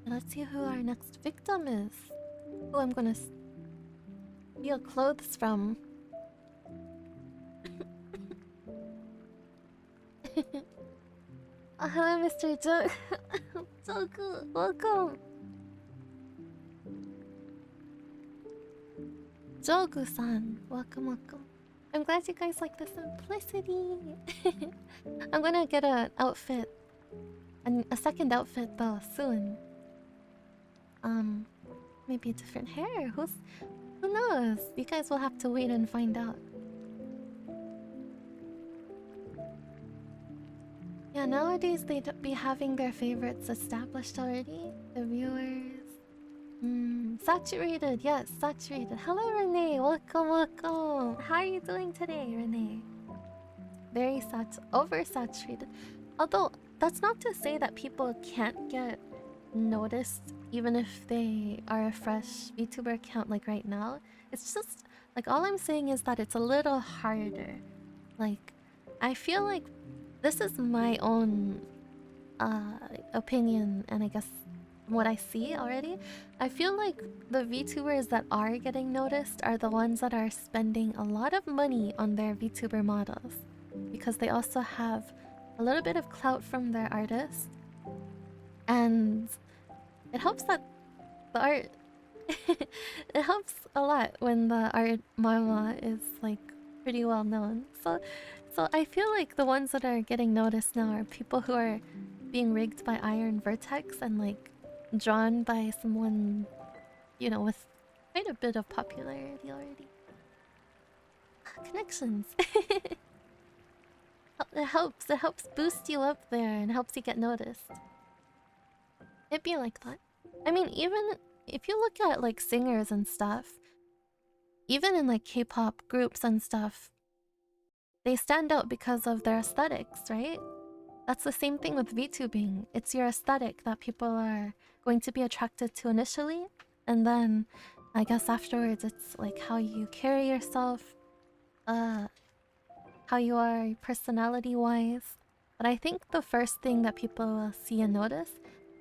Let's see who our next victim is. Who I'm gonna steal clothes from. Hello, Mr. Jug. Jogu, welcome. Jogu-san, welcome, welcome. I'm glad you guys like the simplicity. I'm gonna get an outfit, a second outfit though soon. Maybe a different hair. Who knows? You guys will have to wait and find out. Yeah, nowadays they'd be having their favorites established already. The viewers. Saturated, yes, saturated. Hello, Renee. Welcome, welcome. How are you doing today, Renee? Very oversaturated. Although that's not to say that people can't get noticed even if they are a fresh VTuber account like right now. It's just like all I'm saying is that it's a little harder. Like I feel like this is my own opinion, and I guess what I see already, I feel like the VTubers that are getting noticed are the ones that are spending a lot of money on their VTuber models, because they also have a little bit of clout from their artist, and it helps that the art it helps a lot when the art mama is like pretty well known. So I feel like the ones that are getting noticed now are people who are being rigged by Iron Vertex and like drawn by someone, you know, with quite a bit of popularity already. Connections. It helps boost you up there and helps you get noticed. It'd be like that. I mean, even if you look at like singers and stuff, even in like K-pop groups and stuff, they stand out because of their aesthetics, right? That's the same thing with VTubing. It's your aesthetic that people are going to be attracted to initially, and then I guess afterwards it's like how you carry yourself, how you are personality-wise. But I think the first thing that people will see and notice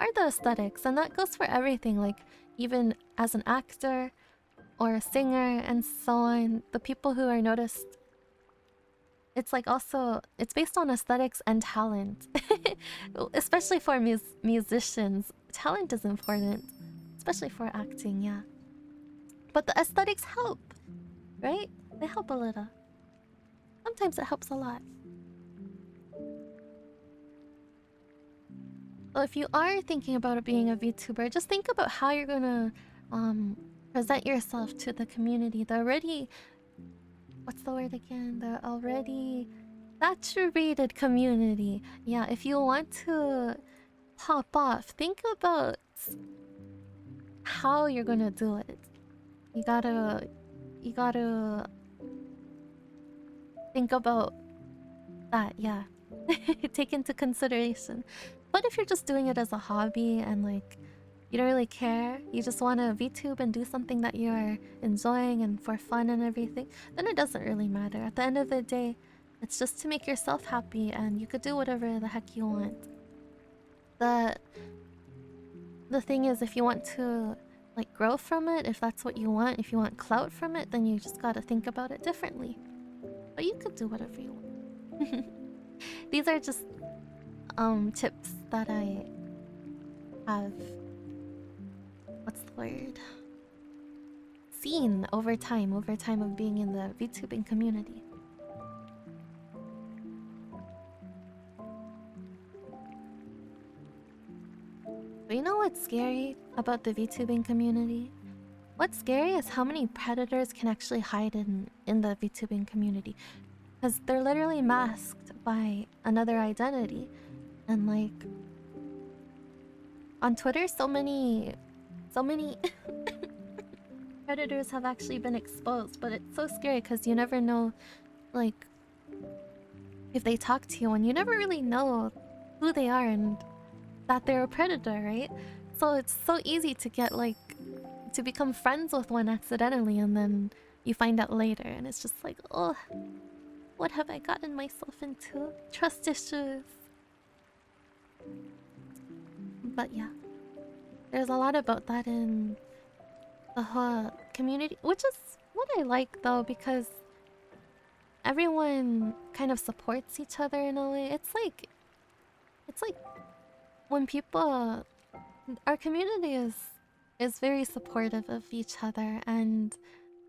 are the aesthetics, and that goes for everything, like even as an actor or a singer and so on. The people who are noticed, it's like also it's based on aesthetics and talent. Especially for musicians, talent is important, especially for acting, yeah. But the aesthetics help, right? They help a little. Sometimes it helps a lot. So if you are thinking about being a VTuber, just think about how you're gonna present yourself to the community. The already, what's the word again? The already saturated community. Yeah, if you want to pop off, think about how you're gonna do it. You gotta think about that, yeah. Take into consideration. But if you're just doing it as a hobby and like you don't really care, you just want to VTube and do something that you're enjoying and for fun and everything, then it doesn't really matter. At the end of the day, it's just to make yourself happy, and you could do whatever the heck you want. The thing is, if you want to like grow from it, if that's what you want, if you want clout from it, then you just gotta think about it differently. But you could do whatever you want. These are just tips that I have, what's the word, seen over time of being in the VTubing community. But you know what's scary about the VTubing community? What's scary is how many predators can actually hide in the VTubing community. Because they're literally masked by another identity. And like on Twitter, so many predators have actually been exposed. But it's so scary because you never know, like, if they talk to you, and you never really know who they are and that they're a predator, right? So it's so easy to get like to become friends with one accidentally, and then you find out later, and it's just like, oh, what have I gotten myself into? Trust issues. But yeah, there's a lot about that in the whole community, which is what I like though, because everyone kind of supports each other in a way. It's like when people, our community is very supportive of each other, and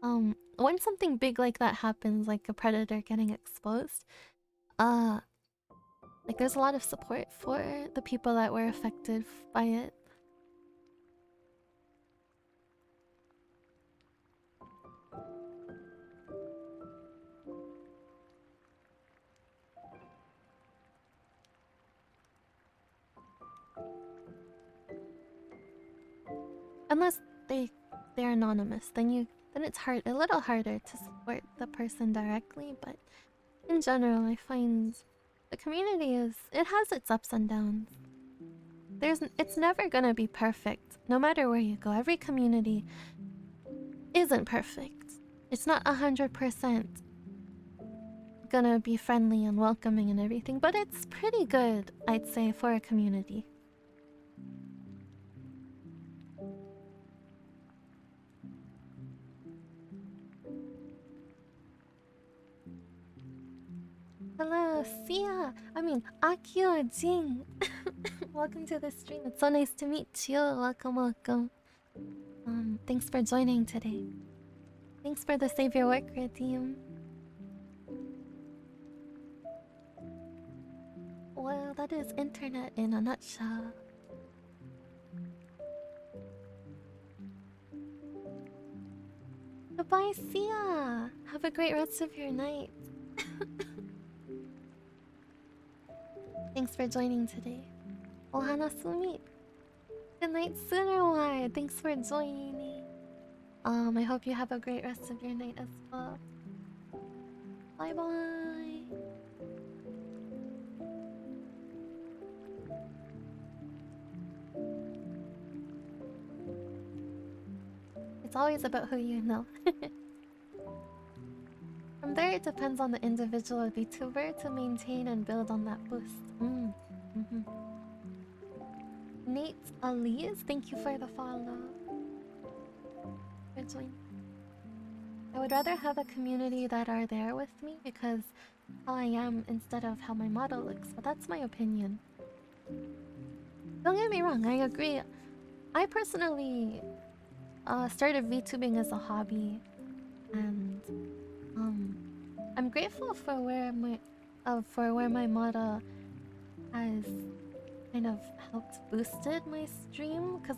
when something big like that happens, like a predator getting exposed, uh like there's a lot of support for the people that were affected by it. Unless they're anonymous, then it's a little harder to support the person directly, but in general I find the community it has its ups and downs. It's never gonna be perfect, no matter where you go. Every community isn't perfect. It's not 100% gonna be friendly and welcoming and everything, but it's pretty good, I'd say, for a community. Hello, Sia! Akio Jing! Welcome to the stream. It's so nice to meet you. Welcome, welcome. Thanks for joining today. Thanks for the Save Your Work redeem. Well, that is internet in a nutshell. Goodbye, Sia! Have a great rest of your night. Thanks for joining today. Ohana Sumi. Good night, Sunnerwide. Thanks for joining. I hope you have a great rest of your night as well. Bye bye. It's always about who you know. From there, it depends on the individual VTuber to maintain and build on that boost. Nate Elise, thank you for the follow. For joining. I would rather have a community that are there with me because how I am instead of how my model looks, but that's my opinion. Don't get me wrong, I agree. I personally started VTubing as a hobby, and I'm grateful for where my model has kind of helped boosted my stream, because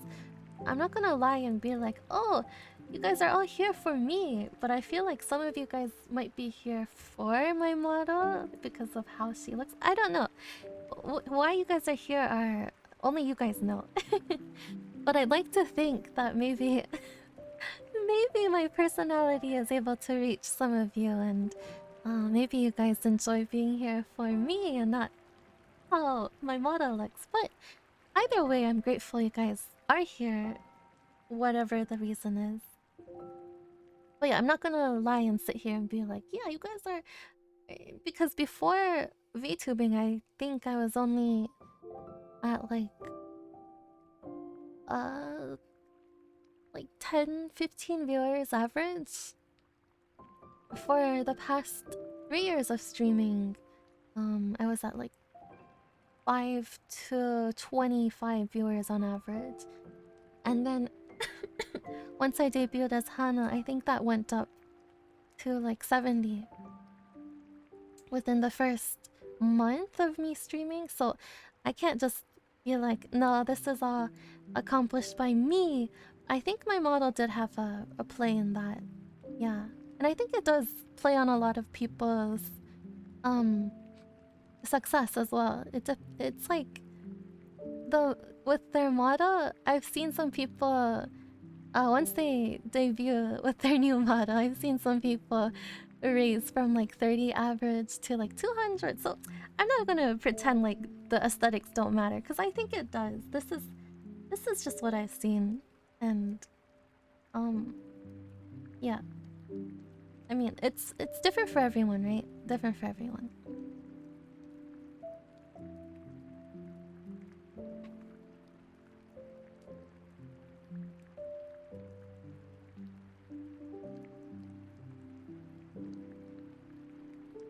I'm not gonna lie and be like, oh, you guys are all here for me, but I feel like some of you guys might be here for my model because of how she looks. I don't know. Why you guys are here are only you guys know. But I'd like to think that maybe my personality is able to reach some of you, and maybe you guys enjoy being here for me and not how my model looks. But either way, I'm grateful you guys are here, whatever the reason is. But yeah, I'm not gonna lie and sit here and be like, yeah, you guys are... Because before VTubing, I think I was only at uh, like 10, 15 viewers average. For the past 3 years of streaming, I was at like 5 to 25 viewers on average. And then once I debuted as Hana, I think that went up to like 70 within the first month of me streaming. So I can't just be like, no, this is all accomplished by me. I think my model did have a play in that. Yeah. And I think it does play on a lot of people's success as well. It's like with their model, I've seen some people once they debut with their new model, I've seen some people raise from like 30 average to like 200. So I'm not gonna pretend like the aesthetics don't matter, because I think it does. This is just what I've seen, and yeah. I mean, it's different for everyone, right? Different for everyone.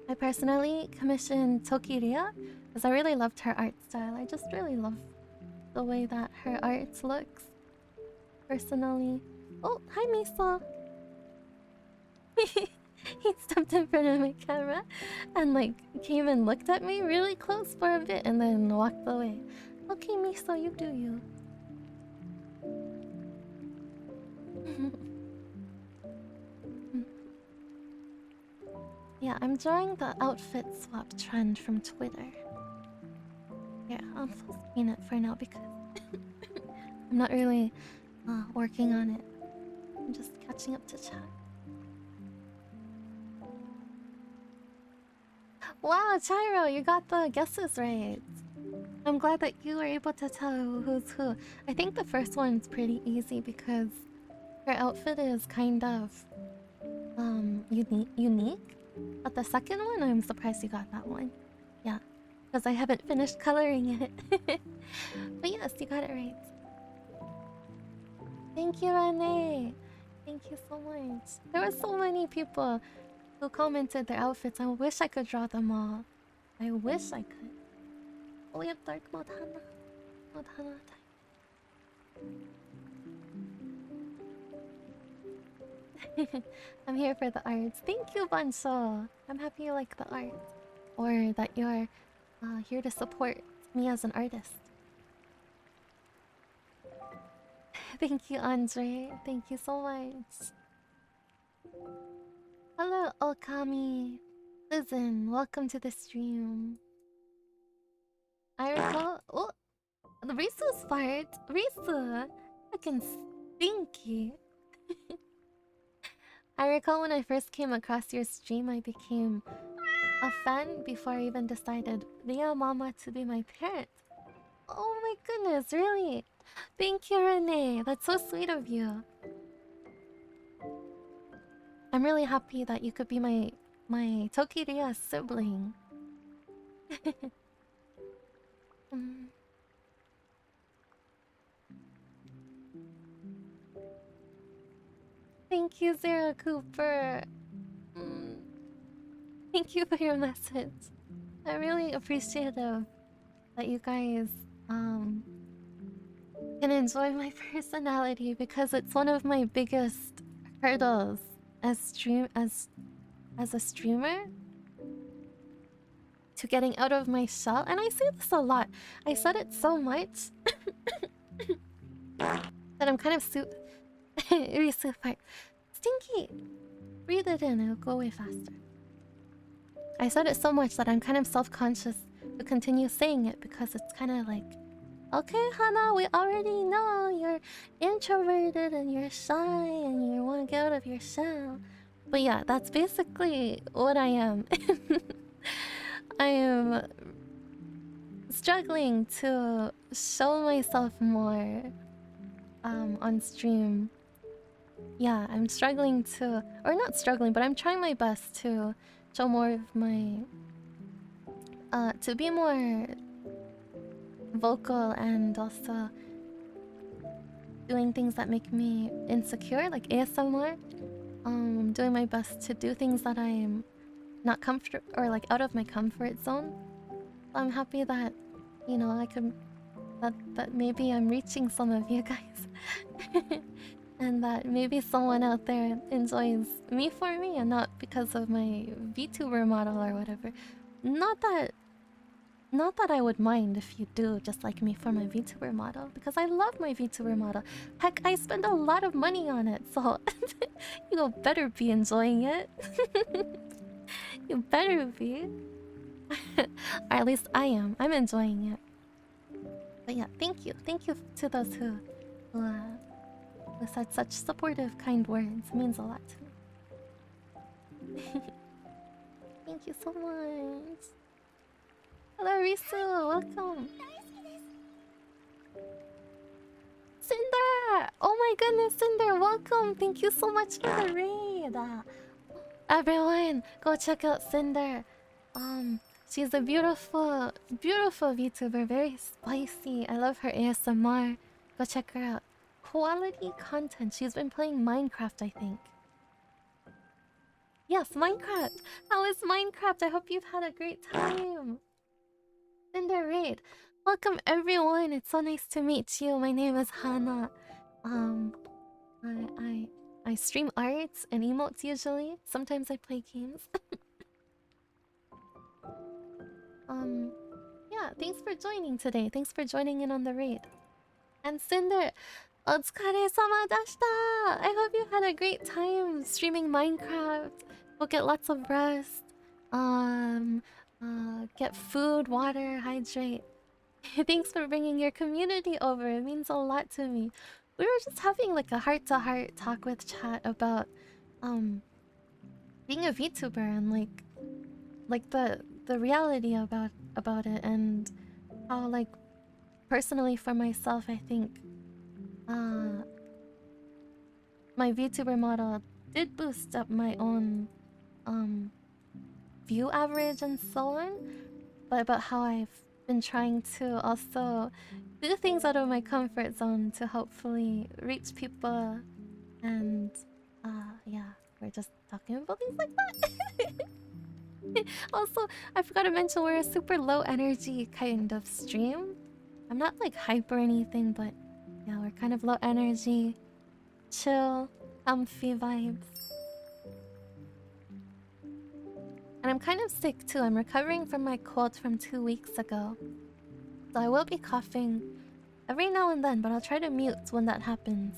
I personally commissioned Tokiria because I really loved her art style. I just really love the way that her art looks. Personally. Oh, hi Misa. He stepped in front of my camera and like came and looked at me really close for a bit and then walked away. Okay, Misa, you do you. Yeah, I'm drawing the outfit swap trend from Twitter. Yeah, I'll full screen it for now because I'm not really working on it. I'm just catching up to chat. Wow, Chiro, you got the guesses right. I'm glad that you were able to tell who's who. I think the first one's pretty easy because her outfit is kind of unique. But the second one, I'm surprised you got that one. Yeah, because I haven't finished coloring it. But yes, you got it right. Thank you, Renee. Thank you so much. There were so many people who commented their outfits. I wish I could draw them all. I wish I could. Oh, we have dark mode Hana. Mode Hana time. I'm here for the arts. Thank you, Banso. I'm happy you like the art. Or that you're here to support me as an artist. Thank you, Andre. Thank you so much. Hello, Okami. Listen, welcome to the stream. I recall. Oh, the Risu's fart. Risu, fucking stinky. I recall when I first came across your stream, I became a fan before I even decided Ria Mama to be my parent. Oh my goodness, really? Thank you, Renee. That's so sweet of you. I'm really happy that you could be my Tokiria sibling. Mm. Thank you, Zara Cooper. Mm. Thank you for your message. I'm really appreciative that you guys can enjoy my personality because it's one of my biggest hurdles as a streamer to getting out of my shell. And I say this a lot. I said it so much that I'm kind of super stinky. Breathe it in, it'll go away faster. I said it so much that I'm kind of self-conscious to continue saying it because it's kind of like, okay, Hana, we already know you're introverted and you're shy and you want to get out of your shell. But yeah, that's basically what I am. I am struggling to show myself more on stream. Yeah, I'm struggling to, or not struggling, but I'm trying my best to show more of my, to be more vocal and also doing things that make me insecure, like ASMR. Doing my best to do things that I'm not comfortable or like out of my comfort zone. I'm happy that, you know, I could that maybe I'm reaching some of you guys. And that maybe someone out there enjoys me for me and not because of my VTuber model or whatever. Not that I would mind if you do just like me for my VTuber model, because I love my VTuber model. Heck, I spend a lot of money on it, so you better be enjoying it. You better be. Or at least I am. I'm enjoying it. But yeah, thank you. Thank you to those who said such supportive, kind words. It means a lot to me. Thank you so much. Hello, Risu. Welcome. Cinder! Oh my goodness, Cinder, welcome! Thank you so much for the raid! Everyone, go check out Cinder. She's a beautiful, beautiful VTuber, very spicy. I love her ASMR. Go check her out. Quality content. She's been playing Minecraft, I think. Yes, Minecraft. How is Minecraft? I hope you've had a great time. Cinder Raid. Welcome everyone. It's so nice to meet you. My name is Hana. Um, I I I stream arts and emotes usually. Sometimes I play games. Yeah, thanks for joining today. Thanks for joining in on the raid. And Cinder, otsukare-sama dashita! I hope you had a great time streaming Minecraft. Go get lots of rest. Um, get food, water, hydrate. Thanks for bringing your community over. It means a lot to me. We were just having like a heart-to-heart talk with chat about being a VTuber and like the reality about it, and how like personally for myself I think my VTuber model did boost up my own view average and so on, but about how I've been trying to also do things out of my comfort zone to hopefully reach people. And yeah, we're just talking about things like that. Also, I forgot to mention we're a super low energy kind of stream. I'm not like hype or anything, but yeah, we're kind of low energy, chill, comfy vibes. And I'm kind of sick too. I'm recovering from my cold from 2 weeks ago. So I will be coughing every now and then, but I'll try to mute when that happens.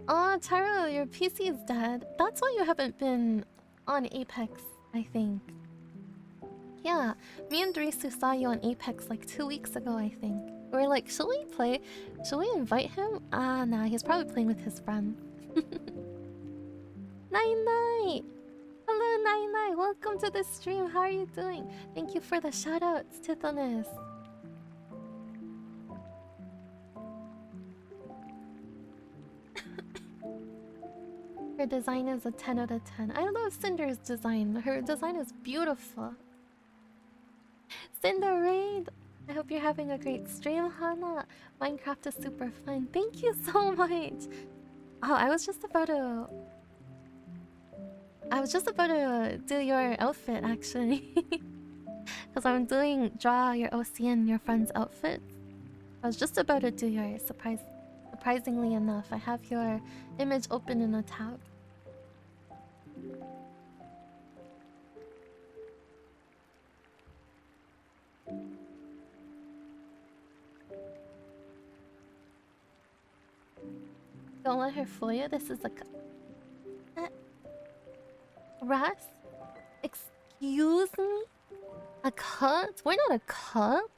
Oh, Taro, your PC is dead. That's why you haven't been on Apex, I think. Yeah, me and Darisu saw you on Apex like 2 weeks ago, I think. We were like, should we play? Should we invite him? Ah, nah, he's probably playing with his friends. Nine Night! Hello, Nine Night! Welcome to the stream. How are you doing? Thank you for the shoutouts, Tithonus. Her design is a 10 out of 10. I love Cinder's design. Her design is beautiful. Cinder Raid! I hope you're having a great stream, Hana. Minecraft is super fun. Thank you so much. Oh, I was just about to do your outfit actually. Because I'm doing draw your OC and your friend's outfit. I was just about to do your surprisingly enough, I have your image open in a tab. Don't let her fool you. This is a Ras? Excuse me? A cult? We're not a cult.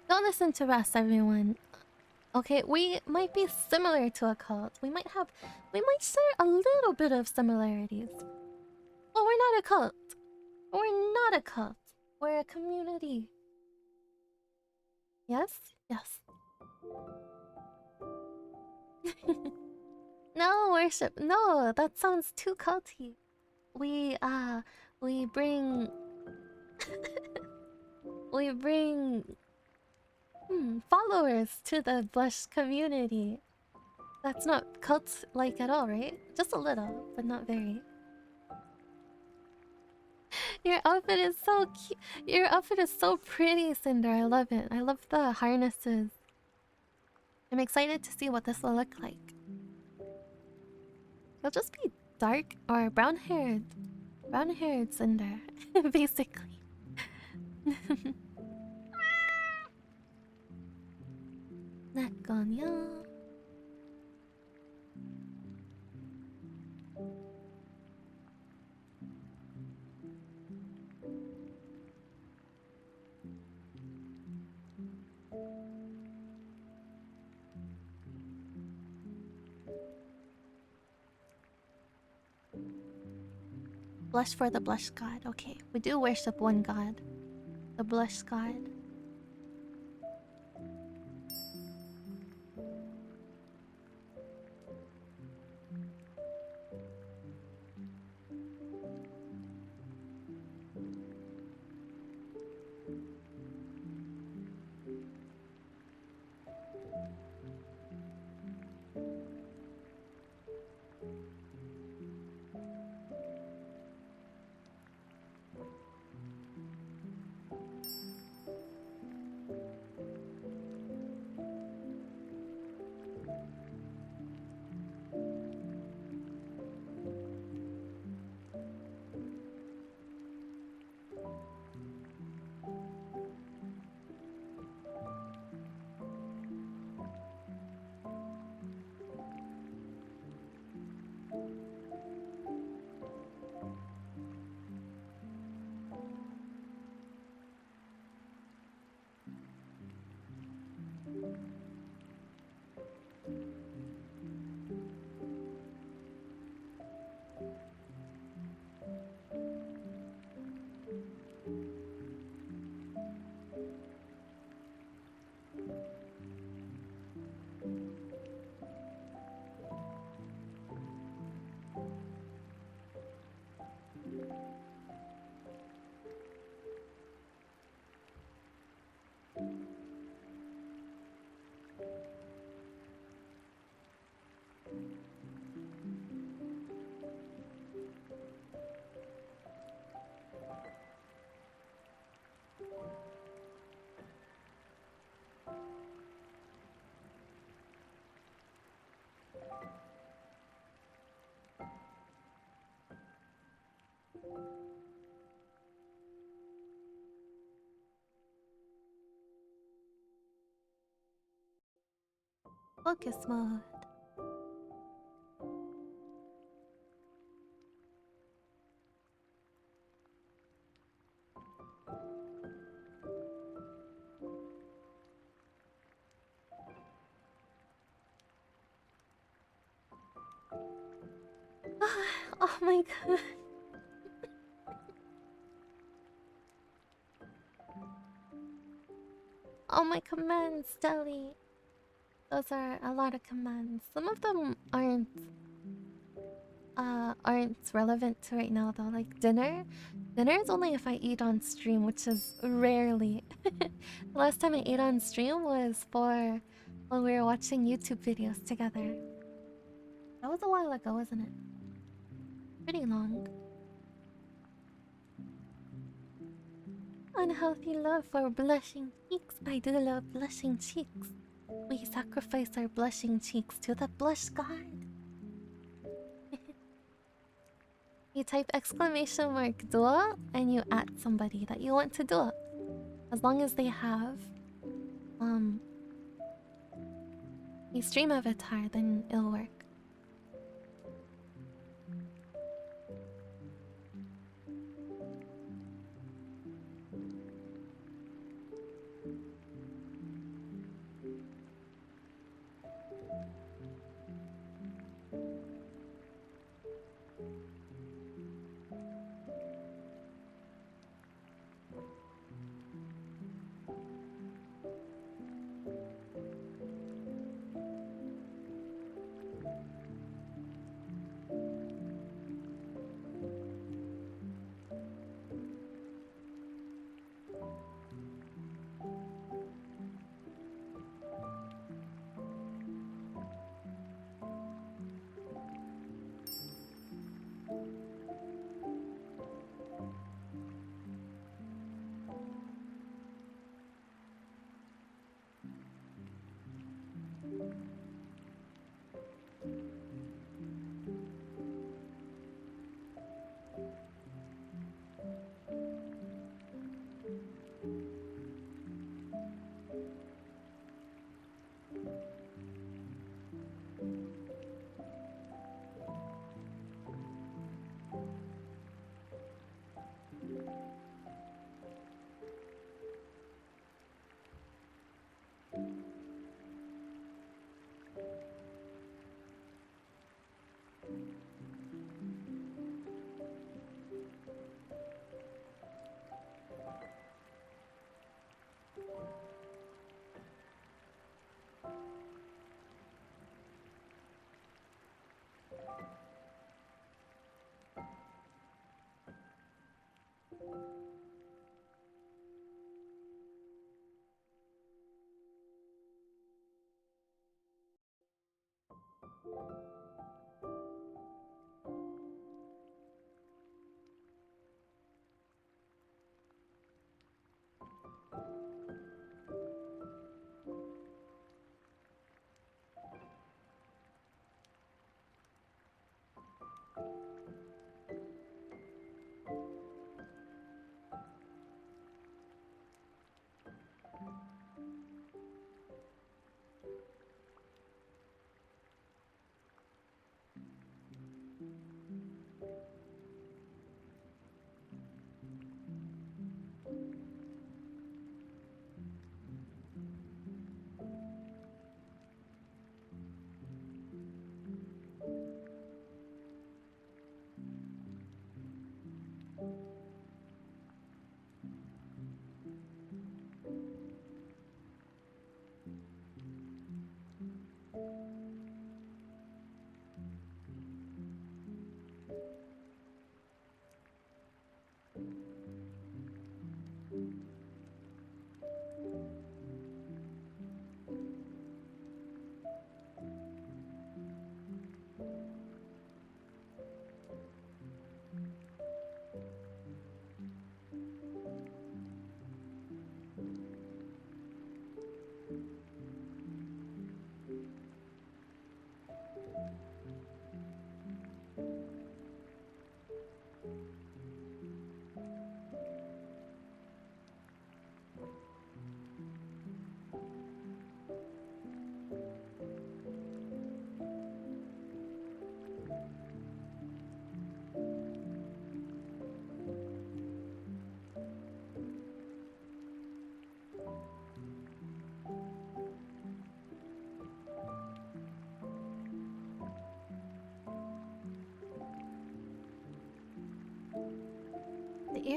Don't listen to Ras, everyone. Okay, we might be similar to a cult. We might share a little bit of similarities. But we're not a cult. We're not a cult. We're a community. Yes? Yes. No, worship. No, that sounds too culty. We bring... we bring... followers to the Blush community. That's not cult-like at all, right? Just a little, but not very. Your outfit is so cute. Your outfit is so pretty, Cinder. I love it. I love the harnesses. I'm excited to see what this will look like. You'll just be dark or brown-haired. Brown-haired Cinder, basically. Nakonya. Blush for the blush god. Okay, we do worship one god. The blush god. Focus mode. Oh my god. Oh my commands, Deli. Those are a lot of commands. Some of them aren't relevant to right now though. Like dinner. Dinner is only if I eat on stream, which is rarely. The last time I ate on stream was for when we were watching YouTube videos together. That was a while ago, wasn't it? Pretty long. Unhealthy love for blushing cheeks. I do love blushing cheeks. We sacrifice our blushing cheeks to the blush god. You type exclamation mark duo and you add somebody that you want to do it. As long as they have a stream avatar, then it'll work.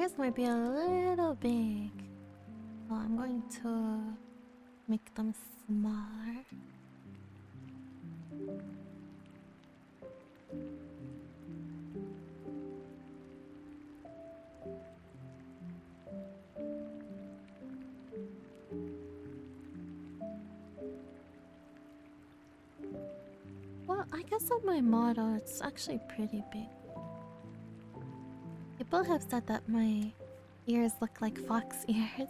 ears might be a little big. So I'm going to make them smaller. Well, I guess on my model, it's actually pretty big. People have said that my ears look like fox ears,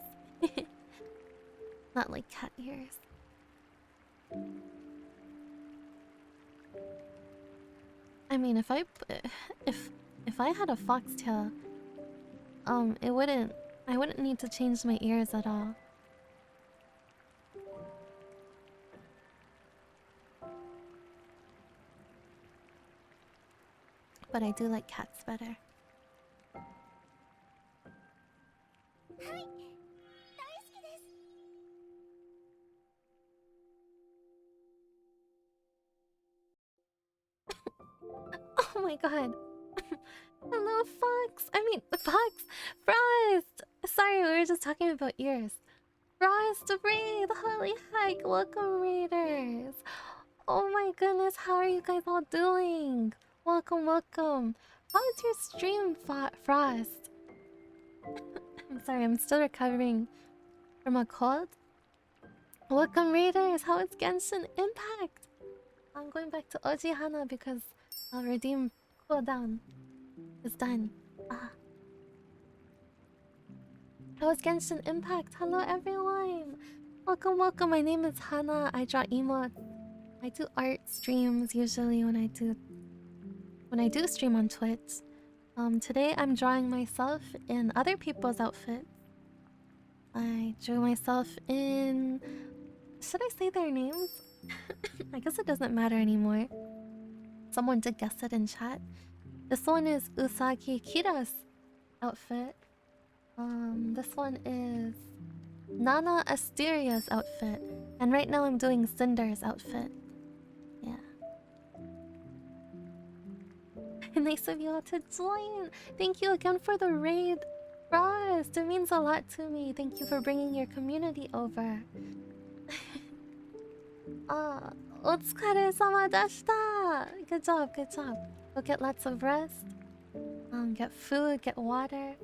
not like cat ears. I mean, if I had a foxtail, it wouldn't. I wouldn't need to change my ears at all. But I do like cats better. Oh my god. Hello, Fox. I mean, Fox. Frost. Sorry, we were just talking about ears. Frost, Breathe. Holy heck. Welcome, Raiders. Oh my goodness. How are you guys all doing? Welcome, welcome. How is your stream, Frost? I'm sorry, I'm still recovering from a cold. Welcome, Raiders. How is Genshin Impact? I'm going back to OG Hana because I'll redeem cooldown. It's done. How is Genshin Impact? Hello, everyone. Welcome, welcome. My name is Hana. I draw emotes. I do art streams usually when I do stream on Twitch. Today I'm drawing myself in other people's outfits. I drew myself in... Should I say their names? I guess it doesn't matter anymore. Someone did guess it in chat. This one is Usagi Kira's outfit. This one is Nana Asteria's outfit. And right now I'm doing Cinder's outfit. Yeah. Nice of you all to join. Thank you again for the raid. Frost, it means a lot to me. Thank you for bringing your community over. Otsukare-sama deshita! Good job, good job. Go get lots of rest. Get food, get water.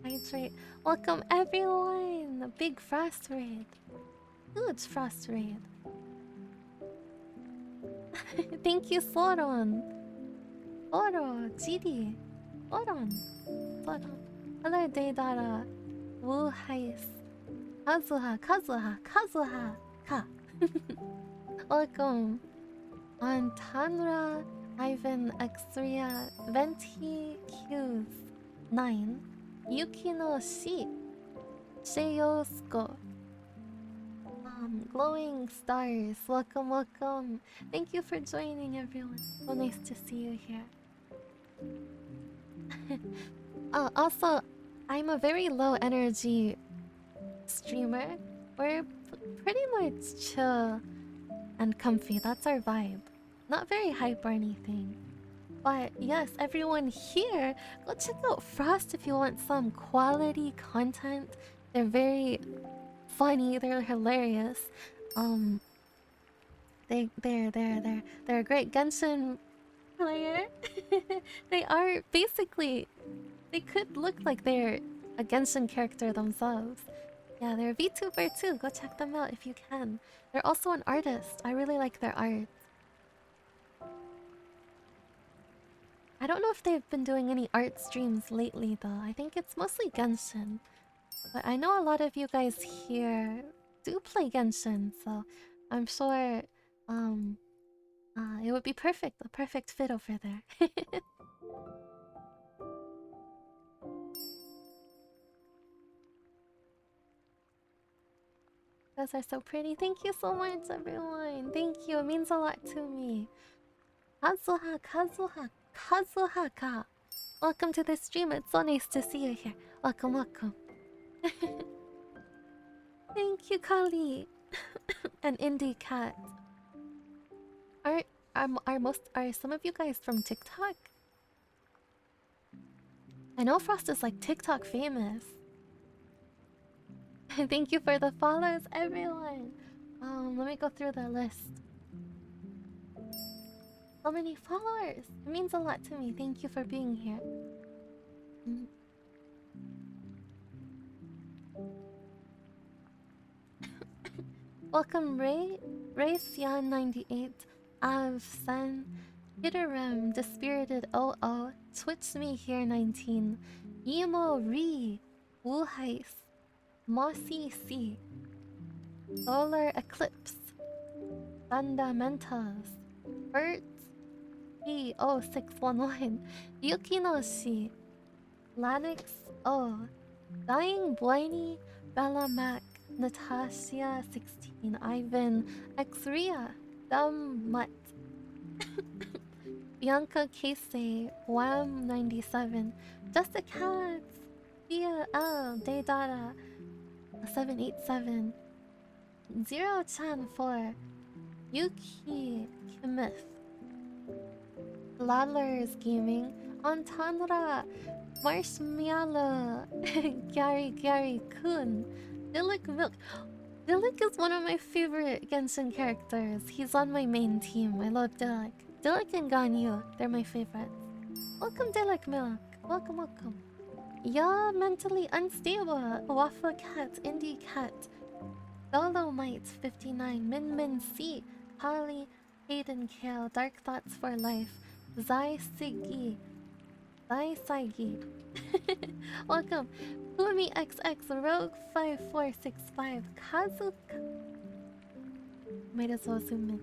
Hydrate. Welcome everyone! A big frost raid. Huge frost raid. Thank you, Soron. Oro, GD. Soron. Soron. Hello, Deidara. Wu Heis. Kazuha. Ka. Welcome. Antanra, Ivan, Asteria, Venti, Q's, 9. Yukino Shi. Sheyosko. Glowing stars. Welcome, welcome. Thank you for joining, everyone. So nice to see you here. Also, I'm a very low energy streamer. We're pretty much chill and comfy. That's our vibe. Not very hype or anything. But yes, everyone here, go check out Frost if you want some quality content. They're very funny. They're hilarious. They're a great Genshin player. They are basically. They could look like they're a Genshin character themselves. Yeah, they're a VTuber too. Go check them out if you can. They're also an artist. I really like their art. I don't know if they've been doing any art streams lately though. I think it's mostly Genshin. But I know a lot of you guys here do play Genshin, so I'm sure it would be perfect, a perfect fit over there. You guys are so pretty. Thank you so much, everyone. Thank you. It means a lot to me. Kazuha. Welcome to the stream. It's so nice to see you here. Welcome, welcome. Thank you, Kali. And Indie Cat. Are some of you guys from TikTok? I know Frost is like TikTok famous. Thank you for the follows, everyone. Let me go through the list. So many followers. It means a lot to me. Thank you for being here. Mm. Welcome, Ray Sian 98, Av Sen, Hitterim, Dispirited 00, Twitch Me Here 19, Emo Re, Wu Heis, Mossy C, Solar Eclipse, Fundamentals, Bert P0611, Yukinoshi, Lanix O, Dying Blaney, Bella Mac, Natasha 16, Ivan, Xria, Dumb Mutt, Bianca Casey, Wham 97, Just a Cat, Via L, Daydata 787, Zero Chan 4, Yuki Kimith, Ladlers Gaming, Antandra, Marshmallow, Gary Kun, Dillik Milk. Dillik is one of my favorite Genshin characters. He's on my main team. I love Dillik. Dillik and Ganyu, they're my favorites. Welcome, Dillik Milk. Welcome, welcome. Yeah, mentally unstable. Waffle Cat, Indie Cat, Dolomite 59, Min Min C, Holly, Hayden Kale, Dark Thoughts for Life, Zai Sigi, Zai Saigi. Welcome, Fumi XX, Rogue 5465, Kazuka. Might as well zoom in.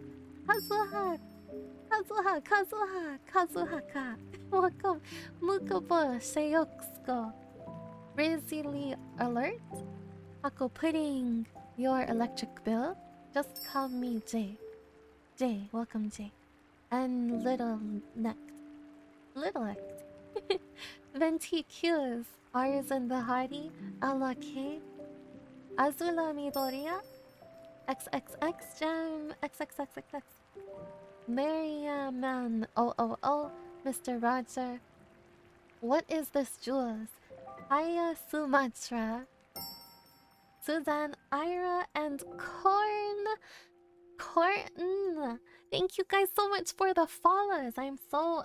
Kazuhaka. Welcome, Mukabo Sheyoksko, Brazili Alert, Taco Pudding, Your Electric Bill. Just call me Jay. Jay, welcome Jay. And Little Neck. Little Neck. Venti Q's, Ours and the Hardy, Ala K, Azula Midoriya, XXX Jam, XXXXX, Mariaman 000, Mr. Roger. What is this, Jules? Aya Sumatra, Suzanne, Ira, and Corn. Thank you guys so much for the follows. I'm so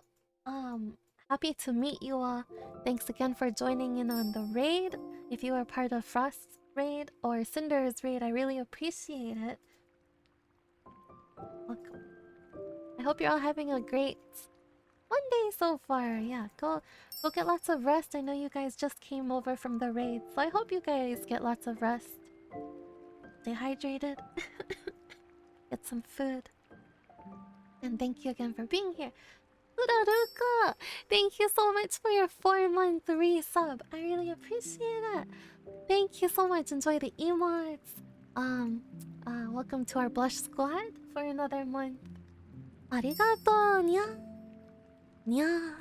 happy to meet you all. Thanks again for joining in on the raid. If you are part of Frost's raid or Cinder's raid, I really appreciate it. Welcome. I hope you're all having a great Monday so far. Yeah, go get lots of rest. I know you guys just came over from the raid, so I hope you guys get lots of rest. Stay hydrated. Get some food. And thank you again for being here. Uraruka! Thank you so much for your 4-month resub. I really appreciate it. Thank you so much. Enjoy the emotes. Welcome to our blush squad for another month. Arigato, nya. Nya.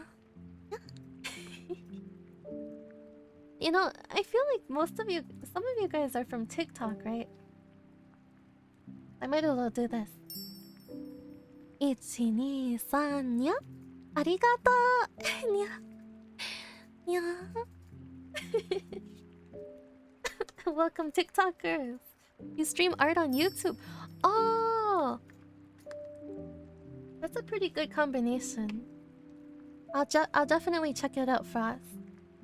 You know, I feel like some of you guys are from TikTok, right? I might as well do this. 1, 2, 3, nya. Arigato! Nya. Nya. Welcome, TikTokers. You stream art on YouTube. Oh! That's a pretty good combination. I'll definitely check it out, Frost.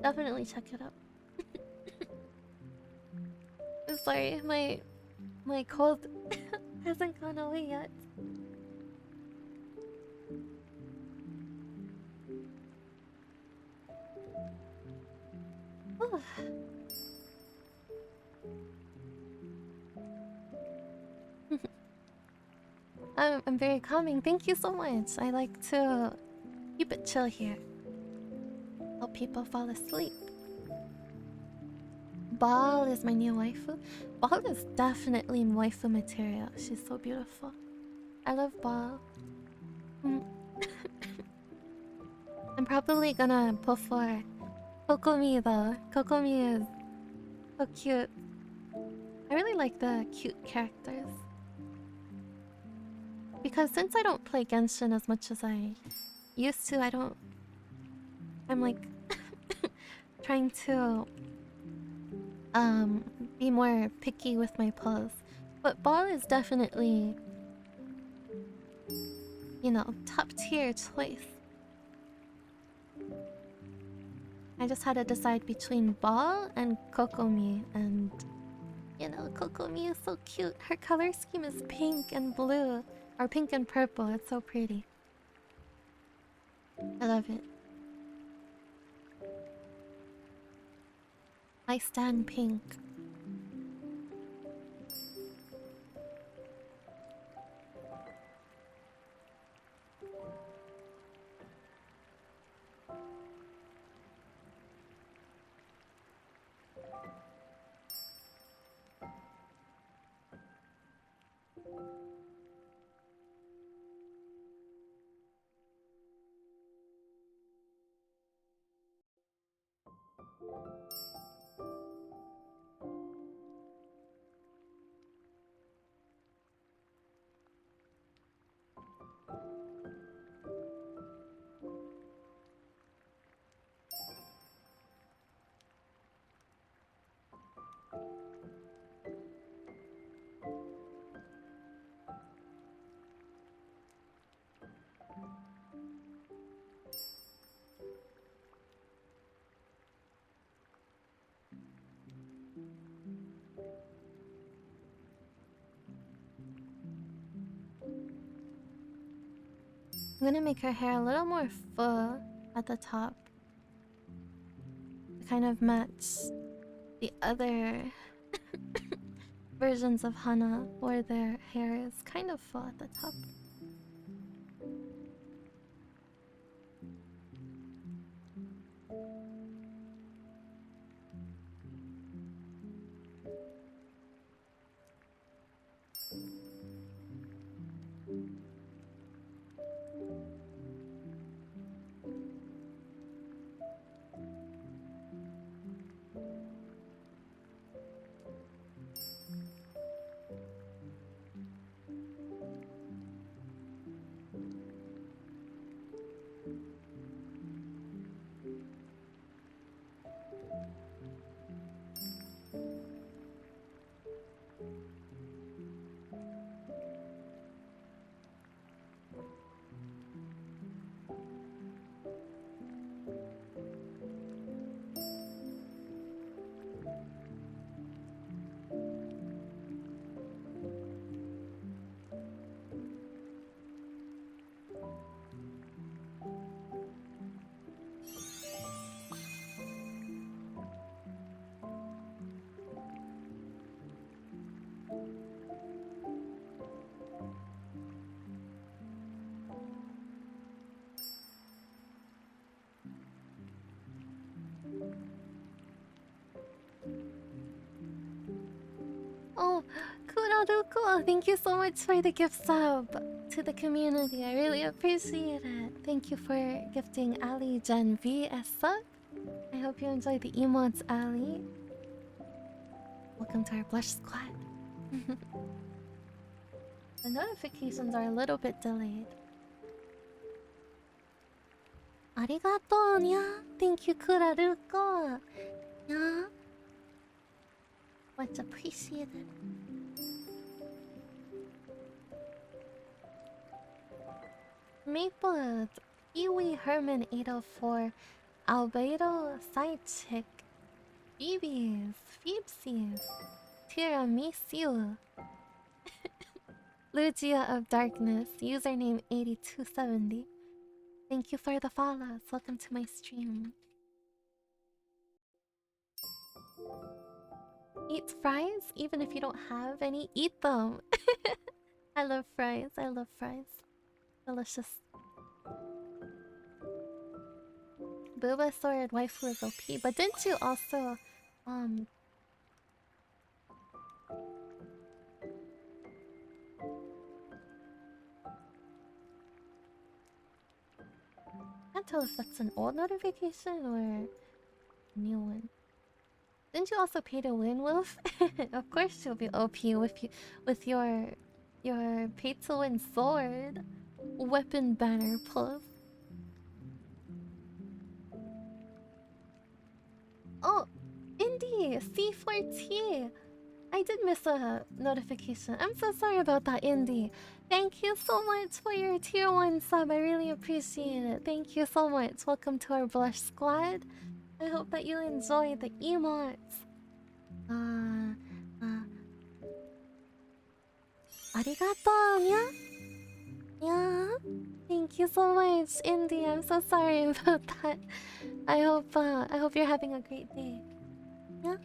Definitely check it out. I'm sorry, my cold hasn't gone away yet. Oh. I'm very calming. Thank you so much. I like to keep it chill here. Help people fall asleep. Ball is my new waifu. Ball is definitely waifu material. She's so beautiful. I love Ball. I'm probably gonna pull for Kokomi though. Kokomi is so cute. I really like the cute characters. Because since I don't play Genshin as much as I used to, I'm like trying to be more picky with my pose. But ball is definitely, you know, top tier choice. I just had to decide between ball and Kokomi, and you know, Kokomi is so cute. Her color scheme is pink and blue, or pink and purple. It's so pretty. I love it. I stan pink. I'm gonna make her hair a little more full at the top to kind of match the other versions of Hana, where their hair is kind of full at the top. Oh, Kuraruko, thank you so much for the gift sub to the community. I really appreciate it. Thank you for gifting Ali Gen V a sub. I hope you enjoyed the emotes, Ali. Welcome to our blush squad. The notifications are a little bit delayed. Arigato, nya. Thank you, Kuraruko. Yeah. Much appreciated. Maple, Iwi Herman 804, Albedo Side Chick, Phoebe's, Phoebesies, Tiramisu, Lugia of Darkness, username 8270. Thank you for the follows. Welcome to my stream. Eat fries, even if you don't have any, eat them. I love fries. I love fries. Delicious. Booba Sword waifu is OP, but didn't you also can't tell if that's an old notification or a new one. Didn't you also pay to win, Wolf? Of course you'll be OP with your pay to win sword weapon banner plus. Oh, Indy, C4T. I did miss a notification. I'm so sorry about that, Indy. Thank you so much for your tier 1 sub. I really appreciate it. Thank you so much. Welcome to our Blush Squad. I hope that you enjoy the emotes. Uh, uh, arigato, yeah? Yeah? Thank you so much, Indy. I'm so sorry about that. I hope you're having a great day. Yeah?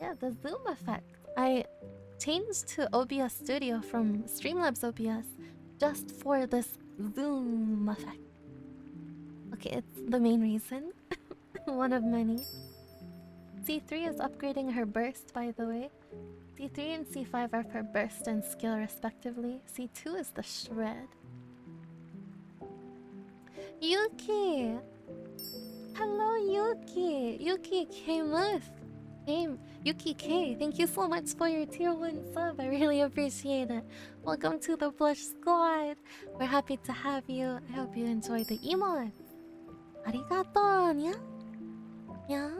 Yeah, the zoom effect. I changed to OBS Studio from Streamlabs OBS just for this zoom effect. Okay, it's the main reason. One of many. C3 is upgrading her burst, by the way. C3 and C5 are for burst and skill, respectively. C2 is the shred. Yuki! Hello, Yuki! Yuki K-Muth! Yuki K, thank you so much for your tier 1 sub. I really appreciate it. Welcome to the Blush Squad. We're happy to have you. I hope you enjoy the emotes. Arigato, nya? Yeah?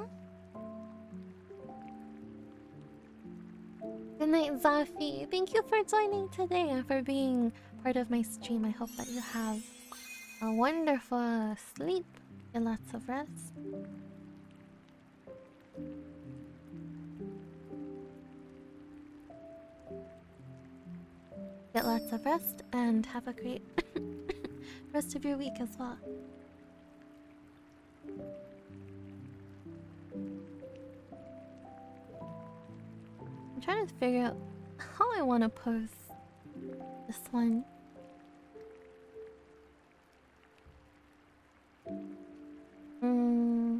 Good night, Zafi. Thank you for joining today and for being part of my stream. I hope that you have a wonderful sleep. Get lots of rest. Get lots of rest and have a great rest of your week as well. I'm trying to figure out how I want to post this one. Hmm.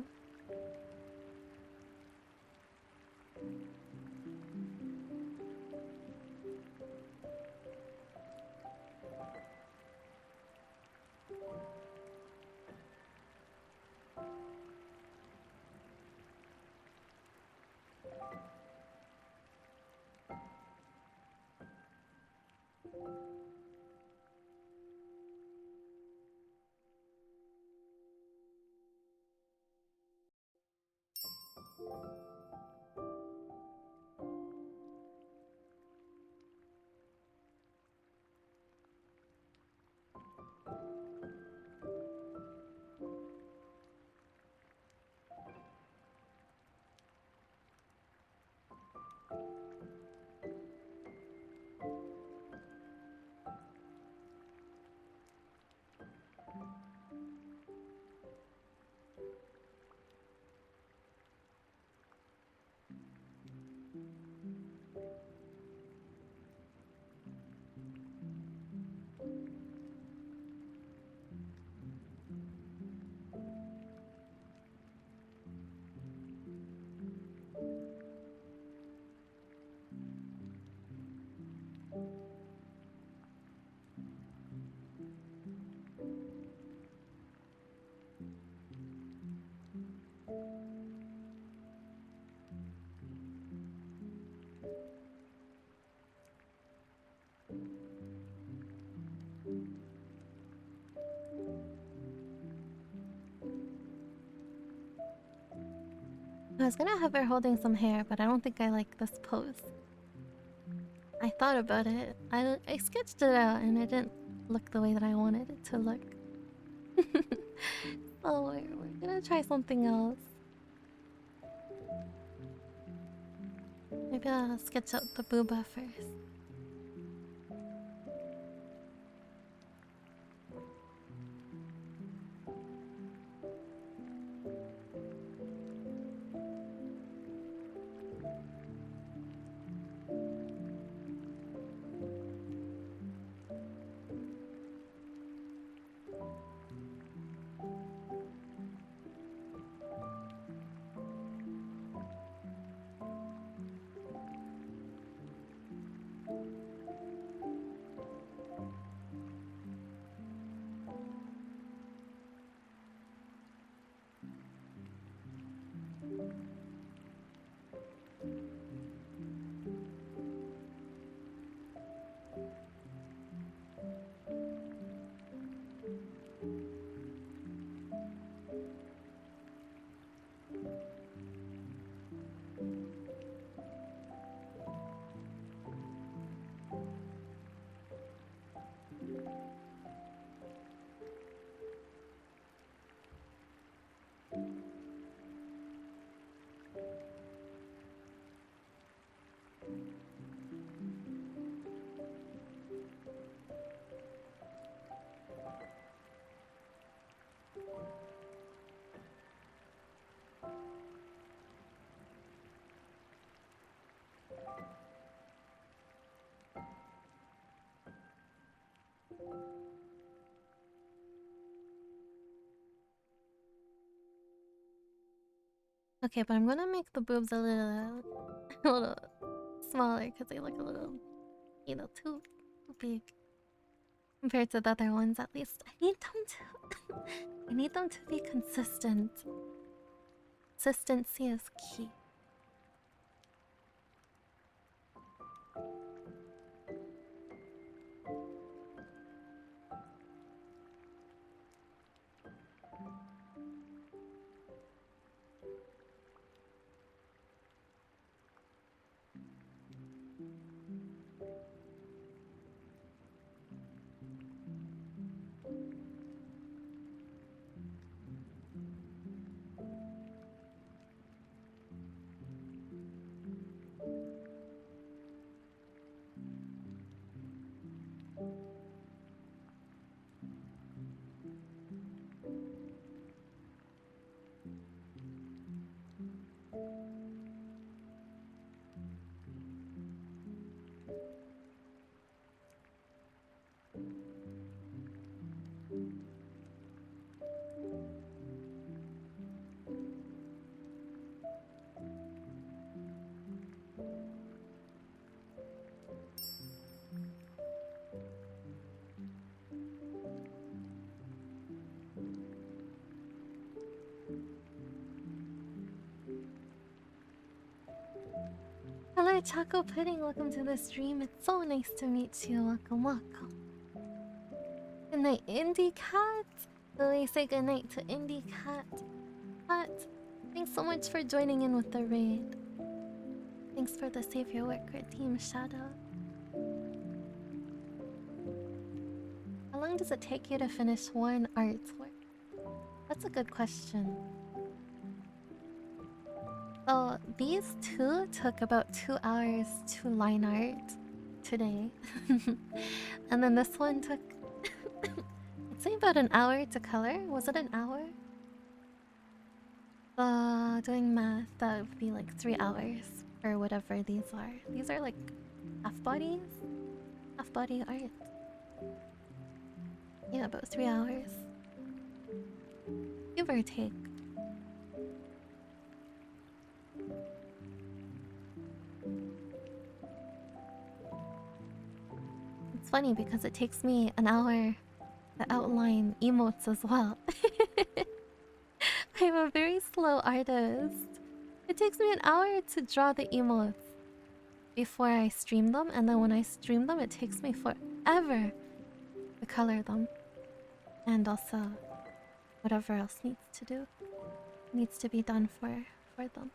I was gonna have her holding some hair, but I don't think I like this pose. I thought about it. I sketched it out and it didn't look the way that I wanted it to look. So we're gonna try something else. Maybe I'll sketch out the booba first. Okay, but I'm gonna make the boobs a little, a little smaller because they look a little, too big compared to the other ones. At least I need them to, I need them to be consistent. Consistency is key. Hello, Choco Pudding. Welcome to the stream. It's so nice to meet you. Welcome, welcome. Good night, Indie Cat. Lily, say good night to Indie Cat. Cat, thanks so much for joining in with the raid. Thanks for the Save Your Worker team shout out. How long does it take you to finish one artwork? That's a good question. So these two took about 2 hours to line art today. And then this one took I'd say about an hour to color. Was it an hour? Doing math, that would be like 3 hours or whatever these are. These are like half bodies? Half body art. Yeah, about 3 hours. Give or take. It's funny because it takes me an hour to outline emotes as well. I'm a very slow artist. It takes me an hour to draw the emotes before I stream them, and then when I stream them, it takes me forever to color them. And also, whatever else needs to be done for them.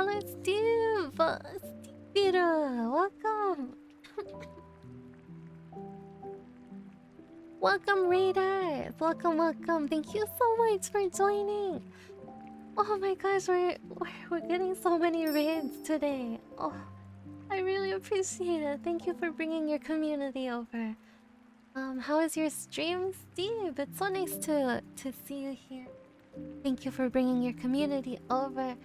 Hello, Steve! Peter, welcome! Welcome, Raiders! Welcome, welcome! Thank you so much for joining! Oh my gosh, we're getting so many raids today. Oh, I really appreciate it. Thank you for bringing your community over. How is your stream, Steve? It's so nice to see you here. Thank you for bringing your community over.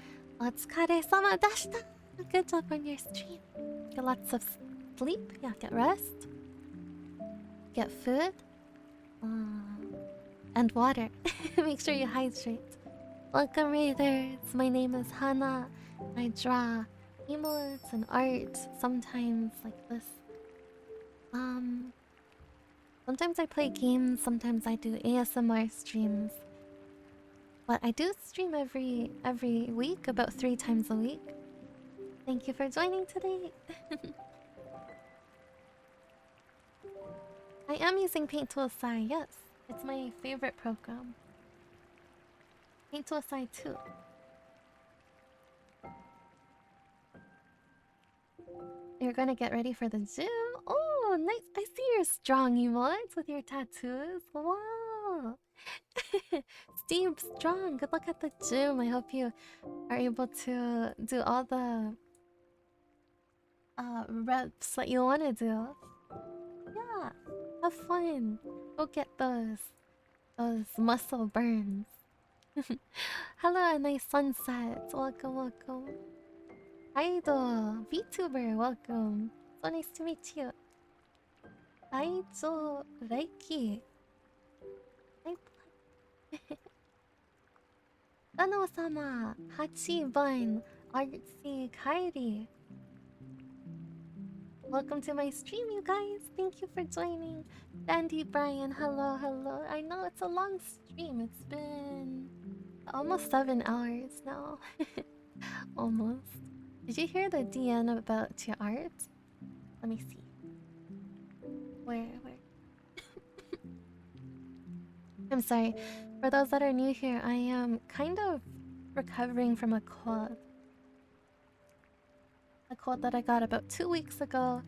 Otsukare-sama dashita! Good job on your stream. Get lots of sleep. Yeah, get rest. Get food. And water. Make sure you hydrate. Welcome, Raiders. My name is Hana. I draw emotes and art sometimes like this. Sometimes I play games, sometimes I do ASMR streams. But I do stream every week, about 3 times a week. Thank you for joining today. I am using Paint Tool Sai, yes. It's my favorite program. Paint Tool Sai 2. You're gonna get ready for the gym? Oh, nice. I see your strong emotes with your tattoos. Wow. Steve, strong. Good luck at the gym. I hope you are able to do all the reps that you want to do. Yeah, have fun. Go get those muscle burns. Hello, a nice sunset. Welcome, welcome. Idol, VTuber, welcome. So nice to meet you. Aizo Reiki. Dano-sama, Hachiban, Artsy Kairi. Welcome to my stream, you guys. Thank you for joining. Dandy Brian, hello, hello. I know it's a long stream. It's been almost 7 hours now. Almost. Did you hear the DN about your art? Let me see. Where? I'm sorry. For those that are new here, I am kind of recovering from a cold. A cold that I got about 2 weeks ago.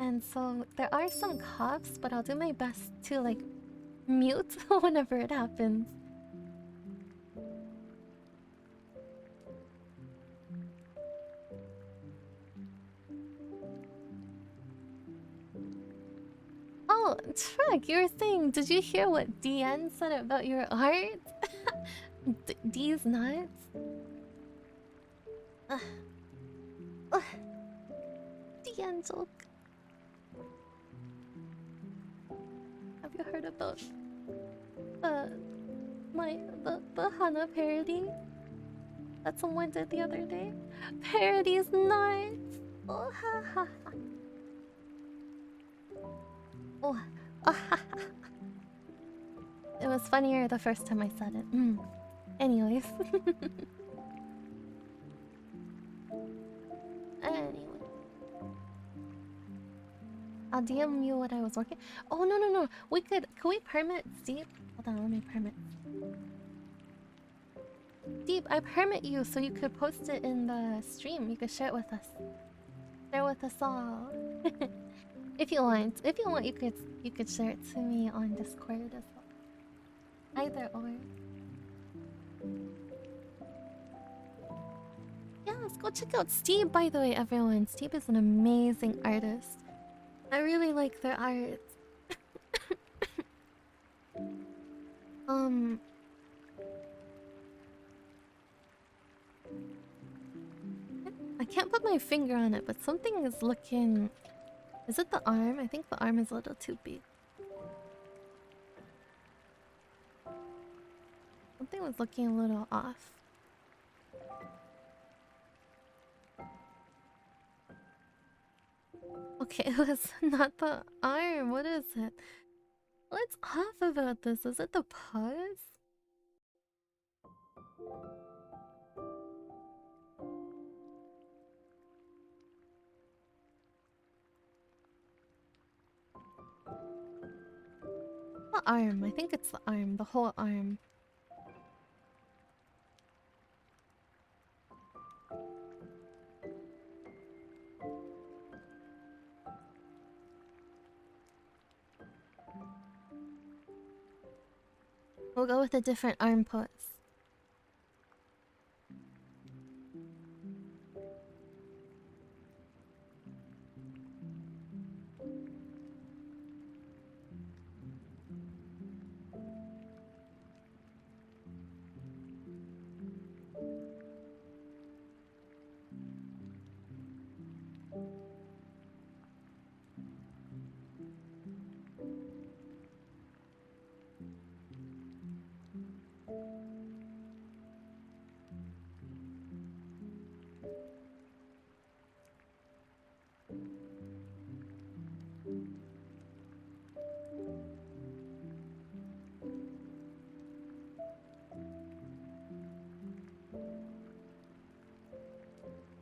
And so there are some coughs, but I'll do my best to like mute whenever it happens. Oh, Trek, you were saying, did you hear what DN said about your art? D's nuts? DN joke. Have you heard about the Hana parody that someone did the other day? Parody's nuts. Oh ha ha ha. Oh, it was funnier the first time I said it. Anyways. Anyway. I'll DM you what I was working. Oh no. Can we permit Steve? Hold on, let me permit. Steve, I permit you so you could post it in the stream. You could share it with us. Share with us all. If you want, you could share it to me on Discord as well. Either or. Yeah, let's go check out Steve. By the way, everyone, Steve is an amazing artist. I really like their art. I can't put my finger on it, but something is looking. Is it the arm? I think the arm is a little too big. Something was looking a little off. Okay, it was not the arm. What is it? What's off about this? Is it the pose? The arm. I think it's the arm. The whole arm. We'll go with a different arm pose.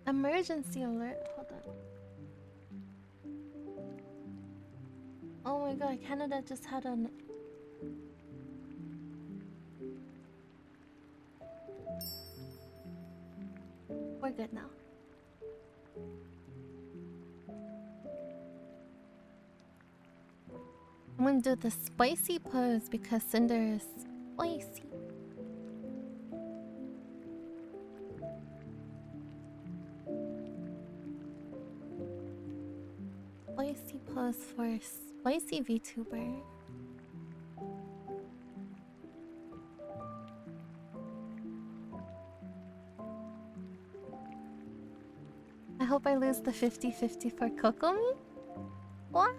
Emergency alert. Hold on. Oh my god, Canada just had an... We're good now. I'm gonna do the spicy pose because Cinder is spicy. Spicy pose for spicy VTuber. I hope I lose the 50-50 for Kokomi? Why?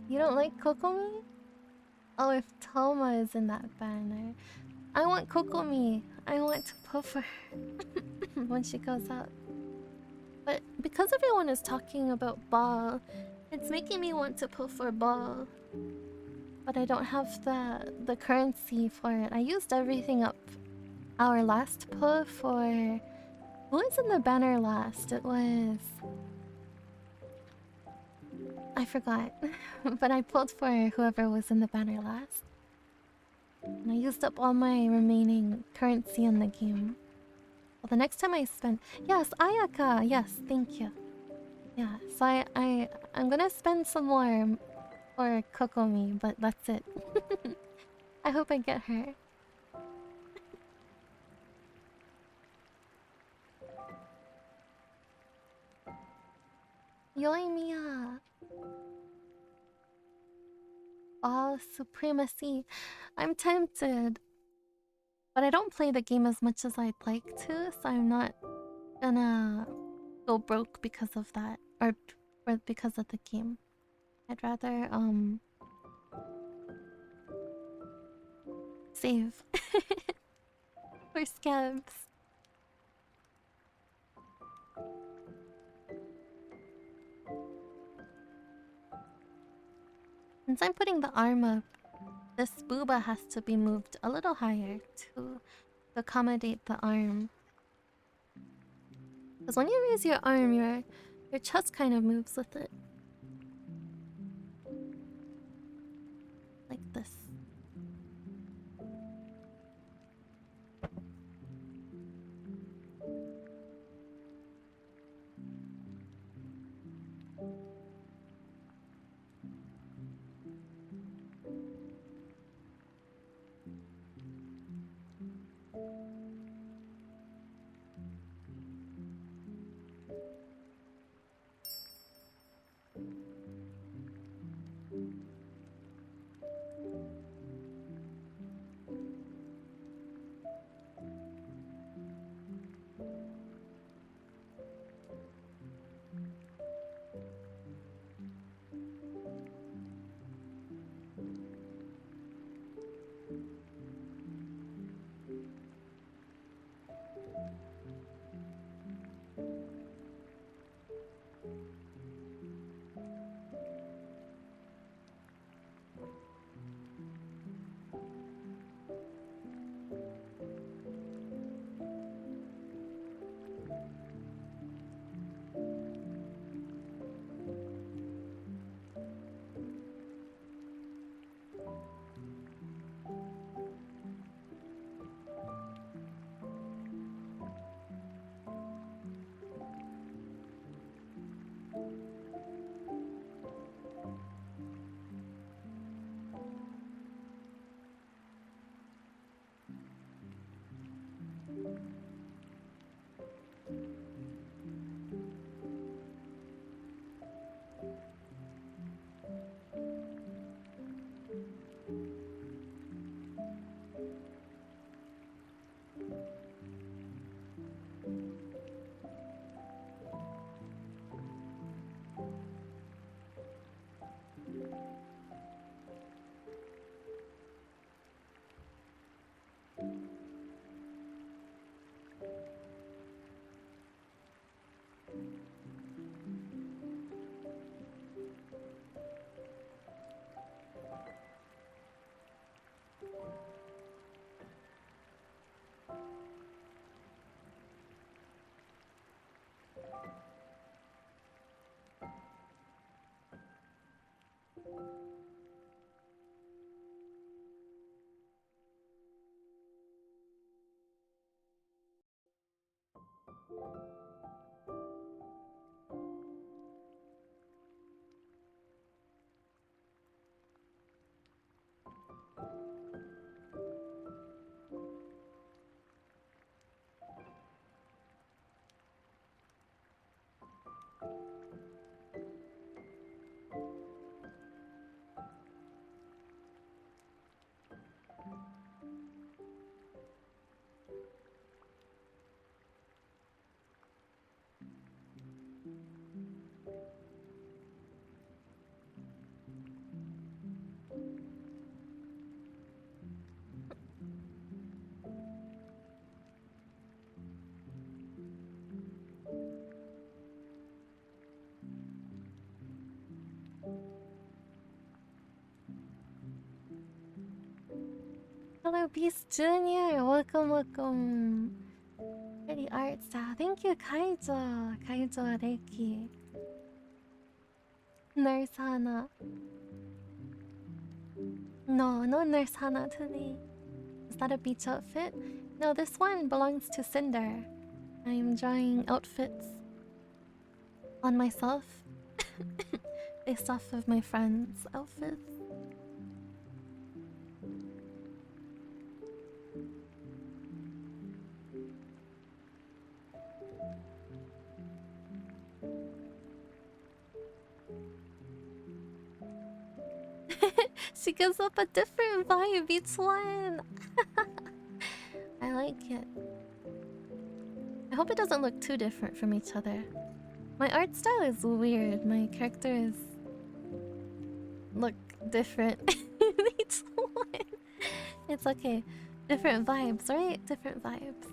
You don't like Kokomi? Oh, if Toma is in that banner. I want Kokomi. I want to puff her when she goes out. But because everyone is talking about ball, it's making me want to pull for ball. But I don't have the currency for it. I used everything up our last pull for... Who was in the banner last? It was... I forgot. But I pulled for whoever was in the banner last. And I used up all my remaining currency in the game. Well, the next time I spend... Yes, Ayaka! Yes, thank you. Yeah, so I'm gonna spend some more for Kokomi, but that's it. I hope I get her. Yoimiya! All supremacy. I'm tempted. But I don't play the game as much as I'd like to, so I'm not gonna go broke because of that. Or because of the game. I'd rather, save. For scabs. Since I'm putting the arm up, this booba has to be moved a little higher to accommodate the arm. Because when you raise your arm, your chest kind of moves with it. Like this. Hello, Beast Junior. Welcome, welcome. Pretty art style. Thank you, Kaijo. Kaijo Reiki. Nurse Hana. No, no Nurse Hana today. Is that a beach outfit? No, this one belongs to Cinder. I'm drawing outfits on myself based off of my friends' outfits. She gives up a different vibe each one. I like it. I hope it doesn't look too different from each other. My art style is weird. My characters look different in each one. It's okay. Different vibes, right? Different vibes.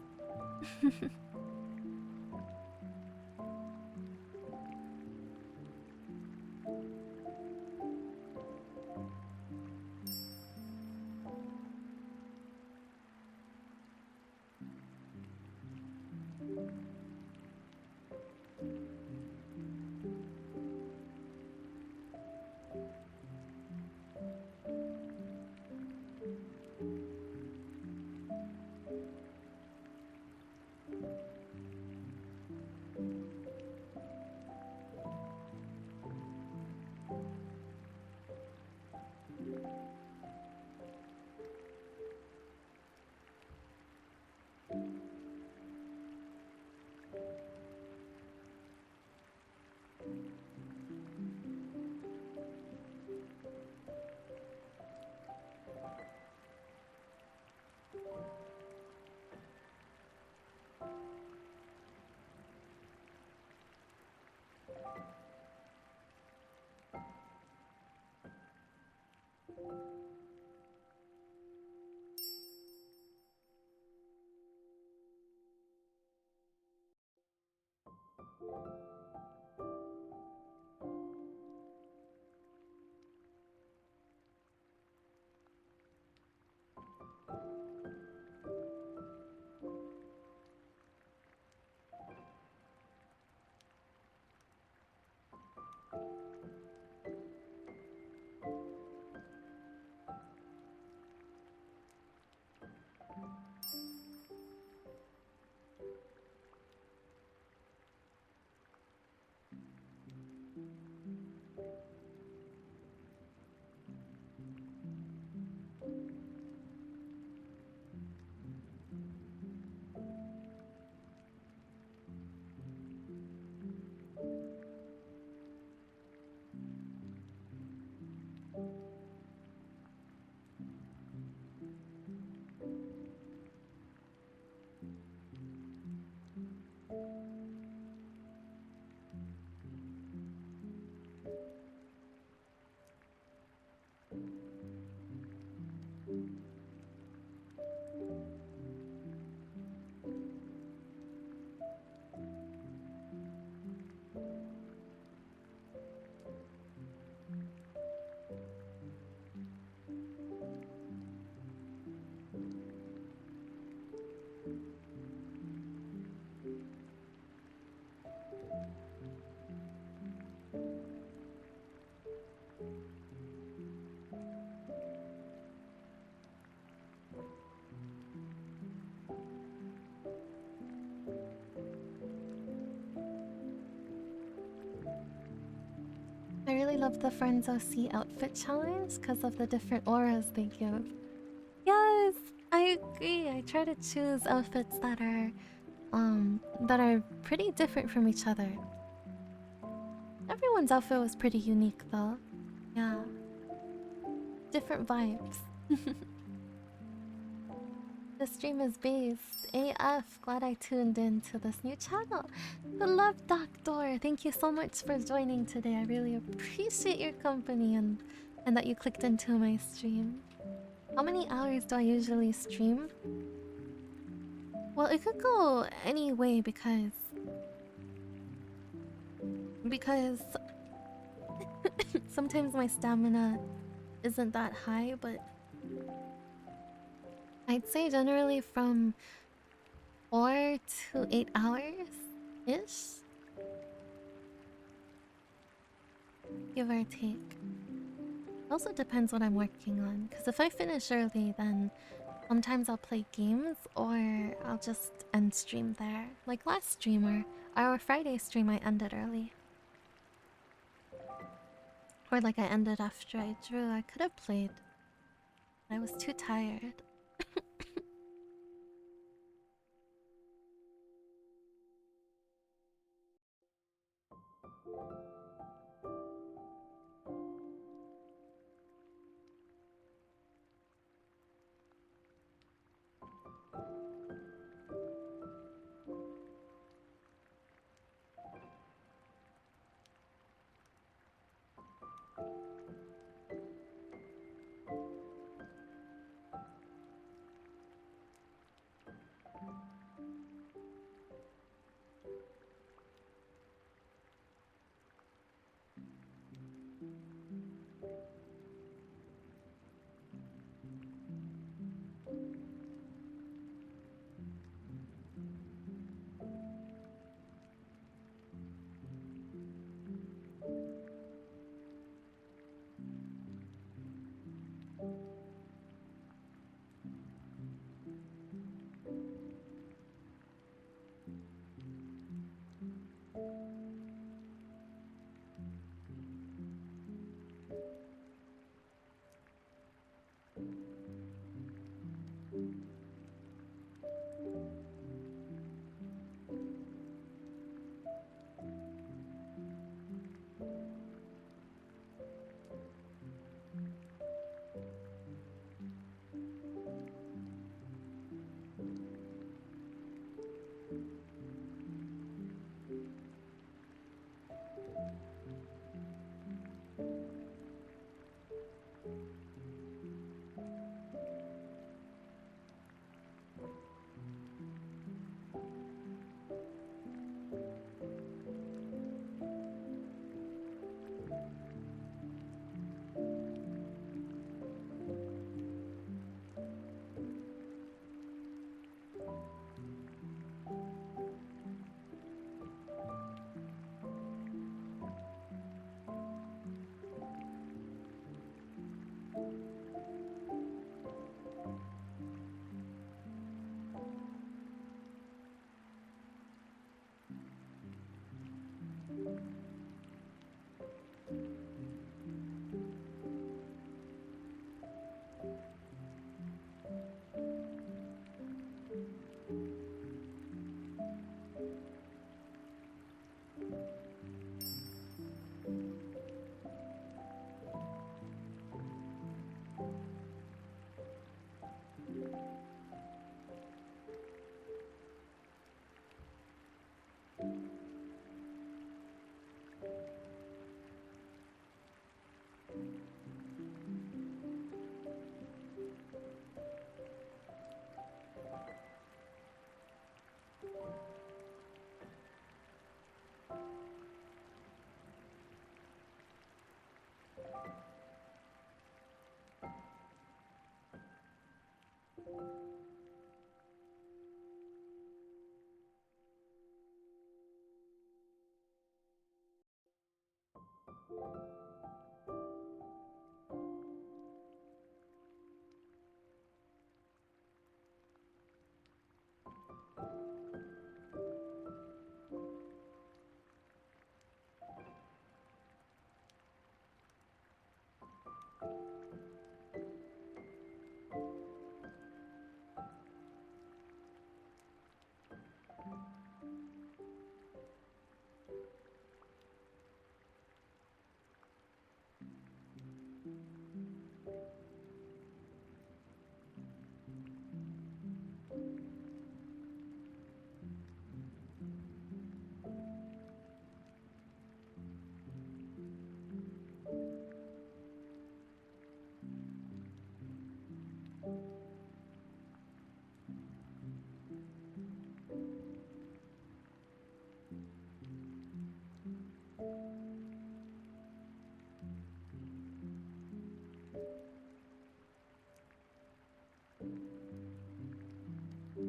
love the Friends OC outfit challenge because of the different auras they give. Yes, I agree. I try to choose outfits that are pretty different from each other. Everyone's outfit was pretty unique though. Yeah. Different vibes. The stream is based. AF, glad I tuned in to this new channel. The Love Doctor, thank you so much for joining today. I really appreciate your company and that you clicked into my stream. How many hours do I usually stream? Well, it could go any way because sometimes my stamina isn't that high, but I'd say generally from 4 to 8 hours ish, give or take. Also depends what I'm working on, because if I finish early, then sometimes I'll play games or I'll just end stream there. Like last stream or our Friday stream, I ended early. Or like I ended after I drew. I could have played. I was too tired.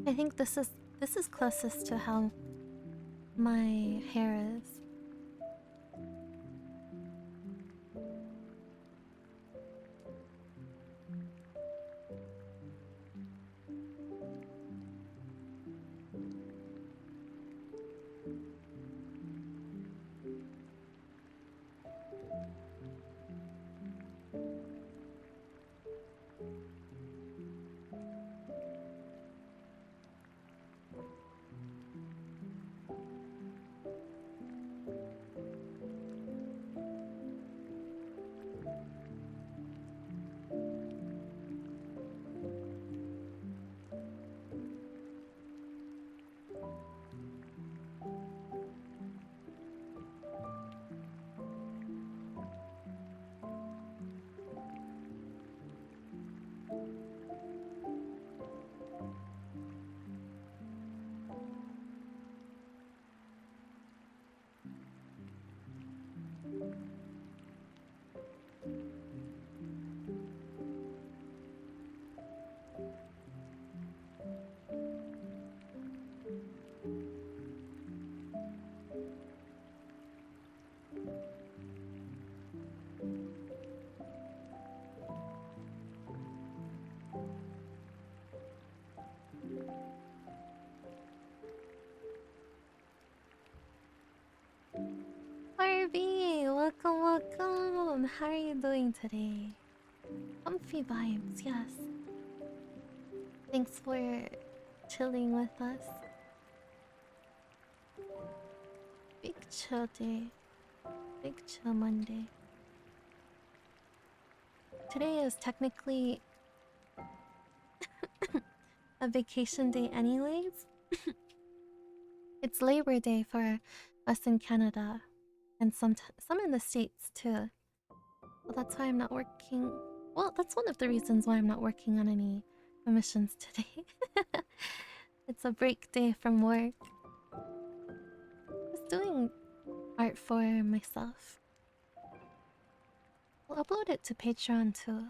I think this is closest to how my hair is. Barbie, welcome, welcome. How are you doing today? Comfy vibes, yes. Thanks for chilling with us. Big chill day. Big chill Monday. Today is technically a vacation day anyways. It's Labor Day for us in Canada and some in the States too. Well, that's why I'm not working. Well, that's one of the reasons why I'm not working on any commissions today. It's a break day from work. Just doing art for myself. I'll upload it to Patreon too.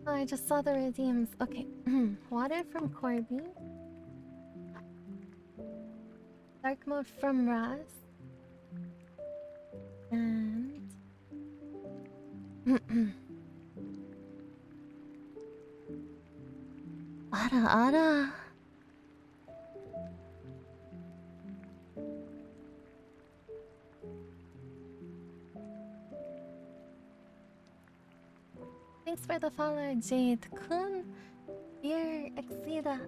Oh, I just saw the redeems. Okay. Water from Corby. Dark mode from Ras. And... Ara. Thanks for the follow, Jade Kun. Dear Exida.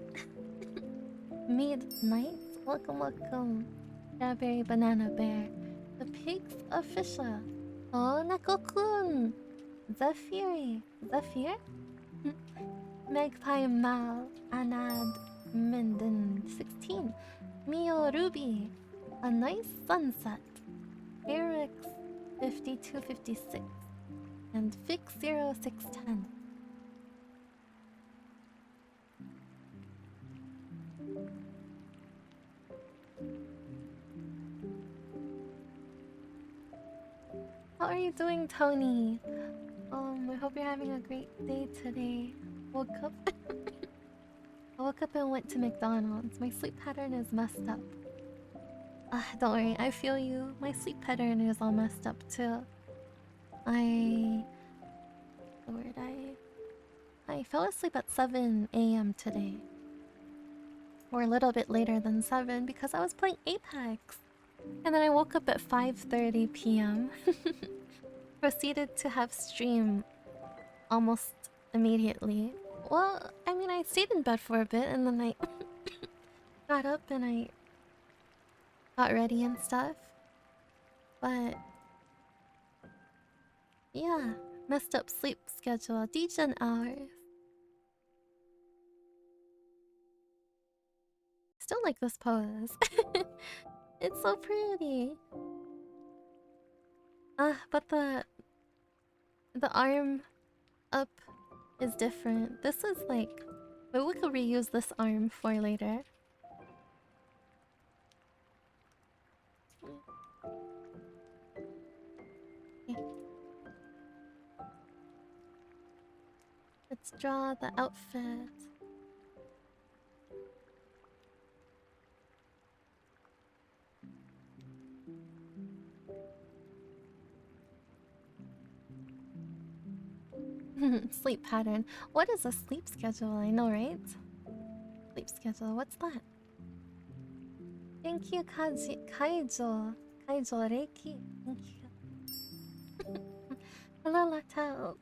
Midnight. Welcome. Strawberry Banana Bear. The Pigs Official. Oh, Neko-kun. Zephyr? Magpie Mal. Anad Minden 16. Mio Ruby. A Nice Sunset. Erix 5256. And Fix 0610. How are you doing, Tony? I hope you're having a great day today. Woke up. I woke up and went to McDonald's. My sleep pattern is messed up. Don't worry, I feel you. My sleep pattern is all messed up too. I fell asleep at 7 a.m. today. Or a little bit later than 7 because I was playing Apex. And then I woke up at 5:30 p.m. Proceeded to have stream almost immediately. Well, I mean, I stayed in bed for a bit and then I got up and I got ready and stuff. But yeah, messed up sleep schedule, degen hours. Still like this pose. It's so pretty. But the arm up is different. This is like, but we could reuse this arm for later. Okay. Let's draw the outfit. Sleep pattern. What is a sleep schedule? I know, right? Sleep schedule. What's that? Thank you, Kaijo Reiki. Thank you. Hello, Latel.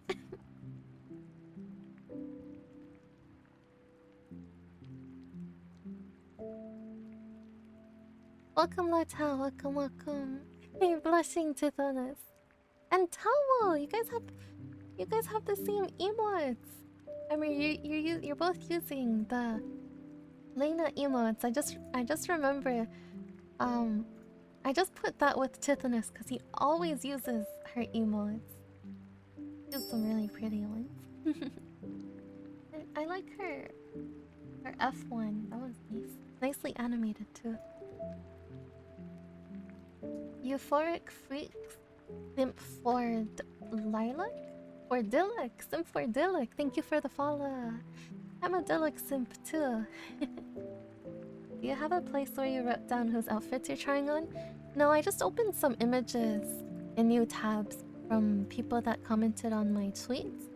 Welcome, Latel. Welcome. Hey, blushing Tithonus. And Towel. You guys have the same emotes. I mean, you're both using the Lena emotes. I just remember, I just put that with Tithonus because he always uses her emotes. She has some really pretty ones. I like her F1. That was nice. Nicely animated too. Euphoric Freaks. Simp for Lilac? Or Dilek? Simp for Dilek. Thank you for the follow. I'm a Dilek simp too. Do you have a place where you wrote down whose outfits you're trying on? No, I just opened some images in new tabs from people that commented on my tweets.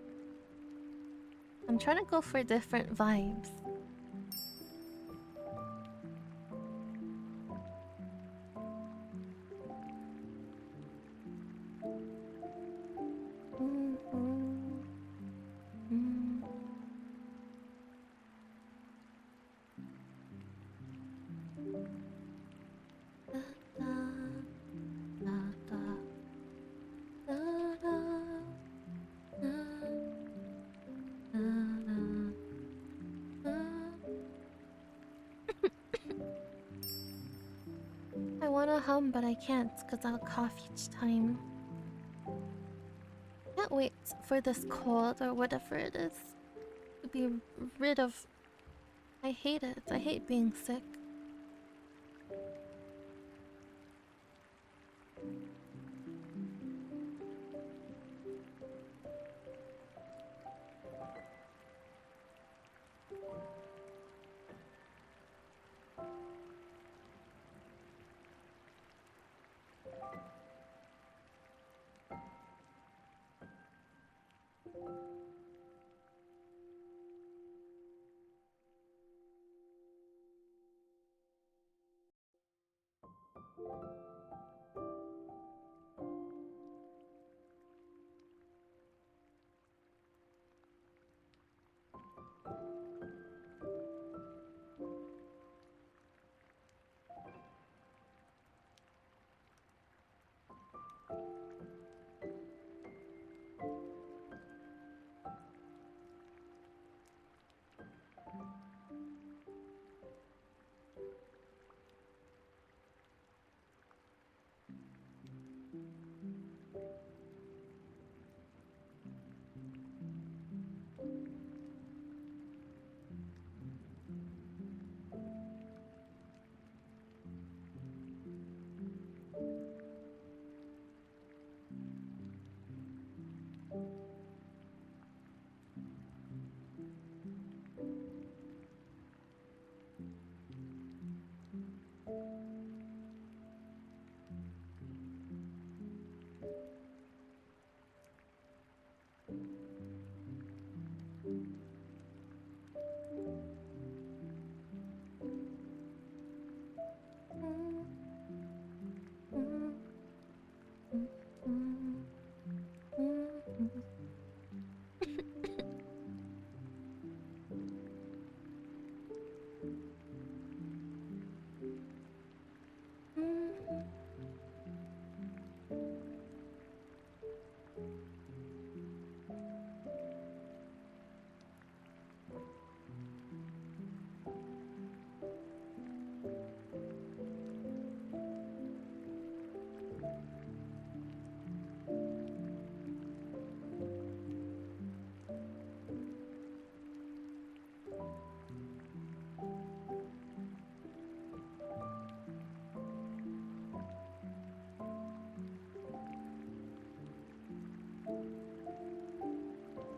I'm trying to go for different vibes. I wanna hum, but I can't because I'll cough each time. Can't wait for this cold or whatever it is to be rid of. I hate it. I hate being sick.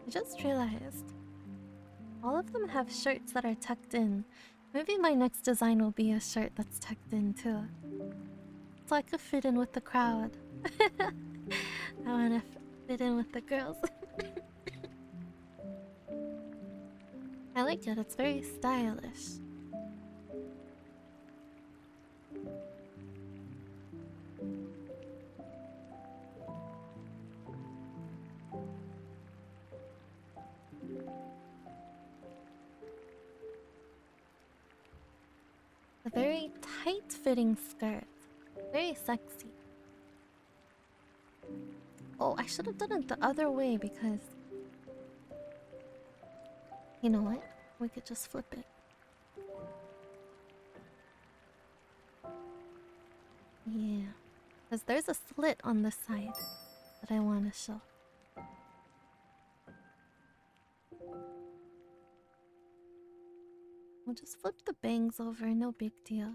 I just realized all of them have shirts that are tucked in. Maybe my next design will be a shirt that's tucked in too. So I could fit in with the crowd. I wanna fit in with the girls. I like it, it's very stylish. A very tight-fitting skirt. Very sexy. Oh, I should have done it the other way because... You know what? We could just flip it. Yeah. Because there's a slit on the side that I want to show. We'll just flip the bangs over, no big deal.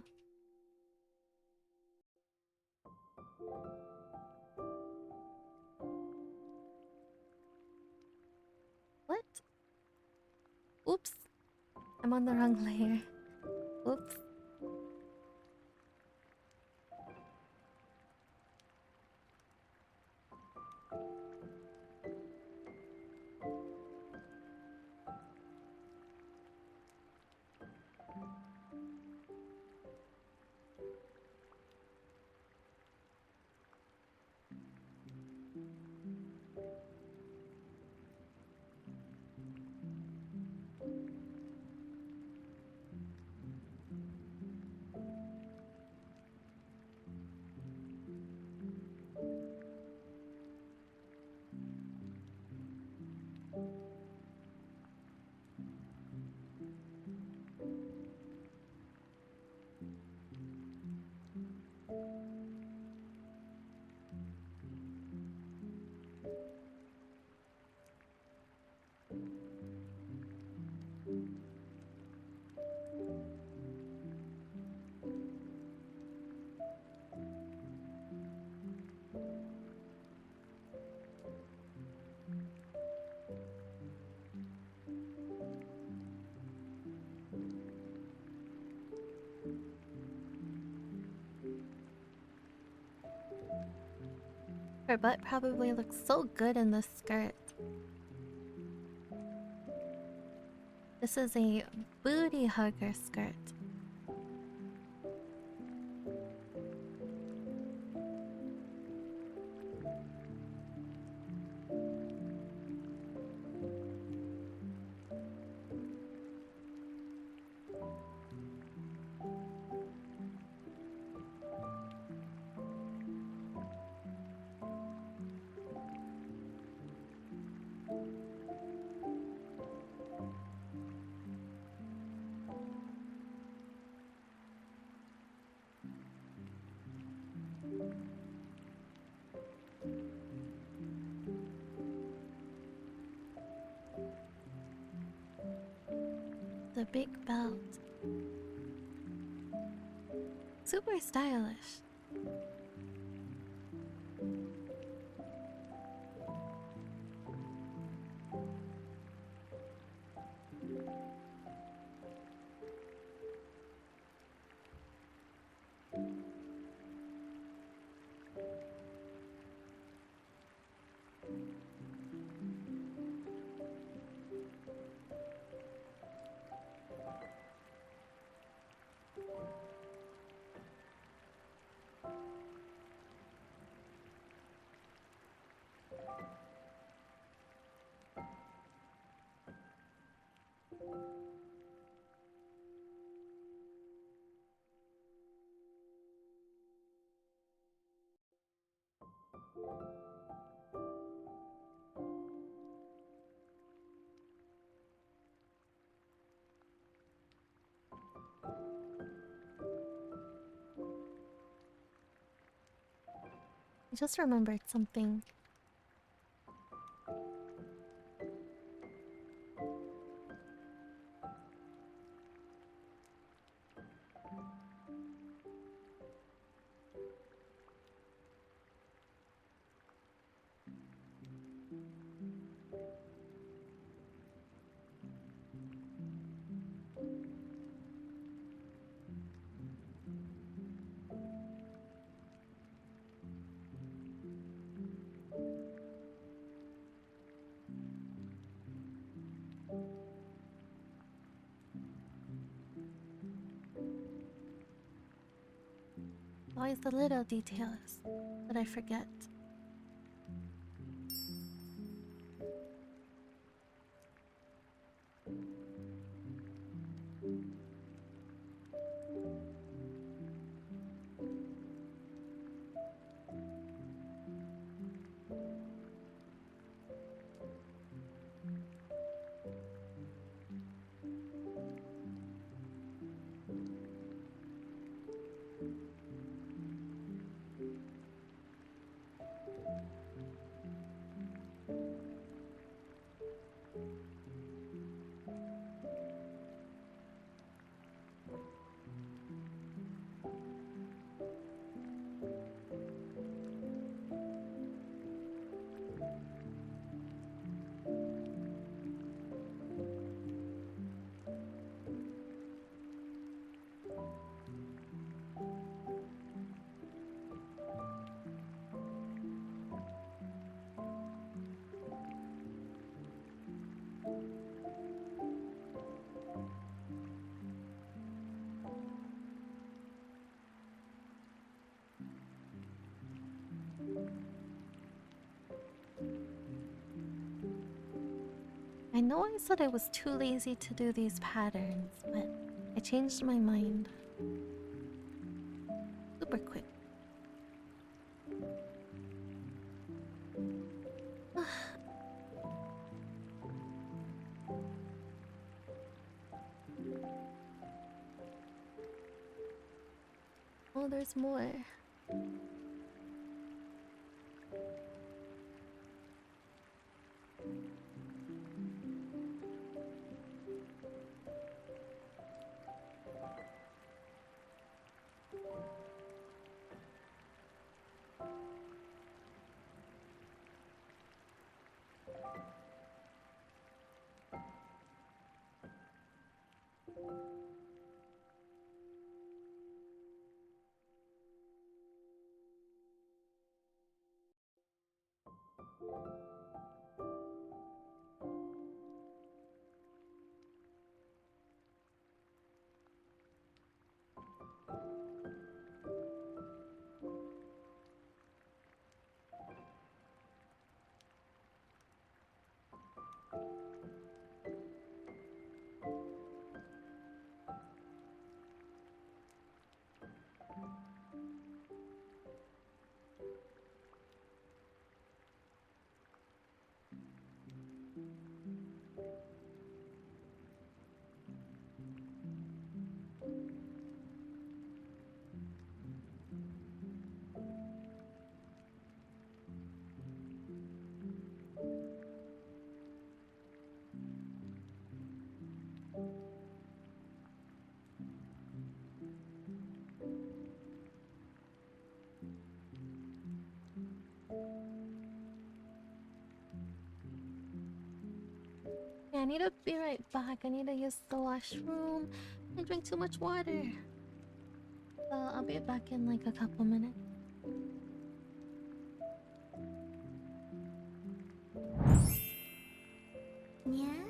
What? Oops. I'm on the wrong layer. Oops. Her butt probably looks so good in this skirt. This is a booty hugger skirt. The big belt. Super stylish. I just remembered something. Always the little details that I forget. I know I said I was too lazy to do these patterns, but I changed my mind. Super quick. Oh, there's more. Yeah, I need to be right back. I need to use the washroom. I drank too much water. So I'll be back in like a couple minutes. Yeah.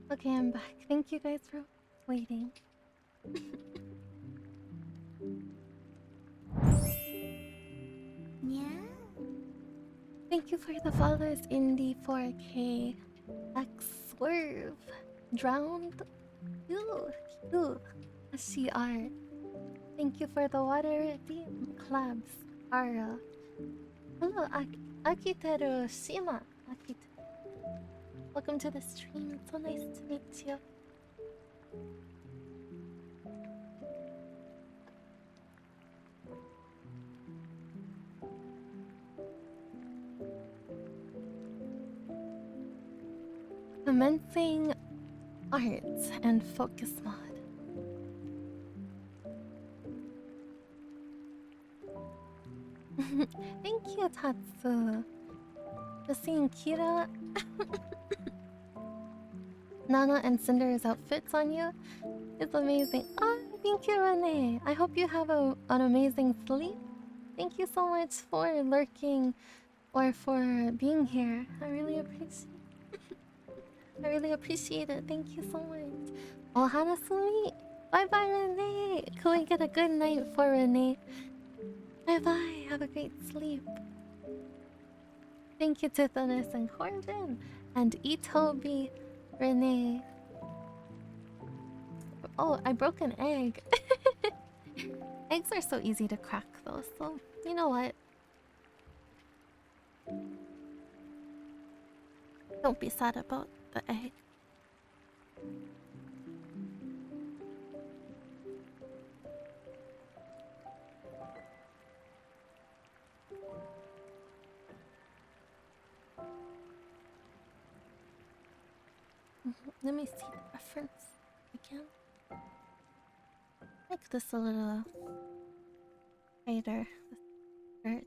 Okay, I'm back. Thank you guys for waiting. Yeah. Thank you for the followers, Indie 4K, X Swerve, Drowned, you, SCR. Thank you for the water, Dean, Clabs, Ara. Hello, Akiteru Shima. Welcome to the stream. It's so nice to meet you. Commencing arts and focus mod. Thank you, Tatsu. Just seeing Kira, Nana, and Cinder's outfits on you is amazing. Oh, thank you, Renee. I hope you have an amazing sleep. Thank you so much for lurking or for being here. I really appreciate it. Thank you so much. Ohana Sumi. Bye bye, Renee. Can we get a good night for Renee? Bye bye. Have a great sleep. Thank you, Tithonus and Corbin and Itobi, Renee. Oh, I broke an egg. Eggs are so easy to crack, though. So you know what? Don't be sad about the egg. Let me see the reference again. Make this a little tighter. The skirt.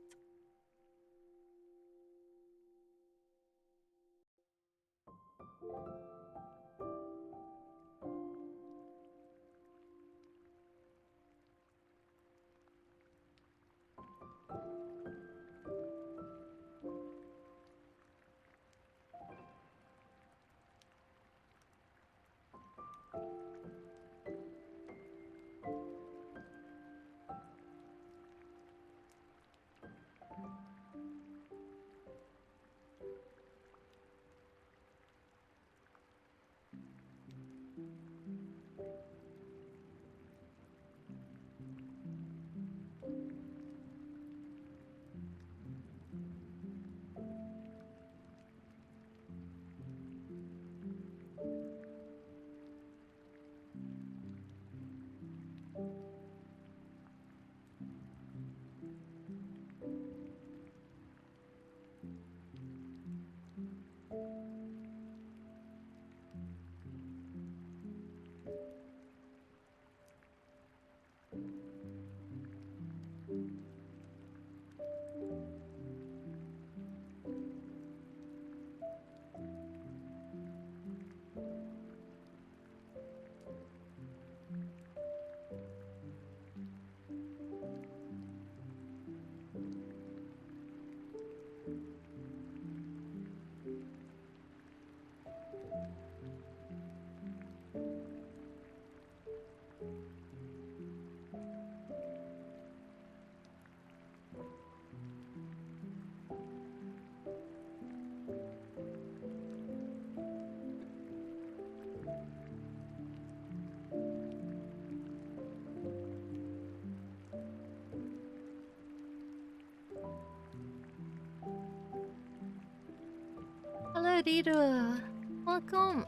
Riru. Welcome.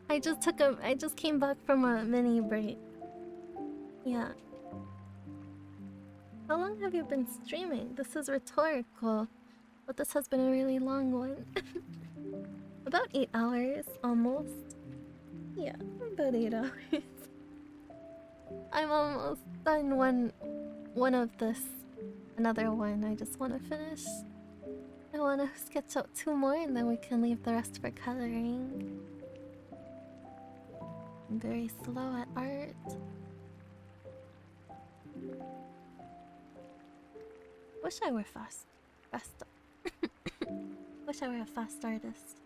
I just came back from a mini break. Yeah. How long have you been streaming? This is rhetorical, but this has been a really long one. About 8 hours, almost. Yeah, about 8 hours. I'm almost done one of this. Another one I just want to finish. I want to sketch out 2 more and then we can leave the rest for coloring. I'm very slow at art. Wish I were fast. Wish I were a fast artist.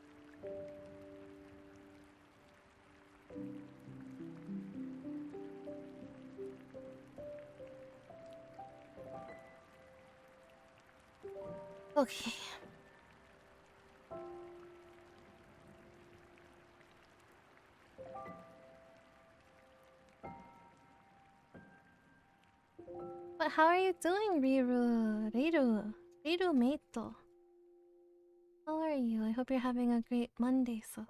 Okay. But how are you doing, Riru Meito? How are you? I hope you're having a great Monday, so.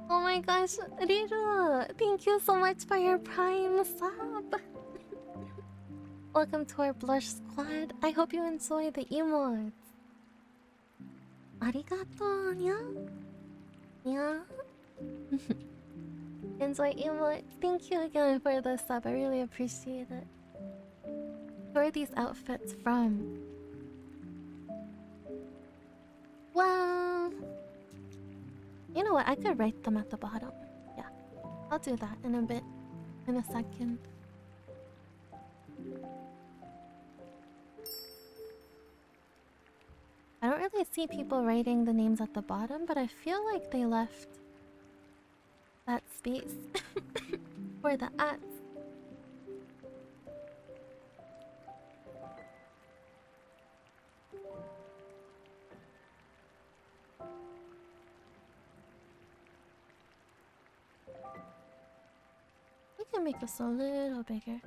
Oh my gosh, Riru! Thank you so much for your prime sub! Welcome to our blush squad. I hope you enjoy the emotes. Arigato, nya? Nya? Enjoy emotes. Thank you again for the sub. I really appreciate it. Who are these outfits from? Well, you know what? I could write them at the bottom. Yeah, I'll do that in a bit. In a second. I don't really see people writing the names at the bottom, but I feel like they left that space for the ats. We can make this a little bigger.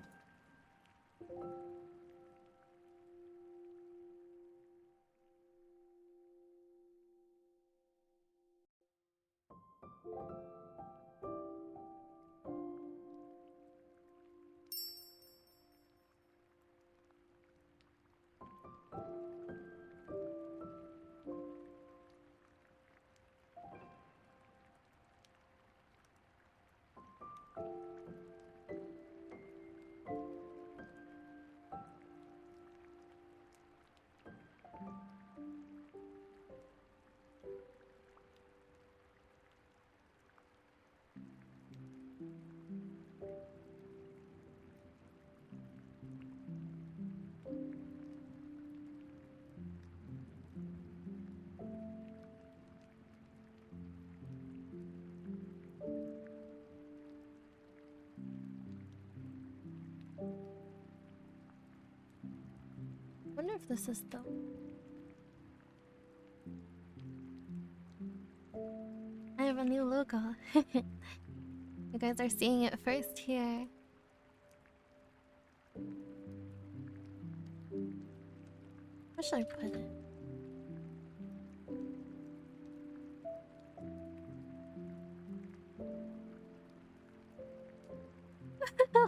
if this is dope. I have a new logo. You guys are seeing it first here. Where should I put it?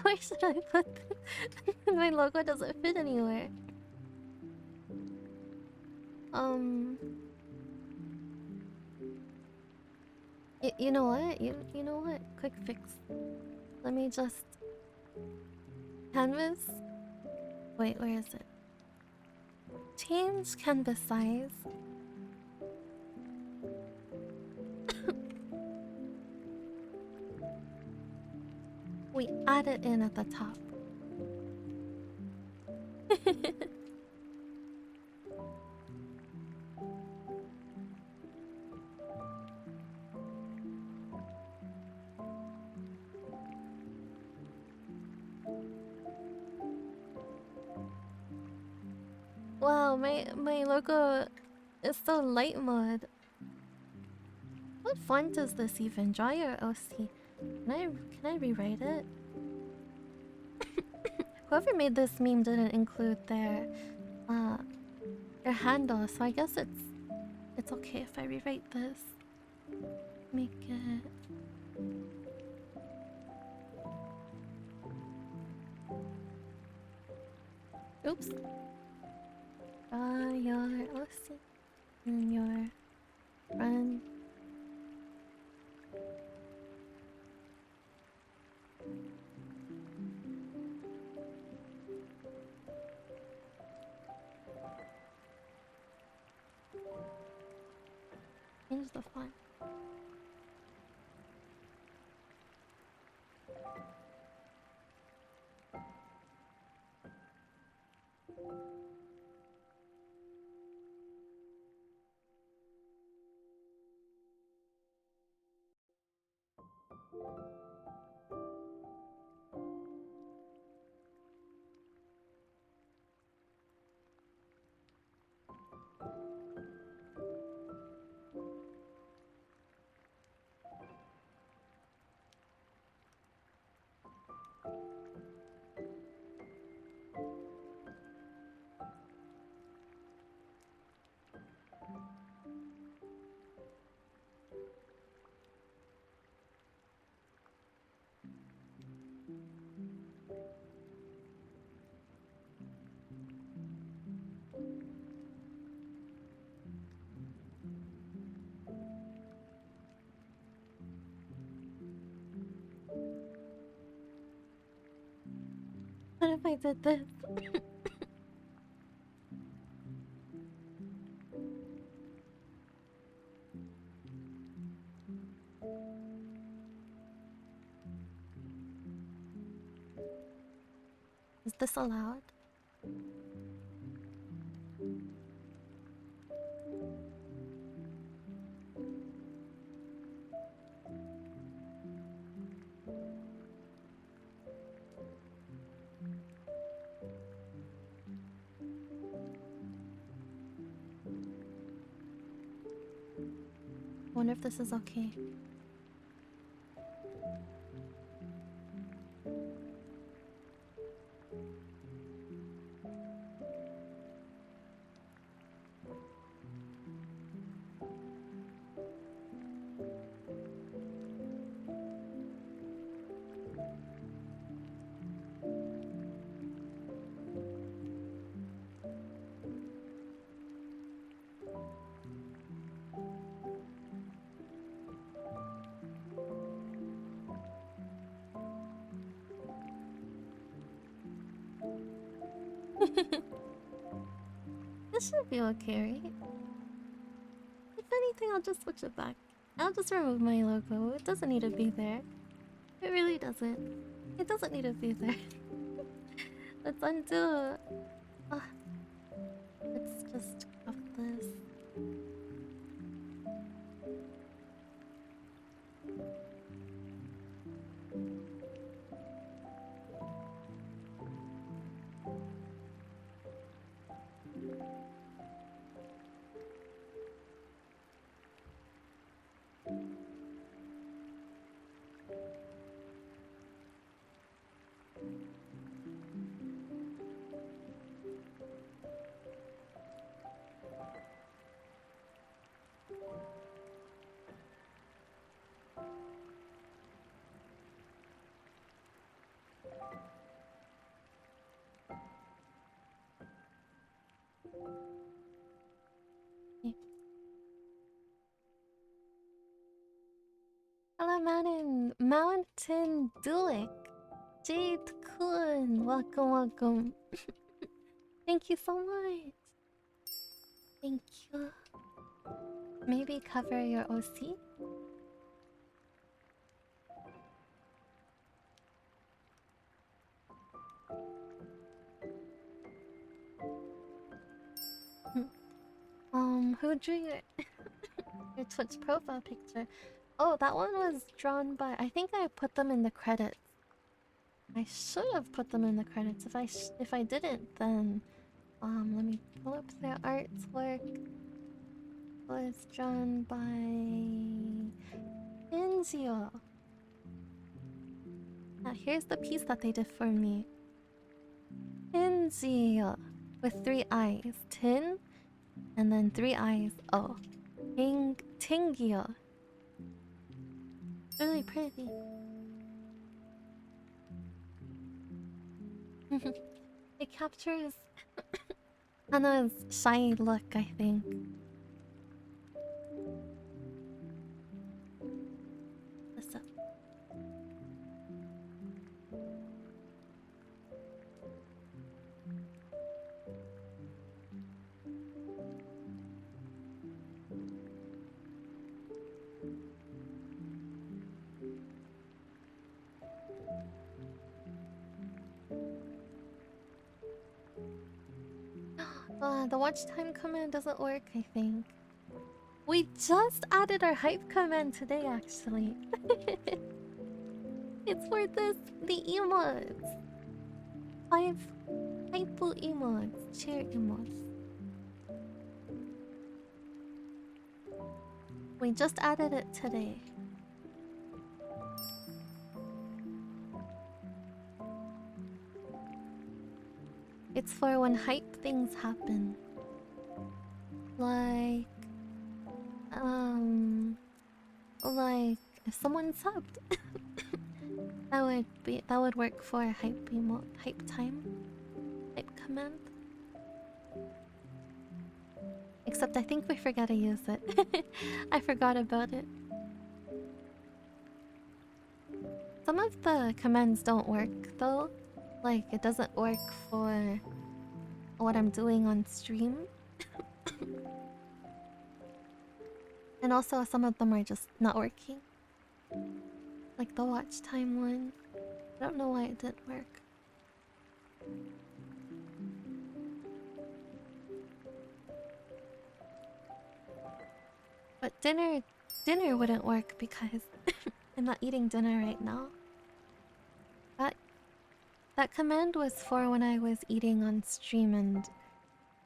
Where should I put this? My logo doesn't fit anywhere. You know what? You know what? Quick fix. Let me just canvas. Wait, where is it? Change canvas size. We add it in at the top. Wow, my logo is so light mode. What font is this even? Dry or OC? Can I rewrite it? Whoever made this meme didn't include their handle, so I guess it's okay if I rewrite this. Make it. Oops. Your OC and your friend. Change the font. What if I did this? Is this allowed? Wonder if this is okay. This should be okay, right? If anything, I'll just switch it back. I'll just remove my logo. It doesn't need to be there. It really doesn't. It doesn't need to be there. Let's undo. Let's just crop this. Hello, Mountain Duick. Jade Kun. Welcome, welcome. Thank you so much. Thank you. Maybe cover your OC? Who drew your your Twitch profile picture? Oh, that one was drawn by. I think I put them in the credits. I should have put them in the credits. If I didn't, then let me pull up their artwork. It was drawn by Inzio. Now here's the piece that they did for me. Inzio with 3 eyes. Tin and then 3 eyes. Oh. Tingio. Really pretty. It captures Hannah's shy look, I think. What's up? The watch time command doesn't work, I think. We just added our hype command today, actually. It's for the emotes. 5 hype emotes, cheer emotes. We just added it today. It's for when hype things happen. Like if someone subbed. that would work for a hype emote, hype time, hype command. Except I think we forgot to use it. I forgot about it. Some of the commands don't work though. Like it doesn't work for what I'm doing on stream. And also some of them are just not working. Like the watch time one. I don't know why it didn't work. But dinner wouldn't work because I'm not eating dinner right now. That command was for when I was eating on stream and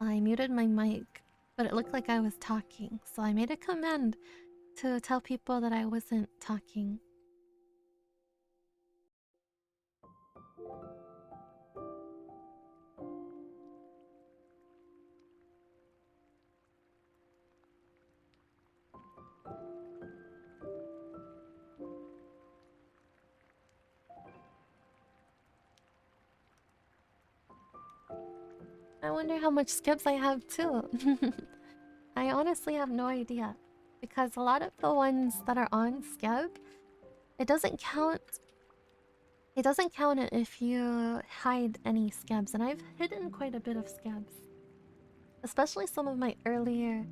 I muted my mic, but it looked like I was talking. So I made a command to tell people that I wasn't talking. I wonder how much skips I have too. I honestly have no idea. Because a lot of the ones that are on skip, it doesn't count. It doesn't count it if you hide any scabs, and I've hidden quite a bit of scabs. Especially some of my earlier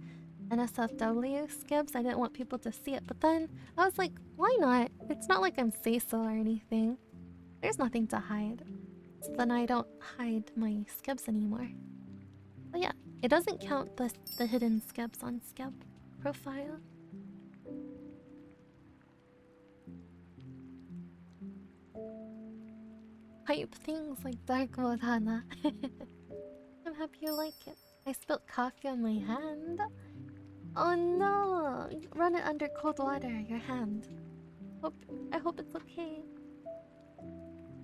NSFW scabs, I didn't want people to see it, but then I was like, why not? It's not like I'm say-so or anything. There's nothing to hide. So then I don't hide my scabs anymore. But yeah, it doesn't count the hidden scabs on scab profile. Hype things like dark mode, Hana. I'm happy you like it. I spilled coffee on my hand. Oh no! Run it under cold water, your hand. I hope it's okay.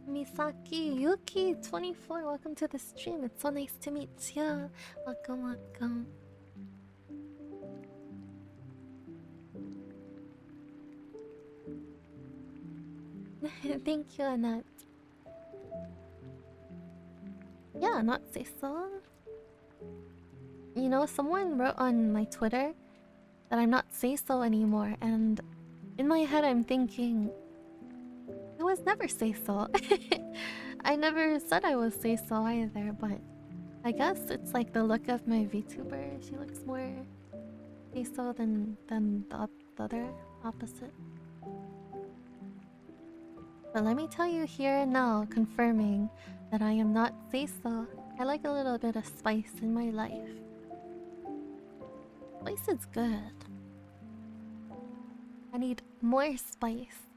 Misaki Yuki 24, welcome to the stream. It's so nice to meet you. Welcome, welcome. Thank you, Annette. Yeah, not say so. You know, someone wrote on my Twitter that I'm not say so anymore, and In my head, I'm thinking, I was never say so. I never said I was say so either, but I guess it's like the look of my VTuber. She looks more say so than the other opposite. But let me tell you here and now, confirming that I am not say so. I like a little bit of spice in my life. Spice is good. I need more spice.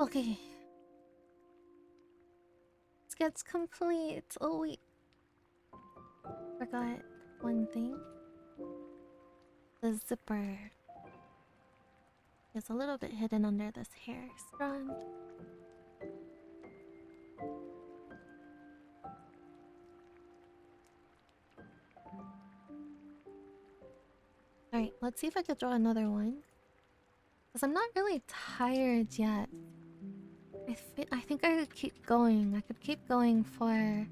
Okay. Let's get complete. Oh wait. Forgot one thing. The zipper is a little bit hidden under this hair strand. Alright, let's see if I could draw another one. Because I'm not really tired yet. I think I could keep going. I could keep going for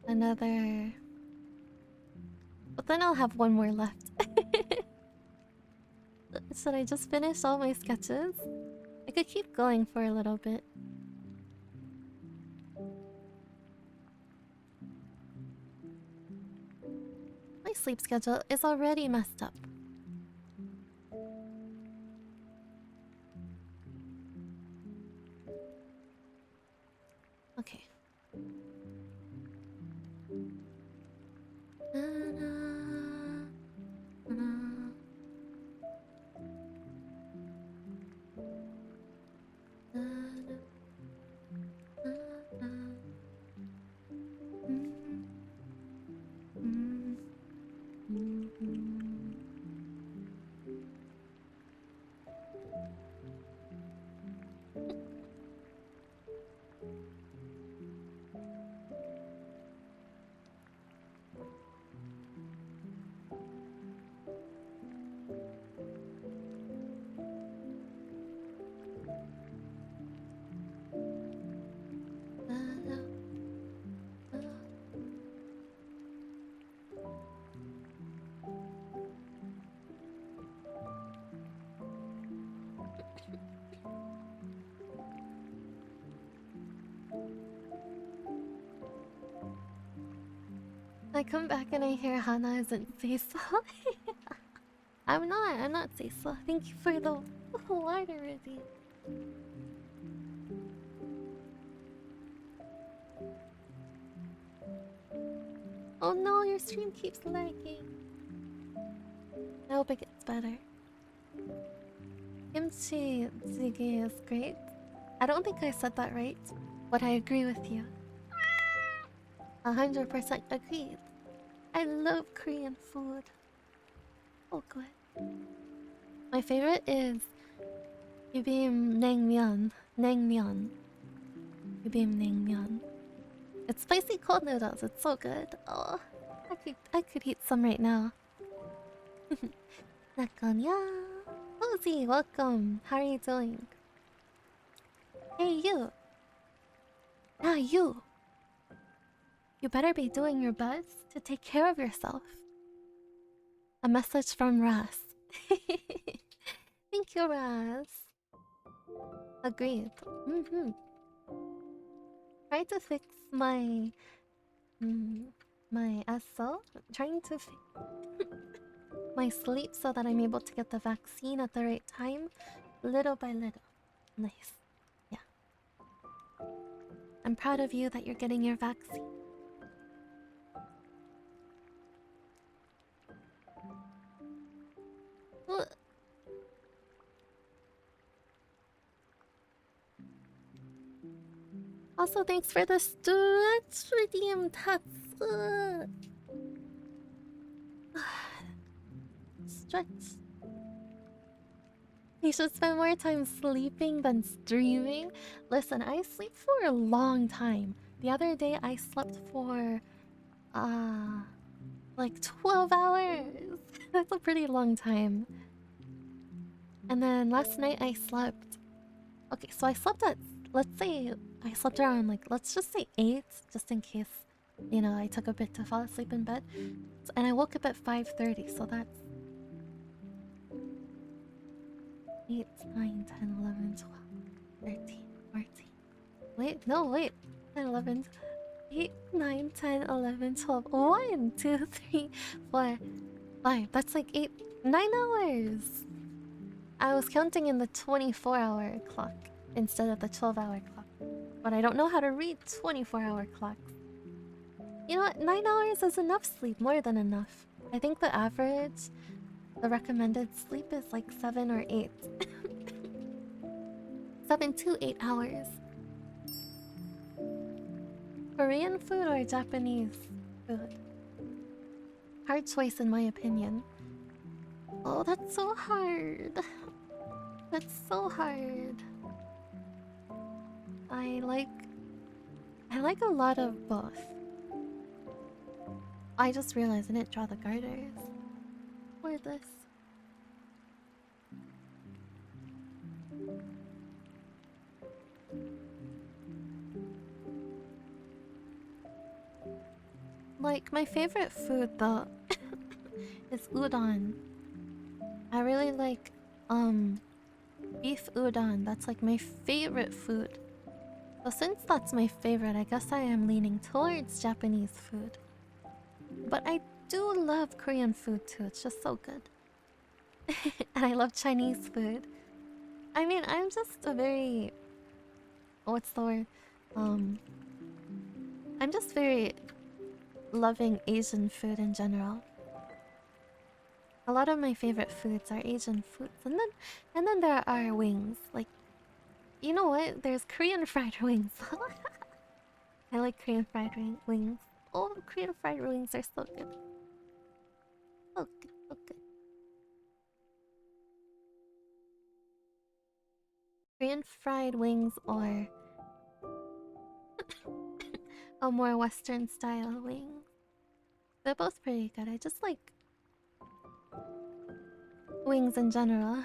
another... But then I'll have one more left. Should I just finish all my sketches? I could keep going for a little bit. My sleep schedule is already messed up. Okay. I come back and I hear Hana isn't Cecil. I'm not Cecil. Thank you for the water already. Oh no, your stream keeps lagging. I hope it gets better. Kimchi Ziggy is great. I don't think I said that right, but I agree with you. 100% agreed. I love Korean food. Oh good. My favorite is Yubim Naengmyeon. Naengmyeon. Yubim Naengmyeon. It's spicy cold noodles. It's so good. Oh, I could eat some right now. Nakanya. Cozy, welcome. How are you doing? Hey you. Ah you. You better be doing your best to take care of yourself. A message from Ras. Thank you, Ras. Agreed. Try to fix my my SO, trying to my sleep so that I'm able to get the vaccine at the right time, little by little. Nice. Yeah. I'm proud of you that you're getting your vaccine. Ugh. Also, thanks for the stretch redeem tats. Stretch. You should spend more time sleeping than streaming. Listen, I sleep for a long time. The other day I slept for like 12 hours. That's a pretty long time. And then last night I slept. Okay, so I slept at, let's say I slept around like, let's just say 8, just in case, you know, I took a bit to fall asleep in bed. And I woke up at 5:30, so that's 8, 9, 10, 11, 12, 13, 14. Wait, no, wait. 10, 11, 8, 9, 10, 11, 12. 1, 2, 3, 4, 5. That's like 8, 9 hours. I was counting in the 24-hour clock instead of the 12-hour clock. But I don't know how to read 24-hour clocks. You know what? 9 hours is enough sleep, more than enough. I think the average, the recommended sleep is like 7 or 8. 7 to 8 hours. Korean food or Japanese food? Hard choice in my opinion. Oh, that's so hard. That's so hard. I like a lot of both. I just realized I didn't draw the garters for this. Like, my favorite food though is udon. I really like beef udon. That's like my favorite food. So since that's my favorite, I guess I am leaning towards Japanese food. But I do love Korean food too. It's just so good. And I love Chinese food. I mean, I'm just a very... what's the word? I'm just very loving Asian food in general. A lot of my favorite foods are Asian foods. And then there are wings. Like, you know what? There's Korean fried wings. I like Korean fried wings. Oh, Korean fried wings are so good. So good, so good. Korean fried wings or a more Western style wing. They're both pretty good. I just like wings in general.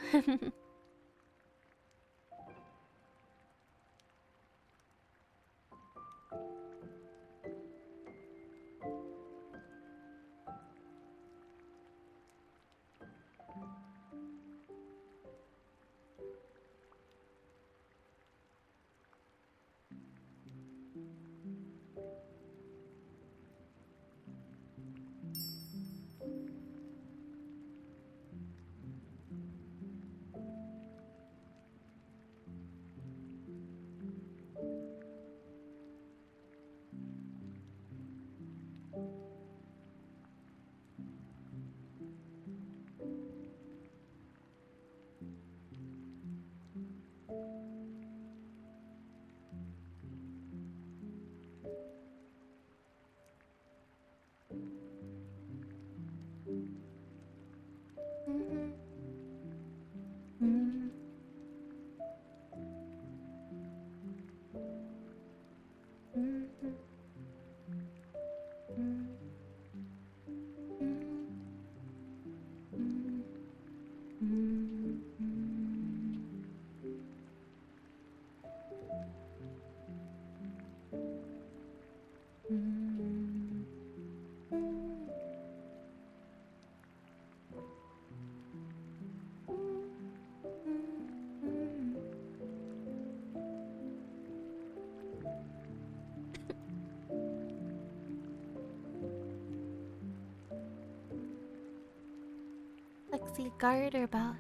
sexy garter belt.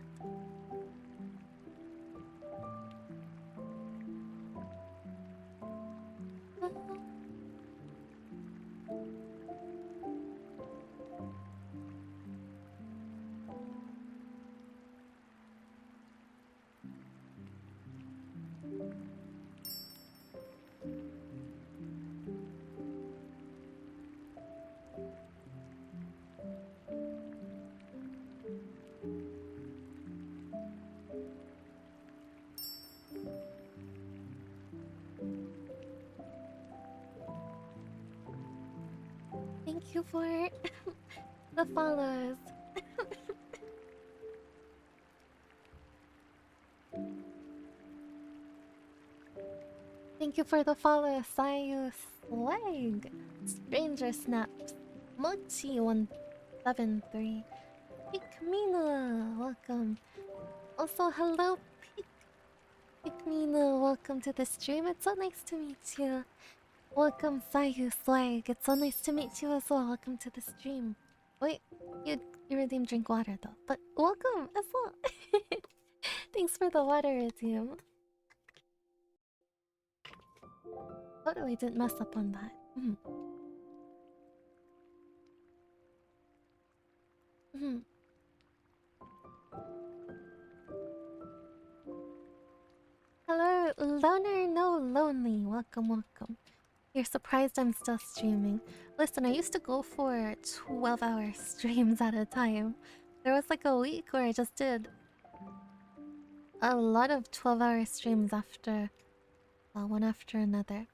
Thank you for the follows. Thank you for the follow, Sayu Slag, Stranger Snaps, Mochi173, Pikmina, welcome. Also, hello, Pikmina, welcome to the stream. It's so nice to meet you. Welcome, Sayu Slag. It's so nice to meet you as well. Welcome to the stream. Wait, you redeemed drink water though, but welcome as well. Thanks for the water redeem. Totally didn't mess up on that. Hello, Loner No Lonely. Welcome, welcome. You're surprised I'm still streaming. Listen, I used to go for 12-hour streams at a time. There was like a week where I just did a lot of 12-hour streams after one after another.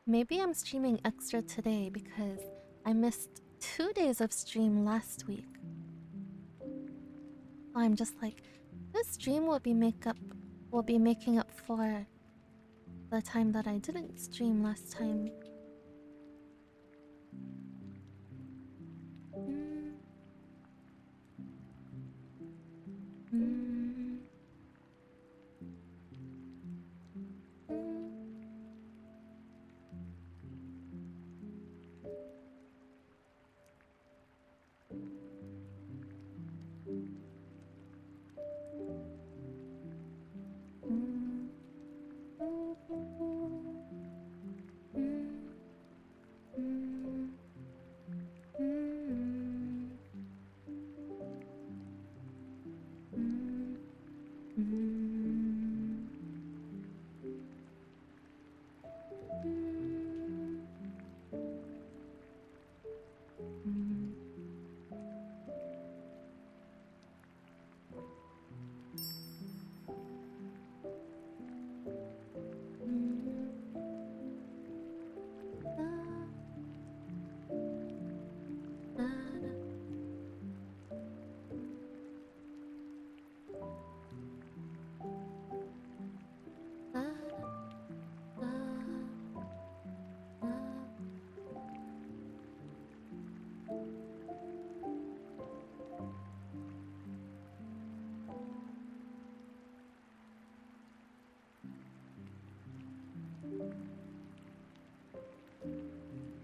Maybe I'm streaming extra today because I missed 2 days of stream last week. I'm just like, this stream will be making up for the time that I didn't stream last time.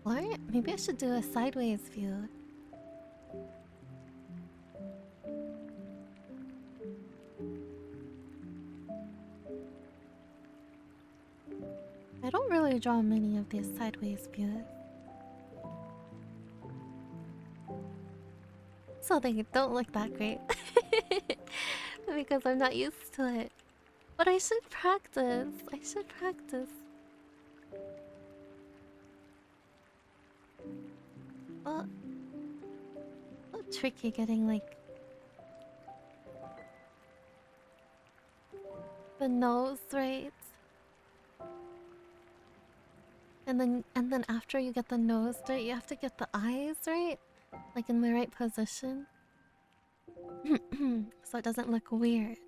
Or maybe I should do a sideways view. I don't really draw many of these sideways views, so they don't look that great. Because I'm not used to it. But I should practice. I should practice. Well, so tricky getting like the nose right. And then after you get the nose right, you have to get the eyes right, like in the right position. So it doesn't look weird.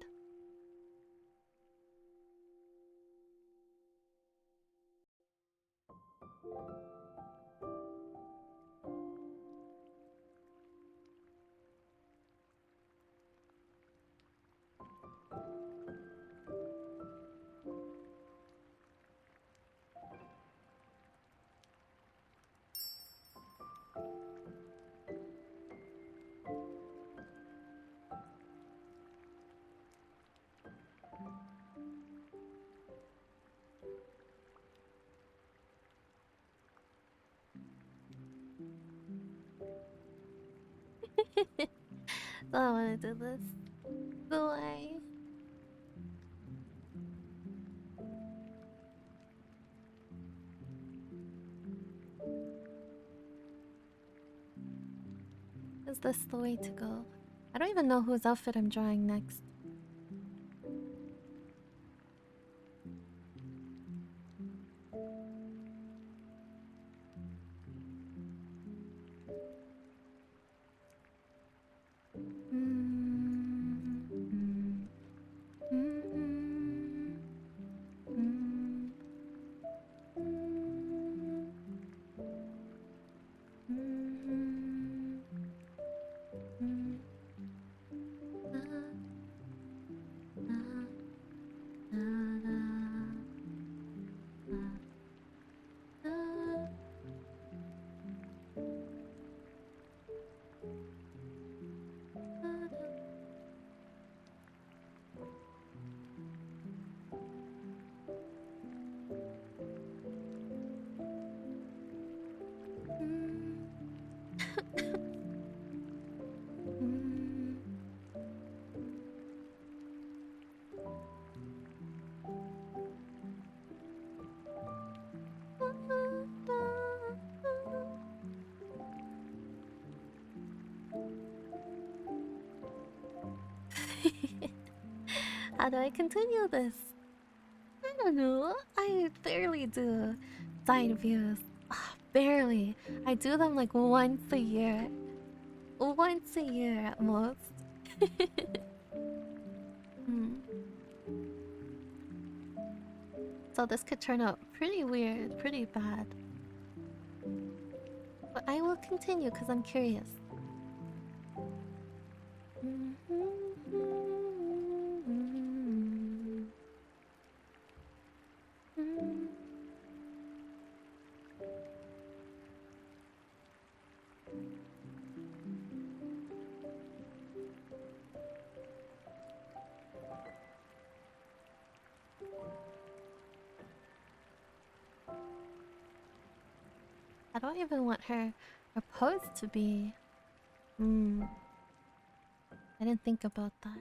So I wanna do this. Do I? Is this the way to go? I don't even know whose outfit I'm drawing next. How do I continue this? I don't know. I barely do side views. Ah, barely. I do them like once a year. Once a year at most. Hmm. So this could turn out pretty weird, pretty bad. But I will continue because I'm curious. I don't even want her pose to be. Hmm. I didn't think about that.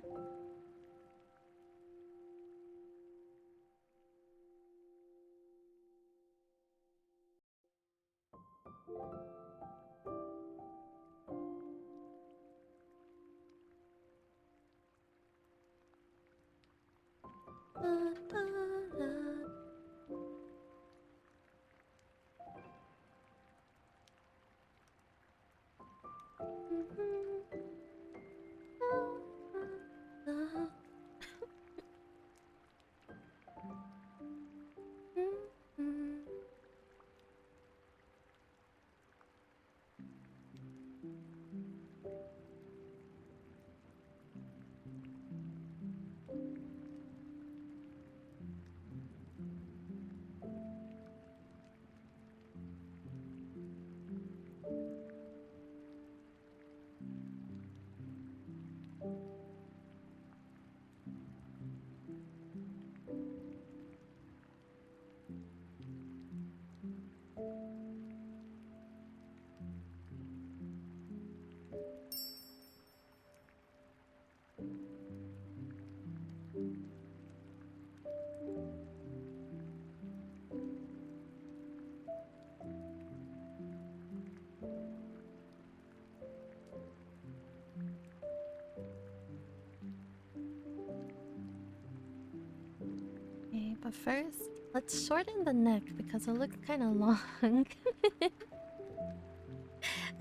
Okay, but first, let's shorten the neck because it looks kind of long.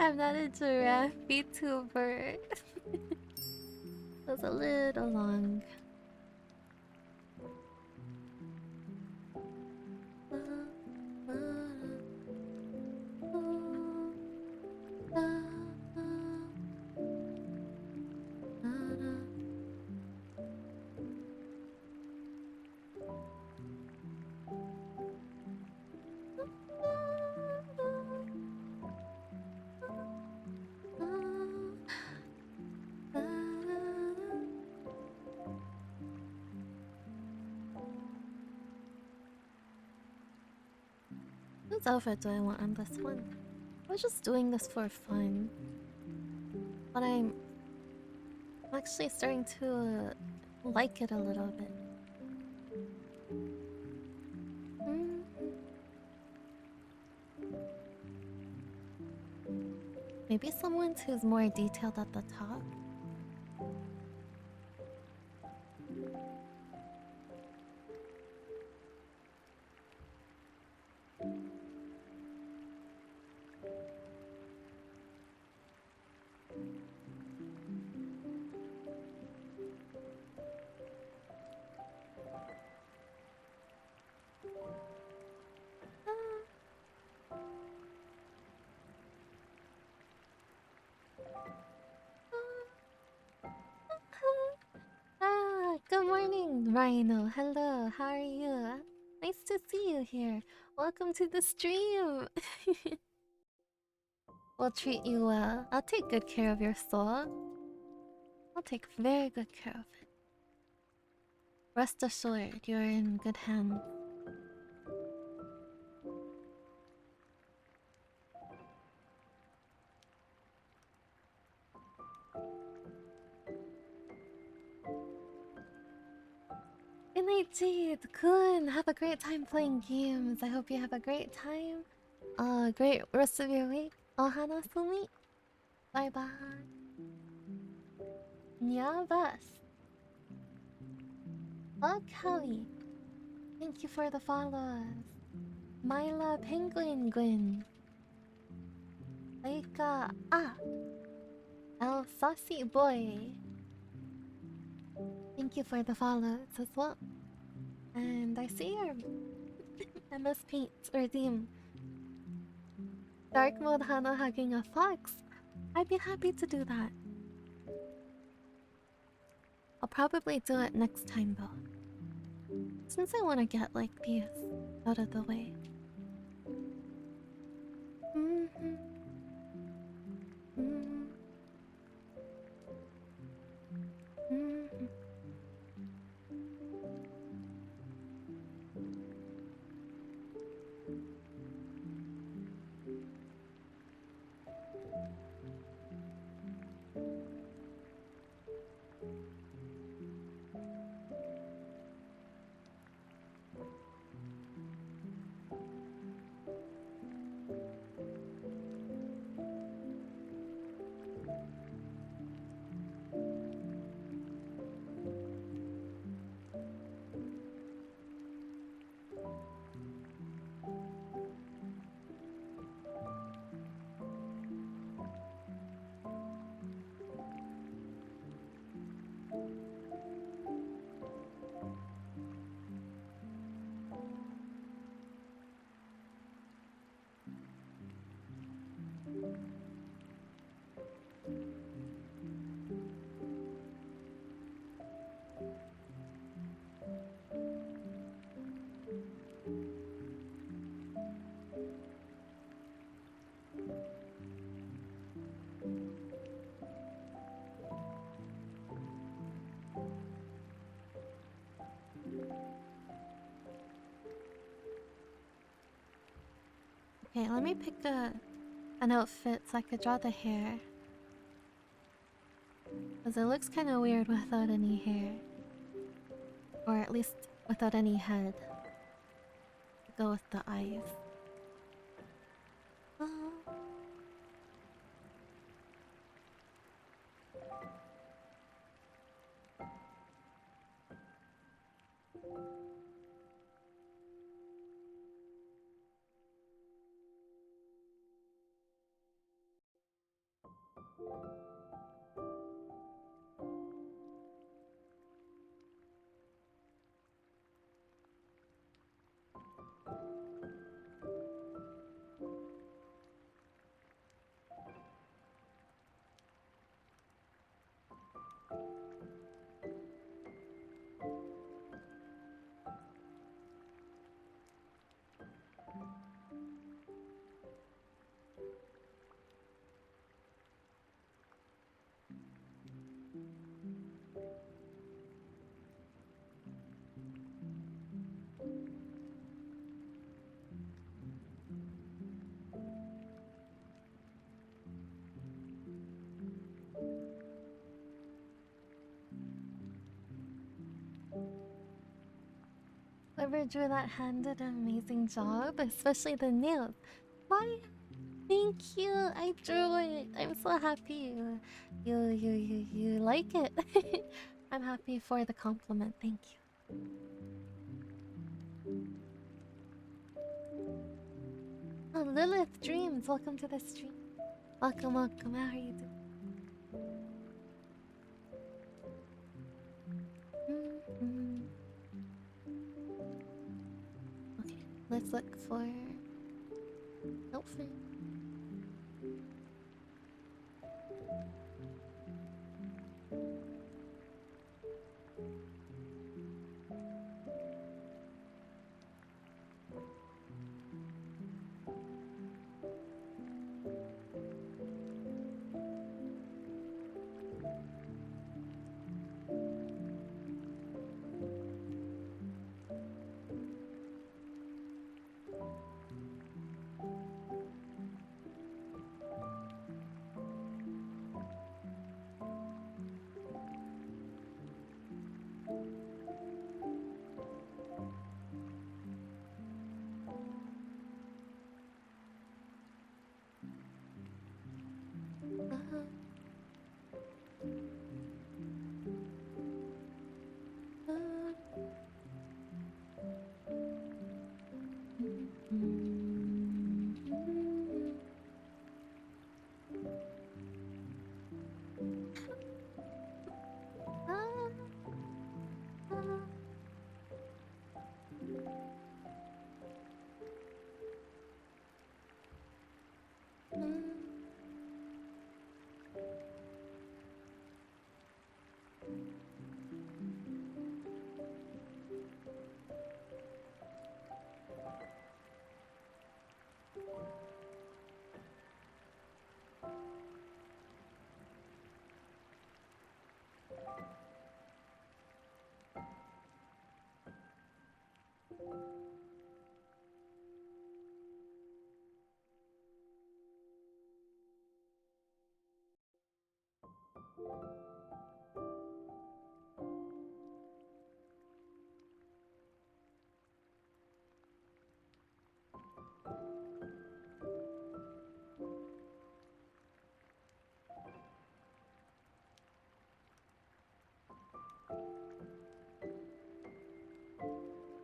I'm not a giraffe VTuber. It was a little long. Whose outfit do I want on this one? I was just doing this for fun. but I'm actually starting to like it a little bit. Mhm. Maybe someone who's more detailed at the top. Good morning, Rhino. Hello, how are you? Nice to see you here. Welcome to the stream. We'll treat you well. I'll take good care of your soul. I'll take very good care of it. Rest assured, you're in good hands. Good night, Jade. Kun, have a great time playing games. I hope you have a great time. Great rest of your week. Ohana sumi. Bye bye. Nyabas. Oh, Kelly. Thank you for the follows. Myla Penguin Gwyn. Laika. El Saucy Boy. Thank you for the follows as well. And I see your MS Paint redeem. Dark mode Hana hugging a fox. I'd be happy to do that. I'll probably do it next time though. Since I want to get like these out of the way. Mhm. Mhm. Mhm. Okay, let me pick an outfit so I could draw the hair. Because it looks kind of weird without any hair. Or at least without any head. Go with the eyes. Oh. whoever drew that hand did an amazing job, especially the nails. Why? Thank you. I drew it. I'm so happy you like it. I'm happy for the compliment. Thank you. Oh, Lilith Dreams, welcome to the stream. Welcome, welcome. How are you doing? Okay, let's look for outfit.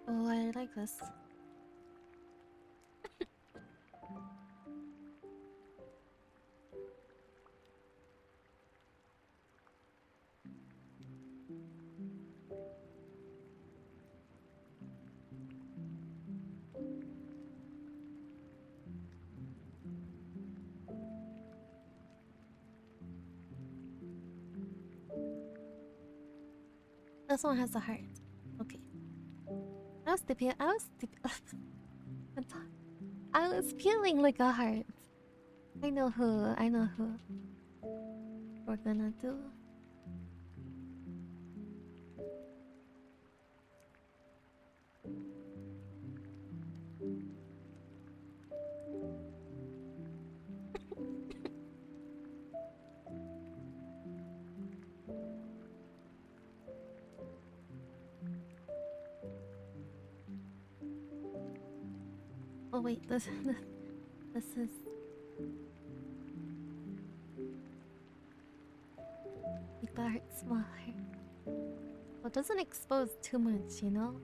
Oh, I like this. This one has a heart. Okay. I was feeling like a heart. I know who we're gonna do. Oh wait, this is make the heart smaller. Well, it doesn't expose too much, you know?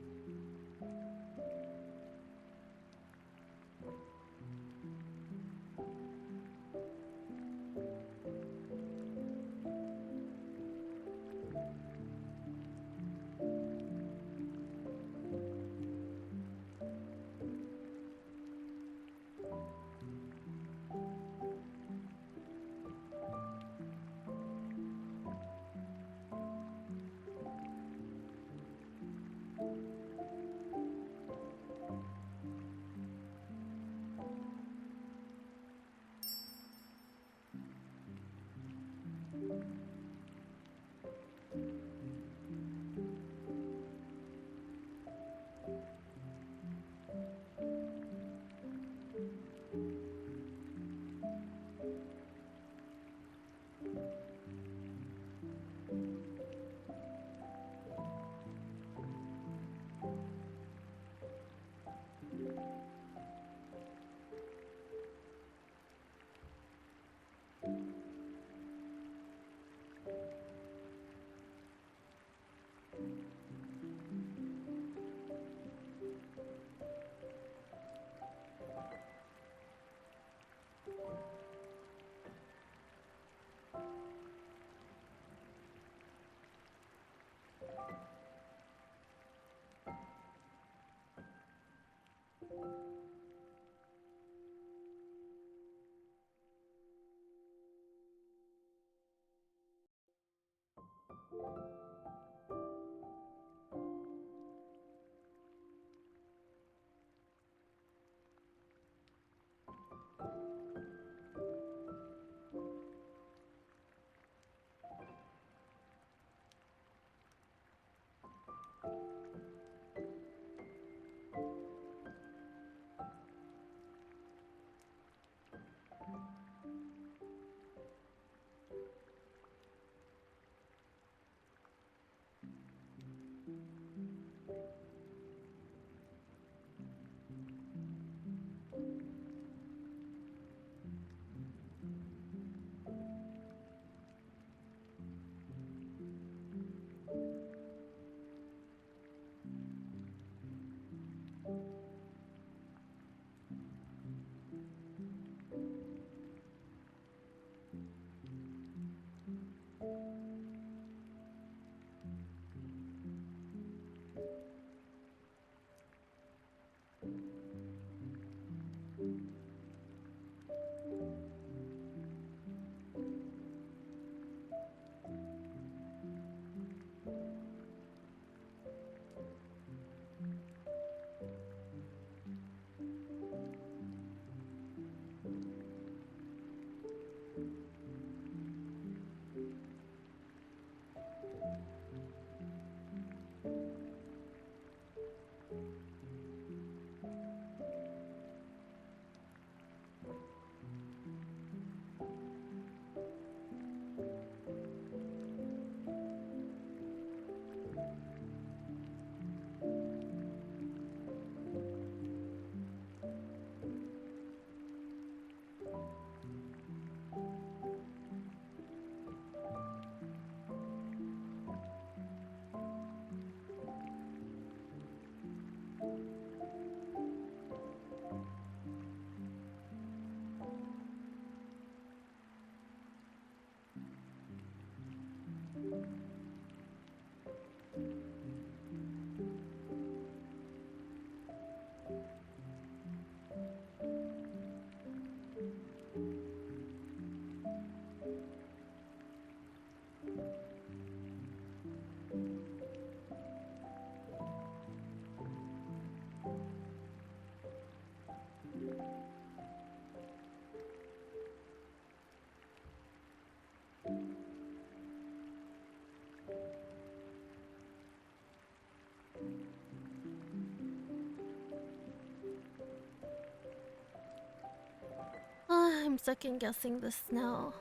I'm second guessing this now.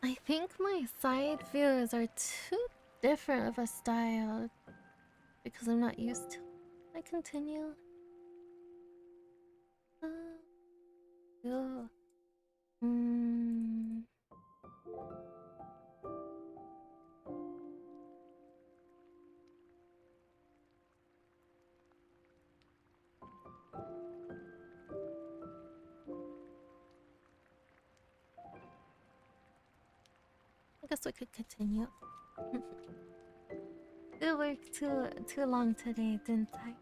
I think my side views are too different of a style because I'm not used to it. I continue. Yeah. Mm. I guess we could continue. It worked too long today, didn't I?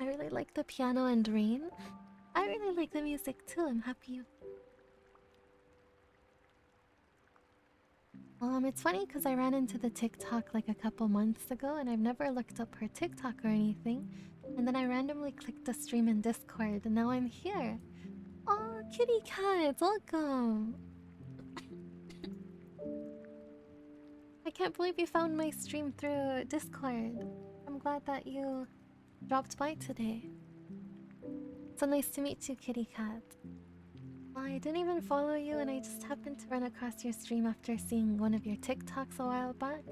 I really like the piano and rain. I really like the music too. I'm happy. It's funny because I ran into the TikTok like a couple months ago, and I've never looked up her TikTok or anything. And then I randomly clicked the stream in Discord, and now I'm here. Oh, kitty cats, welcome! I can't believe you found my stream through Discord. I'm glad that you dropped by today. So nice to meet you, kitty cat. I didn't even follow you, and I just happened to run across your stream after seeing one of your TikToks a while back.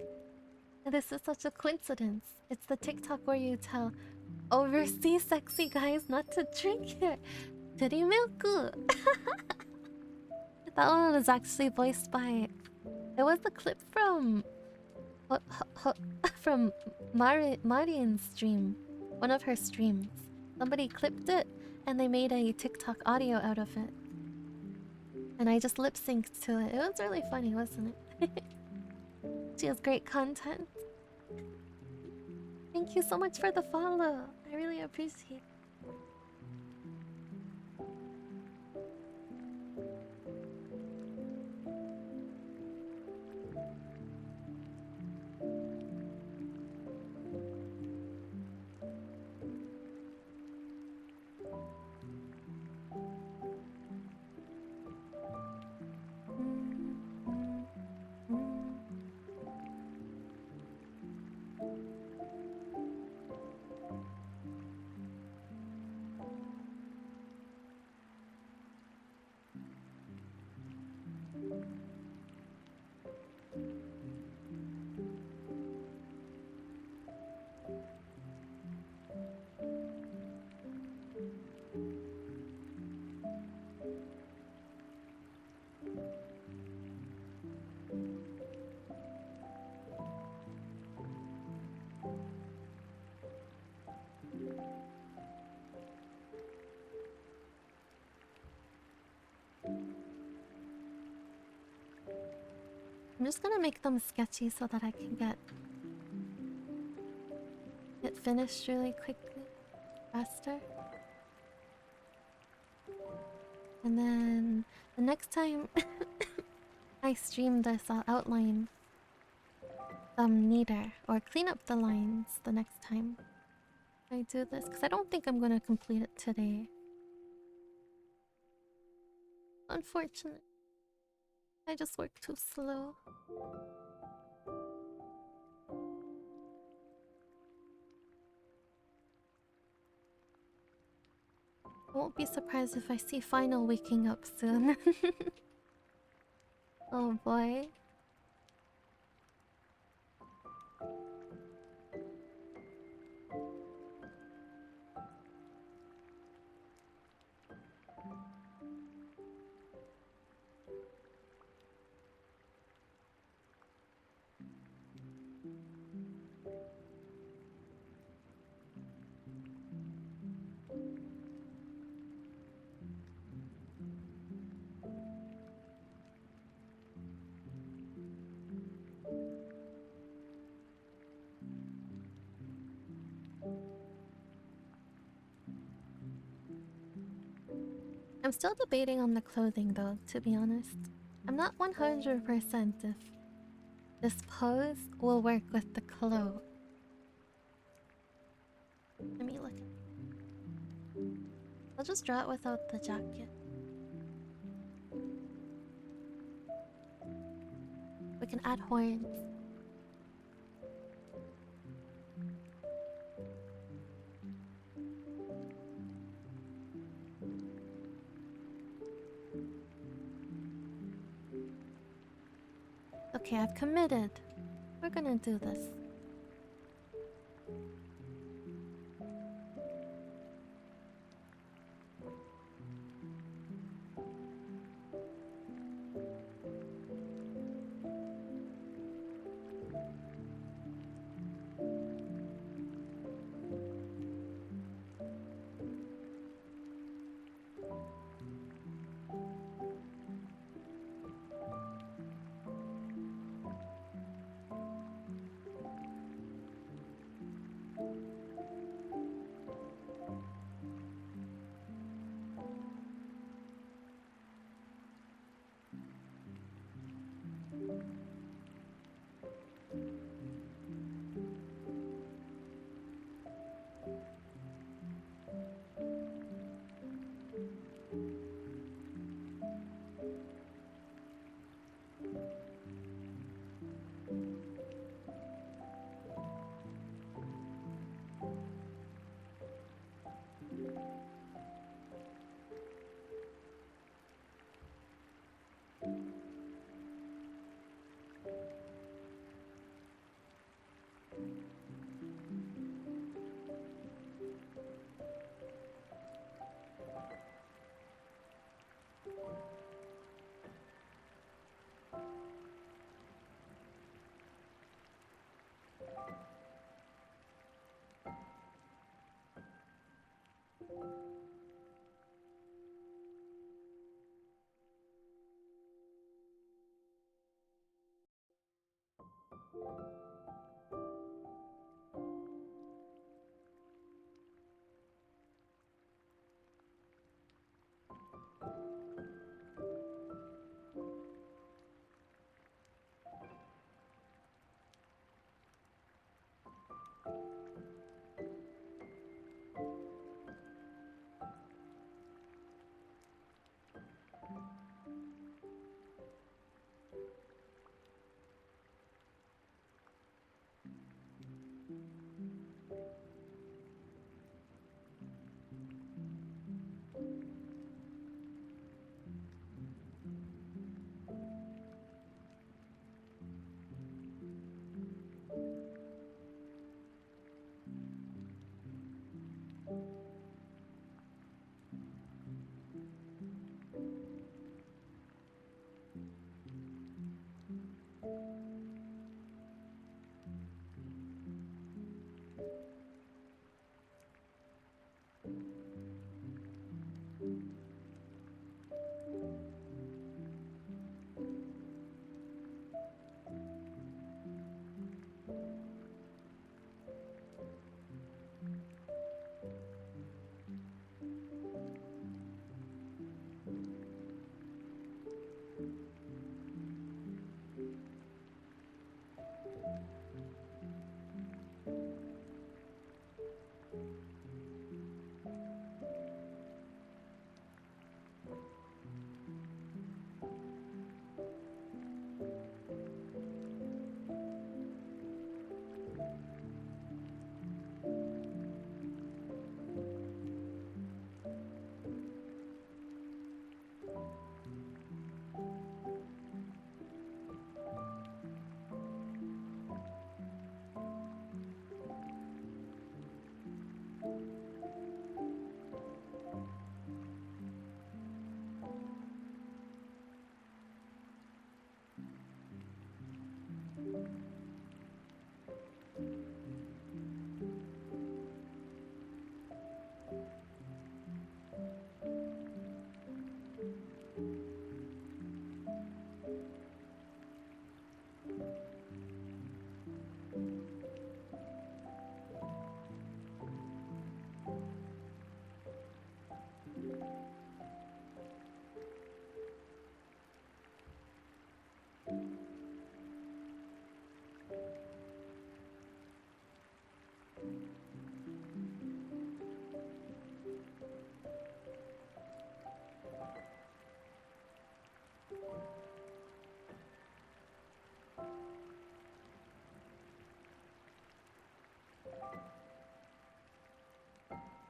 And this is such a coincidence. It's the TikTok where you tell overseas sexy guys not to drink it. Titty milk. That one was actually voiced by. It was the clip from. From Marian's stream. One of her streams. Somebody clipped it and they made a TikTok audio out of it. And I just lip synced to it. It was really funny, wasn't it? She has great content. Thank you so much for the follow. I really appreciate it. I'm just gonna make them sketchy so that I can get finished really quickly, faster. And then the next time I stream this, I'll outline them neater or clean up the lines the next time I do this, because I don't think I'm gonna complete it today. Unfortunate. I just work too slow. I won't be surprised if I see Final waking up soon. Oh boy. I'm still debating on the clothing though, to be honest. I'm not 100% if this pose will work with the clothes. Let me look. I'll just draw it without the jacket. We can add horns. Okay, I've committed. We're gonna do this.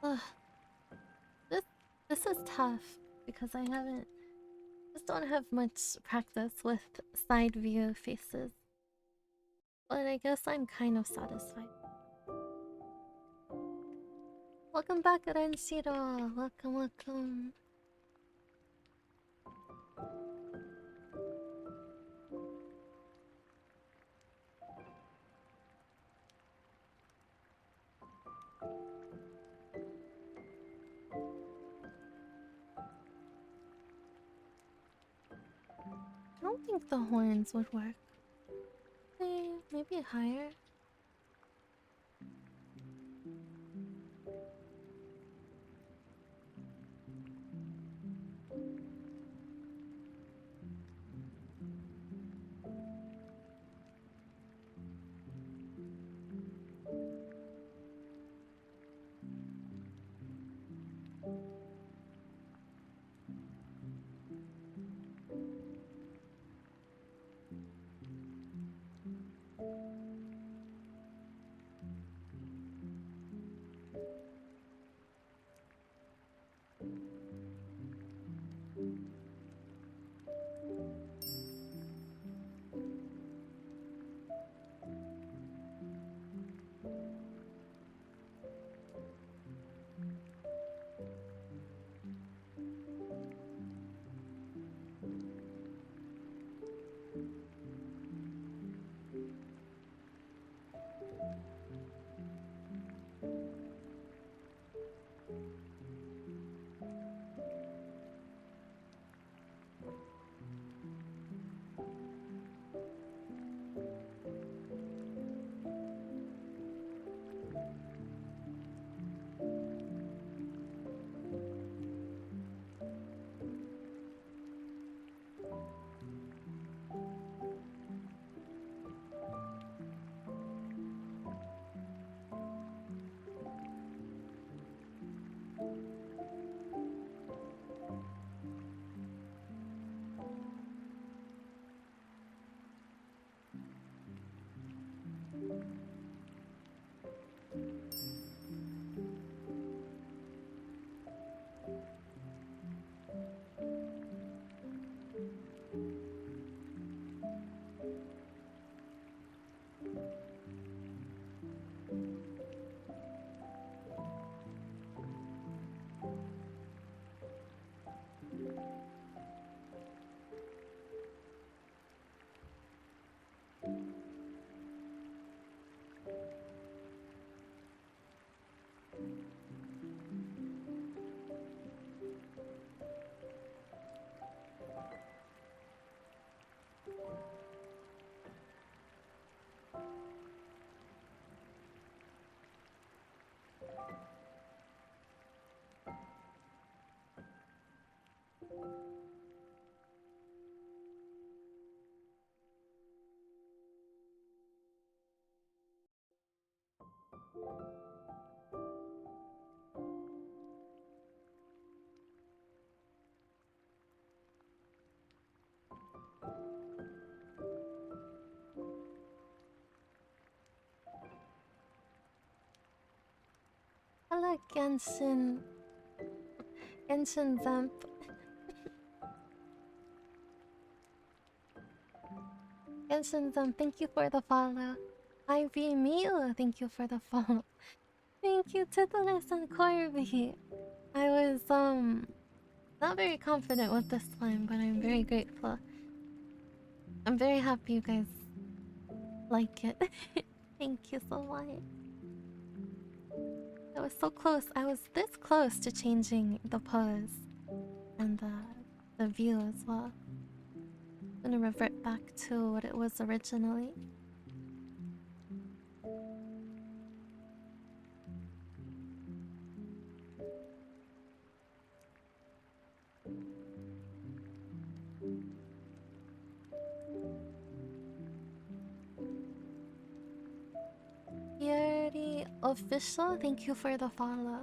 Ugh, this this is tough because I haven't just don't have much practice with side view faces. But I guess I'm kind of satisfied. Welcome back, Renshiro. Welcome, welcome. I don't think the horns would work. Maybe higher. Hello, Genshin. Genshin Vamp. Genshin Vamp, thank you for the follow. Ivy Mew, thank you for the follow. Thank you, Titulus and Corby. I was, not very confident with this one, but I'm very grateful. I'm very happy you guys like it. Thank you so much. I was so close. I was this close to changing the pose and the view as well. I'm gonna revert back to what it was originally. Yuri Official, thank you for the follow.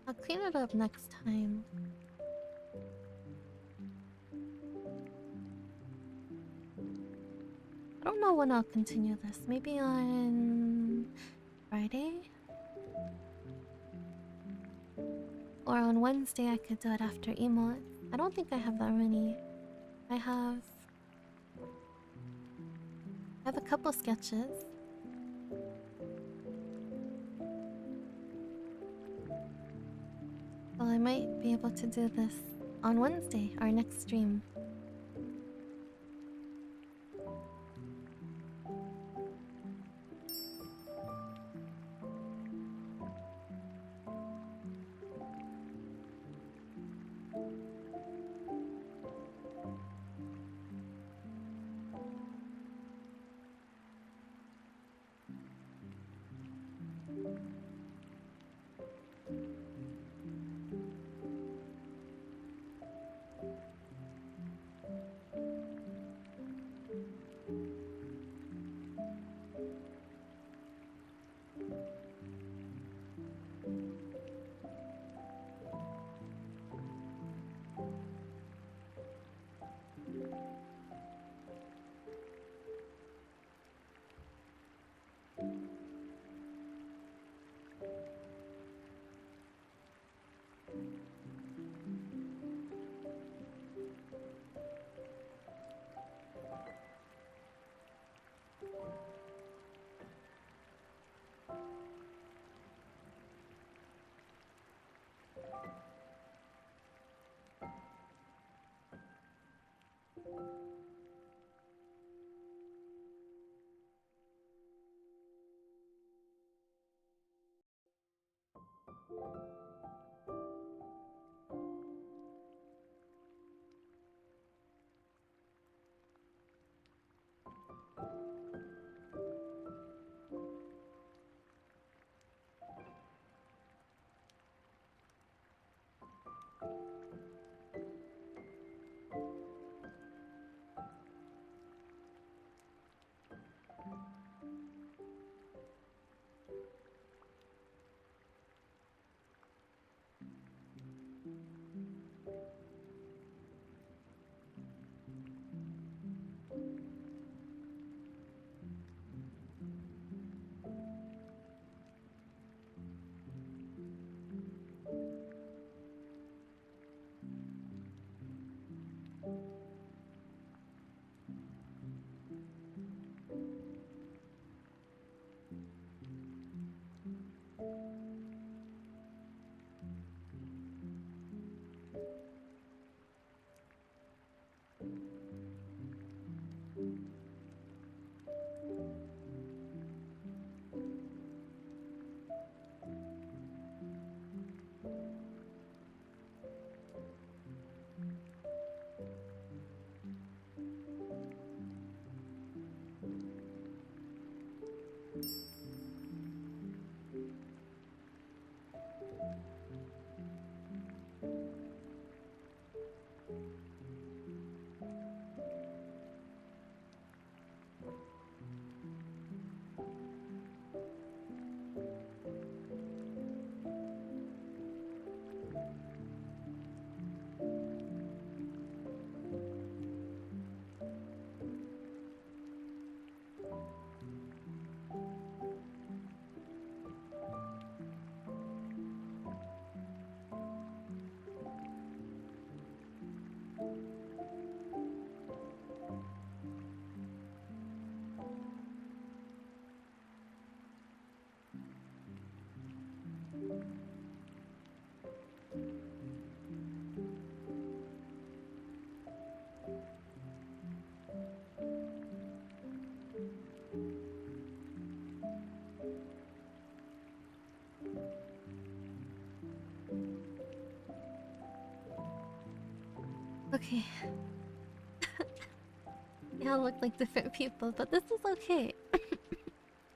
I'll clean it up next time. I don't know when I'll continue this. Maybe on Friday? Or on Wednesday I could do it after emote. I don't think I have that many. I have a couple sketches. Well, I might be able to do this on Wednesday, our next stream. okay. They all look like different people, but this is okay.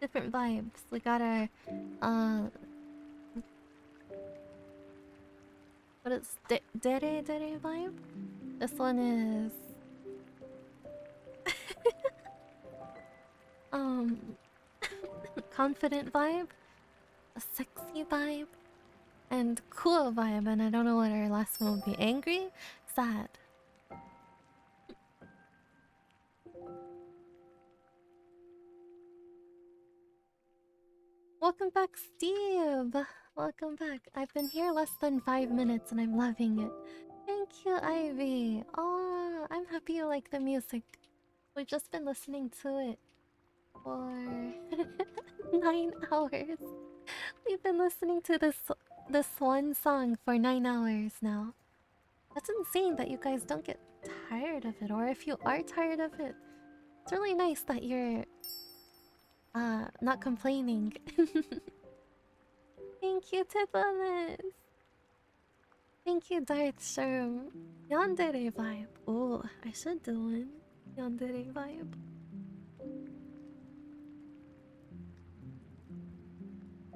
Different vibes. We got our uh what is dere vibe? This one is um confident vibe, a sexy vibe, and cool vibe, and I don't know what our last one would be. Angry? Sad. Welcome back, Steve! Welcome back. I've been here less than 5 minutes and I'm loving it. Thank you, Ivy. Oh, I'm happy you like the music. We've just been listening to it for 9 hours. We've been listening to this one song for 9 hours now. That's insane that you guys don't get tired of it, or if you are tired of it, it's really nice that you're not complaining. Thank you, Titlanus. Thank you, Darth Sherm. Yandere vibe. Oh, I should do one. Yandere vibe.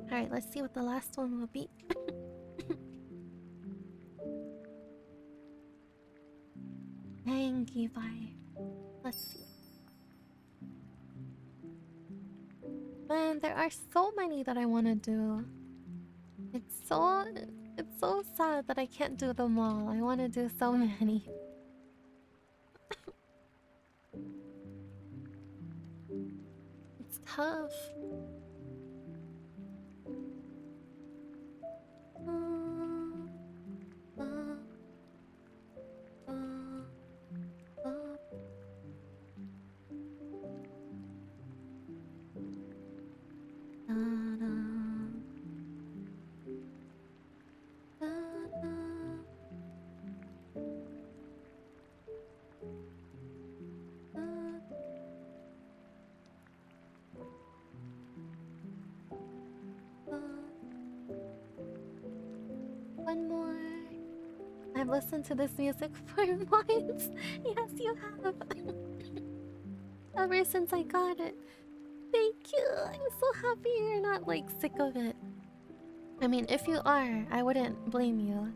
Alright, let's see what the last one will be. Hangy vibe. Let's see. Man, there are so many that I want to do. It's so sad that I can't do them all. I want to do so many. It's tough. One more. I've listened to this music for months. Yes, you have. Ever since I got it. Thank you. I'm so happy you're not like sick of it. I mean, if you are, I wouldn't blame you.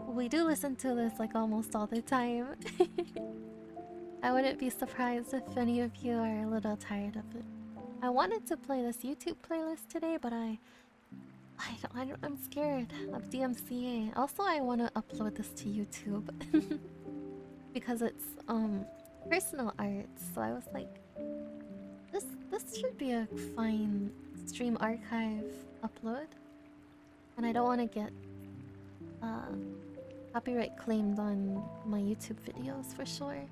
We do listen to this like almost all the time. I wouldn't be surprised if any of you are a little tired of it. I wanted to play this YouTube playlist today, but I'm scared of DMCA. Also, I want to upload this to YouTube because it's personal art. So I was like, this should be a fine stream archive upload, and I don't want to get copyright claimed on my YouTube videos for sure.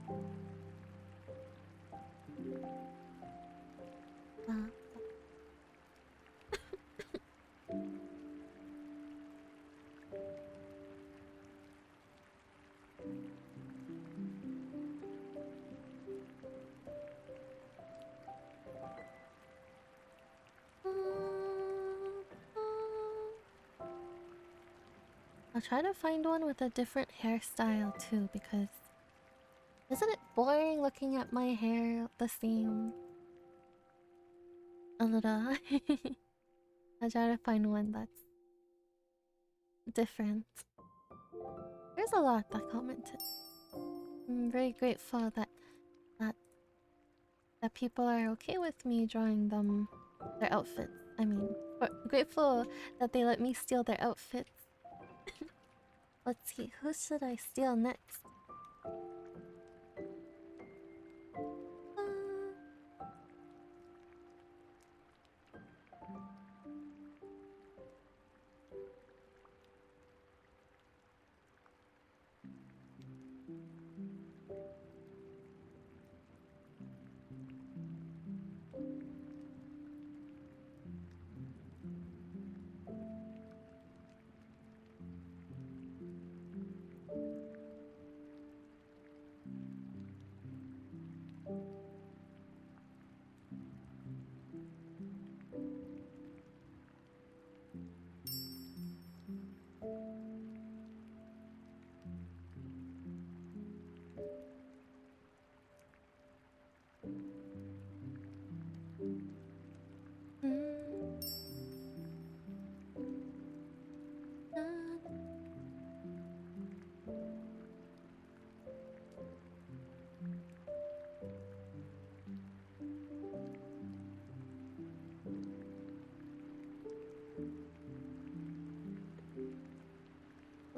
I'll try to find one with a different hairstyle too, because isn't it boring looking at my hair the same? A little. I'll try to find one that's different. There's a lot that commented. I'm very grateful that that people are okay with me drawing them their outfits. I mean, grateful that they let me steal their outfits. Let's see, who should I steal next?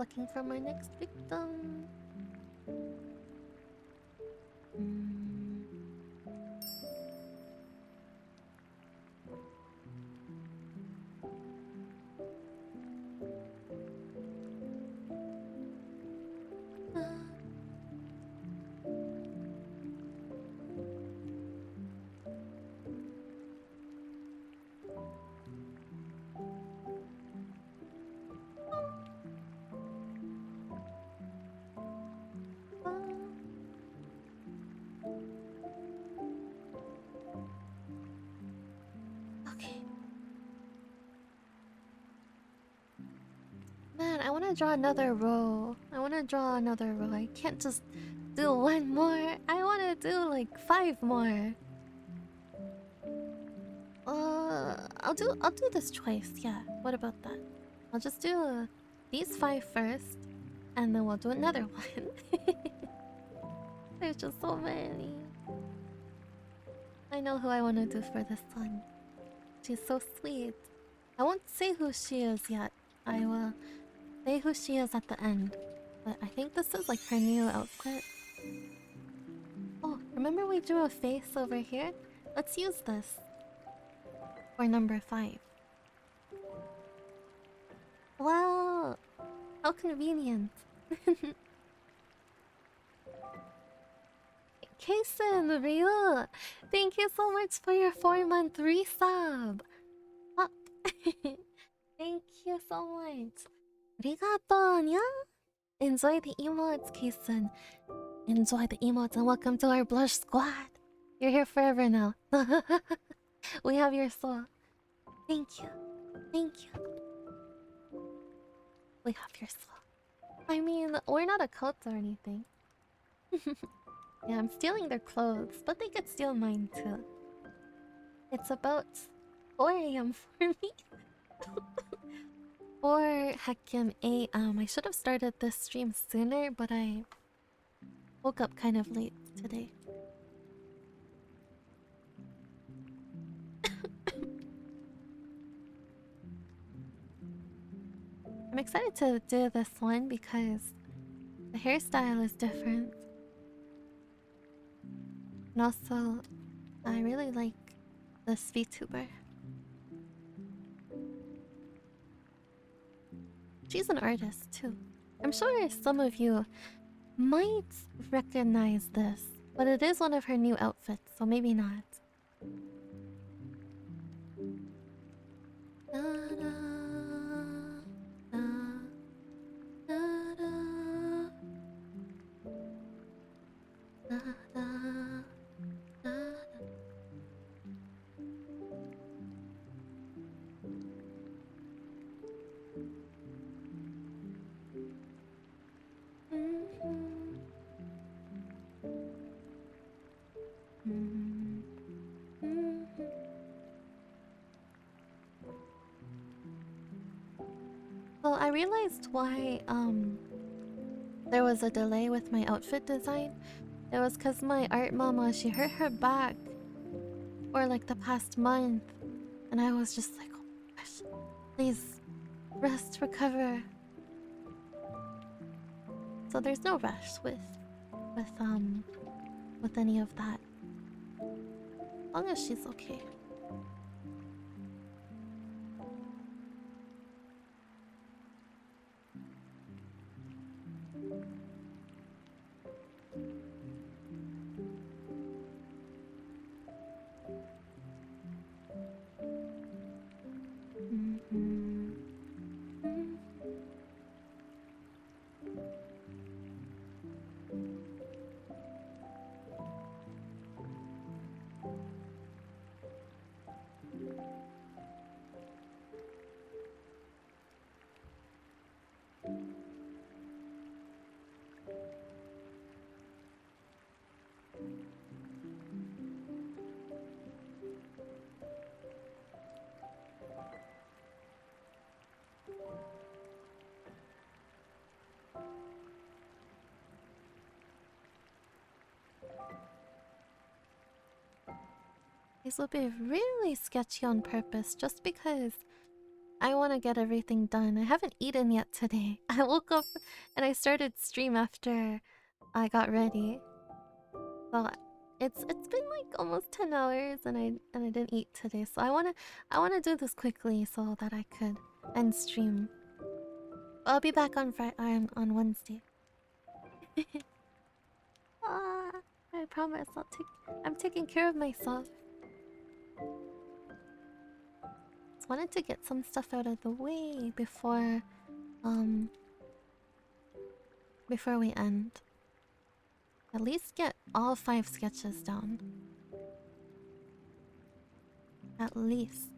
Looking for my next victim. Okay. Man, I want to draw another row. I can't just do one more. I want to do like 5 more. I'll do this twice. Yeah. What about that? I'll just do these 5 first, and then we'll do another one. There's just so many. I know who I want to do for this one. She's so sweet. I won't say who she is yet. I will say who she is at the end. But I think this is like her new outfit. Oh, remember we drew a face over here? Let's use this for number 5. Wow! How convenient. Kason, Ryu! Thank you so much for your 4-month resub! Up! Thank you so much. Arigato, nya? Enjoy the emotes, Kason. Enjoy the emotes and welcome to our blush squad. You're here forever now. We have your soul. Thank you. Thank you. We have your soul. I mean, we're not a cult or anything. Yeah, I'm stealing their clothes, but they could steal mine too. It's about 4 AM for me. 4 heckin' AM. I should have started this stream sooner, but I woke up kind of late today. I'm excited to do this one because the hairstyle is different. And also, I really like this VTuber. She's an artist too. I'm sure some of you might recognize this, but it is one of her new outfits, so maybe not. Well, I realized why there was a delay with my outfit design. It was because my art mama, she hurt her back for like the past month, and I was just like, oh my gosh, please rest, recover. So there's no rush with any of that, as long as she's okay. These will be really sketchy on purpose, just because I want to get everything done. I haven't eaten yet today. I woke up and I started stream after I got ready. So it's been like almost 10 hours and I didn't eat today. So I wanna do this quickly so that I could end stream. I'll be back on on Wednesday. Ah, I promise I'm taking care of myself. Just wanted to get some stuff out of the way um before we end. At least get all 5 sketches down. At least.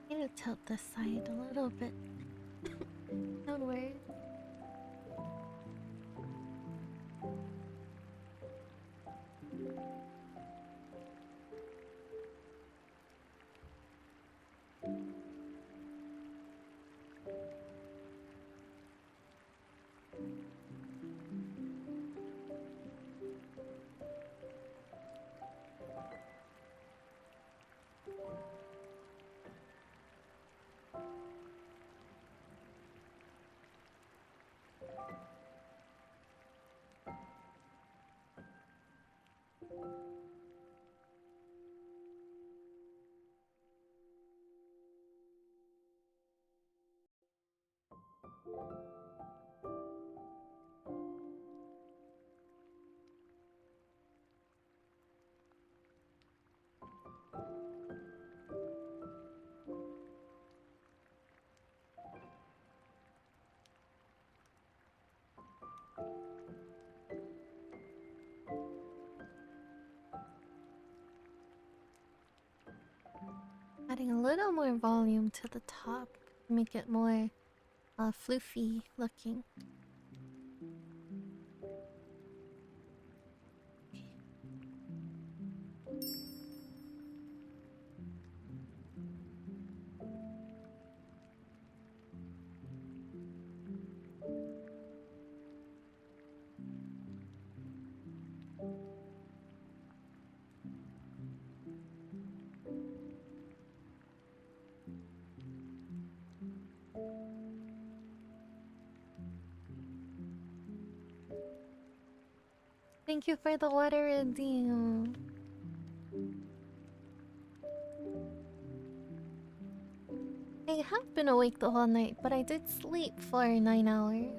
I need to tilt this side a little bit downward. Adding a little more volume to the top to make it more floofy looking. Thank you for the water redeem. I have been awake the whole night, but I did sleep for 9 hours.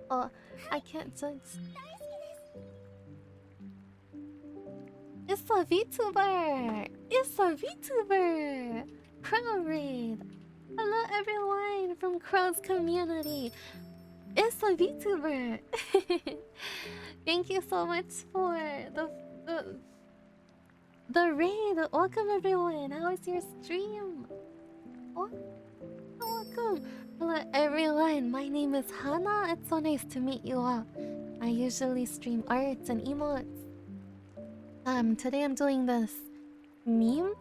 Oh, I can't judge. It's a VTuber! It's a VTuber! Crow Raid! Hello everyone from Crow's community! It's a VTuber! Thank you so much for The raid! Welcome everyone! How was your stream? Oh, welcome! Hello everyone, my name is Hana. It's so nice to meet you all. I usually stream arts and emotes. Today I'm doing this meme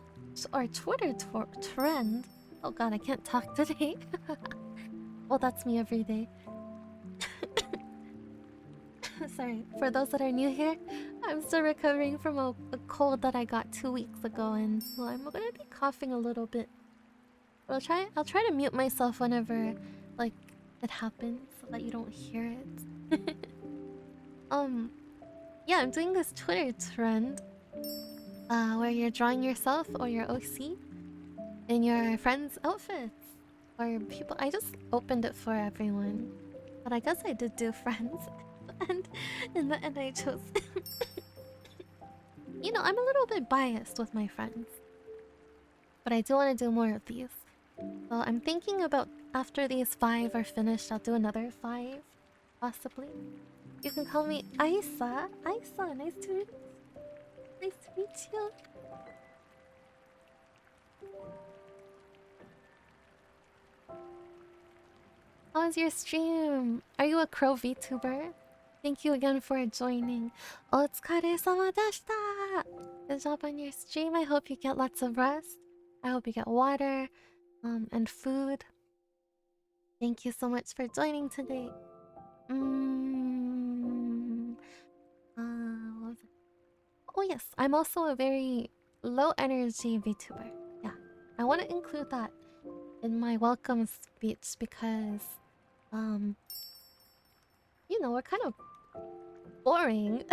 or Twitter trend. Oh god, I can't talk today. Well, that's me every day. Sorry, for those that are new here, I'm still recovering from a cold that I got 2 weeks ago, and so I'm gonna be coughing a little bit. I'll try to mute myself whenever like it happens so that you don't hear it. um yeah, I'm doing this Twitter trend where you're drawing yourself or your OC in your friends' outfits. Or people, I just opened it for everyone. But I guess I did do friends. And in the end I chose You know, I'm a little bit biased with my friends. But I do want to do more of these. So I'm thinking about after these 5 are finished, I'll do another 5. Possibly. You can call me Aisa. Aisa, nice to meet you. How was your stream? Are you a crow VTuber? Thank you again for joining. Otsukare-sama deshita! Good job on your stream. I hope you get lots of rest. I hope you get water, and food. Thank you so much for joining today. What was it? Oh yes, I'm also a very low energy VTuber. Yeah, I want to include that in my welcome speech because, um, you know, we're kind of boring.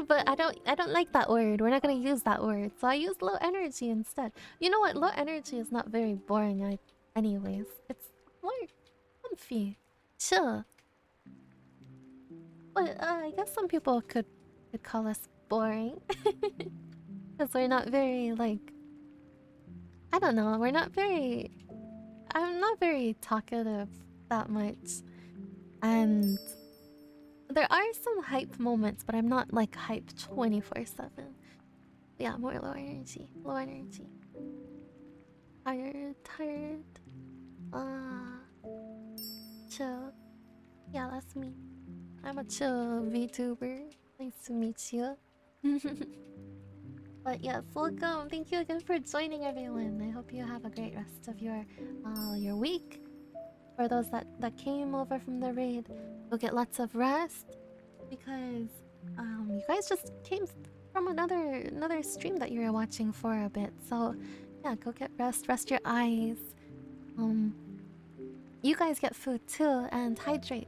But I don't like that word. We're not gonna use that word. So I use low energy instead. You know what? Low energy is not very boring anyways. It's more comfy. Chill. But I guess some people could call us boring. Because we're not very like I don't know, we're not very I'm not very talkative that much. And there are some hype moments, but I'm not like hype 24/7. Yeah, more low energy. Low energy. Tired. Uh chill. Yeah, that's me. I'm a chill VTuber. Nice to meet you. But yes, welcome. Thank you again for joining everyone. I hope you have a great rest of your week. For those that came over from the raid, go get lots of rest because you guys just came from another stream that you were watching for a bit. So yeah, go get rest your eyes. You guys get food too and hydrate.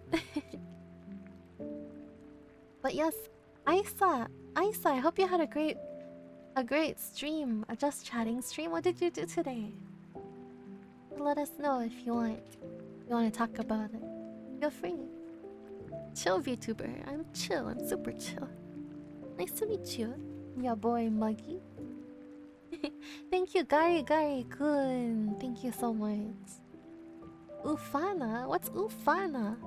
But yes, Isa, I hope you had a great stream, a just chatting stream. What did you do today? Let us know if you want. You want to talk about it. Feel free. Chill VTuber. I'm chill. I'm super chill. Nice to meet you. Yeah, boy Muggy. Thank you, Gary Kun. Thank you so much. Ufana? What's Ufana?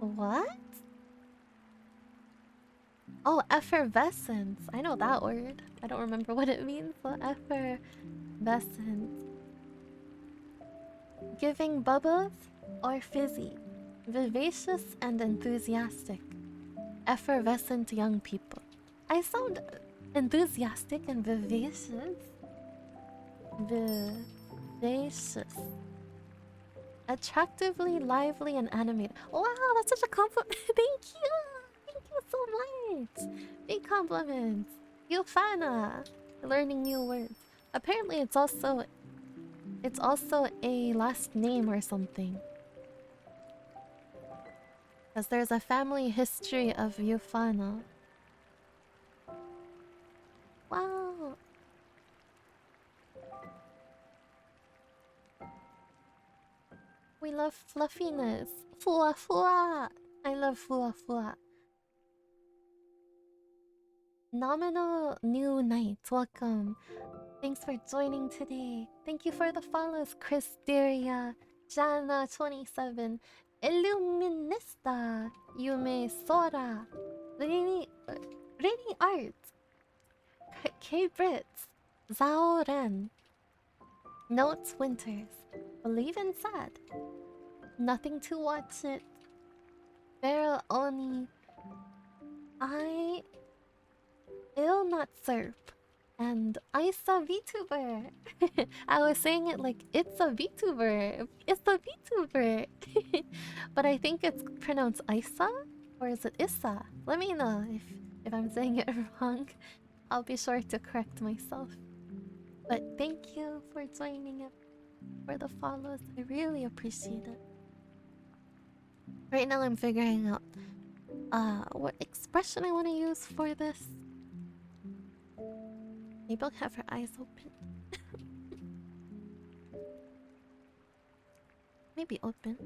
What? Oh, effervescence. I know that word. I don't remember what it means. So effervescence. Giving bubbles or fizzy. Vivacious and enthusiastic. Effervescent young people. I sound enthusiastic and vivacious. Vivacious. Attractively lively and animated. Wow, that's such a compliment. Thank you. Thank you so much. Big compliments. Yufana. Learning new words. Apparently it's also a last name or something. Because there's a family history of Yufana. Wow. We love fluffiness. Fua fua. I love fua fua. Nominal new night. Welcome. Thanks for joining today. Thank you for the follows, Asteria. Jana27, Illuminista, Yume Sora, Rainy Art, K Brits, Zhao Ren, Notes Winters, Believe in Sad, Nothing to Watch It, Feral Oni, I Ill Not Serp, and Isa VTuber. I was saying it like it's a VTuber. It's a VTuber. But I think it's pronounced Isa, or is it Issa? Let me know if I'm saying it wrong. I'll be sure to correct myself. But thank you for joining it, for the follows. I really appreciate it. Right now I'm figuring out what expression I want to use for this. Maybe I'll have her eyes open. Maybe open.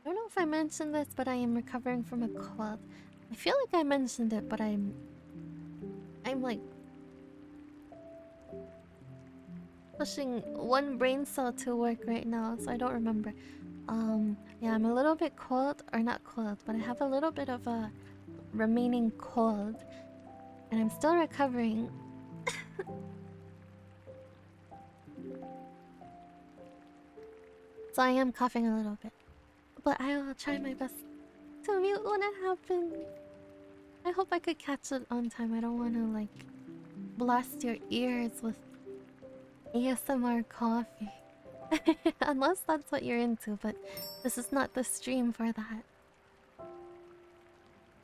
I don't know if I mentioned this, but I am recovering from a cold. I feel like I mentioned it, but I'm like pushing one brain cell to work right now, so I don't remember. Yeah, I'm a little bit cold, or not cold, but I have a little bit of a remaining cold, and I'm still recovering. So I am coughing a little bit, but I will try my best to mute when it happens. I hope I could catch it on time. I don't want to like blast your ears with ASMR coffee. Unless that's what you're into, but this is not the stream for that. I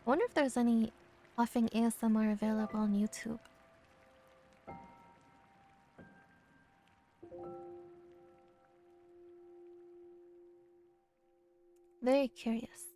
wonder if there's any coughing ASMR available on YouTube. Very curious.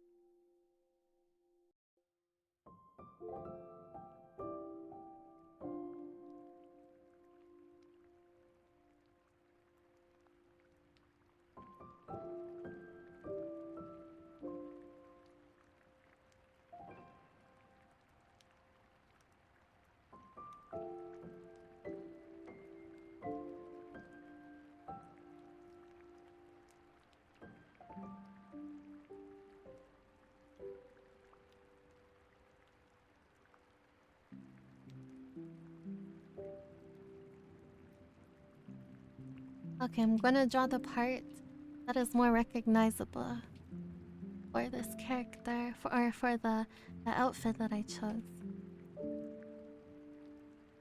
Okay, I'm gonna draw the part that is more recognizable for this character, for the outfit that I chose.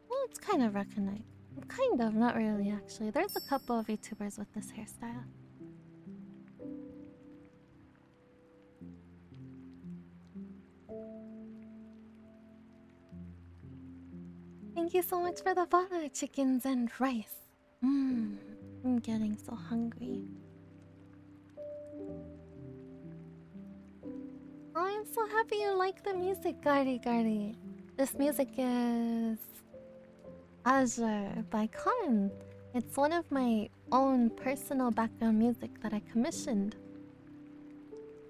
Well, it's kind of recognized. Kind of, not really actually. There's a couple of VTubers with this hairstyle. Thank you so much for the follow, chickens and rice. I'm getting so hungry. Oh, I'm so happy you like the music, Gari. This music is Azure by Khan. It's one of my own personal background music that I commissioned.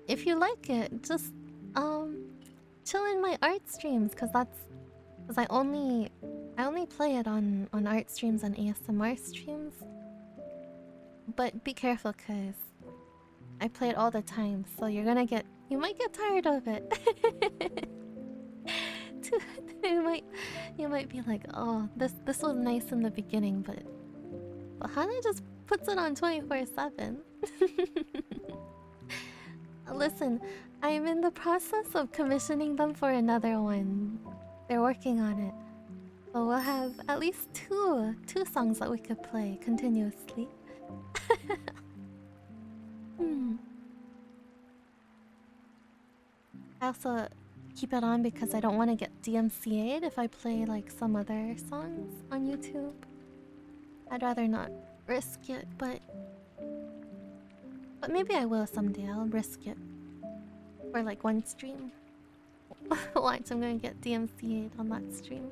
If you like it, just chill in my art streams, because I only play it on art streams and ASMR streams. But be careful, cause I play it all the time, so you might get tired of it. you might be like, oh, this was nice in the beginning, but Hannah just puts it on 24/7. Listen, I'm in the process of commissioning them for another one. They're working on it. So we'll have at least two songs that we could play continuously. Hmm. I also keep it on because I don't want to get DMCA'd if I play like some other songs on YouTube. I'd rather not risk it, but maybe I will someday. I'll risk it for like one stream. Watch, I'm gonna get DMCA'd on that stream.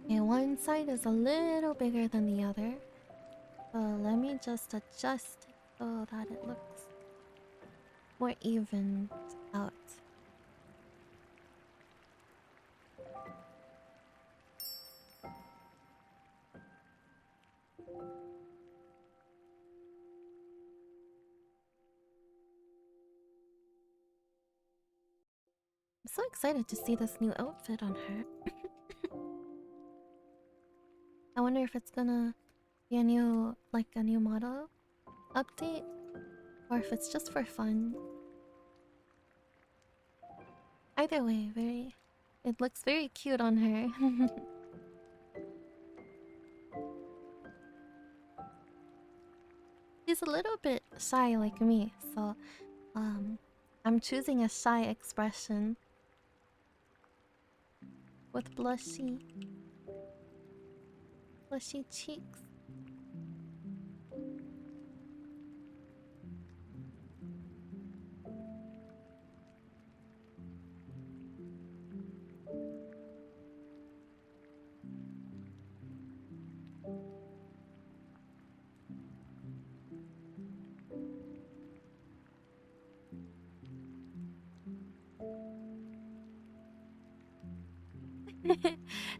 Okay, one side is a little bigger than the other. So let me just adjust it so that it looks more evened out. I'm so excited to see this new outfit on her. I wonder if it's gonna be a new model update, or if it's just for fun. Either way, it looks very cute on her. She's a little bit shy like me, so I'm choosing a shy expression with blushy cheeks.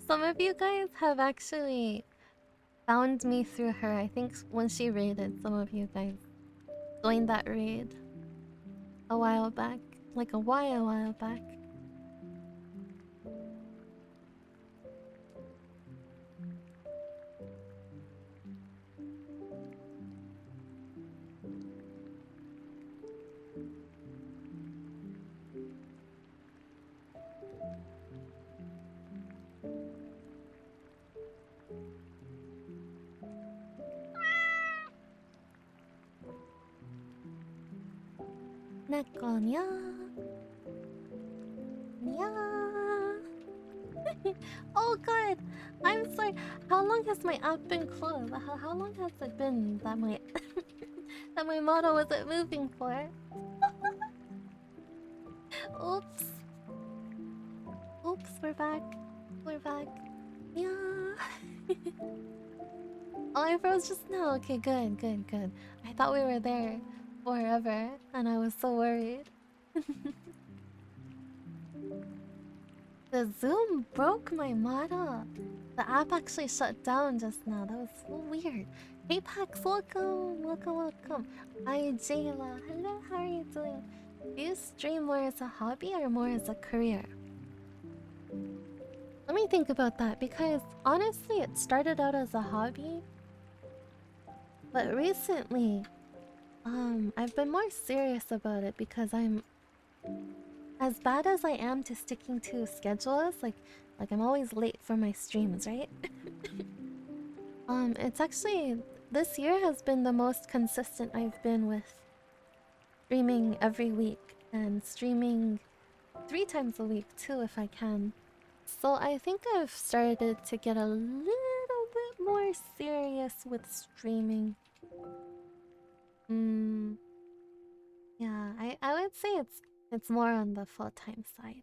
Some of you guys have actually found me through her. I think when she raided, some of you guys joined that raid a while back. Like a while back. Neko nya. Nya. Oh god! I'm sorry. How long has my app been closed? How long has it been that my that my model wasn't moving for? Oops. Oops, we're back. We're back. Yeah. Oh, I froze just now. Okay, good. I thought we were there forever, and I was so worried. The Zoom broke my model. The app actually shut down just now. That was so weird. Hey Pax, welcome. Hi Jayla. Hello, how are you doing? Do you stream more as a hobby or more as a career? Let me think about that, because honestly it started out as a hobby. But recently, I've been more serious about it because I'm as bad as I am to sticking to schedules, like I'm always late for my streams, right? It's actually this year has been the most consistent I've been with streaming every week and streaming 3 times a week too if I can. So I think I've started to get a little bit more serious with streaming. Yeah, I would say it's more on the full-time side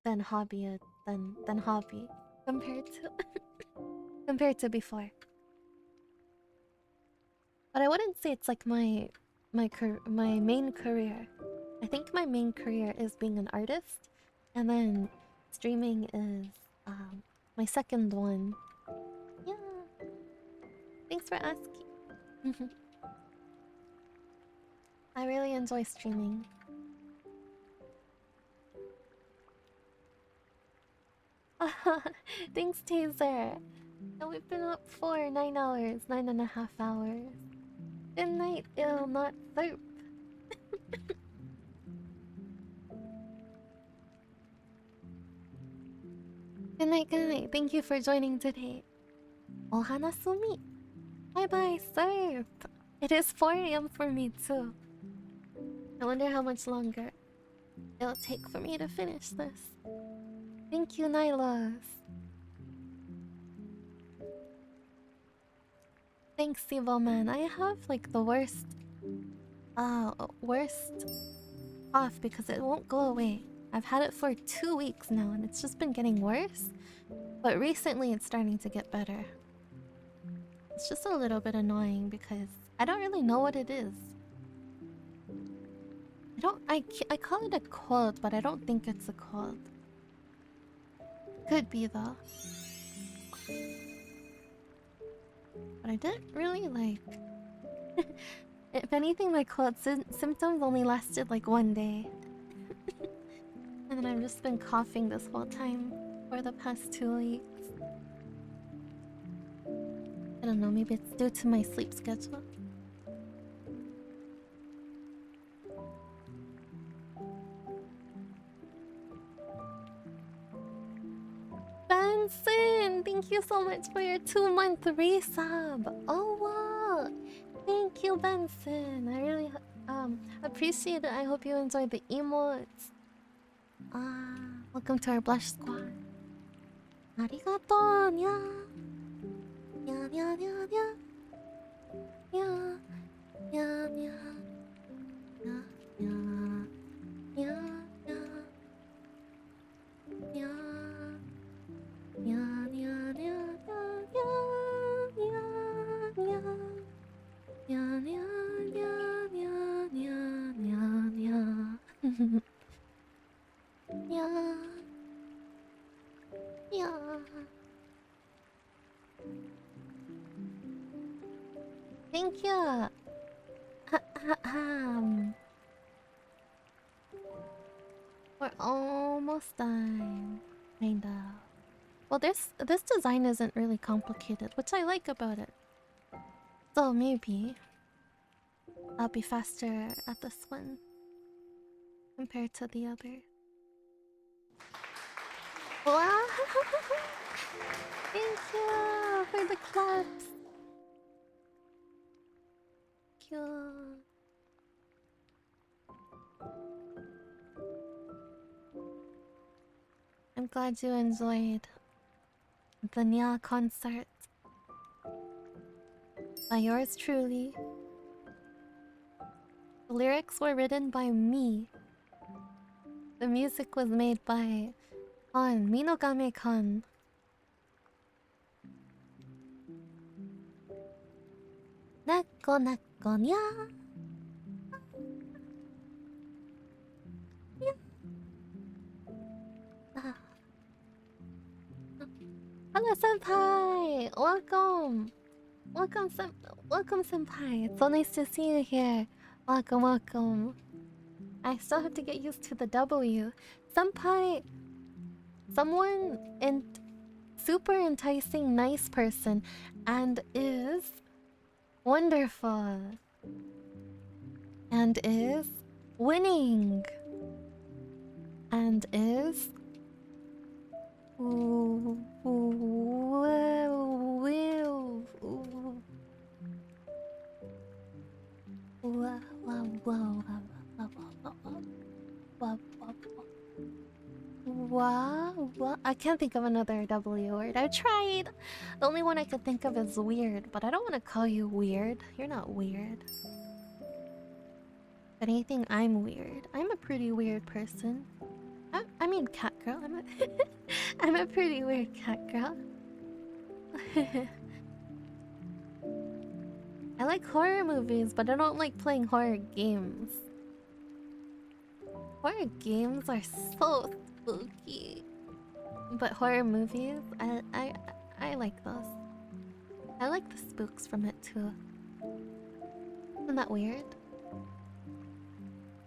than hobby than hobby compared to compared to before. But I wouldn't say it's like my main career. I think my main career is being an artist, and then streaming is my second one. Yeah, thanks for asking. I really enjoy streaming. Thanks, Taser. And we've been up for 9 hours, 9.5 hours. Good night, ill not soap. Good night, good night. Thank you for joining today. Ohana sumi. Bye bye, surf. It is 4 a.m. for me too. I wonder how much longer it'll take for me to finish this. Thank you, Nylas. Thanks, Sivo man. I have like the worst cough because it won't go away. I've had it for 2 weeks now and it's just been getting worse. But recently it's starting to get better. It's just a little bit annoying because I don't really know what it is. I call it a cold, but I don't think it's a cold. Could be though. But I didn't really like... If anything, my cold symptoms only lasted like 1 day. And then I've just been coughing this whole time for the past 2 weeks. I don't know, maybe it's due to my sleep schedule. Benson, thank you so much for your 2-month resub. Oh wow, thank you, Benson. I really appreciate it. I hope you enjoyed the emotes. Welcome to our blush squad. Arigato, nya. Nya nya nya nya. Nya nya nya. Nya nya. Nya nya. Nya. Nya nya nya nya nya nya nya nya nya nya nya nya nya nya. Thank you. We're almost done. Kinda. Well, this design isn't really complicated, which I like about it. So maybe I'll be faster at this one compared to the other. Wow! Thank you for the claps. Thank you. I'm glad you enjoyed the Nya concert by yours truly. The lyrics were written by me. The music was made by Minogame-kan. Nakko nakko nya. Hello, senpai! Welcome! Welcome, senpai. It's so nice to see you here. Welcome, welcome. I still have to get used to the W. Senpai, someone super enticing, nice person, and is wonderful. And is winning. And is wow. I can't think of another W word. I tried. The only one I could think of is weird, but I don't want to call you weird. You're not weird. If anything, I'm weird. I'm a pretty weird person. I mean, cat girl. I'm a pretty weird cat girl. I like horror movies, but I don't like playing horror games. Horror games are so spooky. But horror movies, I like those. I like the spooks from it too. Isn't that weird?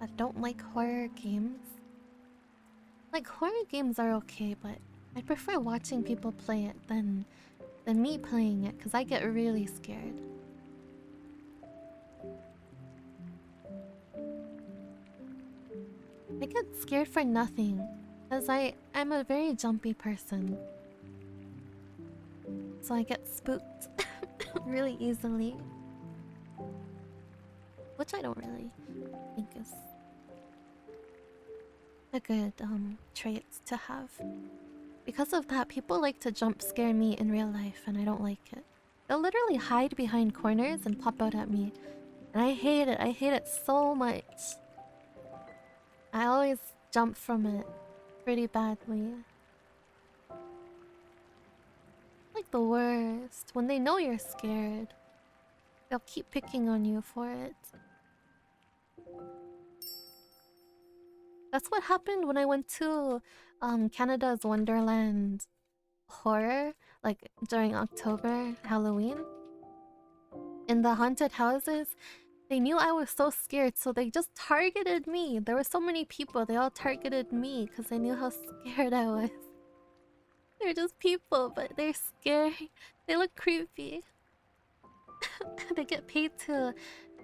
I don't like horror games. Like, horror games are okay, but I prefer watching people play it than me playing it, because I get really scared. I get scared for nothing, because I'm a very jumpy person. So I get spooked really easily. Which I don't really think is a good trait to have. Because of that, people like to jump scare me in real life, and I don't like it. They'll literally hide behind corners and pop out at me. And I hate it. I hate it so much. I always jump from it pretty badly. Like the worst. When they know you're scared, they'll keep picking on you for it. That's what happened when I went to Canada's Wonderland horror, like during October, Halloween. In the haunted houses, they knew I was so scared, so they just targeted me. There were so many people, they all targeted me because they knew how scared I was. They're just people, but they're scary. They look creepy. They get paid to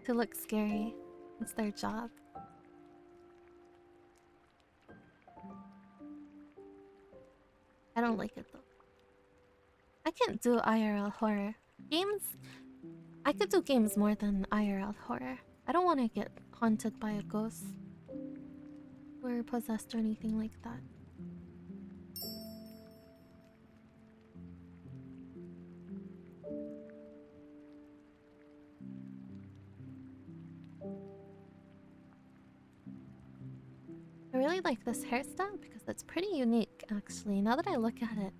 look scary. It's their job. I don't like it though. I can't do IRL horror. Games? I could do games more than IRL horror. I don't want to get haunted by a ghost. Or possessed or anything like that. I really like this hairstyle because it's pretty unique, actually, now that I look at it.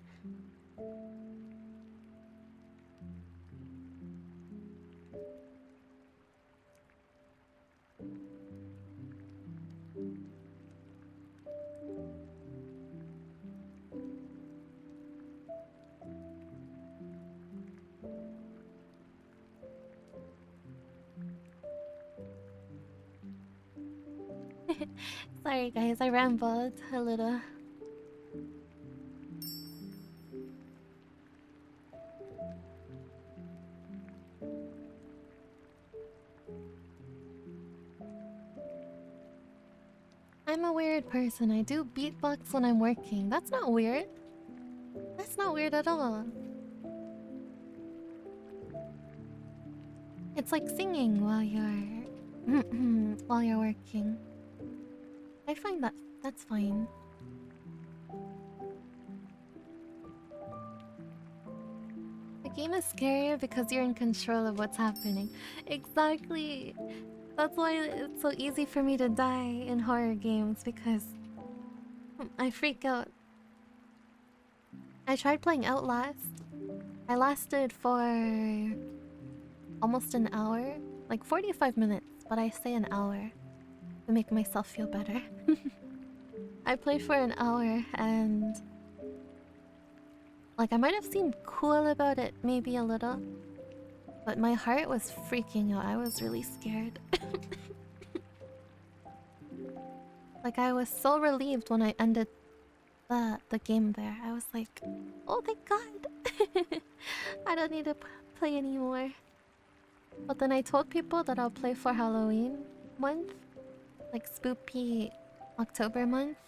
Sorry guys, I rambled a little. I'm a weird person. I do beatbox when I'm working. That's not weird. That's not weird at all. It's like singing while you're while you're working. I find that's fine. The game is scarier because you're in control of what's happening. Exactly. That's why it's so easy for me to die in horror games, because I freak out. I tried playing Outlast. I lasted for almost an hour. Like 45 minutes, but I say an hour to make myself feel better. I played for an hour and... like, I might have seemed cool about it, maybe a little. But my heart was freaking out. I was really scared. Like, I was so relieved when I ended the game there. I was like, oh, thank God. I don't need to play anymore. But then I told people that I'll play for Halloween month. Like, spooky October month.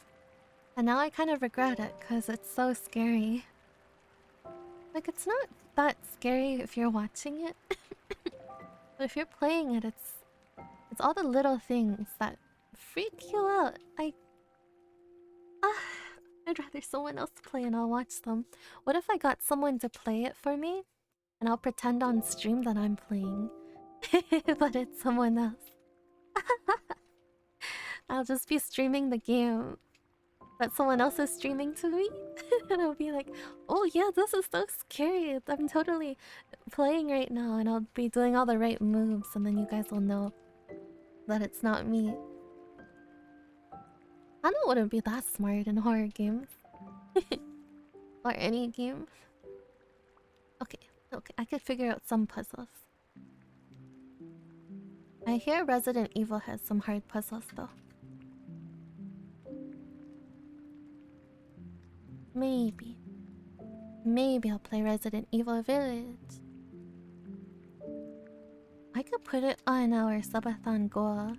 And now I kind of regret it, because it's so scary. Like, it's not that scary if you're watching it. But if you're playing it, it's all the little things that freak you out. I'd rather someone else play and I'll watch them. What if I got someone to play it for me? And I'll pretend on stream that I'm playing. But it's someone else. I'll just be streaming the game that someone else is streaming to me. And I'll be like, oh yeah, this is so scary. I'm totally playing right now, and I'll be doing all the right moves, and then you guys will know that it's not me. I wouldn't be that smart in horror games. Or any game. Okay, okay, I could figure out some puzzles. I hear Resident Evil has some hard puzzles though. Maybe. Maybe I'll play Resident Evil Village. I could put it on our subathon goal.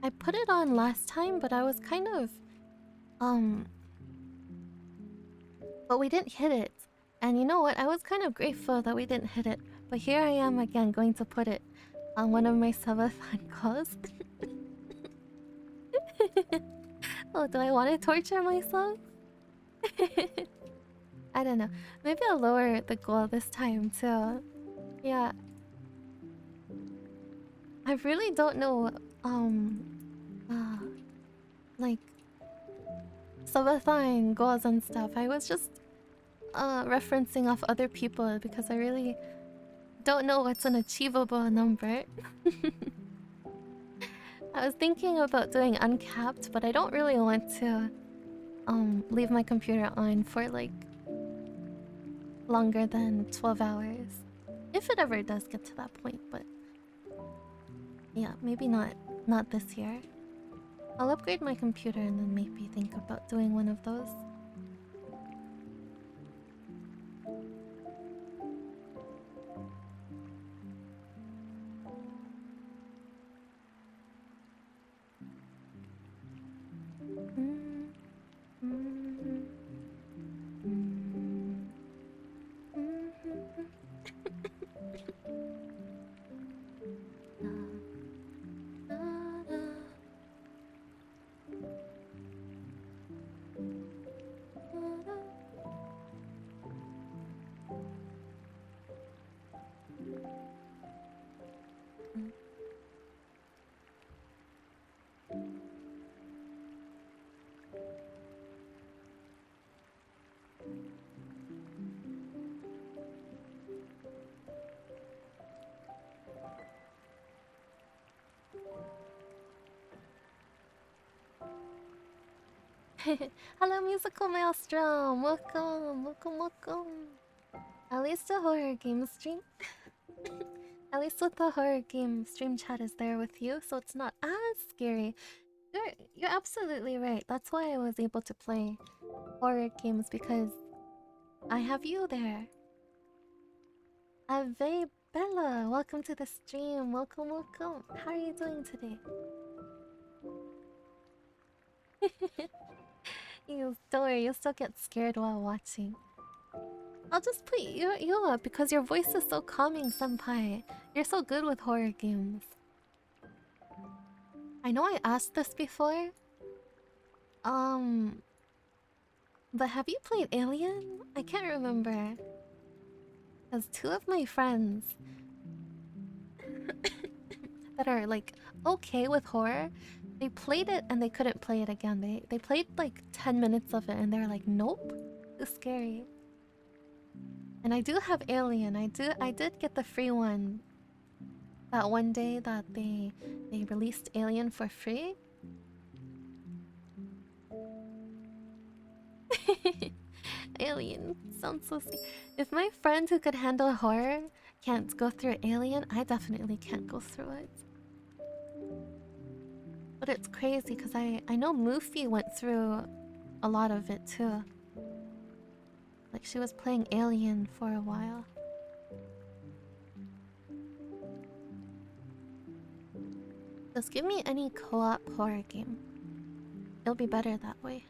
I put it on last time, but I was kind of... But we didn't hit it. And you know what? I was kind of grateful that we didn't hit it. But here I am again going to put it on one of my subathon calls. Oh, do I want to torture myself? I don't know. Maybe I'll lower the goal this time too. Yeah. I really don't know, uh, like, subathon goals and stuff. I was just, referencing off other people because I really don't know what's an achievable number. I was thinking about doing uncapped, but I don't really want to, leave my computer on for, like, longer than 12 hours. If it ever does get to that point, but... yeah, maybe not this year. I'll upgrade my computer and then maybe think about doing one of those. Hello, Musical Maelstrom! Welcome, welcome, welcome! At least a horror game stream. At least with the horror game, stream chat is there with you, so it's not as scary. You're absolutely right. That's why I was able to play horror games, because I have you there. Ave Bella, welcome to the stream. Welcome, welcome. How are you doing today? You don't worry, you'll still get scared while watching. I'll just put you up because your voice is so calming, senpai. You're so good with horror games. I know I asked this before. But have you played Alien? I can't remember. Because two of my friends that are like okay with horror, they played it and they couldn't play it again. They played like 10 minutes of it and they're like, nope, it's scary. And I do have Alien. I did get the free one. That one day that they released Alien for free. Alien sounds so sick. If my friend who could handle horror can't go through Alien, I definitely can't go through it. But it's crazy because I know Mufi went through a lot of it too. Like she was playing Alien for a while. Just give me any co-op horror game. It'll be better that way.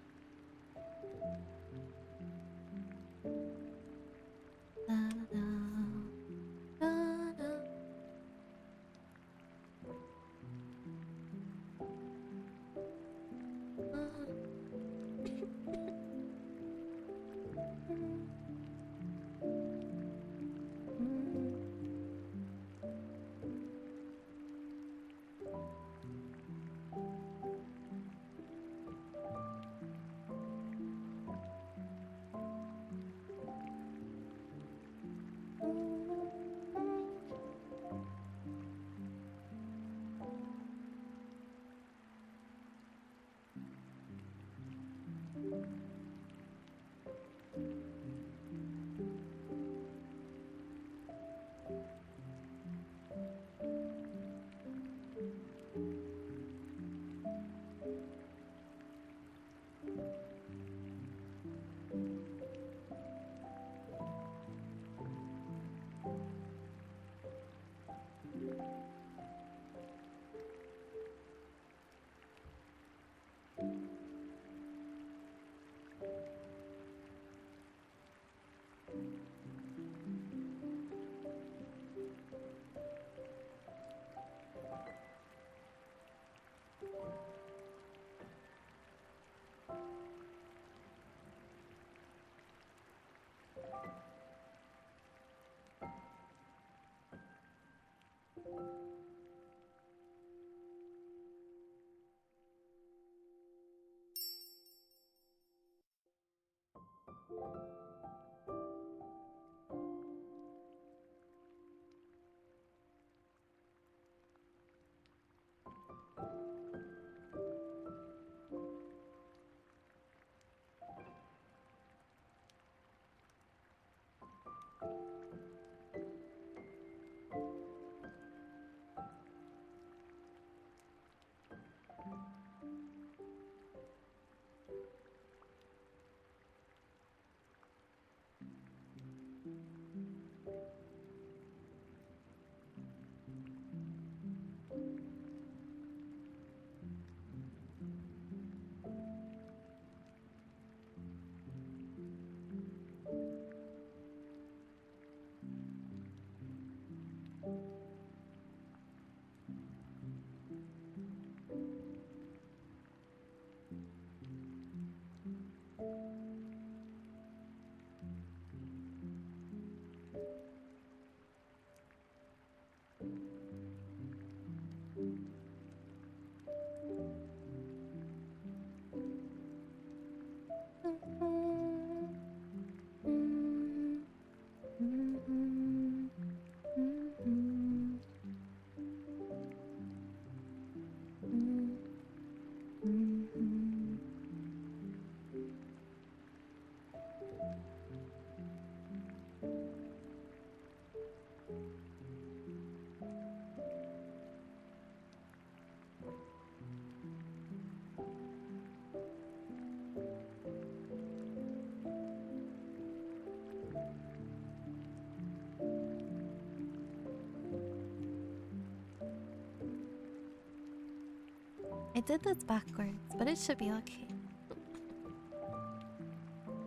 I did this backwards, but it should be okay.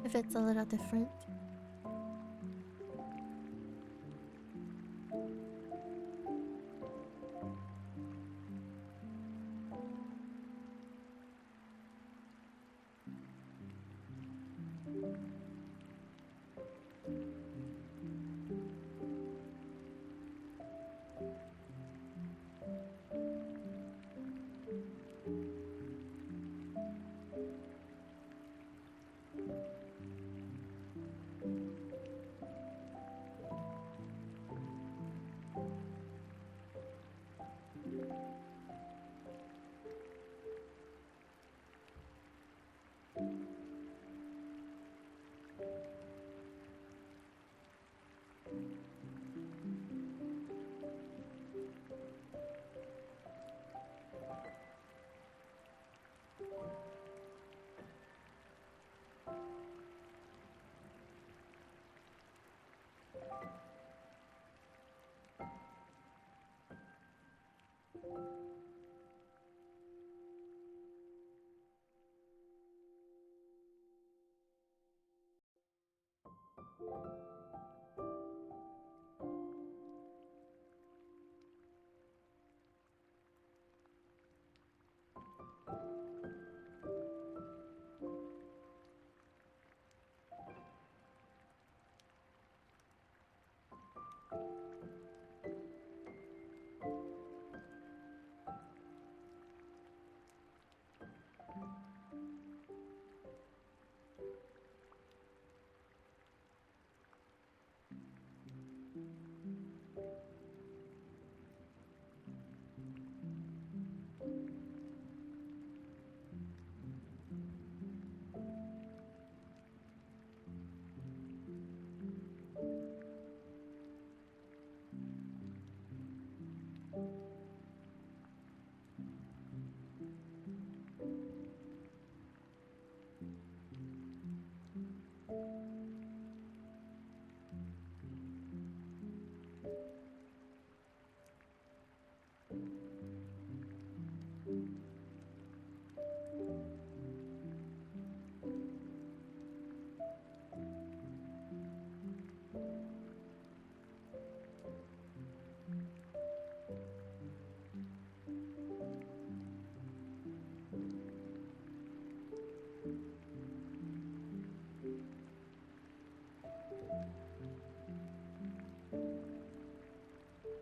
If it's a little different.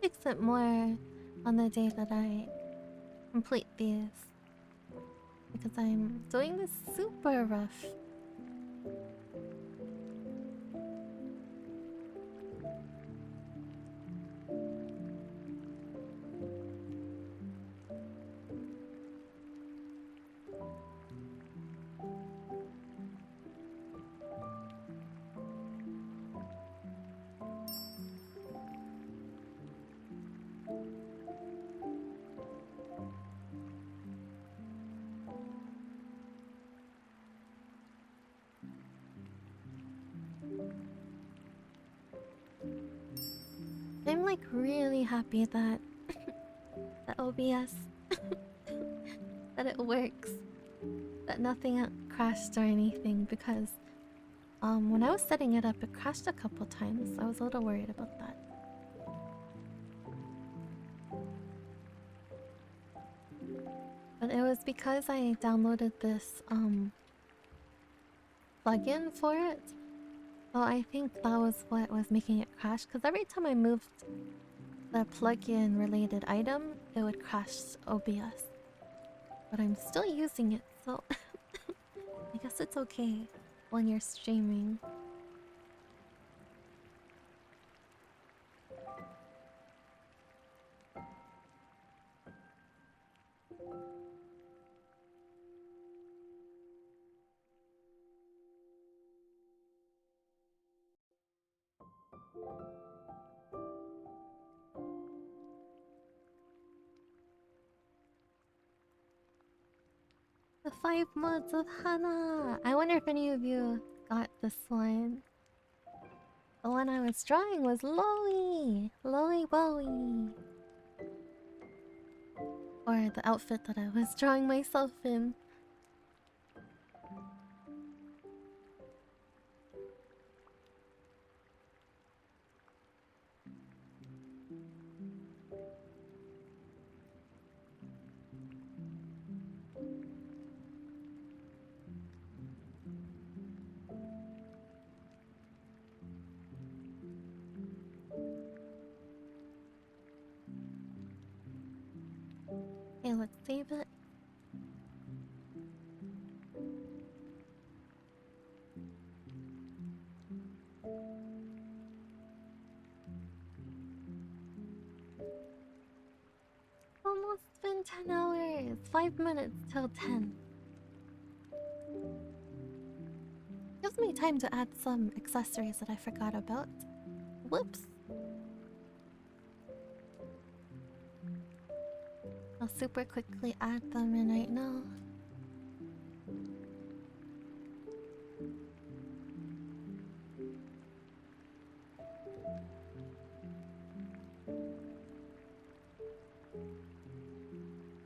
Fix it more on the day that I complete these. Because I'm doing this super rough. like really happy that that OBS that it works, that nothing crashed or anything, because when I was setting it up it crashed a couple times. I was a little worried about that. But it was because I downloaded this plugin for it. So I think that was what was making it crash, because every time I moved the plugin related item, it would crash OBS. But I'm still using it, so I guess it's okay when you're streaming. The 5 mods of Hana! I wonder if any of you got this one. The one I was drawing was Lauwibauwi. Or the outfit that I was drawing myself in. Okay, let's save it. Almost been 10 hours. 5 minutes till 10. Gives me time to add some accessories that I forgot about. Whoops. I'll super quickly add them in right now.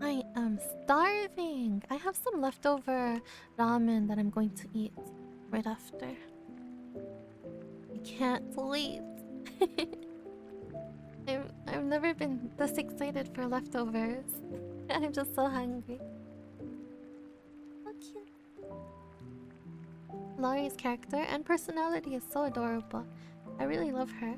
I am starving. I have some leftover ramen that I'm going to eat right after. I can't wait. I've never been this excited for leftovers. I'm just so hungry. So cute. Laurie's character and personality is so adorable. I really love her.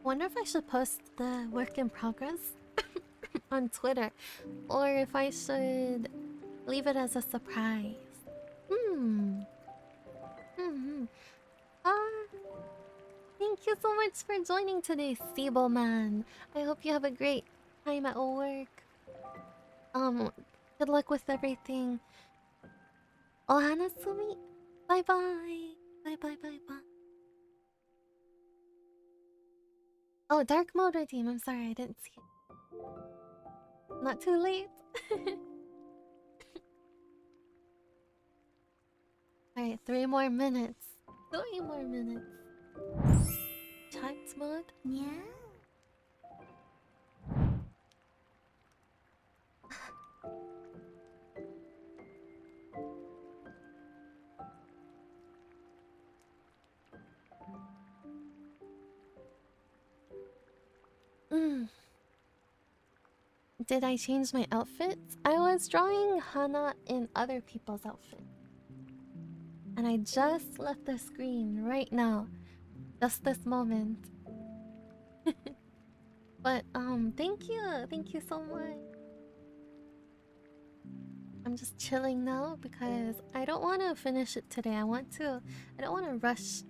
Wonder if I should post the work in progress on Twitter, or if I should leave it as a surprise. Hmm. Hmm. Ah. Thank you so much for joining today, Feeble Man. I hope you have a great time at work. Good luck with everything. Ohanasumi. Bye bye. Bye bye bye bye. Oh, dark mode redeem. I'm sorry, I didn't see it. Not too late. Alright, 3 more minutes. 3 more minutes. Chat mode? Yeah. Did I change my outfits? I was drawing Hana in other people's outfits. And I just left the screen right now. Just this moment. But thank you so much. I'm just chilling now because I don't want to finish it today. I don't want to rush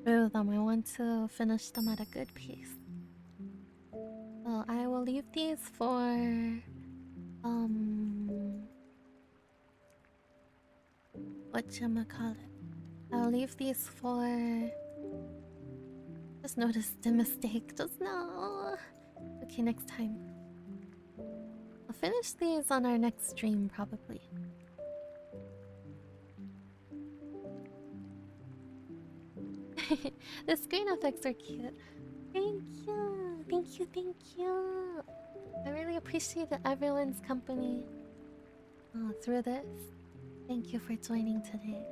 through them. I want to finish them at a good pace. So I will leave these for whatchamacallit. I'll leave these for. Just noticed the mistake just now. Okay, next time. I'll finish these on our next stream, probably. The screen effects are cute. Thank you, thank you, thank you. I really appreciate everyone's company through this. Thank you for joining today.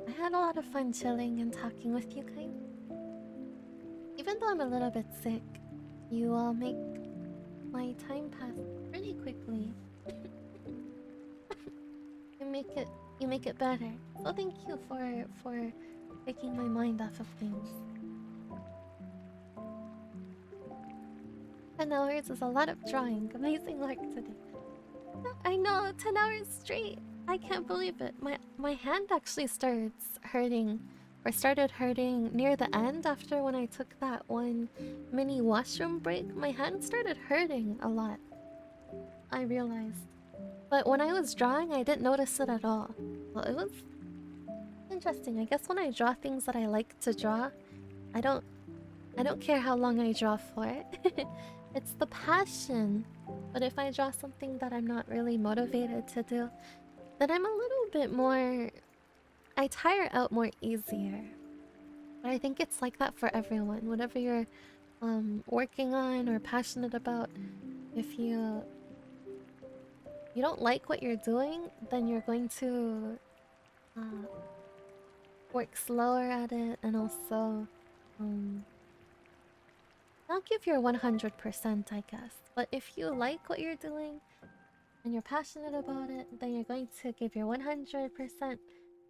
I had a lot of fun chilling and talking with you guys. Even though I'm a little bit sick, you all make my time pass pretty quickly. You make it better. So thank you for taking my mind off of things. 10 hours is a lot of drawing. Amazing work today. I know, 10 hours straight. I can't believe it. My hand actually started hurting near the end after when I took that one mini washroom break. My hand started hurting a lot. I realized. But when I was drawing, I didn't notice it at all. Well, it was interesting. I guess when I draw things that I like to draw, I don't care how long I draw for. It's the passion. But if I draw something that I'm not really motivated to do, then I'm a little bit more... I tire out more easier. But I think it's like that for everyone. Whatever you're working on or passionate about, if you don't like what you're doing, then you're going to work slower at it and also not give your 100%, I guess. But if you like what you're doing and you're passionate about it, then you're going to give your 100%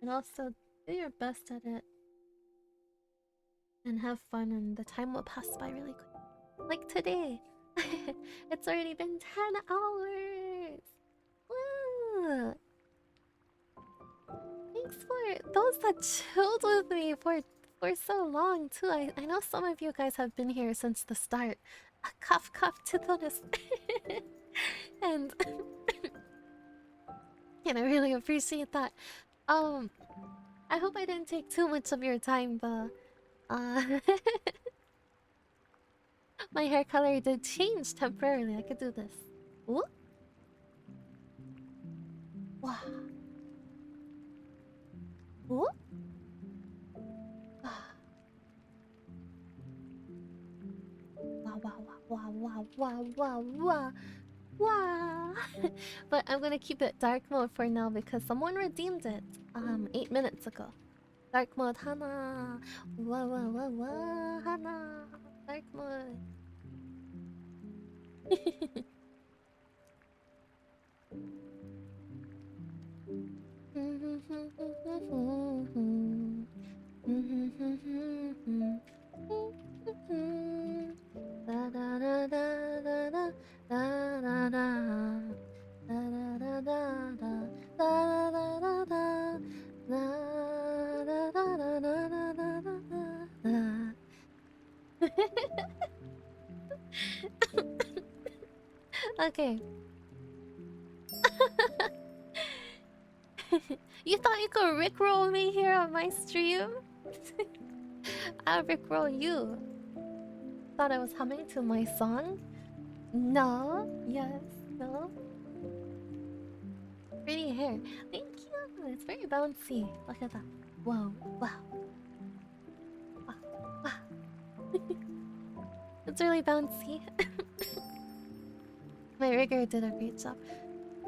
and also do your best at it and have fun, and the time will pass by really quick. Like today. It's already been 10 hours. Woo! Thanks for those that chilled with me for so long too. I know some of you guys have been here since the start. Cough cough to bonus. And and I really appreciate that. I hope I didn't take too much of your time though. My hair color did change temporarily. I could do this. Ooh. Wow. Ooh. Wow, wow, wow, wow, wow, wow, wow, wow. But I'm gonna keep it dark mode for now because someone redeemed it 8 minutes ago. Dark mode hana. Wow, wow, wow, wow, hana. Dark mode. Da da da da da da da da da da da da da da da da Okay. You thought you could rickroll me here on my stream? I'll rickroll you. Thought I was humming to my song? No. Yes. No. Pretty hair. Thank you. It's very bouncy. Look at that. Whoa. Wow. Wow. Wow. It's really bouncy. My rigger did a great job.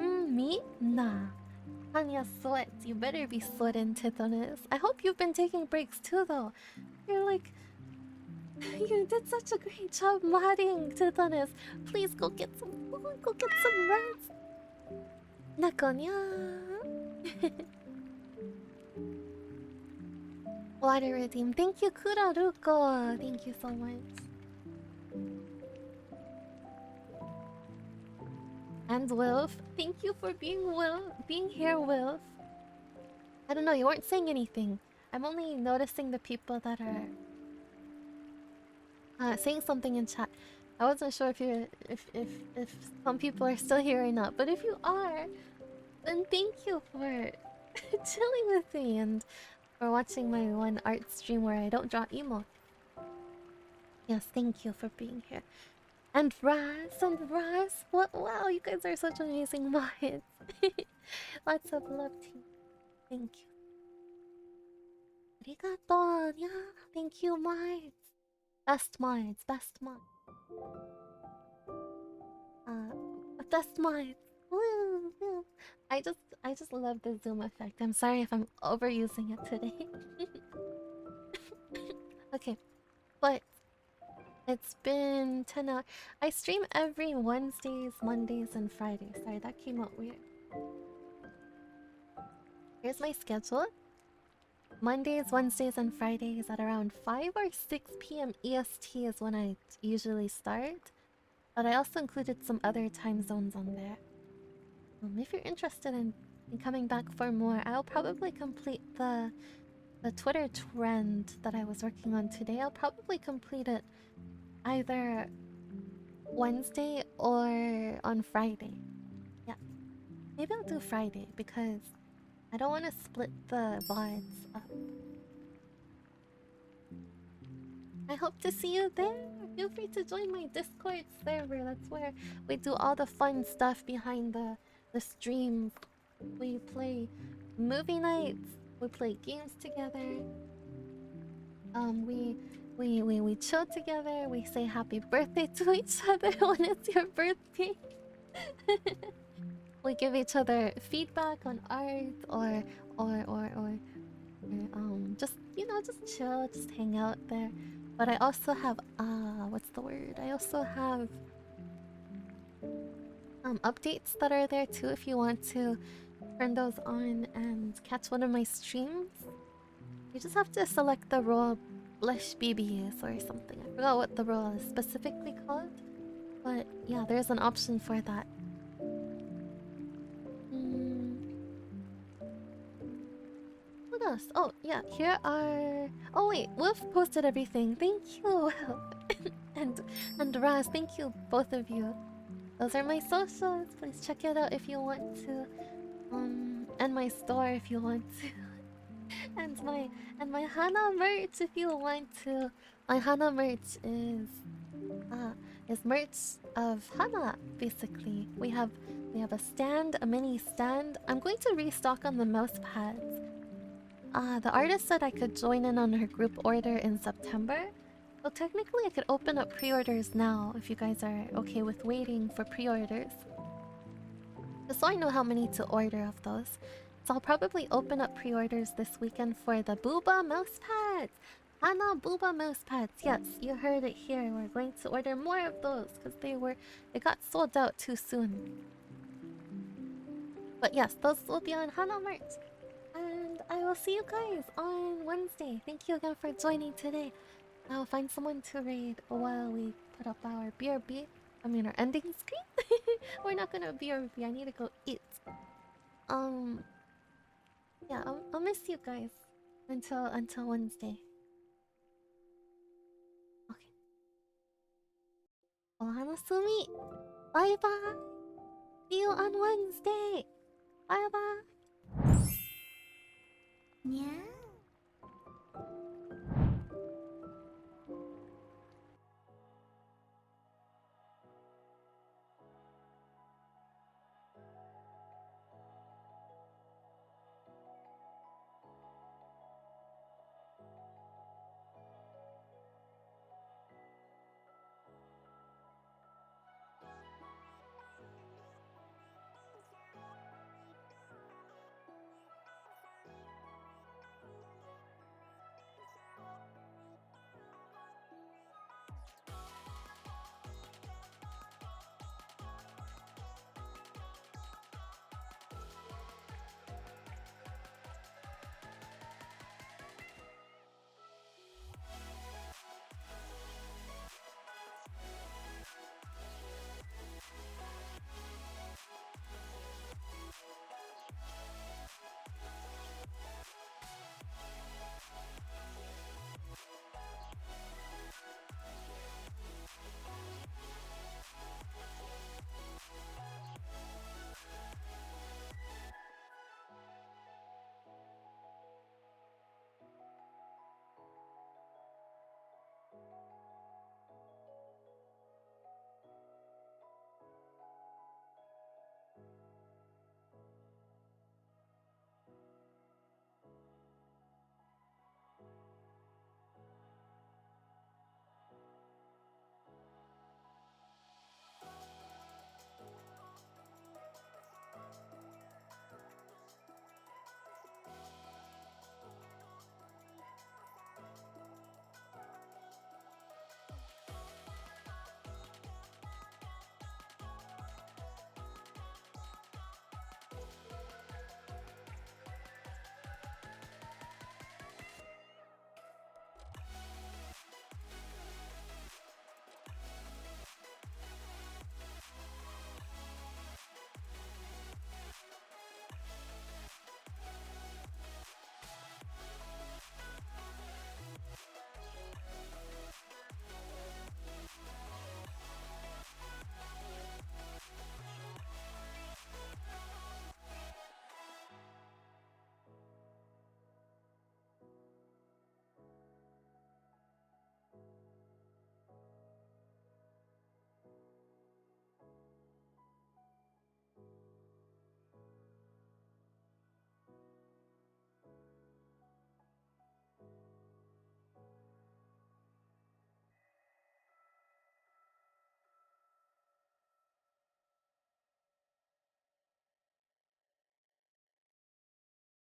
Me? Nah. Tanya sweats. You better be sweating, Tithonus. I hope you've been taking breaks too, though. You're like... You did such a great job modding, Tithonus. Please go get some food. Go get some rest. Nakonya. Water redeem. Thank you, Kuraruko. Thank you so much. And Wilf, thank you for being here, Wilf. I don't know, you weren't saying anything. I'm only noticing the people that are saying something in chat. I wasn't sure if some people are still here or not, but if you are, then thank you for chilling with me and for watching my one art stream where I don't draw emo. Yes, thank you for being here. And Raz, what? Wow, you guys are such amazing mods. Lots of love to you. Thank you. Arigato. Yeah, thank you, mods. Best mods, best mods. Uh, best mods. Woo, woo. I just love the zoom effect. I'm sorry if I'm overusing it today. Okay, but it's been 10 hours. I stream every Wednesdays, Mondays, and Fridays. Sorry, that came out weird. Here's my schedule. Mondays, Wednesdays, and Fridays at around 5 or 6 p.m. EST is when I usually start. But I also included some other time zones on there. If you're interested in coming back for more, I'll probably complete the Twitter trend that I was working on today. I'll probably complete it either Wednesday or on Friday. Yeah. Maybe I'll do Friday because I don't want to split the VODs up. I hope to see you there. Feel free to join my Discord server. That's where we do all the fun stuff behind the streams. We play movie nights. We play games together. We chill together. We say happy birthday to each other when it's your birthday. We give each other feedback on art or just just chill, just hang out there. But I also have what's the word? I also have updates that are there too if you want to turn those on and catch one of my streams. You just have to select the role Blush BBS or something. I forgot what the role is specifically called. But yeah, there's an option for that. What else? Oh yeah, here are... Oh wait, Wolf posted everything. Thank you, Wolf. and Raz, thank you, both of you. Those are my socials. Please check it out if you want to. And my store if you want to. and my Hana merch if you want to. My Hana merch is merch of Hana, basically. We have a stand, a mini stand. I'm going to restock on the mouse pads. The artist said I could join in on her group order in September. So technically I could open up pre-orders now if you guys are okay with waiting for pre-orders. Just so I know how many to order of those. So I'll probably open up pre-orders this weekend for the Booba mouse pads. Hana Booba mouse pads. Yes, you heard it here. We're going to order more of those because they got sold out too soon. But yes, those will be on Hana merch. And I will see you guys on Wednesday. Thank you again for joining today. I'll find someone to raid while we put up our BRB. I mean our ending screen. We're not gonna BRB. I need to go eat. Yeah, I'll miss you guys until Wednesday. Okay. Ohamasumi. Bye bye. See you on Wednesday. Bye bye. Yeah.